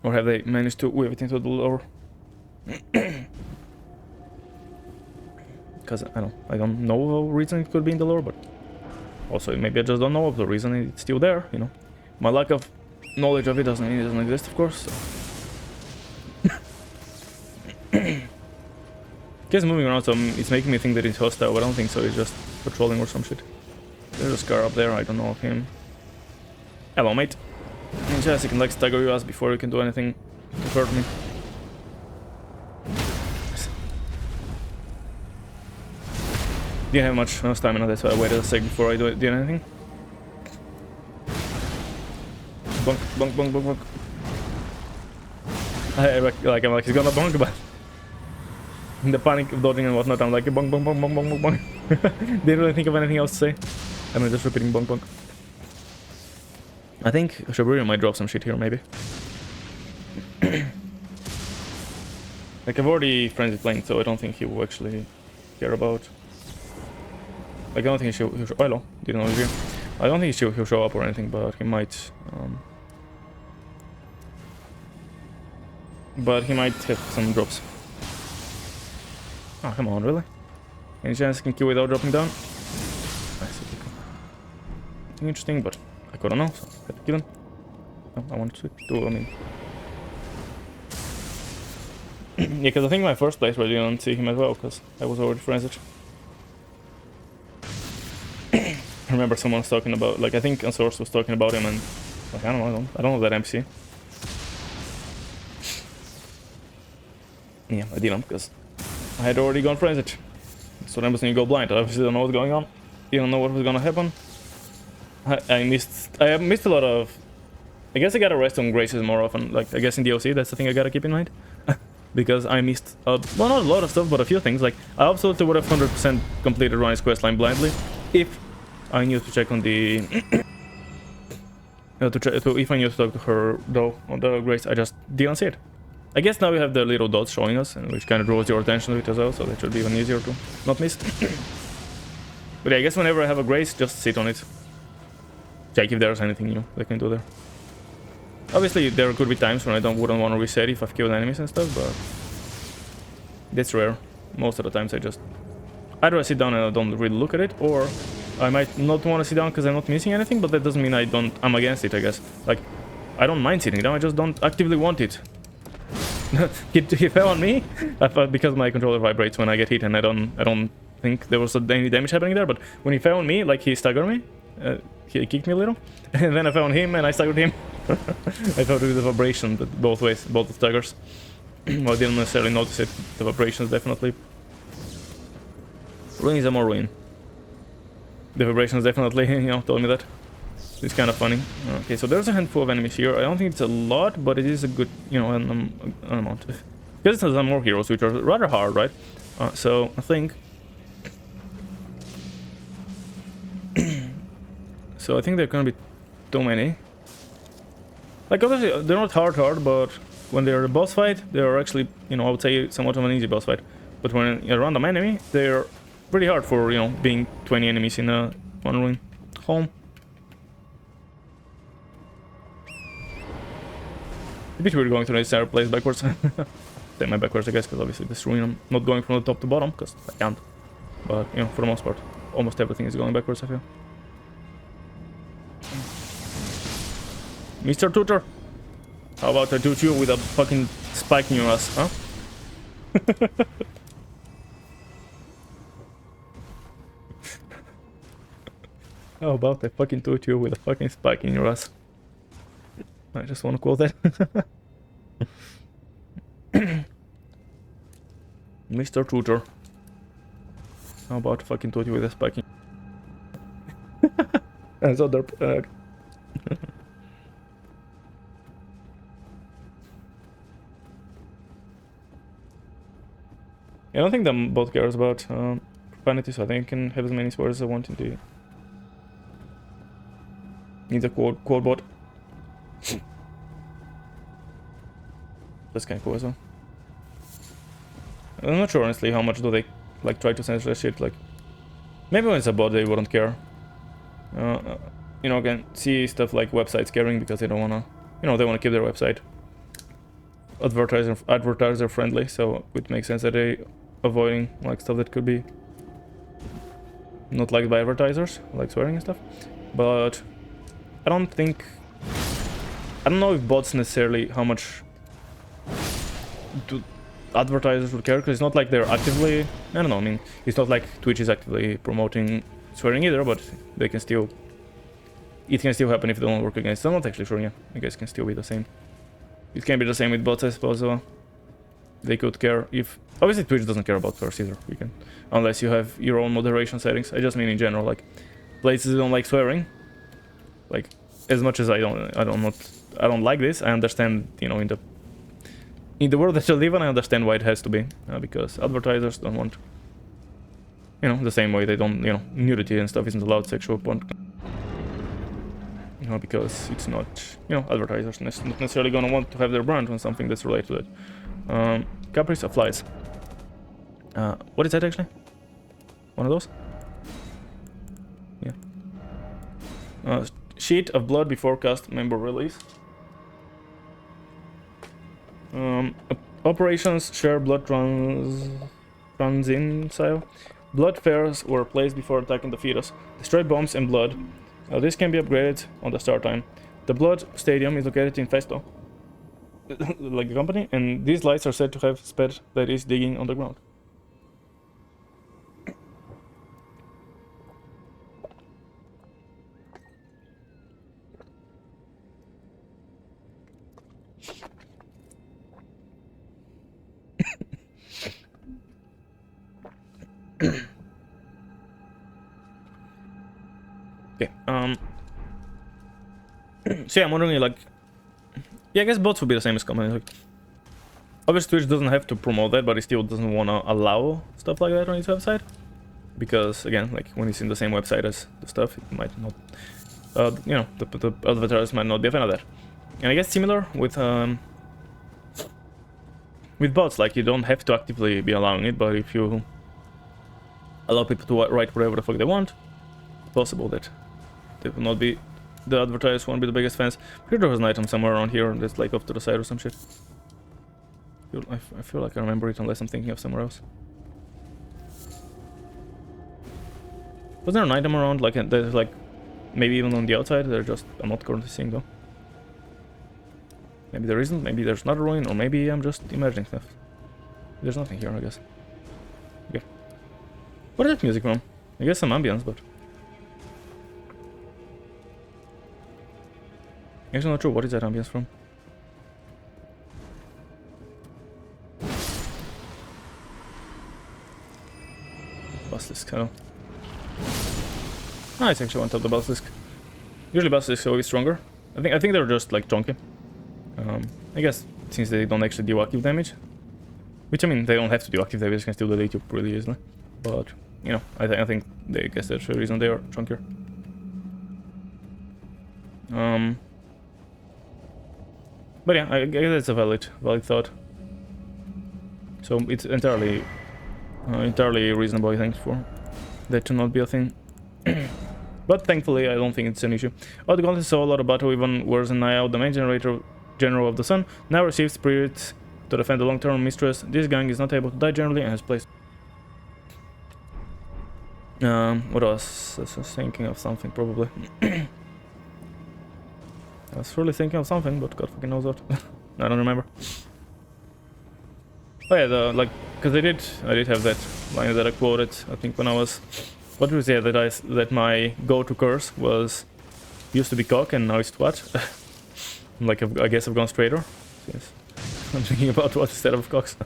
Or have they managed to weave it into the lore? Because I don't know a reason it could be in the lore, but also maybe I just don't know of the reason it's still there, you know. My lack of knowledge of it doesn't exist, of course. So. It's moving around, so it's making me think that it's hostile, but I don't think so. It's just patrolling or some shit. There's a scar up there, I don't know of him. Hello, mate. Ninja, he can like stagger you ass before you can do anything to hurt me. Didn't have much stamina, that's why I waited a sec before I did anything. Bonk, bonk, bonk, bonk, bonk. I'm like, he's gonna bonk, but in the panic of dodging and whatnot, I'm like, bonk, bonk, bonk, bonk, bonk, bonk, bonk. Didn't really think of anything else to say. I'm just repeating bonk, bonk. I think Shaburia might drop some shit here, maybe. Like, I've already frenzied playing, so I don't think he will actually care about. Like, I don't think he'll show. Oh, hello. Didn't know he was here. I don't think he'll show up or anything, but he might. But he might have some drops. Oh, come on, really? Any chance he can kill without dropping down? Nice. Interesting, but I couldn't know, so I had to kill him. No, I wanted to do, I mean. Yeah, because I think my first place where I didn't see him as well, because I was already frenzied. I remember someone was talking about, like, I think Unsourced was talking about him, and like, I don't know that MC. Yeah, I didn't, because I had already gone frenzied. So what happens when you go blind. I obviously don't know what's going on. You don't know what was gonna happen. I have missed a lot of. I guess I gotta rest on Graces more often. Like, I guess in DLC, that's the thing I gotta keep in mind. Because I missed, well, not a lot of stuff, but a few things. Like, I absolutely would have 100% completed Ronnie's questline blindly if I knew to check on the. If I knew to talk to her, though, on the Grace, I just didn't see it. I guess now we have the little dots showing us, which kind of draws your attention to it as well, so that should be even easier to not miss. But yeah, I guess whenever I have a Grace, just sit on it. Check if there's anything new they can do there. Obviously, there could be times when I wouldn't want to reset if I've killed enemies and stuff, but that's rare. Most of the times I just either I sit down and I don't really look at it, or I might not want to sit down because I'm not missing anything, but that doesn't mean I'm against it, I guess. Like, I don't mind sitting down, I just don't actively want it. He fell on me because my controller vibrates when I get hit, and I don't think there was any damage happening there, but when he fell on me, like, he staggered me. He kicked me a little, and then I fell on him and I staggered him. I felt it with the vibration, but both ways, both the staggers. Well, I didn't necessarily notice it. The vibrations definitely. Ruin is a more ruin. The vibrations definitely, you know, told me that. It's kind of funny. Okay, so there's a handful of enemies here. I don't think it's a lot, but it is a good, you know, an amount. Because it has some more heroes, which are rather hard, right? So I think. So I think there are gonna be too many. Like, obviously they're not hard, but when they're a boss fight, they are actually, you know, I would say somewhat of an easy boss fight. But when you're a random enemy, they're pretty hard for, you know, being 20 enemies in a one ruin. Home. A bit weird going to the entire place backwards. Take my backwards, I guess, because obviously this ruin I'm not going from the top to bottom, because I can't. But, you know, for the most part, almost everything is going backwards, I feel. Mr. Tutor, how about I toot you with a fucking spike in your ass, huh? How about I fucking toot you with a fucking spike in your ass? I just want to quote that. Mr. Tutor, how about fucking toot you with a spike in... That's other... I don't think the bot cares about profanity, so I think I can have as many swears as I want in the... Needs a quote bot. That's kind of cool as well. I'm not sure honestly how much do they like try to censor that shit. Like maybe when it's a bot they wouldn't care. You know, can see stuff like websites caring because they don't wanna, you know, they wanna keep their website advertiser friendly. So it makes sense that they avoiding like stuff that could be not liked by advertisers, like swearing and stuff. But I don't know if bots necessarily how much do advertisers would care, because it's not like they're actively, I don't know, I mean, it's not like Twitch is actively promoting swearing either, but they can still, it can still happen if they don't work against. I'm not actually sure, yeah, I guess it can still be the same. It can be the same with bots, I suppose. They could care if, obviously Twitch doesn't care about swears either, you can, unless you have your own moderation settings. I just mean in general, like places that don't like swearing, like as much as I don't like this, I understand, you know, in the world that you live in, I understand why it has to be, because advertisers don't want, you know, the same way they don't, you know, nudity and stuff isn't allowed, sexual porn, you know, because it's not, you know, advertisers not necessarily gonna want to have their brand on something that's related to it. Caprice of Flies. What is that actually? One of those? Yeah. Sheet of blood before cast member release. Operations share blood transincile. Blood fairs were placed before attacking the fetus. Destroy bombs and blood. This can be upgraded on the start time. The blood stadium is located in Festo, like the company, and these lights are said to have sped that is digging on the ground. Okay, so yeah, I'm wondering, like, yeah, I guess bots would be the same as companies. Like, obviously Twitch doesn't have to promote that, but it still doesn't want to allow stuff like that on its website, because again, like when it's in the same website as the stuff, it might not, you know, the advertisers might not be a fan of that. And I guess similar with bots, like you don't have to actively be allowing it, but if you allow people to write whatever the fuck they want, it's possible that they will not be, the advertisers won't be the biggest fans. I'm sure there was an item somewhere around here that's like off to the side or some shit. I feel like I remember it, unless I'm thinking of somewhere else. Was there an item around, like, there's like, maybe even on the outside, they're just, I'm not currently seeing though. Maybe there isn't, maybe there's not a ruin, or maybe I'm just imagining stuff. There's nothing here, I guess. Okay. What is that music from? I guess some ambience, but... Actually not sure what is that ambience from. Basilisk, I don't know. Ah, it's actually on top of the basilisk. Usually basilisks are always stronger. I think they're just like chunky. I guess since they don't actually do active damage, which I mean they don't have to do active damage, they can still delete you pretty easily. But you know, I think they guess that's the reason they are chunkier. But yeah, I guess that's a valid thought. So it's entirely reasonable, I think, for that to not be a thing. But thankfully, I don't think it's an issue. Oh, the Gauntlet saw a lot of battle, even worse than Naya, the main general of the sun, now receives spirits to defend the long-term mistress. This gang is not able to die generally and has placed... what else? I was thinking of something, probably. I was really thinking of something, but God fucking knows what. I don't remember. Oh yeah, because I did have that line that I quoted, I think, when I was... What was it? That my go-to curse was... Used to be cock and now it's twat. Like, I guess I've gone straighter. Yes. I'm thinking about what instead of cocks.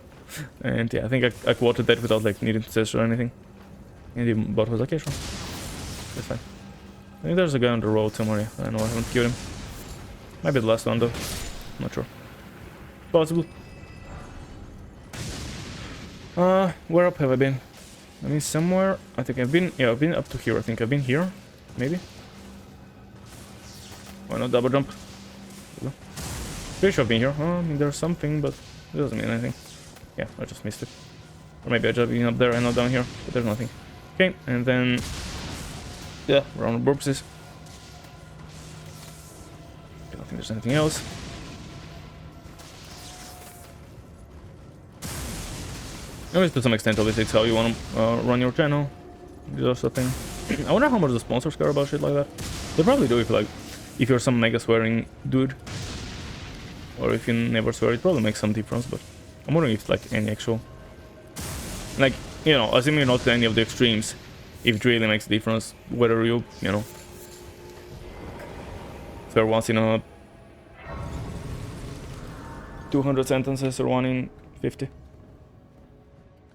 And yeah, I think I quoted that without like needing to censor or anything. And the bot was like, yeah, sure. That's fine. I think there's a guy on the road somewhere. I don't know, I haven't killed him. Might be the last one though. Not sure. Possible. Where up have I been? I mean, somewhere. I think I've been. Yeah, I've been up to here. I think I've been here. Maybe. Why not double jump? Pretty sure I've been here. Oh, I mean, there's something, but it doesn't mean anything. Yeah, I just missed it. Or maybe I just been up there and not down here, but there's nothing. Okay, and then... yeah, round of purposes. I don't think there's anything else. At least to some extent, obviously, it's how you want to run your channel. Just a thing. I wonder how much the sponsors care about shit like that. They probably do if you're some mega swearing dude. Or if you never swear, it probably makes some difference, but I'm wondering if like any actual... like, you know, assuming not any of the extremes, if it really makes a difference, whether you know, swear once in a 200 sentences or one in 50.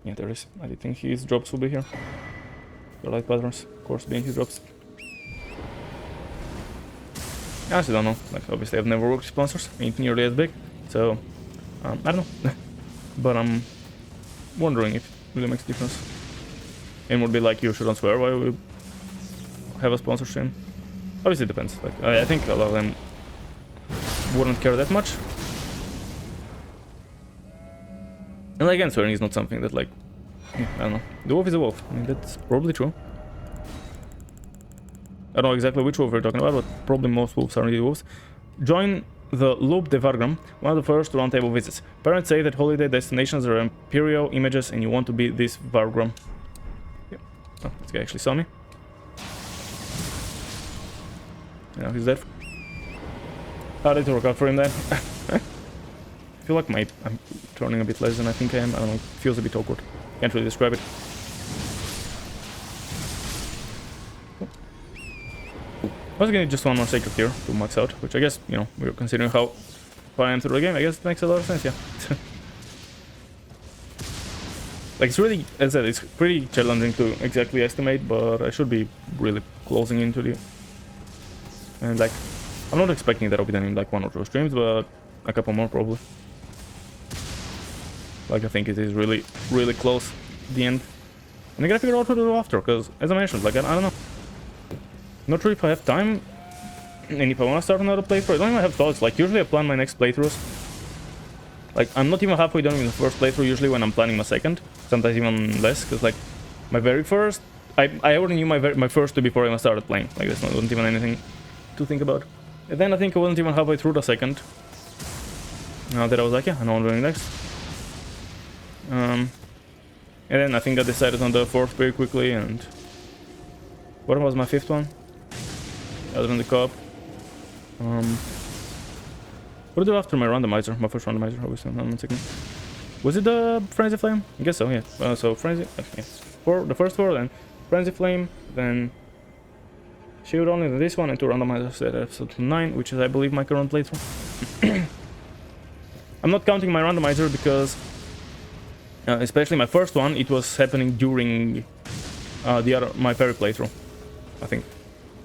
Yeah, there is. I did think his drops will be here. The light patterns, of course, being his drops. I honestly don't know. Like, obviously, I've never worked with sponsors. Ain't nearly as big, so I don't know. But I'm wondering if it really makes a difference. It would be like you shouldn't swear while we have a sponsor stream. Obviously, it depends. Like, I think a lot of them wouldn't care that much. And again, swearing is not something that, like, yeah, I don't know. The wolf is a wolf. I mean, that's probably true. I don't know exactly which wolf we're talking about, but probably most wolves are indeed wolves. Join the Loop de Vargram, one of the first roundtable visits. Parents say that holiday destinations are imperial images and you want to be this Vargram. Yep. Oh, this guy actually saw me. Yeah, he's dead. How did it work out for him then? I feel like I'm turning a bit less than I think I am. I don't know, it feels a bit awkward. Can't really describe it. I was gonna just one more sacred here to max out, which I guess, you know, we're considering how far I am through the game, I guess it makes a lot of sense, yeah. Like, it's really, as I said, it's pretty challenging to exactly estimate, but I should be really closing into the... and, like, I'm not expecting that I'll be done in, like, 1 or 2 streams, but a couple more, probably. Like, I think it is really, really close, the end. And I gotta figure out what to do after, because, as I mentioned, like, I don't know. Not sure if I have time, and if I want to start another playthrough. I don't even have thoughts. Like, usually I plan my next playthroughs. Like, I'm not even halfway done with the first playthrough usually when I'm planning my second. Sometimes even less, because, like, my very first... I already knew my first two before I even started playing. Like, there's not even anything to think about. And then I think I wasn't even halfway through the second. Now that I was like, yeah, I know what I'm doing next. And then I think I decided on the fourth very quickly, and... what was my fifth one? Other than the co-op. What did I do after my randomizer? My first randomizer, obviously. Hold on 1 second. Was it the Frenzy Flame? I guess so, yeah. So Frenzy... okay. The first 4, then Frenzy Flame, then Shield only, then this one, and 2 randomizers at episode 9, which is, I believe, my current playthrough. I'm not counting my randomizer because... especially my first one, it was happening during my parry playthrough. I think.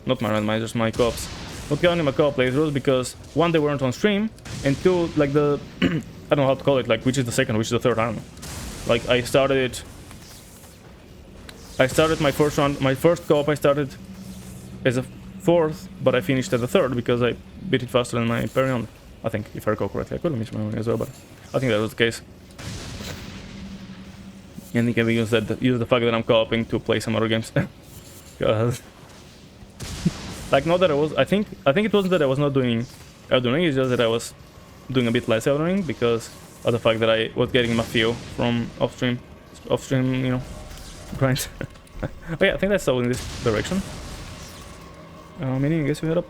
Not my randomizers, my co-ops. Not counting my co-op playthroughs because 1, they weren't on stream, and 2, like the... I don't know how to call it, like which is the second, which is the third, I don't know. Like I started my first round, my first co-op I started as a 4th, but I finished as a 3rd because I beat it faster than my parry on. I think, if I recall correctly. I could have missed my memory as well, but I think that was the case. And you can use the fact that I'm co-oping to play some other games. Because... like, not that I was... I think it wasn't that I was not doing Elden Ring, it's just that I was doing a bit less Elden Ring because of the fact that I was getting my feel from off-stream, you know, grind. But yeah, I think that's all in this direction. Meaning, I guess we head up.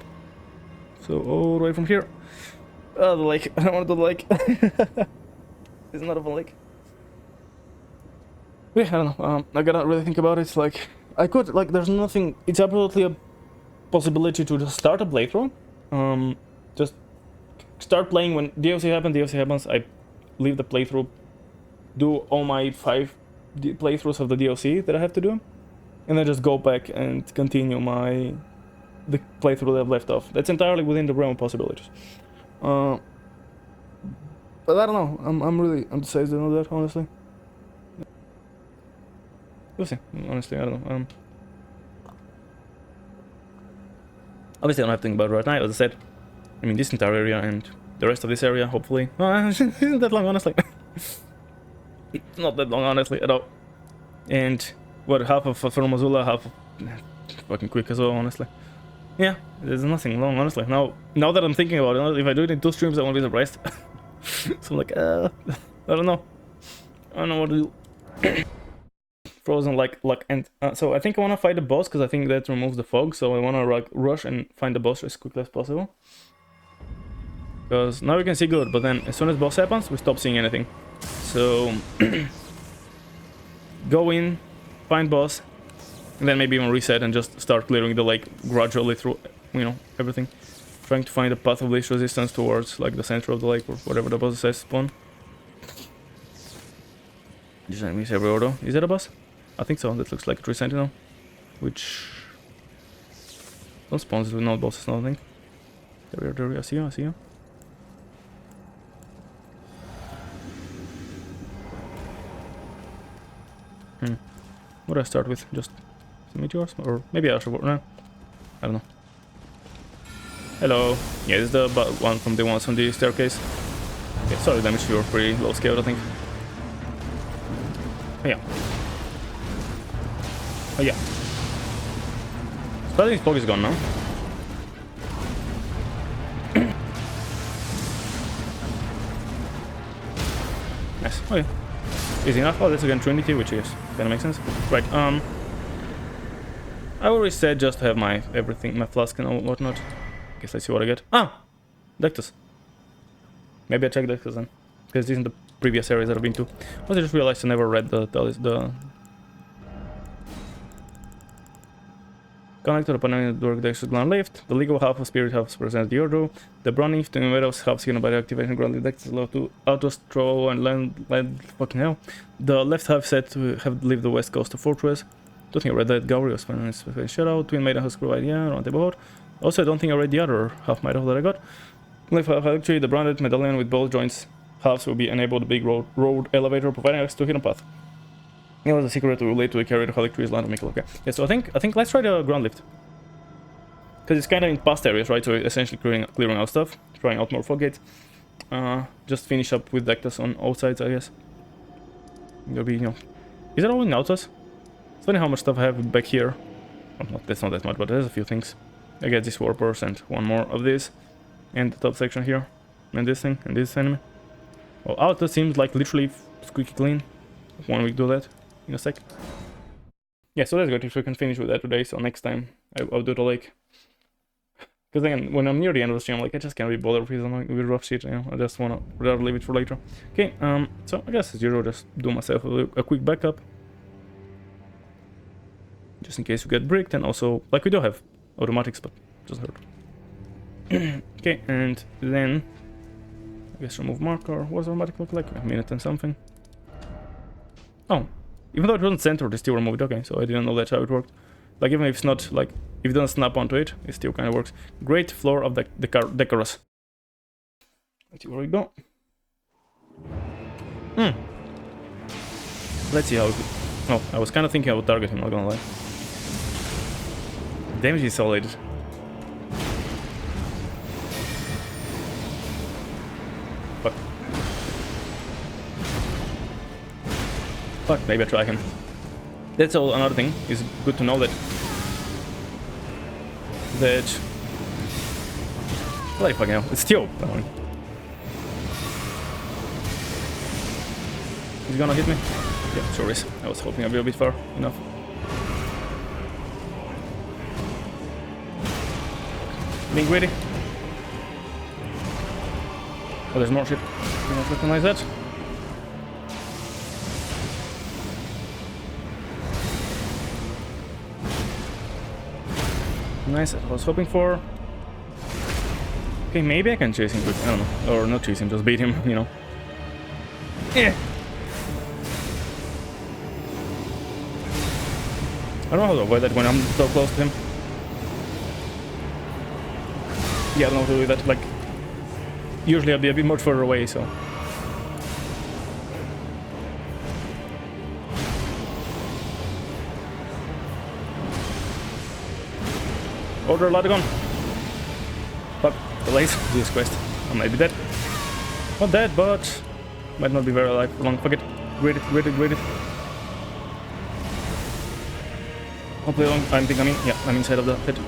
So, all the way from here. Oh, the lake. I don't want to do the lake. It's not a fun lake. Yeah, I don't know. I gotta really think about it. Like, I could, like, there's nothing... it's absolutely a possibility to just start a playthrough. Just start playing when DLC happens. I leave the playthrough, do all my 5 playthroughs of the DLC that I have to do, and then just go back and continue the playthrough that I've left off. That's entirely within the realm of possibilities. But I don't know. I'm really undecided on that, honestly. We'll see. Honestly, I don't know. Obviously, I don't have to think about it right now. As I said, I mean, this entire area and the rest of this area, hopefully. Isn't that long, honestly? It's not that long, honestly, at all. And what, half of Mazula, half of... fucking quick as well, honestly. Yeah, there's nothing long, honestly. Now that I'm thinking about it, if I do it in 2 streams, I won't be surprised. So I'm like, I don't know. I don't know what to do. Frozen like luck. And so I think I want to fight the boss, because I think that removes the fog. So I want to rush and find the boss as quickly as possible. Because now we can see good, but then as soon as boss happens, we stop seeing anything. So go in, find boss, and then maybe even reset and just start clearing the lake gradually through, you know, everything. Trying to find a path of least resistance towards like the center of the lake or whatever the boss says spawn. Just enemies every auto. Is that a boss? I think so. That looks like a tree sentinel, which don't spawn with no bosses. No, I think. There we are. I see you. I see you. What do I start with? Just some meteors? Or maybe I should work. No, I don't know. Hello. Yeah, this is the one from the ones on the staircase. Okay, sorry, damage. You're pretty low scaled, I think. Oh yeah. Oh yeah. Spelling fog is gone now. Nice. Oh yeah. Easy enough. Oh, that's again Trinity, which is kind of makes sense. Right. I already said just to have my everything, my flask and whatnot. Guess let's see what I get. Ah, Dectus. Maybe I check Dectus then, because this is in the previous areas that I've been to. I just realized I never read the connect to the panel door Dectus ground lift. The legal half of spirit half represents the order. The brown lift in the meadows half skin by the activation ground lift Dectus allow to auto throw and land fucking hell. The left half said to have leave the west coast of fortress. Don't think I read that. Gowrie was fine. Shout out. Twin Maiden House Crew idea. Around the boat. Also, I don't think I read the other half might that I got. Left half actually the branded medallion with both joints halves will be enabled. The big road elevator providing access to hidden path. It was a secret to relate to the carrier Helic trees land to make it okay. Yeah, so I think let's try the ground lift. Because it's kind of in past areas, right? So essentially clearing out stuff, trying out more fog gates. Just finish up with Dectus on all sides, I guess. It'll be, you know. Is it all in Nautas? It's funny how much stuff I have back here. Well, that's not that much, but there's a few things. I get this warpers and one more of this. And the top section here. And this thing, and this enemy. Well, Auto seems like literally squeaky clean. When we do that in a sec. Yeah, so that's good if we can finish with that today. So next time I'll do the lake. Because again, when I'm near the end of the stream, like I just can't be bothered with rough shit, you know. I just wanna rather leave it for later. Okay, so I guess as usual, just do myself a quick backup. Just in case we get bricked, and also, like we do have automatics, but just hurt. Okay, and then I guess remove marker. What does automatic look like? A minute and something. Oh, even though it wasn't centered, it still removed. Okay, so I didn't know that's how it worked. Like even if it's not like if it doesn't snap onto it, it still kind of works. Great floor of the decorous. Let's see where we go. Let's see how. Oh, I was kind of thinking I would target him. Not gonna lie. Damage is solid. Fuck. Fuck, maybe I try him. That's all another thing. It's good to know that... Bloody fucking hell. It's still... He's gonna hit me? Yeah, sure is. I was hoping I'd be a bit far enough. Being greedy. Oh, there's more shit. Do not recognize that. Nice, I was hoping for. Okay, maybe I can chase him quick. I don't know. Or not chase him, just beat him, you know. Yeah. I don't know how to avoid that when I'm so close to him. Yeah, I don't know how to do that. Like, usually I'd be a bit much further away, so. Order Ladagon. Fuck, delays. Jesus Christ. I might be dead. Not dead, but might not be very alive for long. Fuck it. Great it, great it, great it. Hopefully I think I'm in. Yeah, I'm inside of the pit.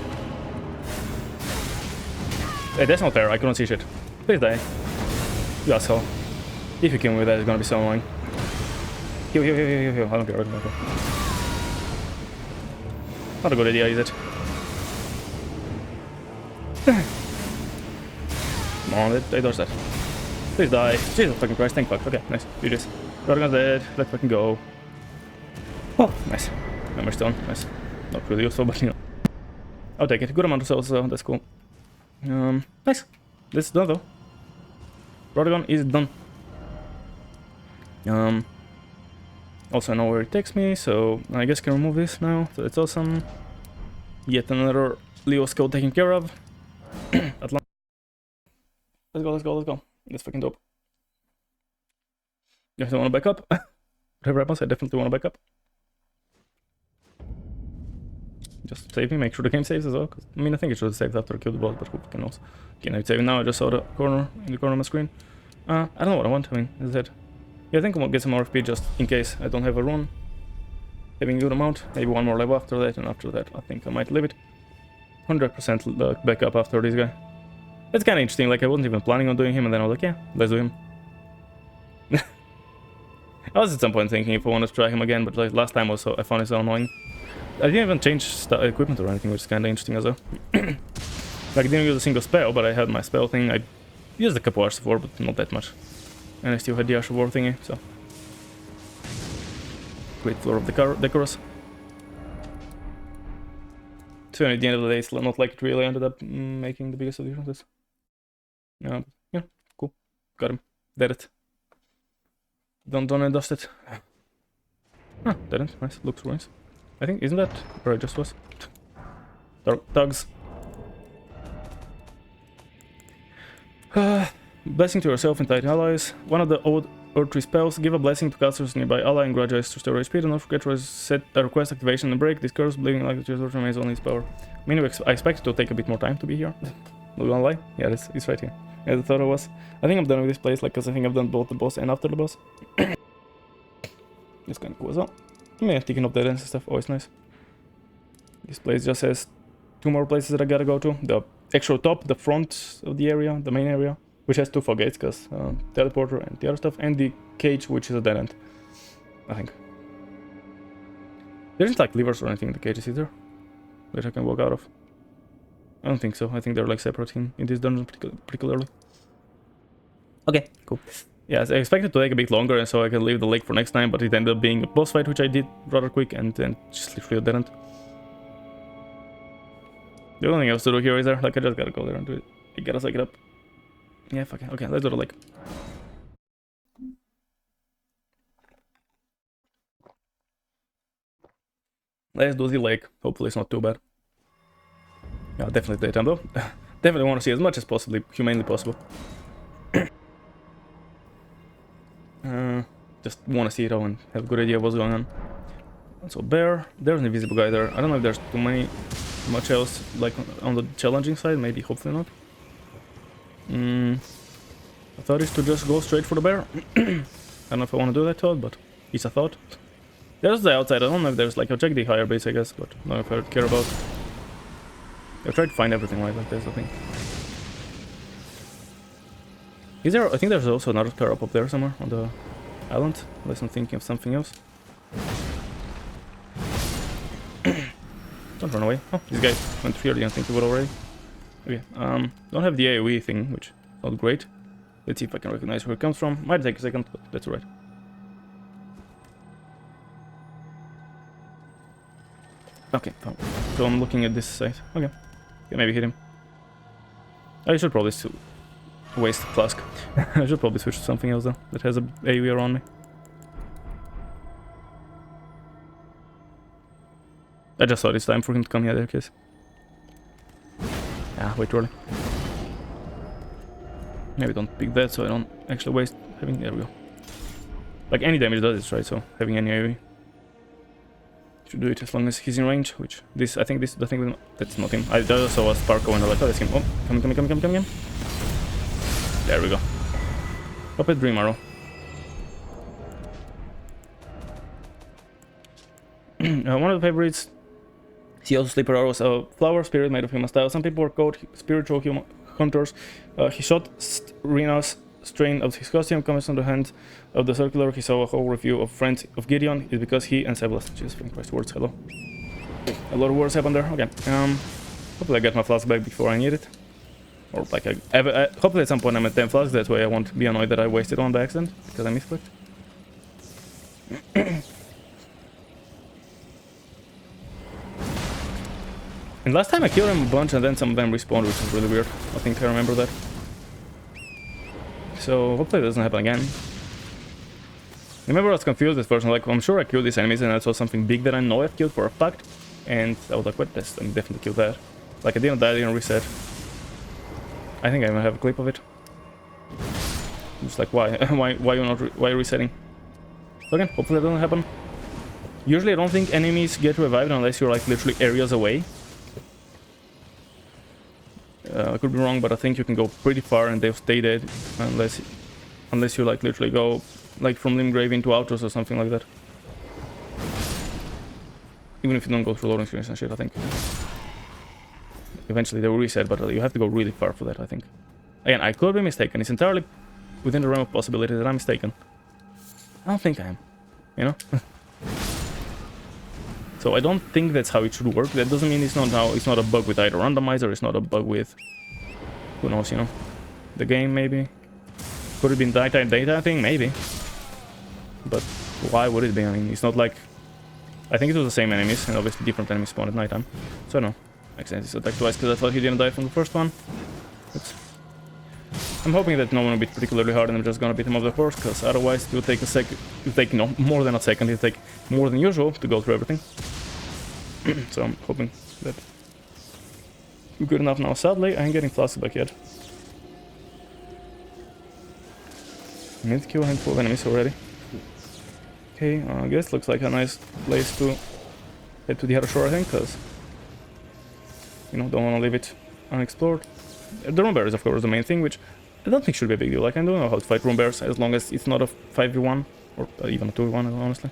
Hey, that's not fair. I couldn't see shit. Please die. You asshole. If you kill me with that, it's gonna be so annoying. Heal, heal, heal, heal, heal. I don't care. I don't care. Not a good idea, is it? Come on, they does that. Please die. Jesus fucking Christ, thank fuck. Okay, nice. Do this. Radagon's dead. Let's fucking go. Oh, nice. Memory stone. Nice. Not really useful, but you know. I'll take it. Good amount of cells, so that's cool. Nice. This is done though. Radagon is done. Also I know where it takes me, so I guess I can remove this now. So it's awesome. Yet another Leo skull taken care of. Let's go, let's go, let's go. That's fucking dope. You guys want to back up? Whatever happens, I definitely want to back up. Just save me, make sure the game saves as well. I mean, I think it should have saved after I killed the boss, but who fucking knows. Okay, now it's saving now. I just saw the corner, in the corner of my screen. I don't know what I want. I mean, as I said. Yeah, I think I'll get some RFP just in case I don't have a run. Having a good amount. Maybe one more level after that, and after that, I think I might leave it. 100% back up after this guy. It's kind of interesting. Like, I wasn't even planning on doing him, and then I was like, yeah, let's do him. I was at some point thinking if I wanted to try him again, but like last time also, I found it so annoying. I didn't even change equipment or anything, which is kind of interesting as well. Like, I didn't use a single spell, but I had my spell thing. I used a couple hours before, but not that much. And I still had the Ash of War thingy, so. Great floor of the Decorous. So at the end of the day, it's not like it really ended up making the biggest of differences. Yeah, cool. Got him. Did it. Done and dusted. Huh, didn't. Nice. Looks nice. I think, isn't that where I just was? Thugs. Blessing to yourself and tight allies. One of the old Earth 3 spells. Give a blessing to casters nearby ally and grudges to restore HP. Do not forget to set a request activation and break. This curse, bleeding like the Church remains only its power. I mean, I expect it to take a bit more time to be here. Not gonna lie. Yeah, it's right here. As I thought it was. I think I'm done with this place, like, because I think I've done both the boss and after the boss. It's kind of cool as well. Yeah, taking up dead ends and stuff, always nice. This place just has 2 more places that I gotta go to. The actual top, the front of the area, the main area, which has 2 fog gates, because teleporter and the other stuff, and the cage, which is a dead end, I think. There isn't like levers or anything in the cages either, which I can walk out of. I don't think so. I think they're like separate in this dungeon particularly. Okay, cool. Yeah, I expected to take a bit longer, and so I can leave the lake for next time, but it ended up being a boss fight, which I did rather quick, and then just literally didn't. The only thing else to do here is there, like, I just gotta go there and do it. I gotta suck it up. Yeah, fuck it. Okay, let's do the lake. Let's do the lake. Hopefully it's not too bad. Yeah, definitely daytime though. Definitely want to see as much as possibly humanely possible. Just want to see it all and have a good idea of what's going on. So bear, there's an invisible guy there. I don't know if there's much else like on the challenging side. Maybe, hopefully not. I thought is to just go straight for the bear. I don't know if I want to do that thought, but it's a thought. There's the outside. I don't know if there's like, I'll check the higher base, I guess, but I don't know if I care about. I've tried to find everything like there's the thing. Is there? I think there's also another car up there somewhere on the island, unless I'm thinking of something else. Don't run away. Oh, this guy went through here. I didn't think he would already. Okay, don't have the AoE thing, which is not great. Let's see if I can recognize where it comes from. Might take a second, but that's alright. Okay, so I'm looking at this side. Okay, yeah, maybe hit him. I should probably still waste the flask. I should probably switch to something else though that has a AoE around me. I just thought it's time for him to come here, in case. Ah, way too early. Maybe don't pick that so I don't actually waste having. There we go. Like any damage does it, right? So having any AoE Should do it as long as he's in range, which this, I think this, the thing, that's not him. I just saw a spark going, like, oh, that's him. Oh, coming. There we go. Up at Dream Arrow. One of the favorites. He also Sleeper Arrows, a flower spirit made of human style. Some people were called spiritual human hunters. He shot Rena's strain of his costume, comes on the hand of the circular. He saw a whole review of Friends of Gideon. It's because he and Seblas. Jesus fucking Christ, words, hello. A lot of words happened there. Okay. Hopefully I get my flask back before I need it. Or like hopefully at some point I'm at 10 flasks, that way I won't be annoyed that I wasted one by accident, because I misclicked. And last time I killed him a bunch and then some of them respawned, which is really weird. I think I remember that. So hopefully it doesn't happen again. Remember I was confused at first, like, I'm sure I killed these enemies and I saw something big that I know I've killed for a fact. And I was like, what, this? I definitely killed that. Like I didn't die, I didn't reset. I think I even have a clip of it. Just like, why? why you not why resetting? So again, hopefully that doesn't happen. Usually I don't think enemies get revived unless you're like literally areas away. I could be wrong, but I think you can go pretty far and they'll stay dead unless you like literally go like from Limgrave into Outros or something like that. Even if you don't go through loading screens and shit, I think. Eventually they will reset, but you have to go really far for that, I think. Again, I could be mistaken. It's entirely within the realm of possibility that I'm mistaken. I don't think I am, you know? So I don't think that's how it should work. That doesn't mean it's not a bug with either randomizer, it's not a bug with, who knows, you know, the game maybe. Could it be data thing? Maybe. But why would it be? I mean, it's not like, I think it was the same enemies, and obviously different enemies spawn at nighttime. So no, makes sense. He's attacked twice because I thought he didn't die from the first one. I'm hoping that no one will beat particularly hard and I'm just gonna beat him off the horse, because otherwise it will take a second, more than a second, it'll take more than usual to go through everything. So I'm hoping that I'm good enough now. Sadly, I ain't getting flasks back yet. I need to kill a handful of enemies already. Okay, I guess looks like a nice place to head to the other shore, I think, because, you know, don't want to leave it unexplored. The room bear is of course the main thing, which I don't think should be a big deal. Like, I don't know how to fight room bears as long as it's not a 5v1 or even a 2v1, honestly.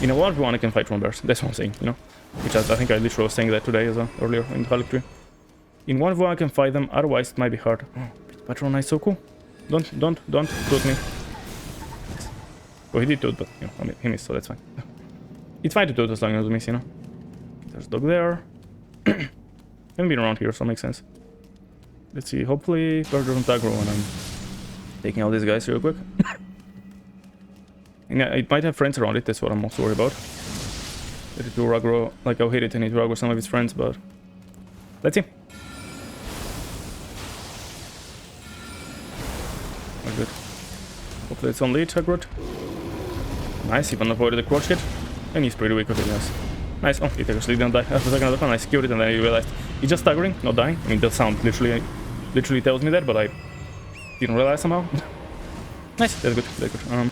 In a 1v1 I can fight room bears, that's what I'm saying, you know. Which I think I literally was saying that today as well, earlier in Halik 3. In 1v1 I can fight them, otherwise it might be hard. Oh, Patron is so cool. Don't toot me. Well, he did toot, but, you know, I mean, he missed, so that's fine. It's fine to toot as long as we miss, you know. There's a dog there. Haven't been around here, so it makes sense. Let's see, hopefully Bird doesn't aggro when I'm taking out these guys real quick. And yeah, it might have friends around it, that's what I'm most worried about. That it will aggro, like I'll hit it and it will aggro some of its friends, but let's see. Not good. Hopefully it's on lead, aggroed. Nice, even avoided the crotch hit. And he's pretty weak with it, yes. Nice, oh, it actually didn't die. After a second of the fun, I secured it and then I realized he's just staggering, not dying. I mean, that sound literally tells me that, but I didn't realize somehow. Nice, that's good, that's good.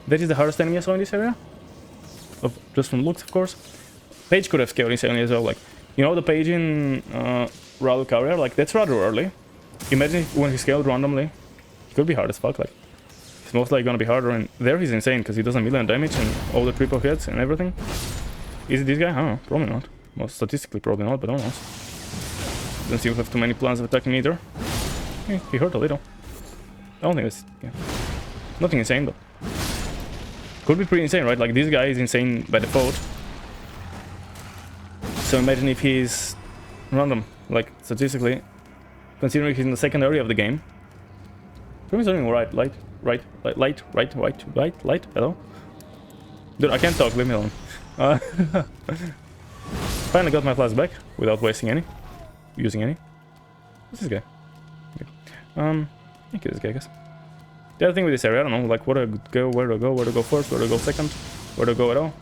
That is the hardest enemy I saw in this area. Just from looks, of course. Page could have scaled insanely as well, like, you know the page in Rando Carrier, like, that's rather early. Imagine if when he scaled randomly, it could be hard as fuck, like, it's most likely gonna be harder, and there he's insane, because he does a million damage and all the triple hits and everything. Is it this guy? I don't know, probably not. Well, statistically probably not, but who knows. Doesn't seem to have too many plans of attacking either. Yeah, he hurt a little. I don't think it's, yeah, nothing insane, but could be pretty insane, right? Like, this guy is insane by default. So imagine if he's random, like, statistically, considering he's in the second area of the game. Probably something right, light, hello? Dude, I can't talk, leave me alone. Finally got my flask back, without using any. What's this guy? Okay. I kill this guy, I guess. The other thing with this area, I don't know, like, where to go first, where to go second, where to go at all.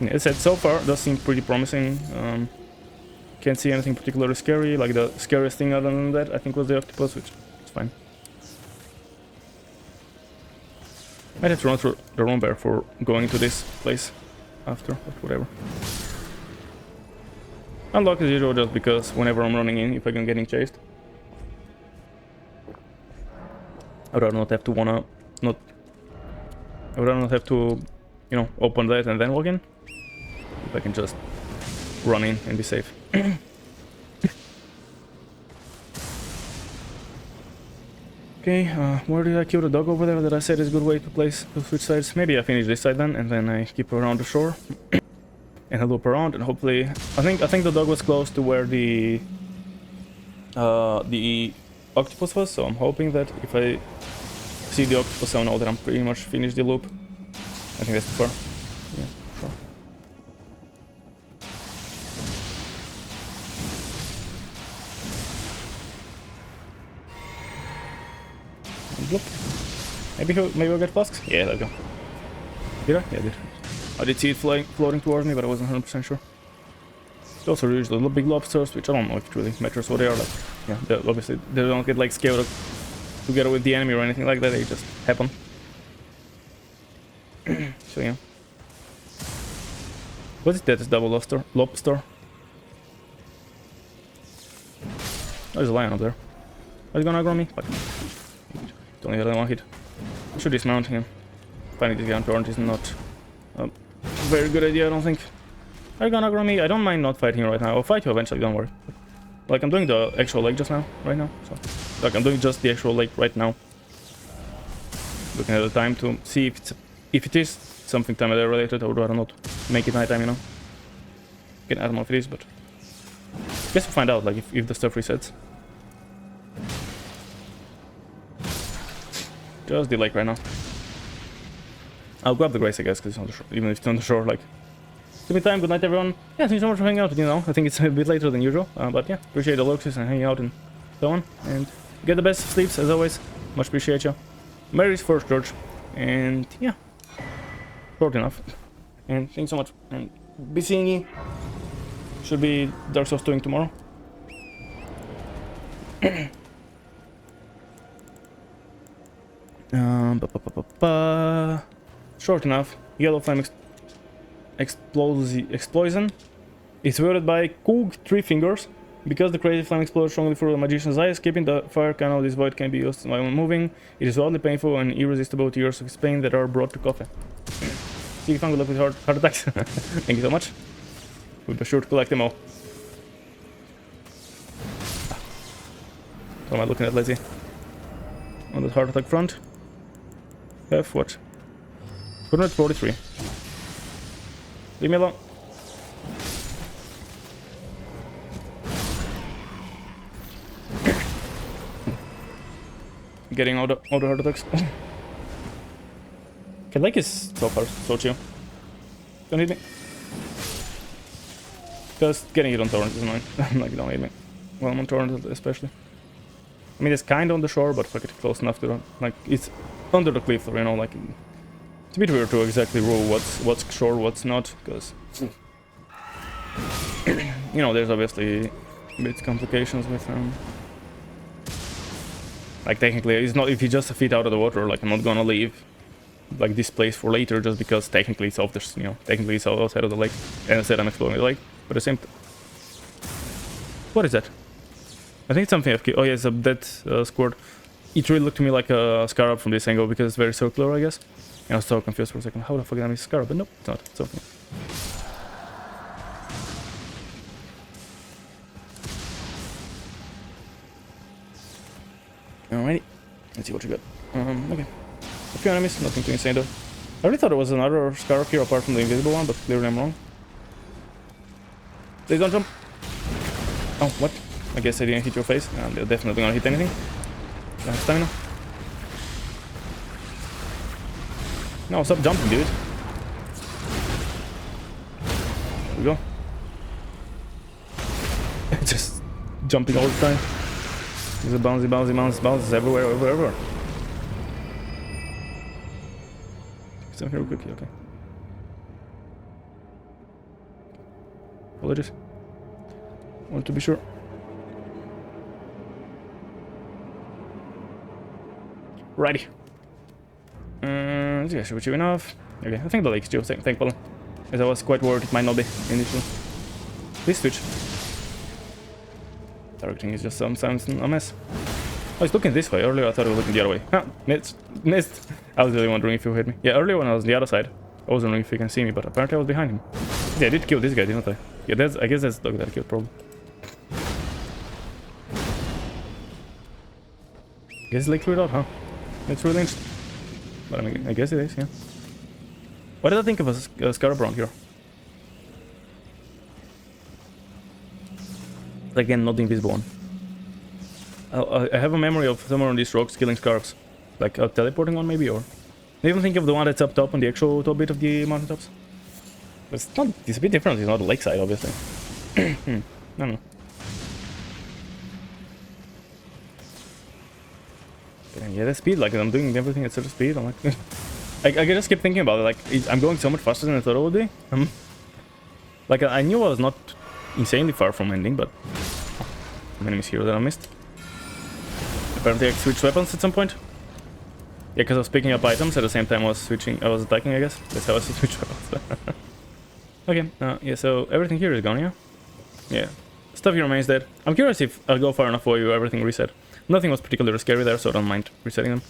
As I said, so far, does seem pretty promising. Can't see anything particularly scary, like the scariest thing other than that, I think, was the octopus, which is fine. Might have to run through the room bear for going to this place after, but whatever. Unlock as usual just because whenever I'm running in, if I'm getting chased. I'd rather not have to I would rather not have to, you know, open that and then walk in. If I can just run in and be safe. Okay, where did I kill the dog over there that I said is a good way to switch sides? Maybe I finish this side then, and then I keep around the shore. And I loop around, and hopefully... I think the dog was close to where the octopus was, so I'm hoping that if I see the octopus, I'll know that I'm pretty much finished the loop. I think that's too far. Yeah, sure. Look. Maybe I'll get flasks? Yeah, there we go. Did I? Yeah, I did. I did see it floating towards me, but I wasn't 100% sure. They also use the big lobsters, which I don't know if it really matters what they are. Like, yeah, obviously they don't get like scared together with the enemy or anything like that. They just happen. So yeah. What is that? It's double lobster. Oh, there's a lion up there. Are you gonna aggro me? Fuck. Don't even one hit. I should dismount him. Finding this guy on torrent is not a very good idea, I don't think. Are you gonna aggro me? I don't mind not fighting right now. I'll fight you eventually, don't worry. Like, I'm doing the actual leg just now, right now. So, like, I'm doing just the actual leg right now. Looking at the time to see if it is something time related. I would rather not make it nighttime, you know. Again, I don't know if it is, but I guess we'll find out, like, if the stuff resets. Just the lake right now. I'll grab the grace, I guess, because it's on the shore. Even if it's on the shore, like. Give me time. Good night, everyone. Yeah, thank you so much for hanging out. You know, I think it's a bit later than usual, but yeah, appreciate the looks and hanging out and so on. And get the best of sleeps as always. Much appreciate you. Mary's first church, and yeah, short enough. And thanks so much. And be seeing you. Should be Dark Souls 2 tomorrow. Short enough. Yellow flame explosion is wielded by Koog 3 fingers. Because the crazy flame explodes strongly through the magician's eyes, keeping the fire canal, this void can be used while moving. It is wildly painful and irresistible to years of his pain that are brought to coffee. See if I'm good luck with heart attacks. Thank you so much. We'll be sure to collect them all. What am I looking at, lazy? On the heart attack front. Have what? 243. Leave me alone. Getting all the heart attacks. Okay, like is so far so chill. Don't hit me. Because getting it on torrent is annoying. Like, don't hit me. Well, I'm on torrent especially. I mean, it's kind of on the shore, but fuck it, close enough to the, like, it's under the cliff, you know, like, it's a bit weird to exactly rule what's shore, what's not, because, you know, there's obviously a bit complications with, like, technically, it's not, if you just a feet out of the water, like, I'm not gonna leave, like, this place for later, just because technically it's off the, you know, technically it's outside of the lake, and instead I'm exploring the lake, but the same, what is that? I think it's something I've killed. Oh yeah, it's a dead squirt. It really looked to me like a scarab from this angle because it's very circular, I guess. And I was so confused for a second. How the fuck did I miss a scarab? But nope, it's not. It's something. Alrighty. Let's see what you got. Okay. A few enemies, nothing too insane though. I really thought there was another scarab here apart from the invisible one, but clearly I'm wrong. Please don't jump. Oh, what? I guess I didn't hit your face. They're definitely gonna hit anything. I have stamina. No, stop jumping, dude. There we go. Just jumping all the time. There's a bounces everywhere. Some here quickly, okay. Apologies. Want to be sure. Righty. This guy should be cheap enough. Okay, I think the lake's chill, thankfully. As I was quite worried it might not be initially. Please switch. Everything is just sometimes a mess. Oh, he's looking this way. Earlier I thought he was looking the other way. Huh, missed. I was really wondering if you hit me. Yeah, earlier when I was on the other side, I was wondering if he can see me, but apparently I was behind him. Yeah, I did kill this guy, didn't I? Yeah, I guess that's the dog that I killed, probably. Guess it's like cleared out, huh? It's really interesting. But I mean, I guess it is, yeah. What did I think of a scarab around here? Again, not the invisible one. I have a memory of somewhere on these rocks killing scarabs. Like a teleporting one maybe, or... I even think of the one that's up top on the actual top bit of the mountaintops. But it's a bit different, it's not the lakeside, obviously. I don't know. Yeah, the speed, like I'm doing everything at such a speed, I'm like... I just keep thinking about it, like, I'm going so much faster than I thought I would be. Like, I knew I was not insanely far from ending, but... Some enemies here that I missed. Apparently I switched weapons at some point. Yeah, because I was picking up items at the same time I was attacking, I guess. That's how I switched weapons. Okay, yeah, so everything here is gone, yeah? Yeah. Stuff here remains dead. I'm curious if I'll go far enough where everything reset. Nothing was particularly scary there, so I don't mind resetting them.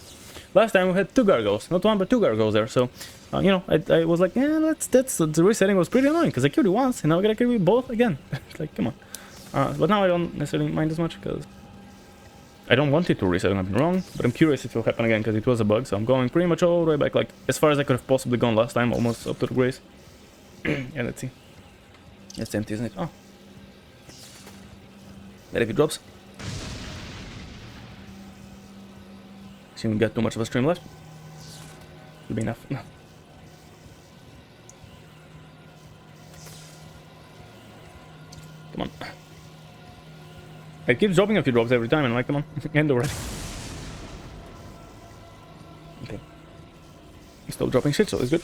Last time we had 2 gargoyles, not 1 but 2 gargoyles there, so you know, I was like, yeah, the resetting was pretty annoying because I killed you once and now I gotta kill you both again. It's like, come on. But now I don't necessarily mind as much because I don't want it to reset, I've been wrong, but I'm curious if it will happen again because it was a bug, so I'm going pretty much all the way back, like as far as I could have possibly gone last time, almost up to the grace. Yeah, let's see. It's empty, isn't it? Oh. But if it drops. We got too much of a stream left. Should be enough. Come on. It keeps dropping a few drops every time, and like, come on, end already. Okay. Stop dropping shit, so it's good.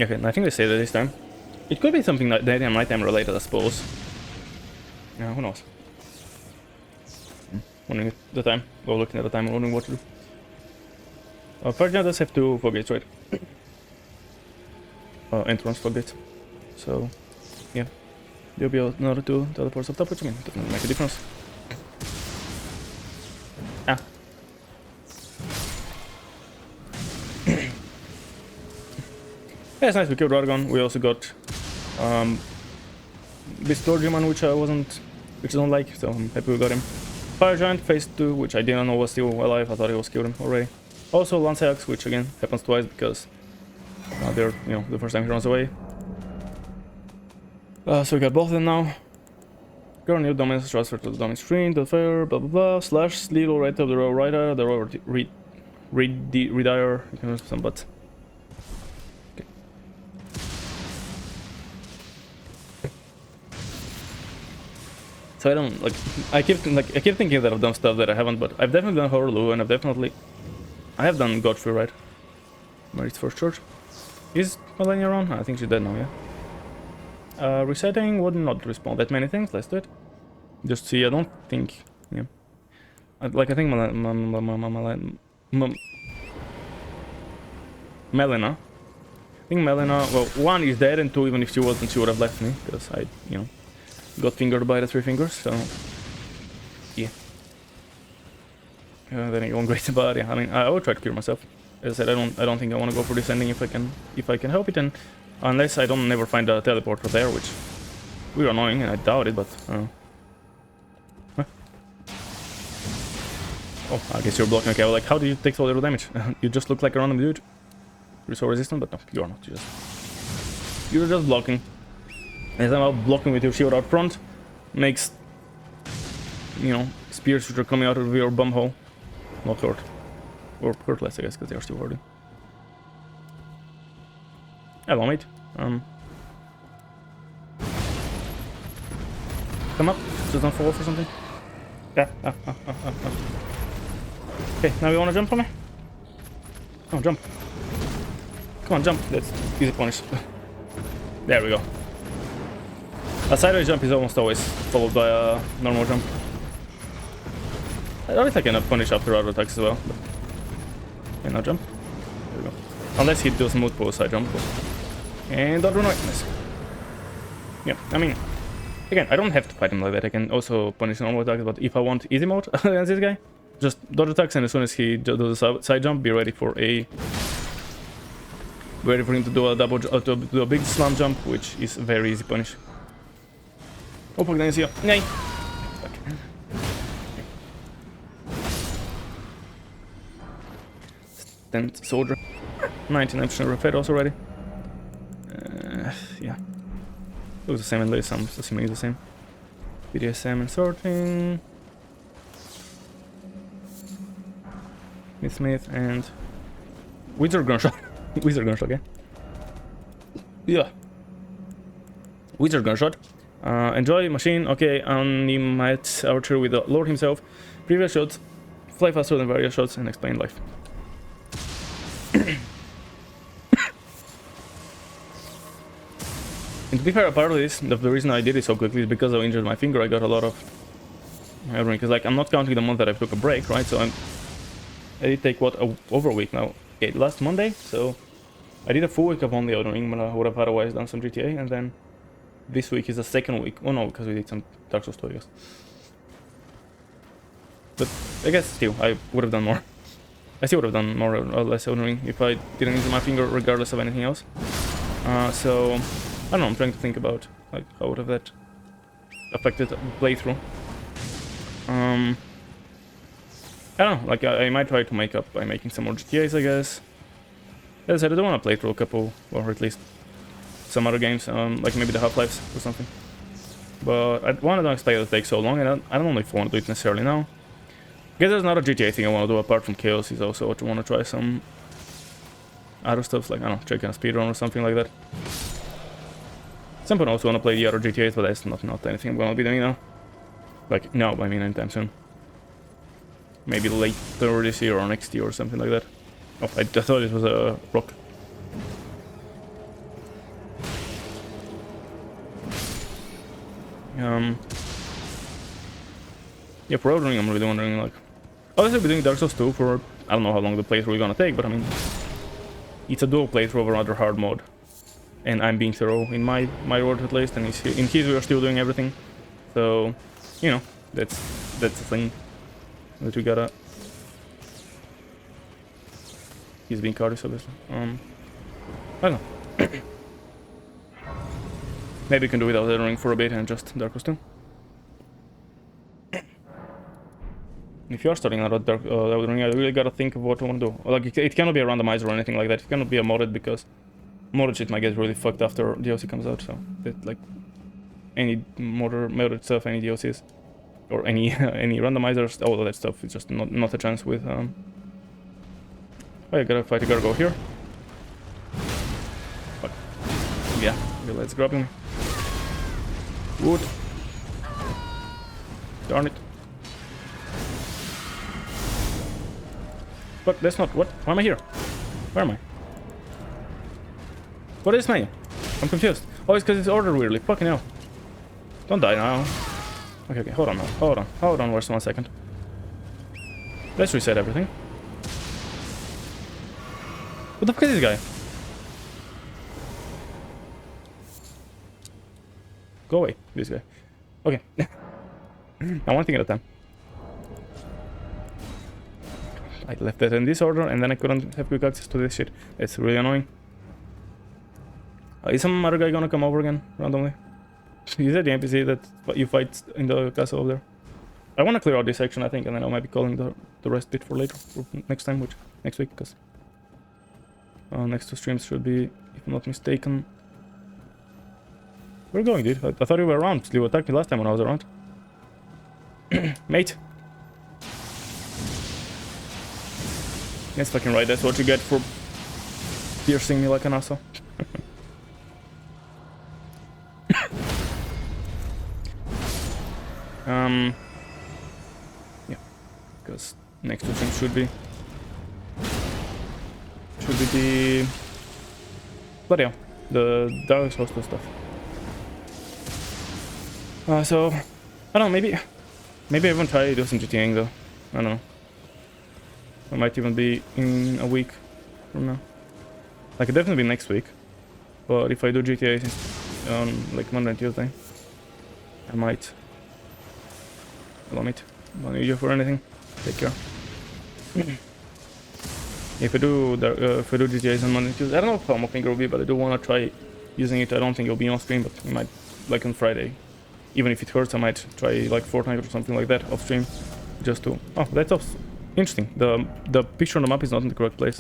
Okay, I think they say that this time. It could be something like daytime, nighttime related, I suppose. Yeah, who knows? Wondering at the time. Or looking at the time, wondering what to do. Fire does have 2 floodgates, right? Entrance floodgates. So, yeah. There'll be another 2 teleports up top, which again doesn't make a difference. Ah. Yeah, it's nice we killed Ladagon. We also got this Clergyman, which I don't like, so I'm happy we got him. Fire Giant phase 2, which I didn't know was still alive, I thought he was killed already. Also Lance Axe, which again happens twice because they're, you know, the first time he runs away. So we got both of them now. Current new domains transfer to the domain screen, the fire, blah blah blah, slash little right up the row rider, the row redire, you can use some buts. So I don't like. I keep thinking that I've done stuff that I haven't, but I've definitely done Horrorlu, and I have done Godfrey, right? Mary's first church. Is Melania around? I think she's dead now. Yeah. Resetting would not respawn that many things. Let's do it. Just see. I don't think. Yeah. I think Melina. I think Melina. Well, 1 is dead, and 2, even if she wasn't, she would have left me because I, you know, got fingered by the 3 fingers, so yeah. Then I go on great about it. I mean, I will try to cure myself. As I said, I don't think I want to go for this ending if I can help it, and unless I don't never find a teleporter there, which would be annoying, and I doubt it, but huh? Oh, I guess you're blocking. Okay, well, like, how do you take so little damage? You just look like a random dude. You're so resistant, but no, you're not. You're just blocking. And somehow blocking with your shield out front makes, you know, spears which are coming out of your bum hole not hurt. Or hurt less, I guess, because they are still hurting. Hello, mate. Come up, just don't fall off or something. Yeah. Okay, now you wanna jump for me? Oh, jump. Come on, jump. That's easy punish. There we go. A sideways jump is almost always followed by a normal jump. I don't think I can punish after auto attacks as well. But... Okay, now jump. There we go. Unless he does multiple side jump. And auto nice. Yeah, I mean, again, I don't have to fight him like that. I can also punish normal attacks, but if I want easy mode against this guy, just dodge attacks, and as soon as he does a side jump, be ready for him to do a to do a big slam jump, which is very easy punish. Opa, Gnancia. Nay. Okay. 10th soldier. 99% refed also already. Yeah. It was the same in list, I'm assuming it's the same. BDSM and sorting. Smith and Wizard Gunshot. Wizard Gunshot, okay. Yeah. Wizard Gunshot. Enjoy machine, okay, animate archer with the Lord himself. Previous shots, fly faster than various shots, and explain life. And to be fair, a part of this, the reason I did it so quickly is because I injured my finger. I got a lot of because like I'm not counting the month that I took a break, right? So I did take what over a week now. Okay, last Monday, so I did a full week of only Elden Ring, but I would have otherwise done some GTA, and then this week is the second week. Oh no, because we did some Dark Souls 2, I guess. But I guess still, I would have done more. I still would have done more or less Elden Ring if I didn't injure my finger, regardless of anything else. So I don't know. I'm trying to think about like how would have that affected the playthrough. I don't know. Like I might try to make up by making some more GTAs, I guess. As I said, I don't want to play through a couple, or at least some other games, like maybe the Half-Lives or something. But I want to expect it to take so long, and I don't know if I want to do it necessarily now. I guess there's another GTA thing I want to do apart from Chaos, is also to want to try some other stuff, like, I don't know, check a speedrun or something like that. At some point I also want to play the other GTAs, but that's not anything I'm going to be doing now. Like, no, I mean anytime soon. Maybe later this year or next year or something like that. Oh, I thought it was a rock. Yeah, for Elden Ring, I'm really wondering, like... Obviously, I'll be doing Dark Souls 2 for... I don't know how long the playthrough is gonna take, but I mean... It's a dual playthrough of a rather hard mode. And I'm being thorough in my world at least, and in his we are still doing everything. So, you know, that's the thing that we gotta... He's being cautious, obviously. I don't know. Maybe we can do without Elden Ring for a bit and just Dark Souls 2. If you are starting out Dark Elden Ring, I really gotta think of what I want to do. Like, it cannot be a randomizer or anything like that. It cannot be a modded, because modded shit might get really fucked after DLC comes out. So, that, like, any modded stuff, any DLCs, or any any randomizers, all of that stuff is just not a chance with. Oh, I gotta fight. I gotta go here. But yeah, okay, let's grab him. Wood. Darn it. But that's not... What? Why am I here? Where am I? What is my... I'm confused. Oh, it's because it's ordered weirdly. Fucking hell. Don't die now. Okay, okay. Hold on now. Hold on just 1 second. Let's reset everything. What the fuck is this guy? Go away, this guy. Okay. Now one thing at a time. I left that in this order, and then I couldn't have quick access to this shit. It's really annoying. Is some other guy gonna come over again, randomly? Is that the NPC that you fight in the castle over there? I wanna clear out this section, I think, and then I might be calling the rest bit for later, for next time, which next week, because next 2 streams should be, if I'm not mistaken. Where are you going, dude? I thought you were around. You attacked me last time when I was around. Mate. Yes, fucking right. That's what you get for piercing me like an asshole. Yeah. Because next 2 things should be the... Bloody hell. The Dark Souls stuff. So, I don't know, maybe I won't try to do some GTAing though. I don't know. It might even be in a week from now. Like, it definitely be next week. But if I do GTA on like Monday and Tuesday, I might. Allow me to. Don't need you for anything. Take care. If I do GTAs on Monday and Tuesday, I don't know how my finger will be, but I do want to try using it. I don't think it'll be on stream, but I might, like on Friday. Even if it hurts, I might try like Fortnite or something like that off stream, just to. Oh, that's also interesting. The picture on the map is not in the correct place.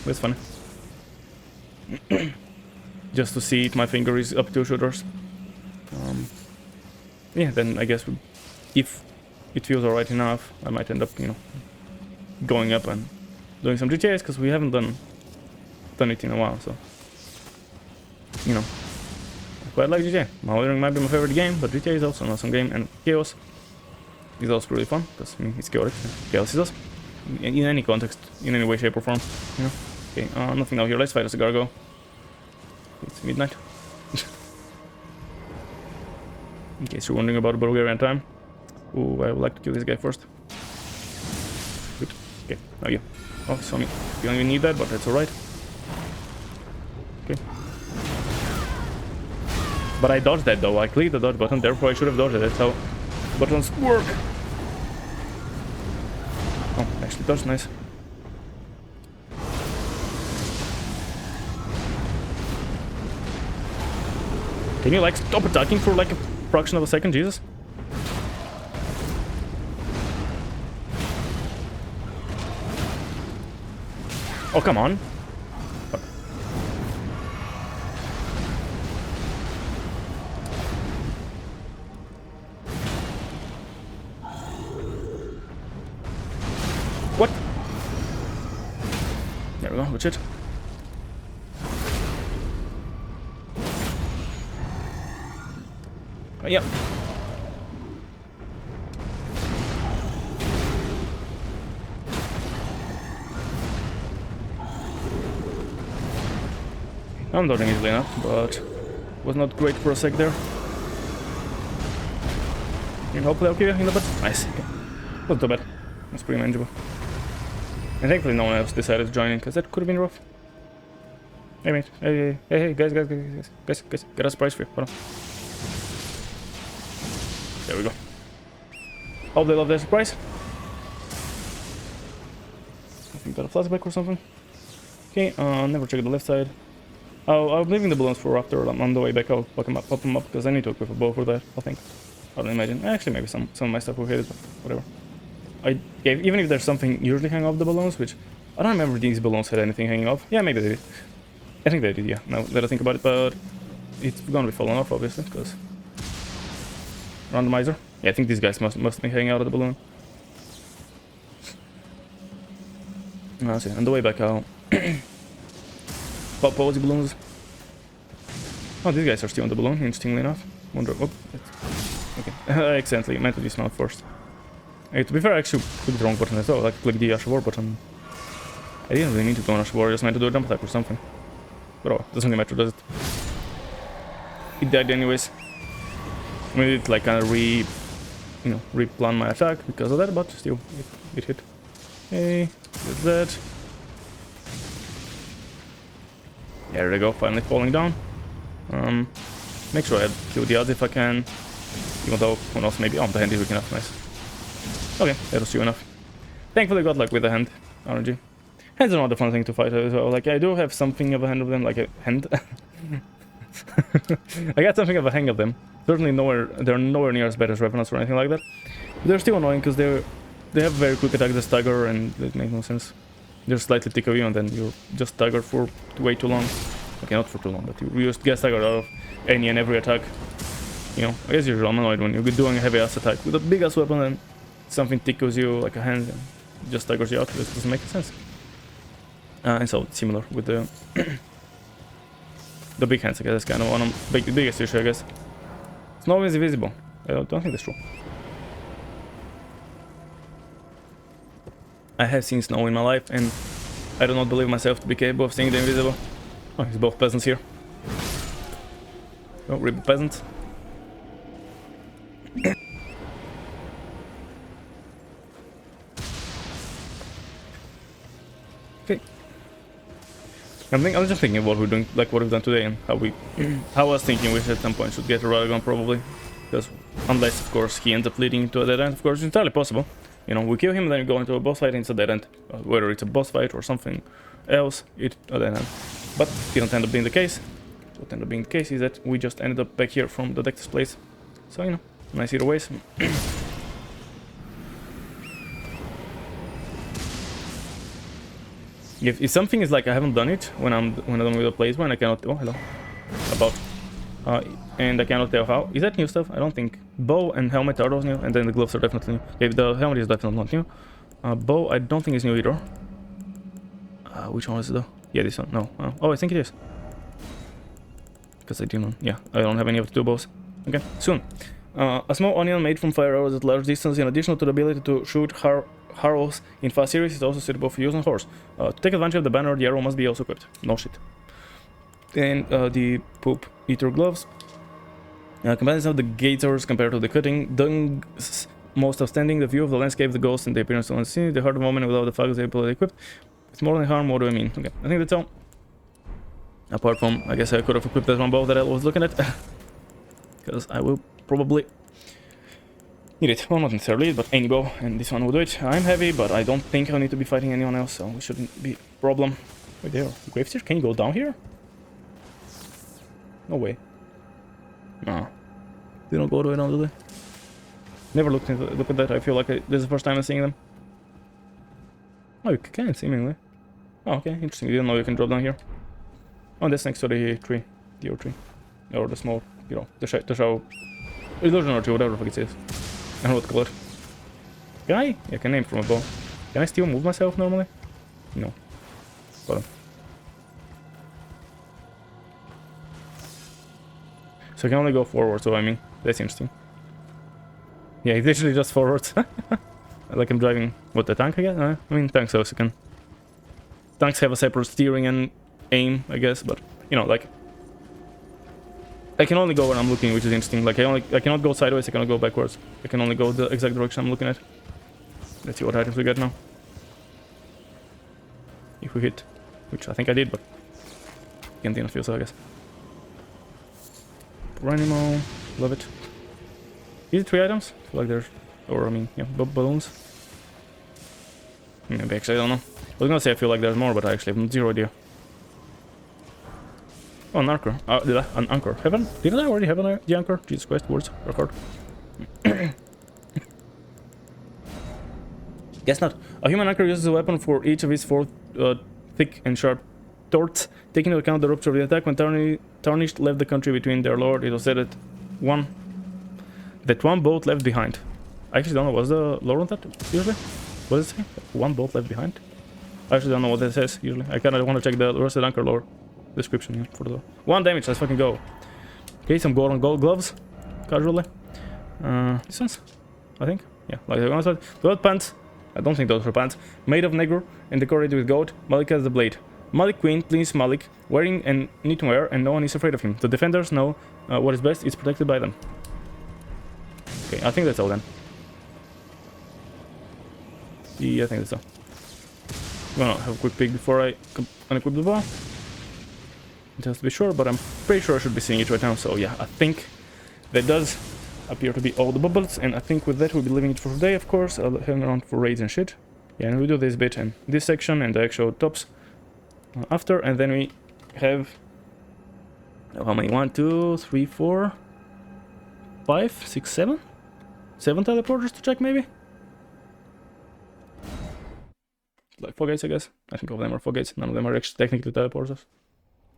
That's funny. Just to see if my finger is up two shooters. Yeah, then I guess if it feels alright enough, I might end up, you know, going up and doing some GTAs, because we haven't done it in a while, so, you know, I quite like GTA. Mauling might be my favorite game, but GTA is also an awesome game, and Chaos is also really fun, because I mean, it's chaotic. Chaos is awesome. In any context, in any way, shape, or form, you know. Okay, nothing now here. Let's fight as a Gargo. It's midnight. In case you're wondering about Bulgarian time. Ooh, I would like to kill this guy first. Good. Okay, now you. Oh, saw me. You don't even need that, but that's alright. Okay. But I dodged that though. I clicked the dodge button, therefore I should have dodged it. That's how buttons work. Oh, actually dodged, nice. Can you like stop attacking for like a fraction of a second, Jesus? Oh, come on. What? There we go, good shit. Yeah. I'm dodging easily enough, but was not great for a sec there. And hopefully I'll kill you in the butt. Nice. Okay. Wasn't too bad. That's pretty manageable. And thankfully no one else decided to join in, because that could have been rough. Hey mate. Hey, guys, get us a prize for you. Hold on. There we go. Hope they love their surprise. I think got a flashback or something. Okay, never check the left side. Oh, I'm leaving the balloons for after I'm on the way back. I'll pop them up because I need to equip a bow for that, I think. I don't imagine. Actually, maybe some of my stuff will hit it, but whatever. Even if there's something usually hanging off the balloons, which I don't remember these balloons had anything hanging off. Yeah, maybe they did. I think they did, yeah, now that I think about it, but it's gonna be falling off, obviously, because randomizer. Yeah, I think these guys must be hanging out of the balloon. Let's see, on the way back I'll pop all the balloons. Oh, these guys are still on the balloon, interestingly enough. Wonder, oh, okay. I accidentally meant to dismount first. Hey, to be fair, I actually clicked the wrong button as well, like click the Ash of War button. I didn't really need to go on Ash of War, I just meant to do a jump attack or something. But oh, doesn't really matter, does it? It died anyways. I mean, it like kind of replan my attack because of that, but still, it hit. Hey, there's that. There we go, finally falling down. Make sure I kill the odds if I can. Even though, who knows, maybe. Oh, the hand is weak enough, nice. Okay, that was true enough. Thankfully got luck with the hand, RNG. Hands are not the fun thing to fight as well. Like, I do have something of a hand of them, like a hand. I got something of a hang of them. Certainly they're nowhere near as bad as Revenants or anything like that. But they're still annoying because they have very quick attack, the stagger, and it makes no sense. They're slightly tick of you and then you're just staggered for way too long. Okay, not for too long, but you just get staggered out of any and every attack. You know, I guess you're annoyed when you're doing a heavy ass attack with a big ass weapon and something tickles you like a hand and just staggers you out. This doesn't make sense. And so similar with the the big hands. I guess that's kind of one of the biggest issue. I guess snow is invisible. I don't think that's true. I have seen snow in my life, and I do not believe myself to be capable of seeing the invisible. Oh, he's both peasants here. Oh, rip peasants. I'm just thinking what we're doing, like what we've done today, and how I was thinking we at some point should get a Radagon probably, because unless of course he ends up leading to a dead end, of course it's entirely possible. You know, we kill him, then we go into a boss fight, and it's a dead end. Whether it's a boss fight or something else, it's a dead end. But it didn't end up being the case. What ended up being the case is that we just ended up back here from the Dexter's place. So you know, nice either ways. If something is like I haven't done it when I'm done with a playthrough and I cannot. Oh hello. About. And I cannot tell how. Is that new stuff? I don't think. Bow and helmet are those new, and then the gloves are definitely new. Okay, the helmet is definitely not new. Bow I don't think is new either. Which one is it though? Yeah, this one. No. Oh, I think it is. Because I didn't. Yeah, I don't have any of the two bows. Okay, soon. A small onion made from fire arrows at large distance, in addition to the ability to shoot arrows in fast series, is also suitable for use on horse. To take advantage of the banner, the arrow must be also equipped. No shit. And the poop eater gloves. Comparison of the gators compared to the cutting dungs most outstanding. The view of the landscape, the ghost, and the appearance of the scene. The hard moment without the fog is able to equipped. It's more than harm. What do I mean? Okay, I think that's all. Apart from, I guess I could have equipped that one bow that I was looking at. Because I will probably need it. Well, not necessarily, but any bow, and this one will do it. I'm heavy, but I don't think I'll need to be fighting anyone else, so it shouldn't be a problem. Wait, there. Gravestairs? Can you go down here? No way. No. They don't go to it, do they? Never looked at that. I feel like this is the first time I'm seeing them. Oh, you can, seemingly. Oh, okay, interesting. You didn't know you can drop down here. Oh, that's next to the tree. The old tree. Or the small, you know, the shadow. Illusion or two, whatever the fuck it is. I don't know what to call it. Can I? Yeah, I can aim from a bow. Can I still move myself normally? No. But so I can only go forward, so I mean, that's interesting. Yeah, it's literally just forwards. Like I'm driving, what, the tank, I guess? I mean, tanks also can. Tanks have a separate steering and aim, I guess, but, you know, like, I can only go where I'm looking, which is interesting. Like, I cannot go sideways, I cannot go backwards. I can only go the exact direction I'm looking at. Let's see what items we get now. If we hit, which I think I did, but can't even feel so, I guess. Animal, love it. Is it 3 items? I feel like there's, or I mean, yeah, balloons. Maybe actually, I don't know. I was gonna say I feel like there's more, but I actually have zero idea. Oh, an anchor. Did I? An anchor. Didn't I already have the anchor? Jesus Christ, words. Record. Guess not. A human anchor uses a weapon for each of his 4 thick and sharp torts. Taking into account the rupture of the attack, when Tarnished left the country between their lord, it was said that one boat left behind. I actually don't know. Was the lore on that usually? What does it say? One boat left behind? I actually don't know what that says usually. I kind of want to check the rusted anchor lore description here for the 1 damage. Let's fucking go. Okay, some gold on gold gloves. Casually. This one's, I think. Yeah, like the one side. Gold pants. I don't think those were pants. Made of negro and decorated with gold. Malik has the blade. Malik Queen, please Malik, wearing and knitwear, and no one is afraid of him. The defenders know what is best is protected by them. Okay, I think that's all then. Yeah, I think that's all. I'm gonna have a quick peek before I unequip the bow. Just to be sure, but I'm pretty sure I should be seeing it right now. So yeah, I think that does appear to be all the bubbles, and I think with that we'll be leaving it for today, of course. I'll hang around for raids and shit. Yeah, and we'll do this bit and this section and the actual tops after, and then we have how many? 1, 2, 3, 4, 5, 6, 7? 7 teleporters to check, maybe? Like 4 gates, I guess. I think all of them are 4 gates. None of them are actually technically teleporters.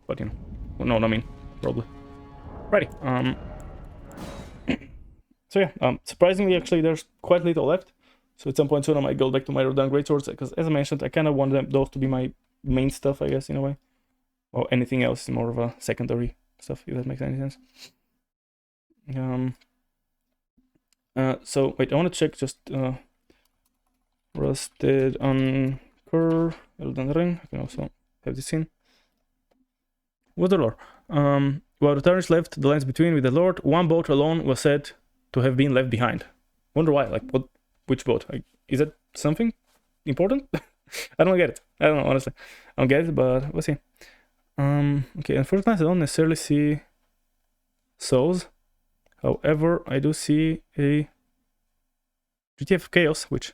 But you know. Well, no, I mean, probably. Righty. So yeah, surprisingly, actually, there's quite little left. So at some point soon I might go back to my Rando greatswords, because as I mentioned, I kind of want those to be my main stuff, I guess, in a way. Or anything else is more of a secondary stuff, if that makes any sense. So wait, I want to check just rusted anchor, Elden Ring. I can also have this in. What's the lore? While the Tarnished left the lands between with the Lord, 1 boat alone was said to have been left behind. Wonder why? Like, what? Which boat? Like, is that something important? I don't get it. I don't know, honestly. I don't get it, but we'll see. Okay, unfortunately, I don't necessarily see souls. However, I do see a GTF of Chaos, which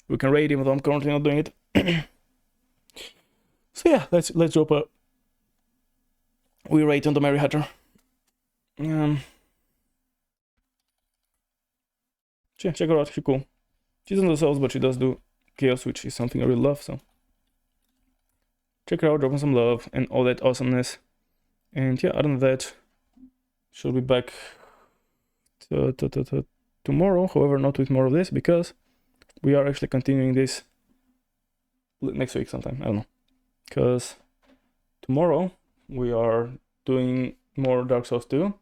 we can raid even though I'm currently not doing it. So yeah, let's drop a we raid on the Mary Hatter. Check her out, she's cool. She's on the souls, but she does do Chaos, which is something I really love, so check her out, drop her some love and all that awesomeness. And yeah, other than that, she'll be back tomorrow, however, not with more of this, because we are actually continuing this next week sometime, I don't know. Because tomorrow we are doing more Dark Souls 2.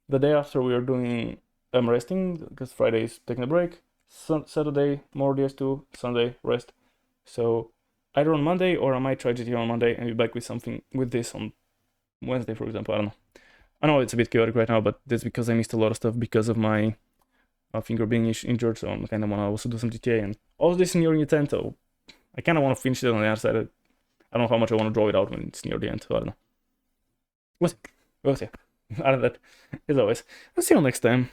The day after we are doing resting, because Friday is taking a break. Saturday, more DS2, Sunday, rest. So either on Monday or I might try GT on Monday and be back with something with this on Wednesday, for example. I don't know. I know it's a bit chaotic right now, but that's because I missed a lot of stuff because of my finger being injured, so I kind of want to also do some GTA and all this near the end, so I kind of want to finish it on the other side. I don't know how much I want to draw it out when it's near the end, so I don't know. We'll see. Other than that, as always, I'll see you next time.